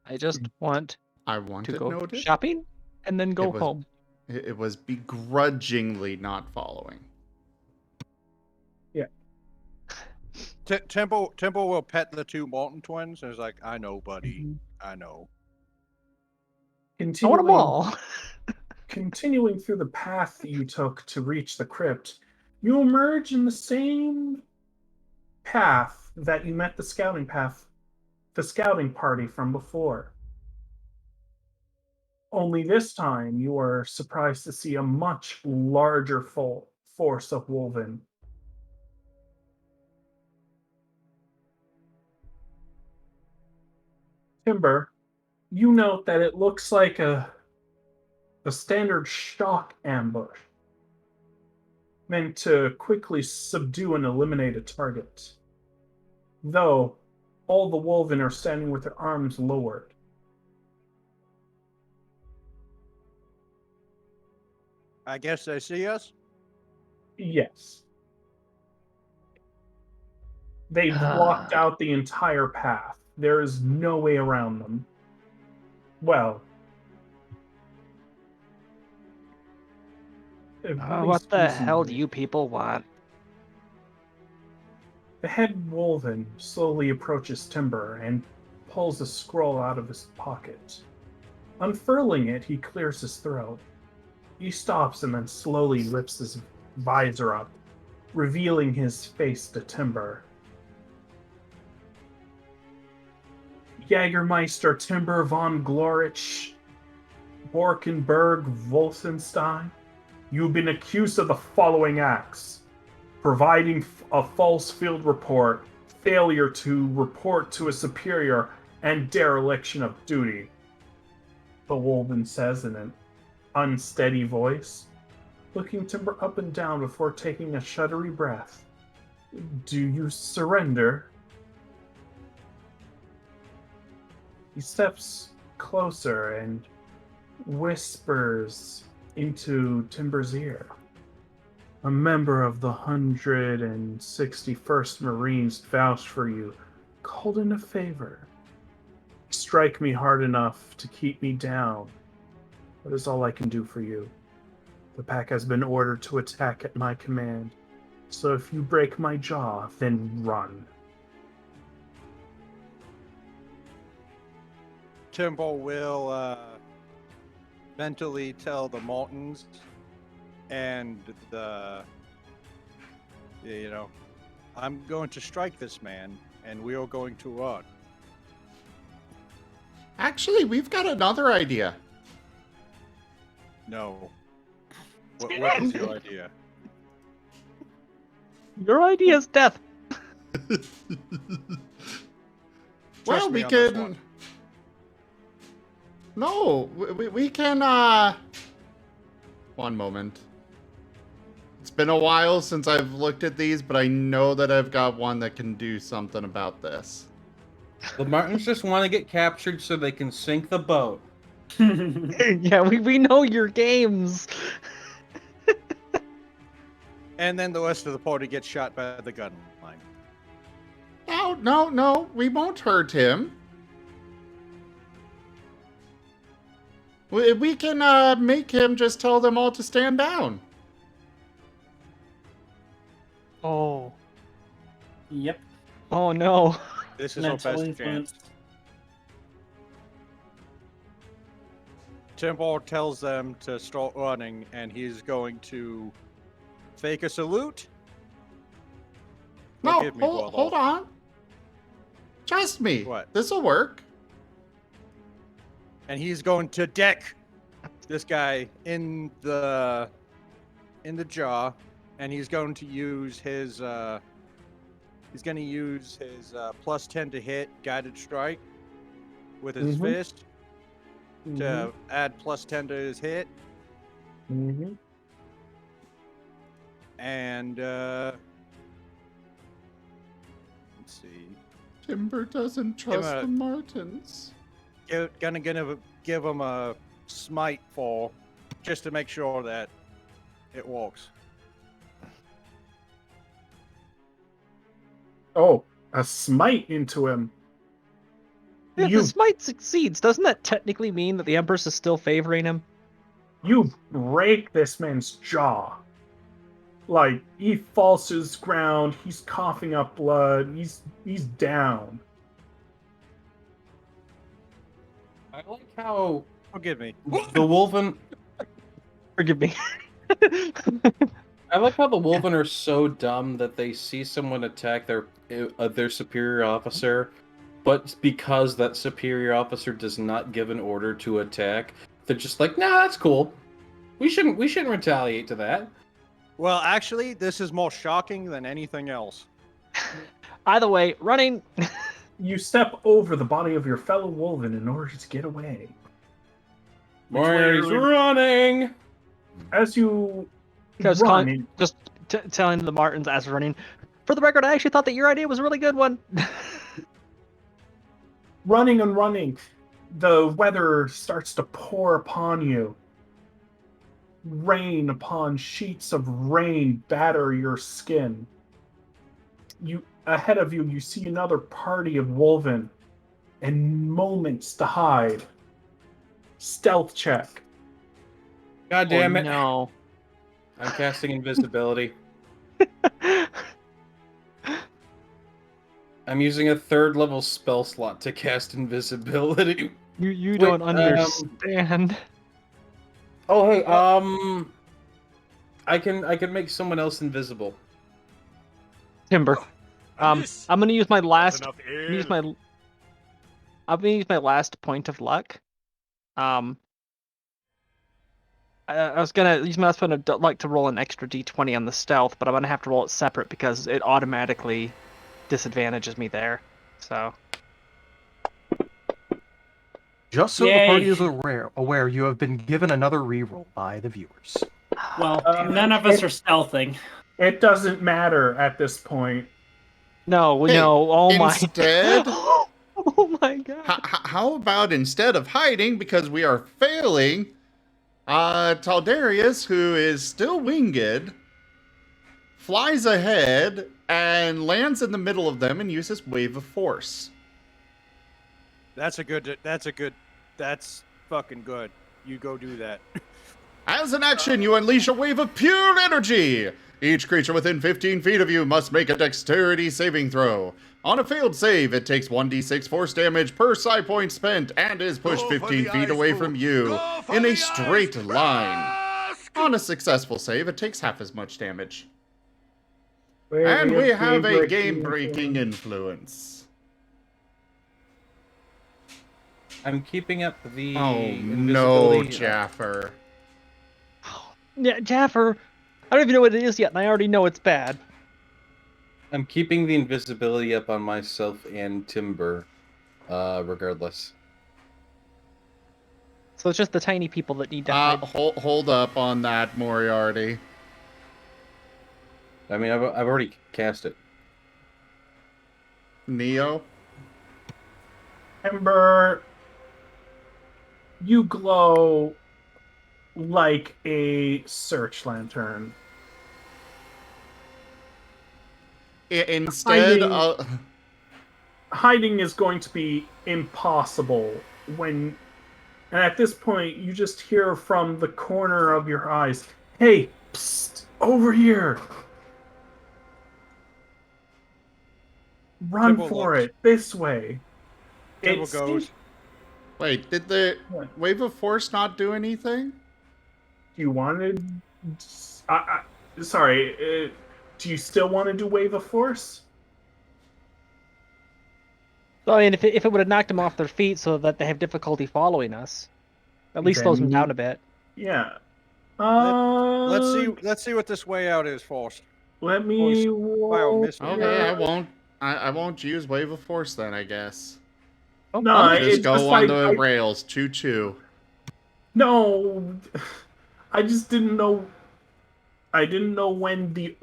I just want I want to it go noted. shopping and then go It was- home. It was begrudgingly not following. Temple will pet the two Marten twins and is like, I know, buddy. I know. I want them Continuing, all. continuing through the path you took to reach the crypt, you emerge in the same path that you met the scouting party from before. Only this time you are surprised to see a much larger force of wulvin. Timber, you note that it looks like a standard shock ambush meant to quickly subdue and eliminate a target. Though all the wulvin are standing with their arms lowered. I guess they see us? Yes. They've blocked out the entire path. There is no way around them. Well, What the hell do you people want? The head wulvin slowly approaches Timber and pulls a scroll out of his pocket. Unfurling it, he clears his throat. He stops and then slowly lifts his visor up, revealing his face to Timber. Jägermeister Timber von Glorich Borkenberg Wolfenstein, you've been accused of the following acts: providing a false field report, failure to report to a superior, and dereliction of duty. The wulvin says in an unsteady voice, looking Timber up and down before taking a shuddery breath. Do you surrender? He steps closer and whispers into Timber's ear. A member of the 161st Marines vouched for you, called in a favor. Strike me hard enough to keep me down. That is all I can do for you. The pack has been ordered to attack at my command, so if you break my jaw, then run. Timbo will mentally tell the Martens and I'm going to strike this man, and we are going to run. Actually, we've got another idea. No. What is your idea? Your idea is death. Well, we me on this can. one. No, we can. One moment. It's been a while since I've looked at these, but I know that I've got one that can do something about this. The Martens just want to get captured so they can sink the boat. Yeah, we know your games. And then the rest of the party gets shot by the gun line. No, we won't hurt him. We can make him just tell them all to stand down. Oh. Yep. Oh no. This is our Mental best influence. chance. Timbo tells them to start running, and he's going to fake a salute. No, Forgive me, hold on. Trust me. What? This'll work. And he's going to deck this guy in the jaw, and he's going to use his plus 10 to hit guided strike with his fist to add plus 10 to his hit. Mm-hmm. And let's see. Timber doesn't trust the Martens. Gonna give him a smite fall just to make sure that it works. Oh, a smite into him. If You- the smite succeeds, doesn't that technically mean that the Empress is still favoring him? You break this man's jaw. Like, he falls to his ground, he's coughing up blood, he's down. I like how Forgive me. the wulvin. Forgive me. I like how the wulvin are so dumb that they see someone attack their superior officer, but because that superior officer does not give an order to attack, they're just like, nah, that's cool. We shouldn't retaliate to that. Well, actually, this is more shocking than anything else. Either way, running. You step over the body of your fellow wulvin in order to get away. Marty's running! As you Because run, just telling the Martens as running. For the record, I actually thought that your idea was a really good one. running and running, the weather starts to pour upon you. Rain upon sheets of rain batter your skin. Ahead of you, you see another party of wulvin, and moments to hide. Stealth check. God damn it. No. I'm casting invisibility. I'm using a 3rd level spell slot to cast invisibility. You don't understand. Oh hey, I can make someone else invisible. Timber. I'm gonna use my last. enough I'm gonna use air. I'm gonna use my last point of luck. I was gonna use my last point of luck to roll an extra d20 on the stealth, but I'm gonna have to roll it separate because it automatically disadvantages me there. So. Just so Yay. the party is aware, you have been given another reroll by the viewers. Well, none of us are stealthing. It doesn't matter at this point. No, Hey, no. Oh my. instead- Oh my god. How about instead of hiding, because we are failing, Taldarius, who is still winged, flies ahead and lands in the middle of them and uses Wave of Force. That's fucking good. You go do that. As an action, you unleash a wave of pure energy. Each creature within 15 feet of you must make a dexterity saving throw. On a failed save, it takes 1d6 force damage per psi point spent and is pushed Go for 15 the feet ice, away fool. from you Go for in a the straight ice. line. On a successful save, it takes half as much damage. Where And we have a game-breaking game-breaking influence. I'm keeping up the Oh no, invisibility. Jaffer. Yeah, Jaffer. I don't even know what it is yet, and I already know it's bad. I'm keeping the invisibility up on myself and Timber, regardless. So it's just the tiny people that need to hide. Hold up on that, Moriarty. I mean, I've already cast it. Neo? Ember, you glow like a search lantern. Instead Hiding- of... Hiding is going to be impossible when... And at this point, you just hear from the corner of your eyes, "Hey, psst, over here! Run Timber for looks. it, this way." Timber It's- goes. Wait, did the What? Wave of Force not do anything? You wanted... Sorry, do you still want to do Wave of Force? So, I mean, if it would have knocked them off their feet so that they have difficulty following us, at least slows them Then- down a bit. Yeah. Let's see what this way out is, Force. Let me Fire roll. mist. Okay, I won't use Wave of Force then, I guess. Oh, No, I'll it's just go just on like the rails, choo-choo. No, I just didn't know. I didn't know when the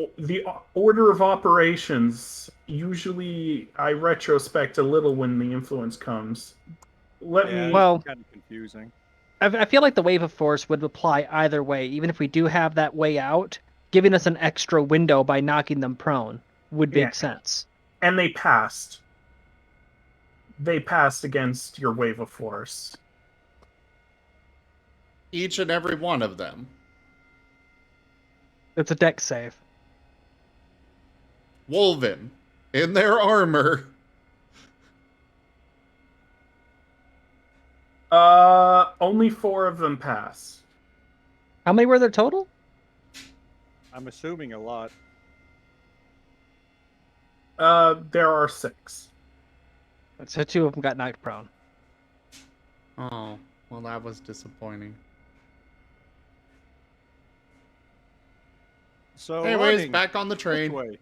order of operations. Usually, I retrospect a little when the influence comes. Let me. Well- kind of confusing. I feel like the Wave of Force would apply either way, even if we do have that way out. Giving us an extra window by knocking them prone would Yeah. make sense. And they passed. They passed against your Wave of Force. Each and every one of them. It's a deck save. Wulvin, in their armor. Only 4 of them pass. How many were there total? I'm assuming a lot. There are 6. So 2 of them got knocked prone. Oh, well that was disappointing. So Anyways, riding back on the this train. way.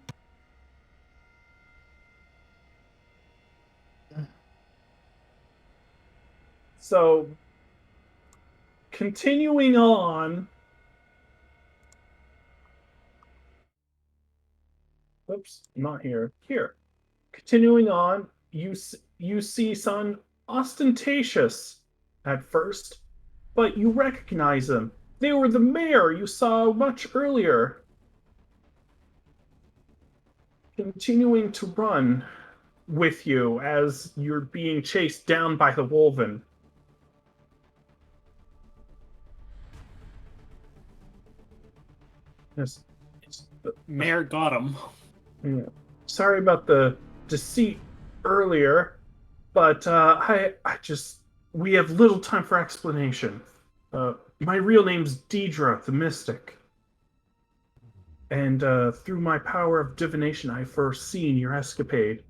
So, continuing on. Oops, not here. Here. Continuing on, you see son ostentatious at first, but you recognize them. They were the mayor you saw much earlier. Continuing to run with you as you're being chased down by the wulvin. Yes. Mayor got him. Yeah. Sorry about the deceit earlier, but we have little time for explanation. My real name's Deidre the Mystic. And through my power of divination, I've foreseen your escapade.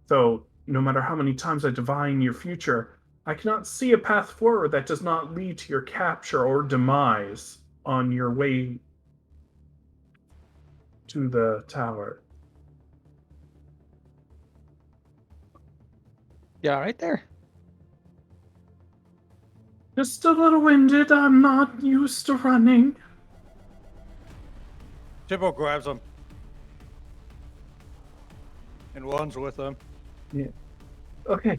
So, no matter how many times I divine your future, I cannot see a path forward that does not lead to your capture or demise on your way to the tower. You all right there? Just a little winded. I'm not used to running. Tibble grabs him and runs with him. Yeah. Okay.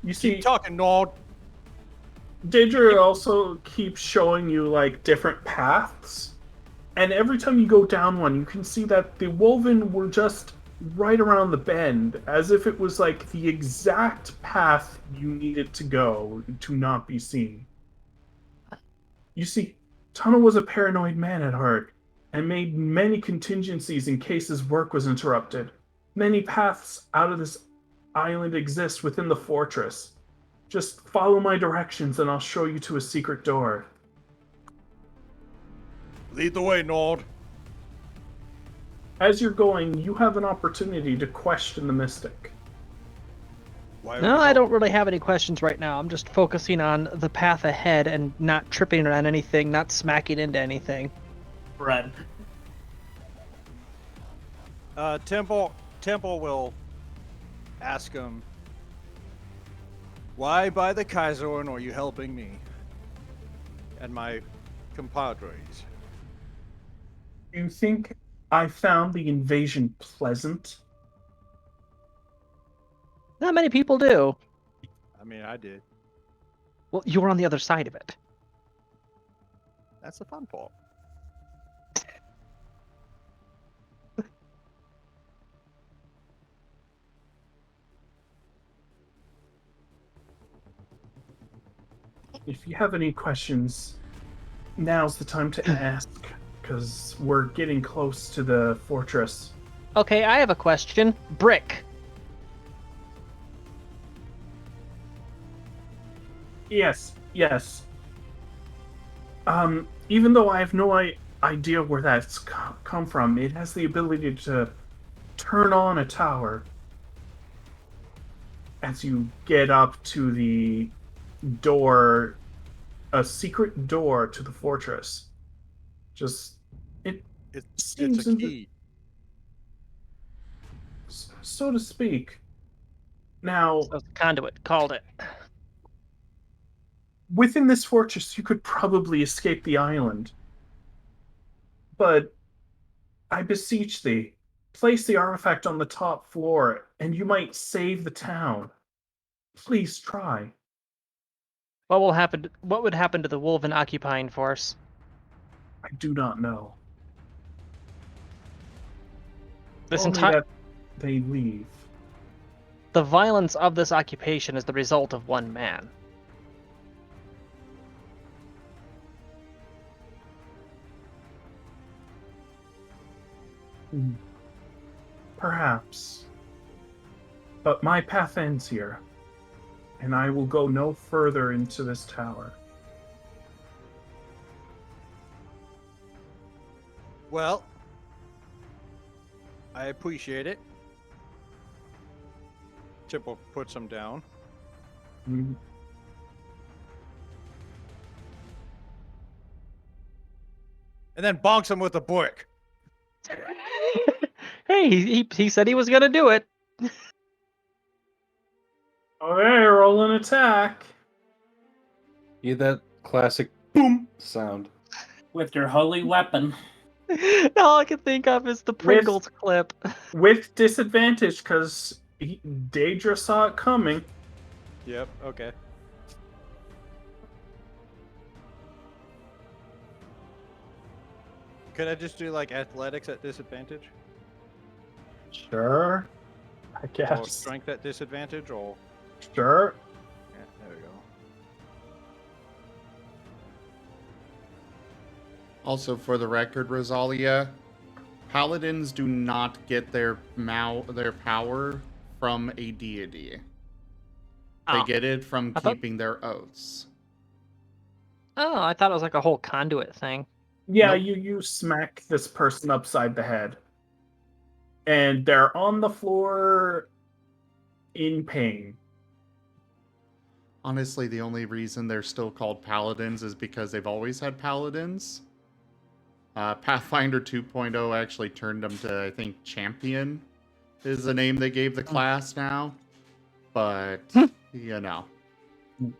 You see, Keep talking, Nord. Daedra also keeps showing you like different paths, and every time you go down one, you can see that the wulvin were just right around the bend, as if it was like the exact path you needed to go to not be seen. You see, Tunnel was a paranoid man at heart, and made many contingencies in case his work was interrupted. Many paths out of this island exist within the fortress. Just follow my directions and I'll show you to a secret door. Lead the way, Nord. As you're going, you have an opportunity to question the mystic. No, I don't really have any questions right now. I'm just focusing on the path ahead and not tripping on anything, not smacking into anything. Run. Temple will ask him, why by the Kaiserin are you helping me and my compadres? Do you think I found the invasion pleasant? Not many people do. I mean, I did. Well, you were on the other side of it. That's the fun part. If you have any questions, now's the time to ask, because we're getting close to the fortress. Okay, I have a question. Brick. Yes. Even though I have no idea where that's come from, it has the ability to turn on a tower as you get up to the door, a secret door to the fortress. Just, It's seems a key. so to speak. Now, So the conduit called it. within this fortress, you could probably escape the island. But I beseech thee, place the artifact on the top floor, and you might save the town. Please try. What would happen to the wulvin occupying force? I do not know. This Only entire that they leave. The violence of this occupation is the result of one man. Perhaps. But my path ends here, and I will go no further into this tower. Well, I appreciate it. Temple puts him down. Mm. And then bonks him with a brick. Hey, he said he was gonna do it. Okay, roll an attack. You that classic boom sound. With your holy weapon. All I can think of is the Pringles clip. With disadvantage, because Daedra saw it coming. Yep, okay. Could I just do like athletics at disadvantage? Sure. I Or guess. strength at disadvantage, or Sure. yeah, there we go. Also, for the record, Rosalia, paladins do not get their power from a deity. They Oh. get it from I thought- keeping their oaths. Oh, I thought it was like a whole conduit thing. Yeah, Nope. you smack this person upside the head. And they're on the floor in pain. Honestly, the only reason they're still called paladins is because they've always had paladins. Pathfinder 2.0 actually turned them to, I think, champion is the name they gave the class now. But, you know.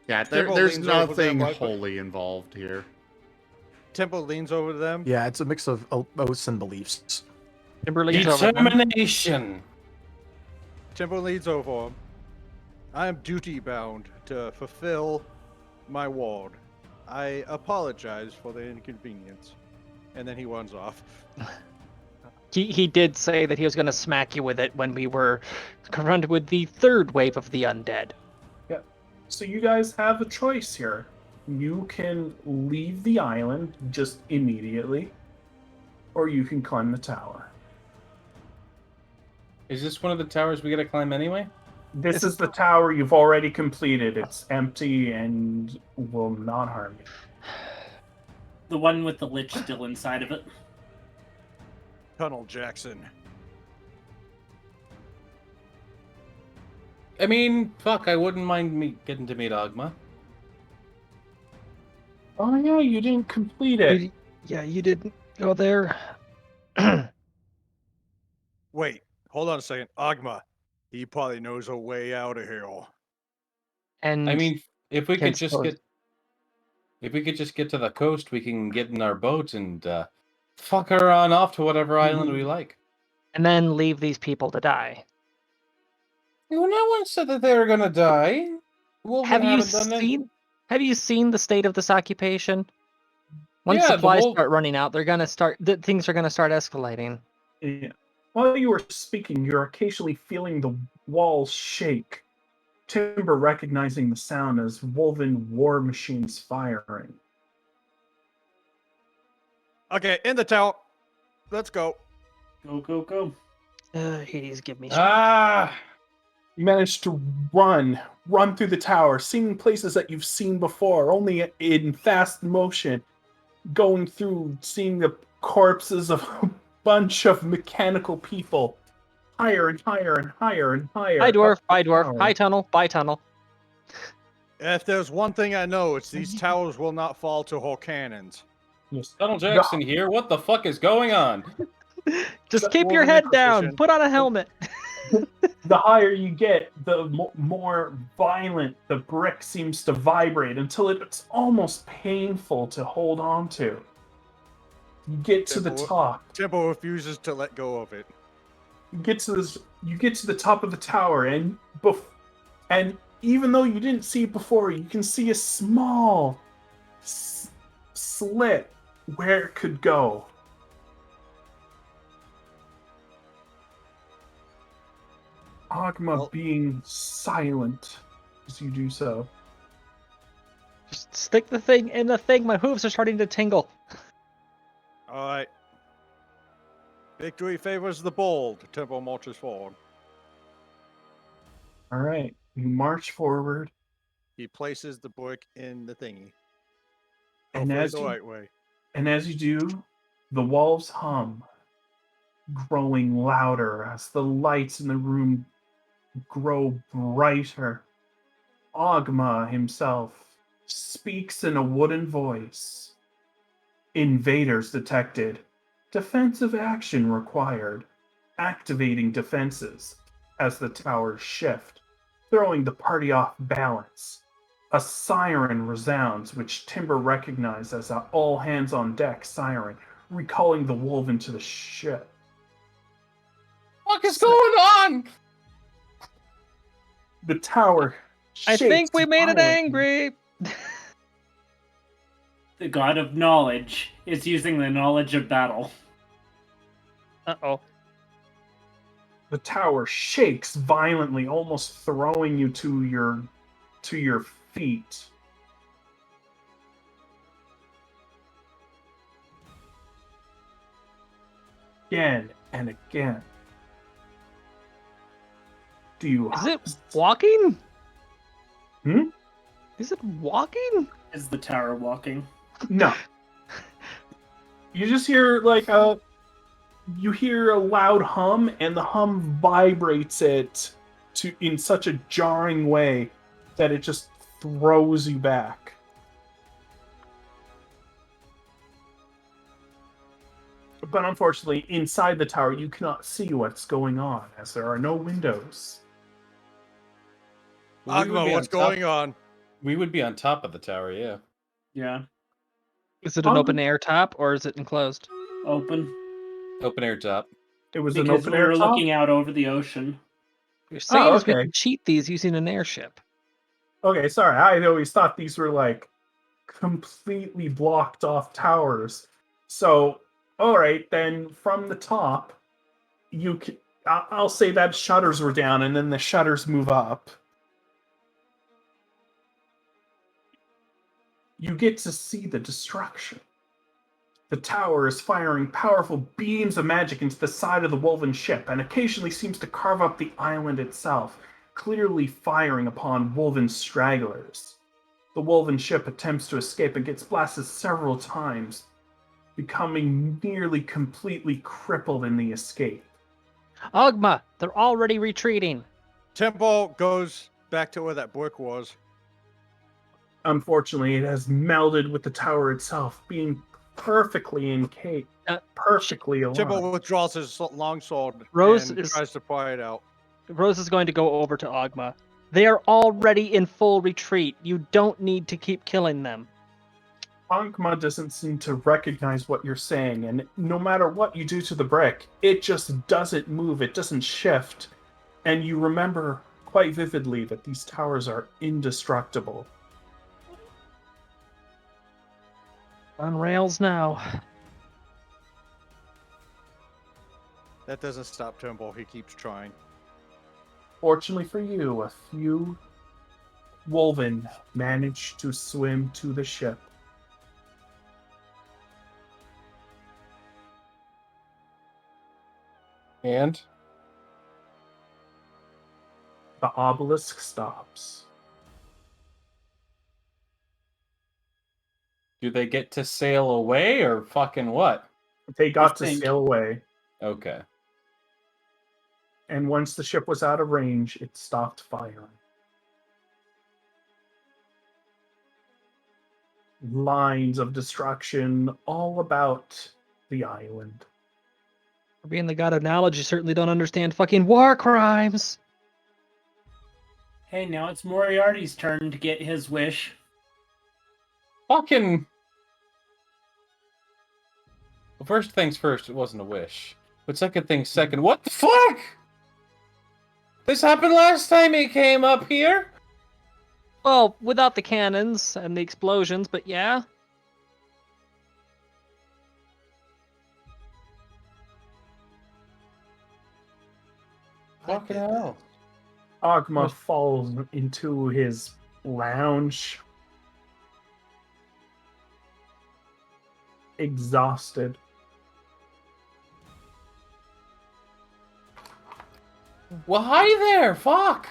Yeah, Temple there's leans over them, nothing right? wholly involved here. Temple leans over to them. Yeah, it's a mix of oaths and beliefs. Timber leans over them. Determination. Temple leans over him. I am duty bound to fulfill my ward. I apologize for the inconvenience. And then he runs off. He did say that he was going to smack you with it when we were confronted with the third wave of the undead. Yeah. So you guys have a choice here. You can leave the island just immediately, or you can climb the tower. Is this one of the towers we gotta climb anyway? This is the tower you've already completed. It's empty and will not harm you. The one with the lich still inside of it. Tunnel Jackson. I mean, fuck, I wouldn't mind getting to meet Ogma. Oh yeah, you didn't complete it. Yeah, you didn't go there. Wait, hold on a second. Ogma. He probably knows a way out of here. And I mean, if we can could just still- get to the coast, we can get in our boat and fuck her on off to whatever island we like. and then leave these people to die. Well, no one said that they were gonna die. Wulvin Have you haven't done it. seen? Have you seen the state of this occupation? Once Yeah, the supplies wolf- start running out, things are gonna start escalating. Yeah. While you were speaking, you're occasionally feeling the walls shake. Timber recognizing the sound as wulvin war machines firing. Okay, in the tower. Let's go. Go, go, go. Hades, give me. You managed to run through the tower, seeing places that you've seen before, only in fast motion, going through, seeing the corpses of a bunch of mechanical people, higher and higher and higher and higher. Hi dwarf, up the hi dwarf, tower. hi tunnel, bye tunnel. If there's one thing I know, it's these towers will not fall to whole cannons. Yes. Tunnel Jackson here. What the fuck is going on? Just So- keep your Wulvin head down. Inquisition. Put on a helmet. The higher you get, the more violent the brick seems to vibrate until it's almost painful to hold on to. You get to the Temple- top. Temple refuses to let go of it. You get to the top of the tower, and even though you didn't see it before, you can see a small slit where it could go. Ogma Well- being silent as you do so. Just stick the thing in the thing. My hooves are starting to tingle. All right. Victory favors the bold. Temple marches forward. All right, you march forward, He places the brick in the thingy. and Hopefully as the you, right way. and as you do, the walls hum, growing louder as the lights in the room grow brighter. Ogma himself speaks in a wooden voice. Invaders detected. Defensive action required. Activating defenses as the towers shift, throwing the party off balance. A siren resounds, which Timber recognized as an all-hands-on-deck siren, recalling the Wulvin to the ship. What is going on? The tower I shakes think we made it violently. angry. The god of knowledge is using the knowledge of battle. Uh-oh. The tower shakes violently, almost throwing you to your feet. Again and again. Do you Is it walking? Hmm? Is it walking? Is the tower walking? No. You just hear like you hear a loud hum, and the hum vibrates it in such a jarring way that it just throws you back. But unfortunately, inside the tower, you cannot see what's going on, as there are no windows. Agma, what's going on? We would be on top of the tower, yeah. Yeah. Is it an open air top or is it enclosed? Open. Open air top. It was Because an open we air were top? looking out over the ocean. You're saying Oh, is we okay. can cheat these using an airship. Okay, sorry. I always thought these were like completely blocked off towers. So, all right, then from the top, you can. I'll say that shutters were down, and then the shutters move up. You get to see the destruction. The tower is firing powerful beams of magic into the side of the wulvin ship, and occasionally seems to carve up the island itself, clearly firing upon wulvin stragglers. The wulvin ship attempts to escape and gets blasted several times, becoming nearly completely crippled in the escape. Agma, they're already retreating. Tempo goes back to where that brick was. Unfortunately, it has melded with the tower itself, being perfectly encased, perfectly aligned. Tempo withdraws his longsword Rose and tries to pry it out. Rose is going to go over to Agma. They are already in full retreat. You don't need to keep killing them. Agma doesn't seem to recognize what you're saying, and no matter what you do to the brick, it just doesn't move, it doesn't shift. And you remember quite vividly that these towers are indestructible. On rails now. That doesn't stop Tempo. He keeps trying. Fortunately for you, a few wulvin managed to swim to the ship. And? The obelisk stops. Do they get to sail away or fucking what? They got to sail away. Okay. And once the ship was out of range, it stopped firing. Lines of destruction all about the island. For being the god of knowledge, you certainly don't understand fucking war crimes. Hey, now it's Moriarty's turn to get his wish. Fucking... Well, first things first, it wasn't a wish. But second things second, what the fuck? This happened last time he came up here? Well, without the cannons and the explosions, but yeah. Fucking hell. Agma falls into his lounge, exhausted. Well, hi there, fuck!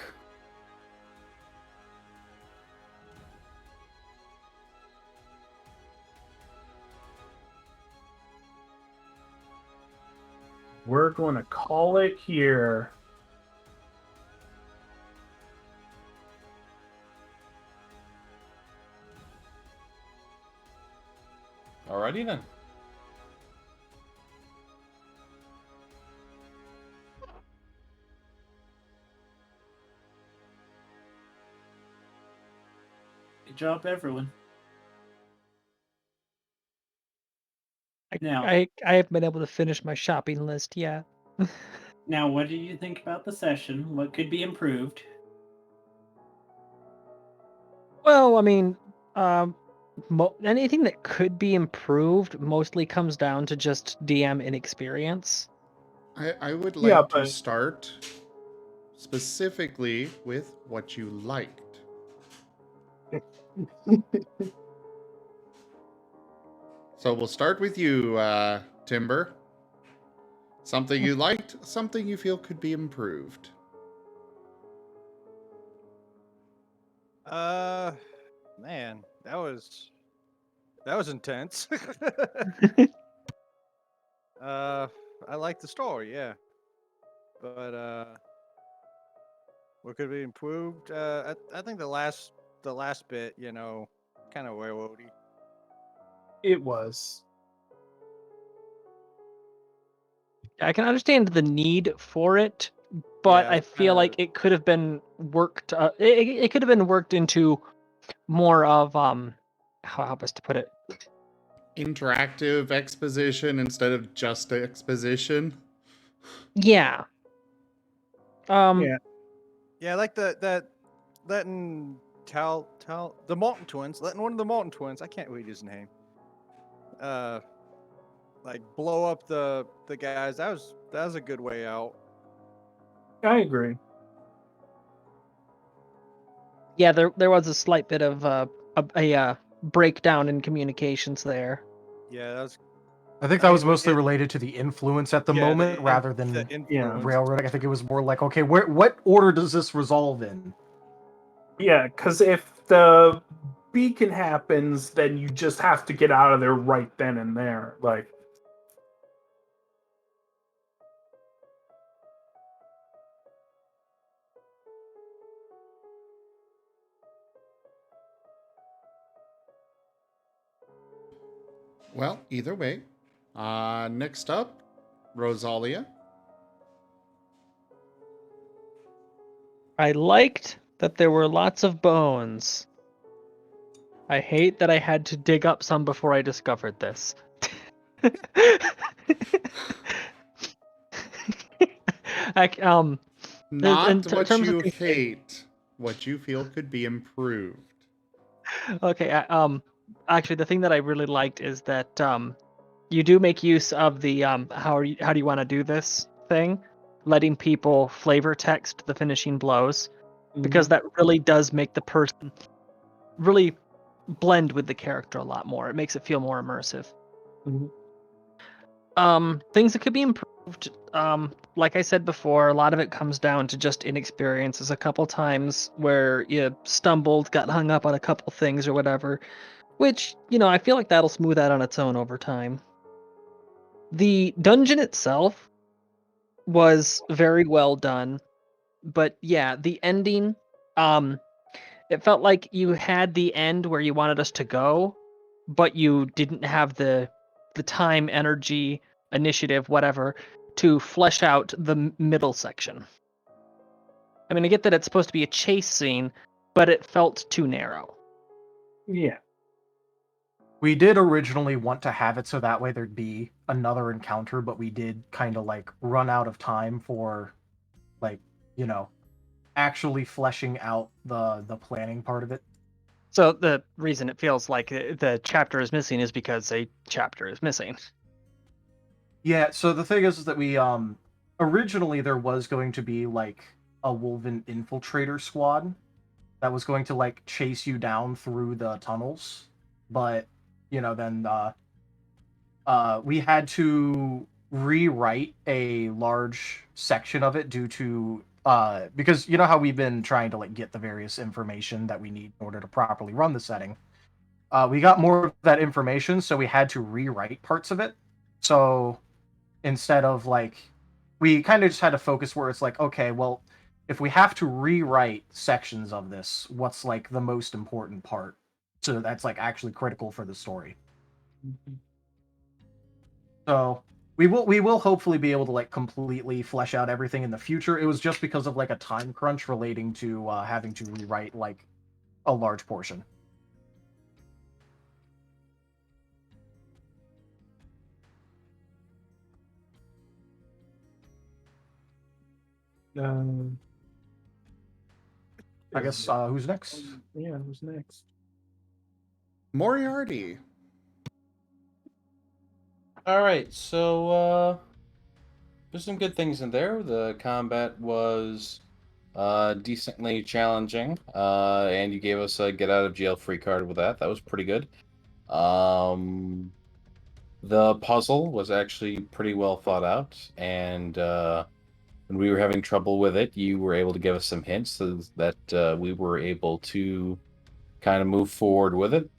We're going to call it here. Alrighty then. Good job, everyone. I haven't been able to finish my shopping list yet. Now, what did you think about the session? What could be improved? Well, I mean, anything that could be improved mostly comes down to just DM inexperience. I would like to start specifically with what you liked. So we'll start with you, Timber. Something you liked, something you feel could be improved. Man, that was intense. I like the story, yeah, but what could be improved? I think the last bit, kind of railroady. It was. I can understand the need for it, but Yeah, I feel like it could have been worked. It could have been worked into more of how best to put it. Interactive exposition instead of just exposition. Yeah. Yeah. Yeah, I like that letting the Marten twins, letting one of the Marten twins, I can't read his name. Like blow up the guys. That was a good way out. I agree. Yeah, there was a slight bit of a breakdown in communications there. Yeah, that was. I think that was mostly related to the influence at the Yeah, moment rather the than influence. railroading. I think it was more like, okay, what order does this resolve in? Yeah, because if the beacon happens, then you just have to get out of there right then and there. Like, Well, either way. Next up, Rosalia. I liked that there were lots of bones. I hate that I had to dig up some before I discovered this. Not what you hate, what you feel could be improved. Okay, actually, the thing that I really liked is that you do make use of the how do you want to do this thing, letting people flavor text the finishing blows, because that really does make the person really blend with the character a lot more. It makes it feel more immersive. Things that could be improved. Like I said before, a lot of it comes down to just inexperience. There's a couple times where you stumbled, got hung up on a couple things or whatever, which, I feel like that'll smooth out on its own over time. The dungeon itself was very well done, but yeah, the ending, it felt like you had the end where you wanted us to go, but you didn't have the time, energy, initiative, whatever, to flesh out the middle section. I mean, I get that it's supposed to be a chase scene, but it felt too narrow. Yeah. We did originally want to have it so that way there'd be another encounter, but we did kind of like run out of time for, like, actually fleshing out the planning part of it. So the reason it feels like the chapter is missing is because a chapter is missing. Yeah, so the thing is that we originally there was going to be like a wulvin infiltrator squad that was going to like chase you down through the tunnels, but then we had to rewrite a large section of it due to because you know how we've been trying to like get the various information that we need in order to properly run the setting. We got more of that information, so we had to rewrite parts of it. So instead of like, we kind of just had to focus where it's like, okay, well, if we have to rewrite sections of this, what's like the most important part? So that's like actually critical for the story. So we will hopefully be able to like completely flesh out everything in the future. It was just because of like a time crunch relating to having to rewrite like a large portion. I guess who's next? Yeah, who's next? Moriarty. All right, so there's some good things in there. The combat was decently challenging, and you gave us a get out of jail free card with that. That was pretty good. The puzzle was actually pretty well thought out, and when we were having trouble with it, you were able to give us some hints so that we were able to kind of move forward with it.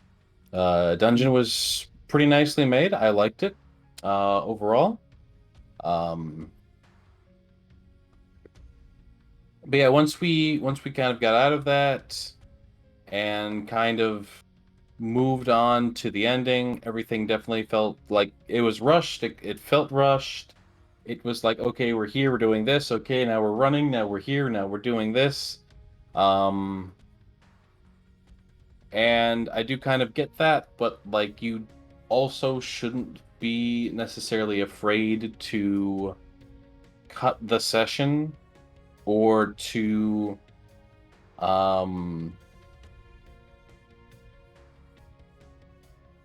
Dungeon was pretty nicely made. I liked it overall. But yeah, once we kind of got out of that and kind of moved on to the ending, everything definitely felt like it was rushed. It felt rushed. It was like, okay, we're here, we're doing this. Okay, now we're running. Now we're here. Now we're doing this. And I do kind of get that, but like you also shouldn't be necessarily afraid to cut the session or to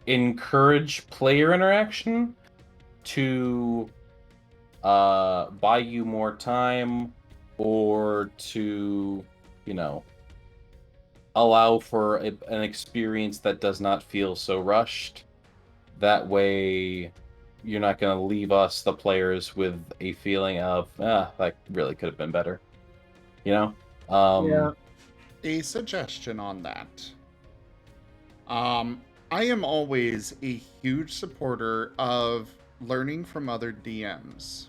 encourage player interaction to buy you more time or to, allow for an experience that does not feel so rushed. That way, you're not going to leave us, the players, with a feeling of, that really could have been better. Yeah. A suggestion on that. I am always a huge supporter of learning from other DMs.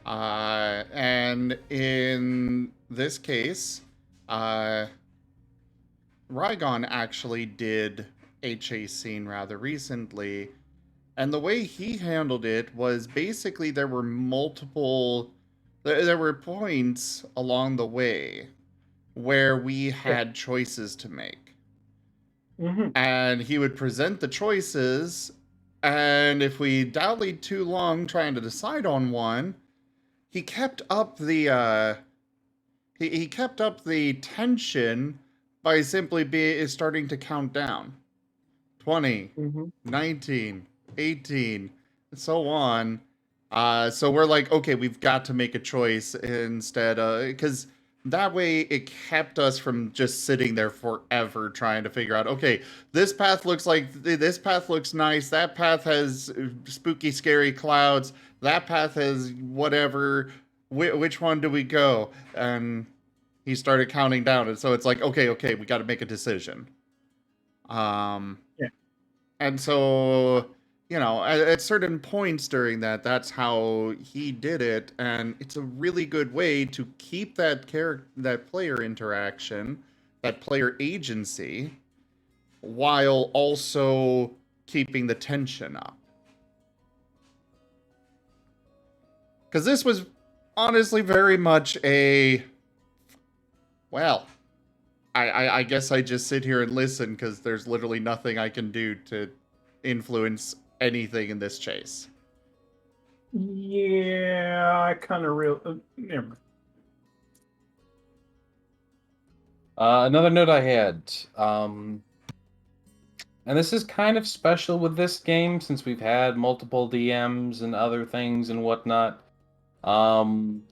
And in this case, Rygon actually did a chase scene rather recently, and the way he handled it was basically there were points along the way where we had choices to make. Mm-hmm. And he would present the choices, and if we dallied too long trying to decide on one, he kept up the he kept up the tension by simply starting to count down. 20, 19, 18, and so on. So we're like, okay, we've got to make a choice instead, because that way it kept us from just sitting there forever trying to figure out, okay, this path looks nice, that path has spooky, scary clouds, that path has whatever, which one do we go? And he started counting down, and so it's like, okay, we got to make a decision. And so, at certain points during that's how he did it, and it's a really good way to keep that player interaction, that player agency, while also keeping the tension up. Because this was honestly very much I guess I just sit here and listen because there's literally nothing I can do to influence anything in this chase. Yeah, I kind of never mind. Another note I had, and this is kind of special with this game since we've had multiple DMs and other things and whatnot. And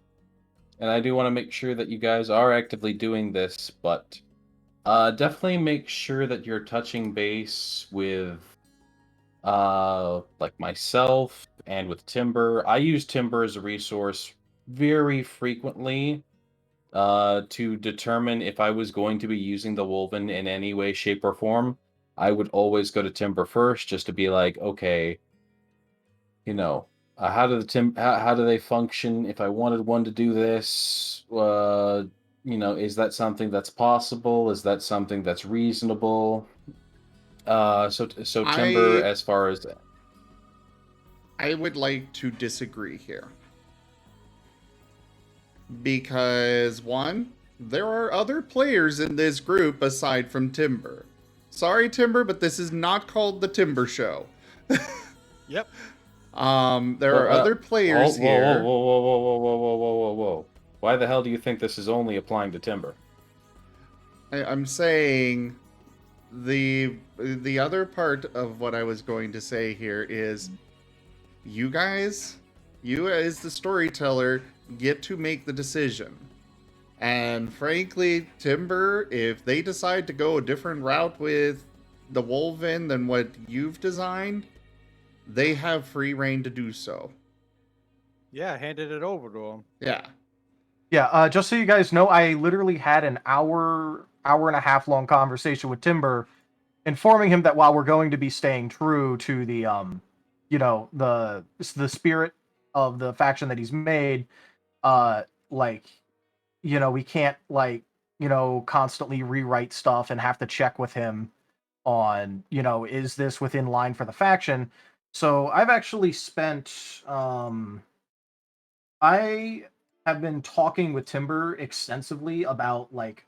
I do want to make sure that you guys are actively doing this, but definitely make sure that you're touching base with like myself and with Timber. I use Timber as a resource very frequently to determine if I was going to be using the wulvin in any way, shape, or form. I would always go to Timber first just to be like, okay, how do they function? If I wanted one to do this, is that something that's possible? Is that something that's reasonable? So Timber, as far as I would like to disagree here. Because one, there are other players in this group aside from Timber. Sorry, Timber, but this is not called the Timber Show. Yep. There are other players here. Whoa. Why the hell do you think this is only applying to Timber? I'm saying the other part of what I was going to say here is you as the storyteller get to make the decision. And frankly, Timber, if they decide to go a different route with the wulvin than what you've designed, they have free reign to do so. Yeah, handed it over to them. Yeah. Yeah, just so you guys know, I literally had an hour and a half long conversation with Timber, informing him that while we're going to be staying true to the the spirit of the faction that he's made, like, we can't like, constantly rewrite stuff and have to check with him on, is this within line for the faction? So I've actually spent I have been talking with Timber extensively about like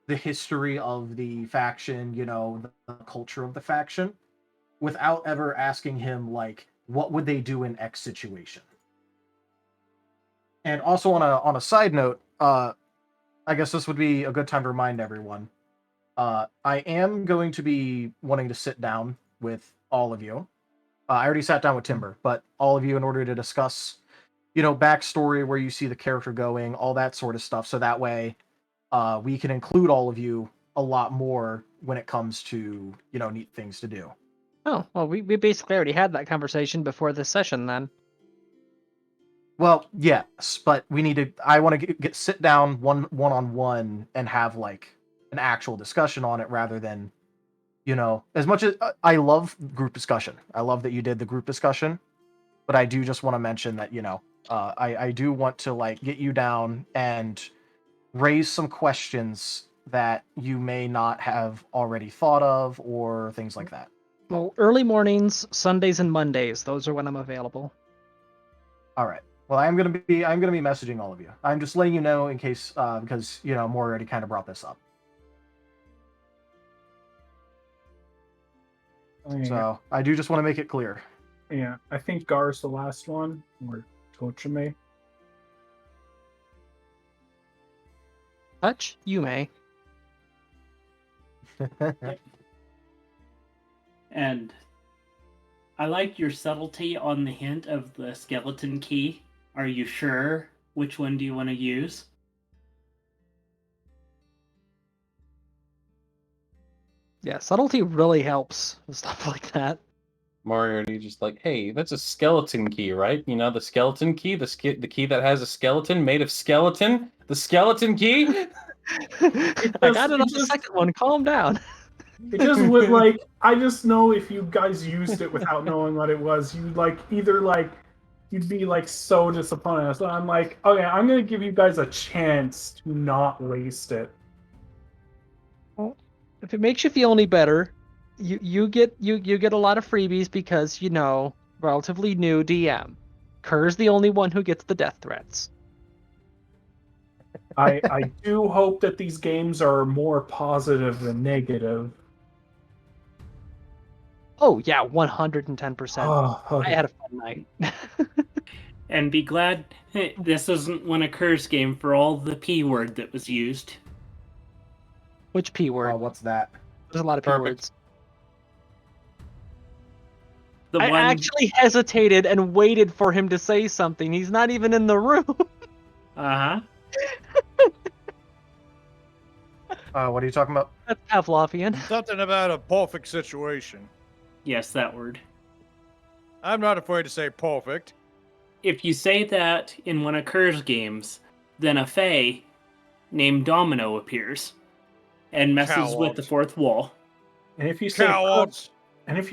the history of the faction, the culture of the faction, without ever asking him like what would they do in X situation. And also on a side note, I guess this would be a good time to remind everyone. I am going to be wanting to sit down with all of you. I already sat down with Timber, but all of you in order to discuss, backstory, where you see the character going, all that sort of stuff. So that way, we can include all of you a lot more when it comes to, neat things to do. Oh, well, we basically already had that conversation before this session then. Well, yes, but I want to sit down one-on-one and have like an actual discussion on it rather than, as much as I love group discussion. I love that you did the group discussion, but I do just want to mention that, I do want to like get you down and raise some questions that you may not have already thought of or things like that. Well, early mornings, Sundays and Mondays, those are when I'm available. All right. Well, I'm gonna be messaging all of you. I'm just letting you know in case because Maury already kind of brought this up. So I do just want to make it clear. Yeah, I think Gar's the last one, or Tochime. Touch, you may. And I like your subtlety on the hint of the skeleton key. Are you sure? Which one do you want to use? Yeah, subtlety really helps with stuff like that. Moriarty just like, hey, that's a skeleton key, right? The skeleton key, the key that has a skeleton made of skeleton, the skeleton key. I got it on the second one. Calm down. It just would like, I just know if you guys used it without knowing what it was, you'd like either like you'd be like so disappointed. So I'm like, okay, I'm gonna give you guys a chance to not waste it. Well, if it makes you feel any better, you get a lot of freebies because relatively new DM. Kerr's the only one who gets the death threats. I do hope that these games are more positive than negative. Oh yeah, 110%. Oh, okay. I had a fun night. And be glad this isn't one of Kerr's game for all the P word that was used. Which P word? Oh, what's that? There's a lot of P words. I actually hesitated and waited for him to say something. He's not even in the room. Uh-huh. What are you talking about? That's Pavlovian. Something about a perfect situation. Yes, that word. I'm not afraid to say perfect. If you say that in one of Kerr's games, then a Fae named Domino appears and messes with the fourth wall. And if you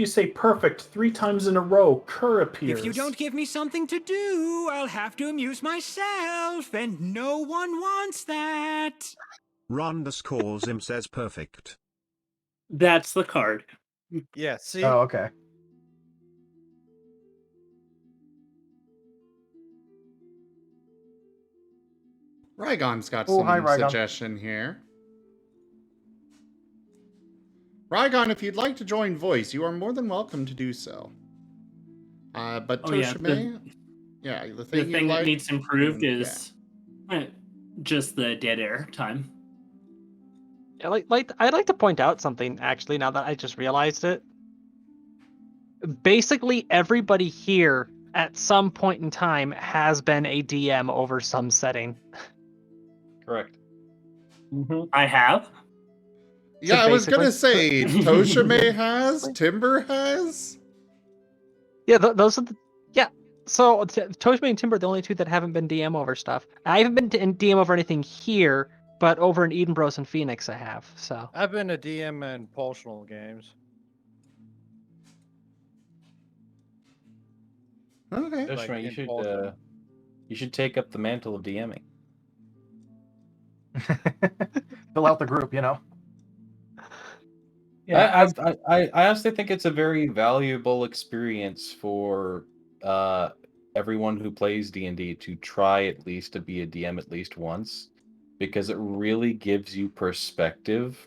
say perfect 3 times in a row, Kerr appears. If you don't give me something to do, I'll have to amuse myself, and no one wants that. Rondas calls him says perfect. That's the card. Yeah, see? Oh, okay. Rygon's got some suggestion here. Rygon, if you'd like to join voice, you are more than welcome to do so. But Toshime, the thing that needs improved is just the dead air time. I'd like to point out something, actually, now that I just realized it. Basically, everybody here at some point in time has been a DM over some setting. Correct. Mm-hmm. I have. Yeah, So I was basically- gonna say Toshime has, Timber has. Yeah, those are the So Toshime and Timber are the only two that haven't been DM over stuff. I haven't been in DM over anything here, but over in Edenbros and Phoenix I have. So I've been a DM in Pulsional games. Okay. Joshua, Like, you in should Baltimore. you should take up the mantle of DMing. Fill out the group, you know. Yeah, I honestly think it's a very valuable experience for everyone who plays D&D to try at least to be a DM at least once, because it really gives you perspective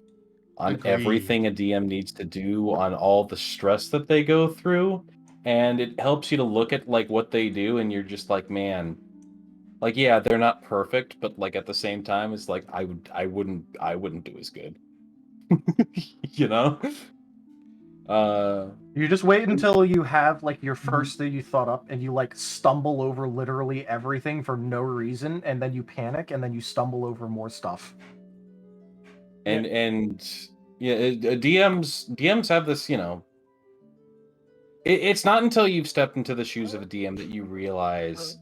on everything a DM needs to do, on all the stress that they go through, and it helps you to look at like what they do, and you're just like, man, like yeah, they're not perfect, but like at the same time, it's like I wouldn't do as good, you know. You just wait until you have like your first thing you thought up and you like stumble over literally everything for no reason, and then you panic and then you stumble over more stuff. And yeah, DMs have this, you know. It's not until you've stepped into the shoes of a DM that you realize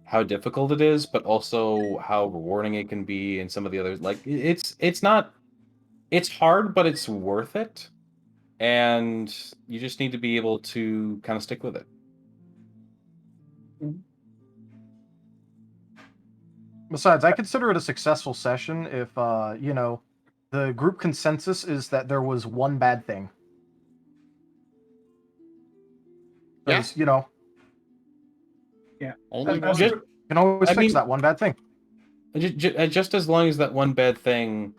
how difficult it is, but also how rewarding it can be, and some of the others. Like it's not, it's hard, but it's worth it, and you just need to be able to kind of stick with it. Besides, I consider it a successful session if you know, the group consensus is that there was one bad thing. Yeah. Because, you know, Only As one. for- you can always fix that one bad thing. Just as long as that one bad thing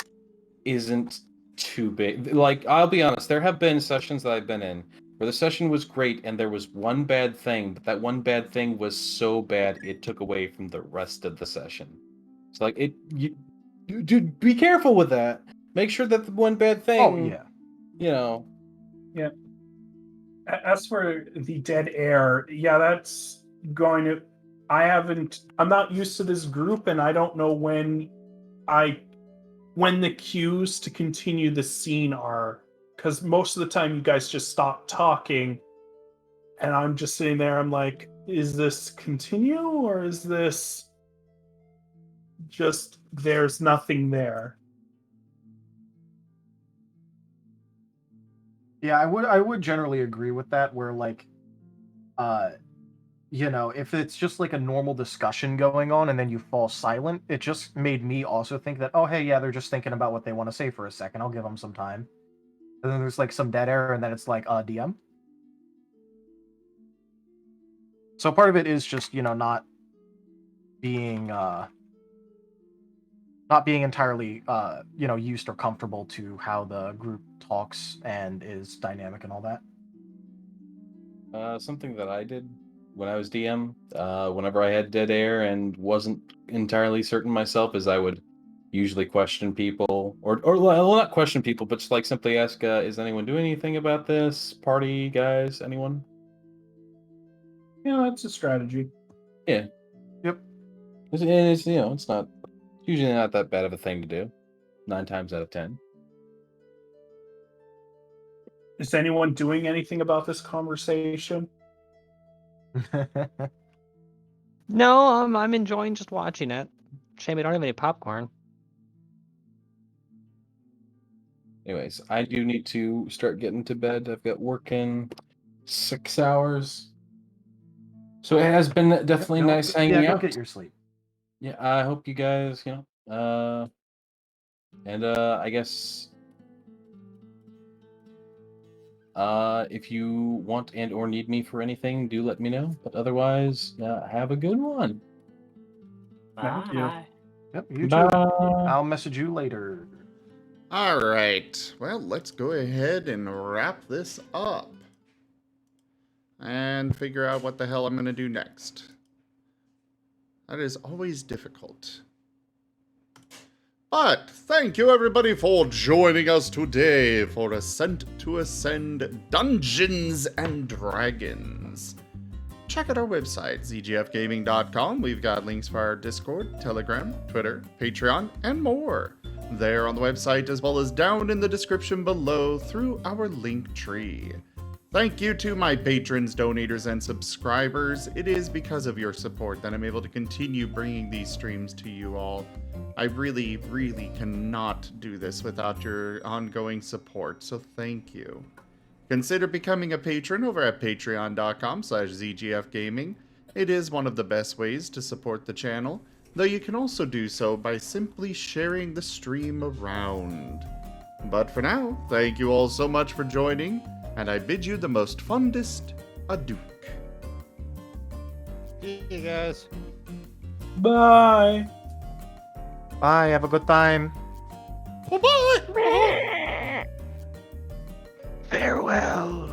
isn't too big. Like, I'll be honest, there have been sessions that I've been in where the session was great and there was one bad thing, but that one bad thing was so bad it took away from the rest of the session. It's like, dude, be careful with that. Make sure that the one bad thing, Oh yeah, you know. Yeah. As for the dead air, yeah, that's going to. I'm not used to this group, and I don't know when the cues to continue the scene are, because most of the time you guys just stop talking, and I'm just sitting there. I'm like, is this continue or is this just there's nothing there? yeah. I would generally agree with that. Where like, you know, if it's just like a normal discussion going on and then you fall silent, it just made me also think that, oh hey, yeah, they're just thinking about what they want to say for a second. I'll give them some time. And then there's like some dead air, and then it's like, DM. So part of it is just, you know, not being entirely you know, used or comfortable to how the group talks and is dynamic and all that. Something that I did when I was DM, whenever I had dead air and wasn't entirely certain myself, is I would usually question people, or well, not question people, but just like simply ask, is anyone doing anything about this? Party guys, anyone? Yeah, that's a strategy. Yeah. Yep. It's you know, it's usually not that bad of a thing to do. 9 times out of 10. Is anyone doing anything about this conversation? No, I'm enjoying just watching it. Shame I don't have any popcorn. Anyways, I do need to start getting to bed. I've got work in 6 hours. So it has been definitely nice hanging go out. get your sleep. Yeah, I hope you guys, you know, and I guess if you want and or need me for anything, do let me know. But otherwise, have a good one. Thank you. Yep, you Bye. too. I'll message you later. All right. Well, let's go ahead and wrap this up and figure out what the hell I'm going to do next. That is always difficult. But thank you everybody for joining us today for Ascent to Ascend Dungeons and Dragons. Check out our website, zgfgaming.com. We've got links for our Discord, Telegram, Twitter, Patreon, and more. There on the website, as well as down in the description below through our link tree. Thank you to my patrons, donators, and subscribers. It is because of your support that I'm able to continue bringing these streams to you all. I really, really cannot do this without your ongoing support, so thank you. Consider becoming a patron over at patreon.com/zgfgaming. It is one of the best ways to support the channel, though you can also do so by simply sharing the stream around. But for now, thank you all so much for joining, and I bid you the most fondest adieu. See you guys. Bye. Bye, have a good time. Bye-bye! Farewell.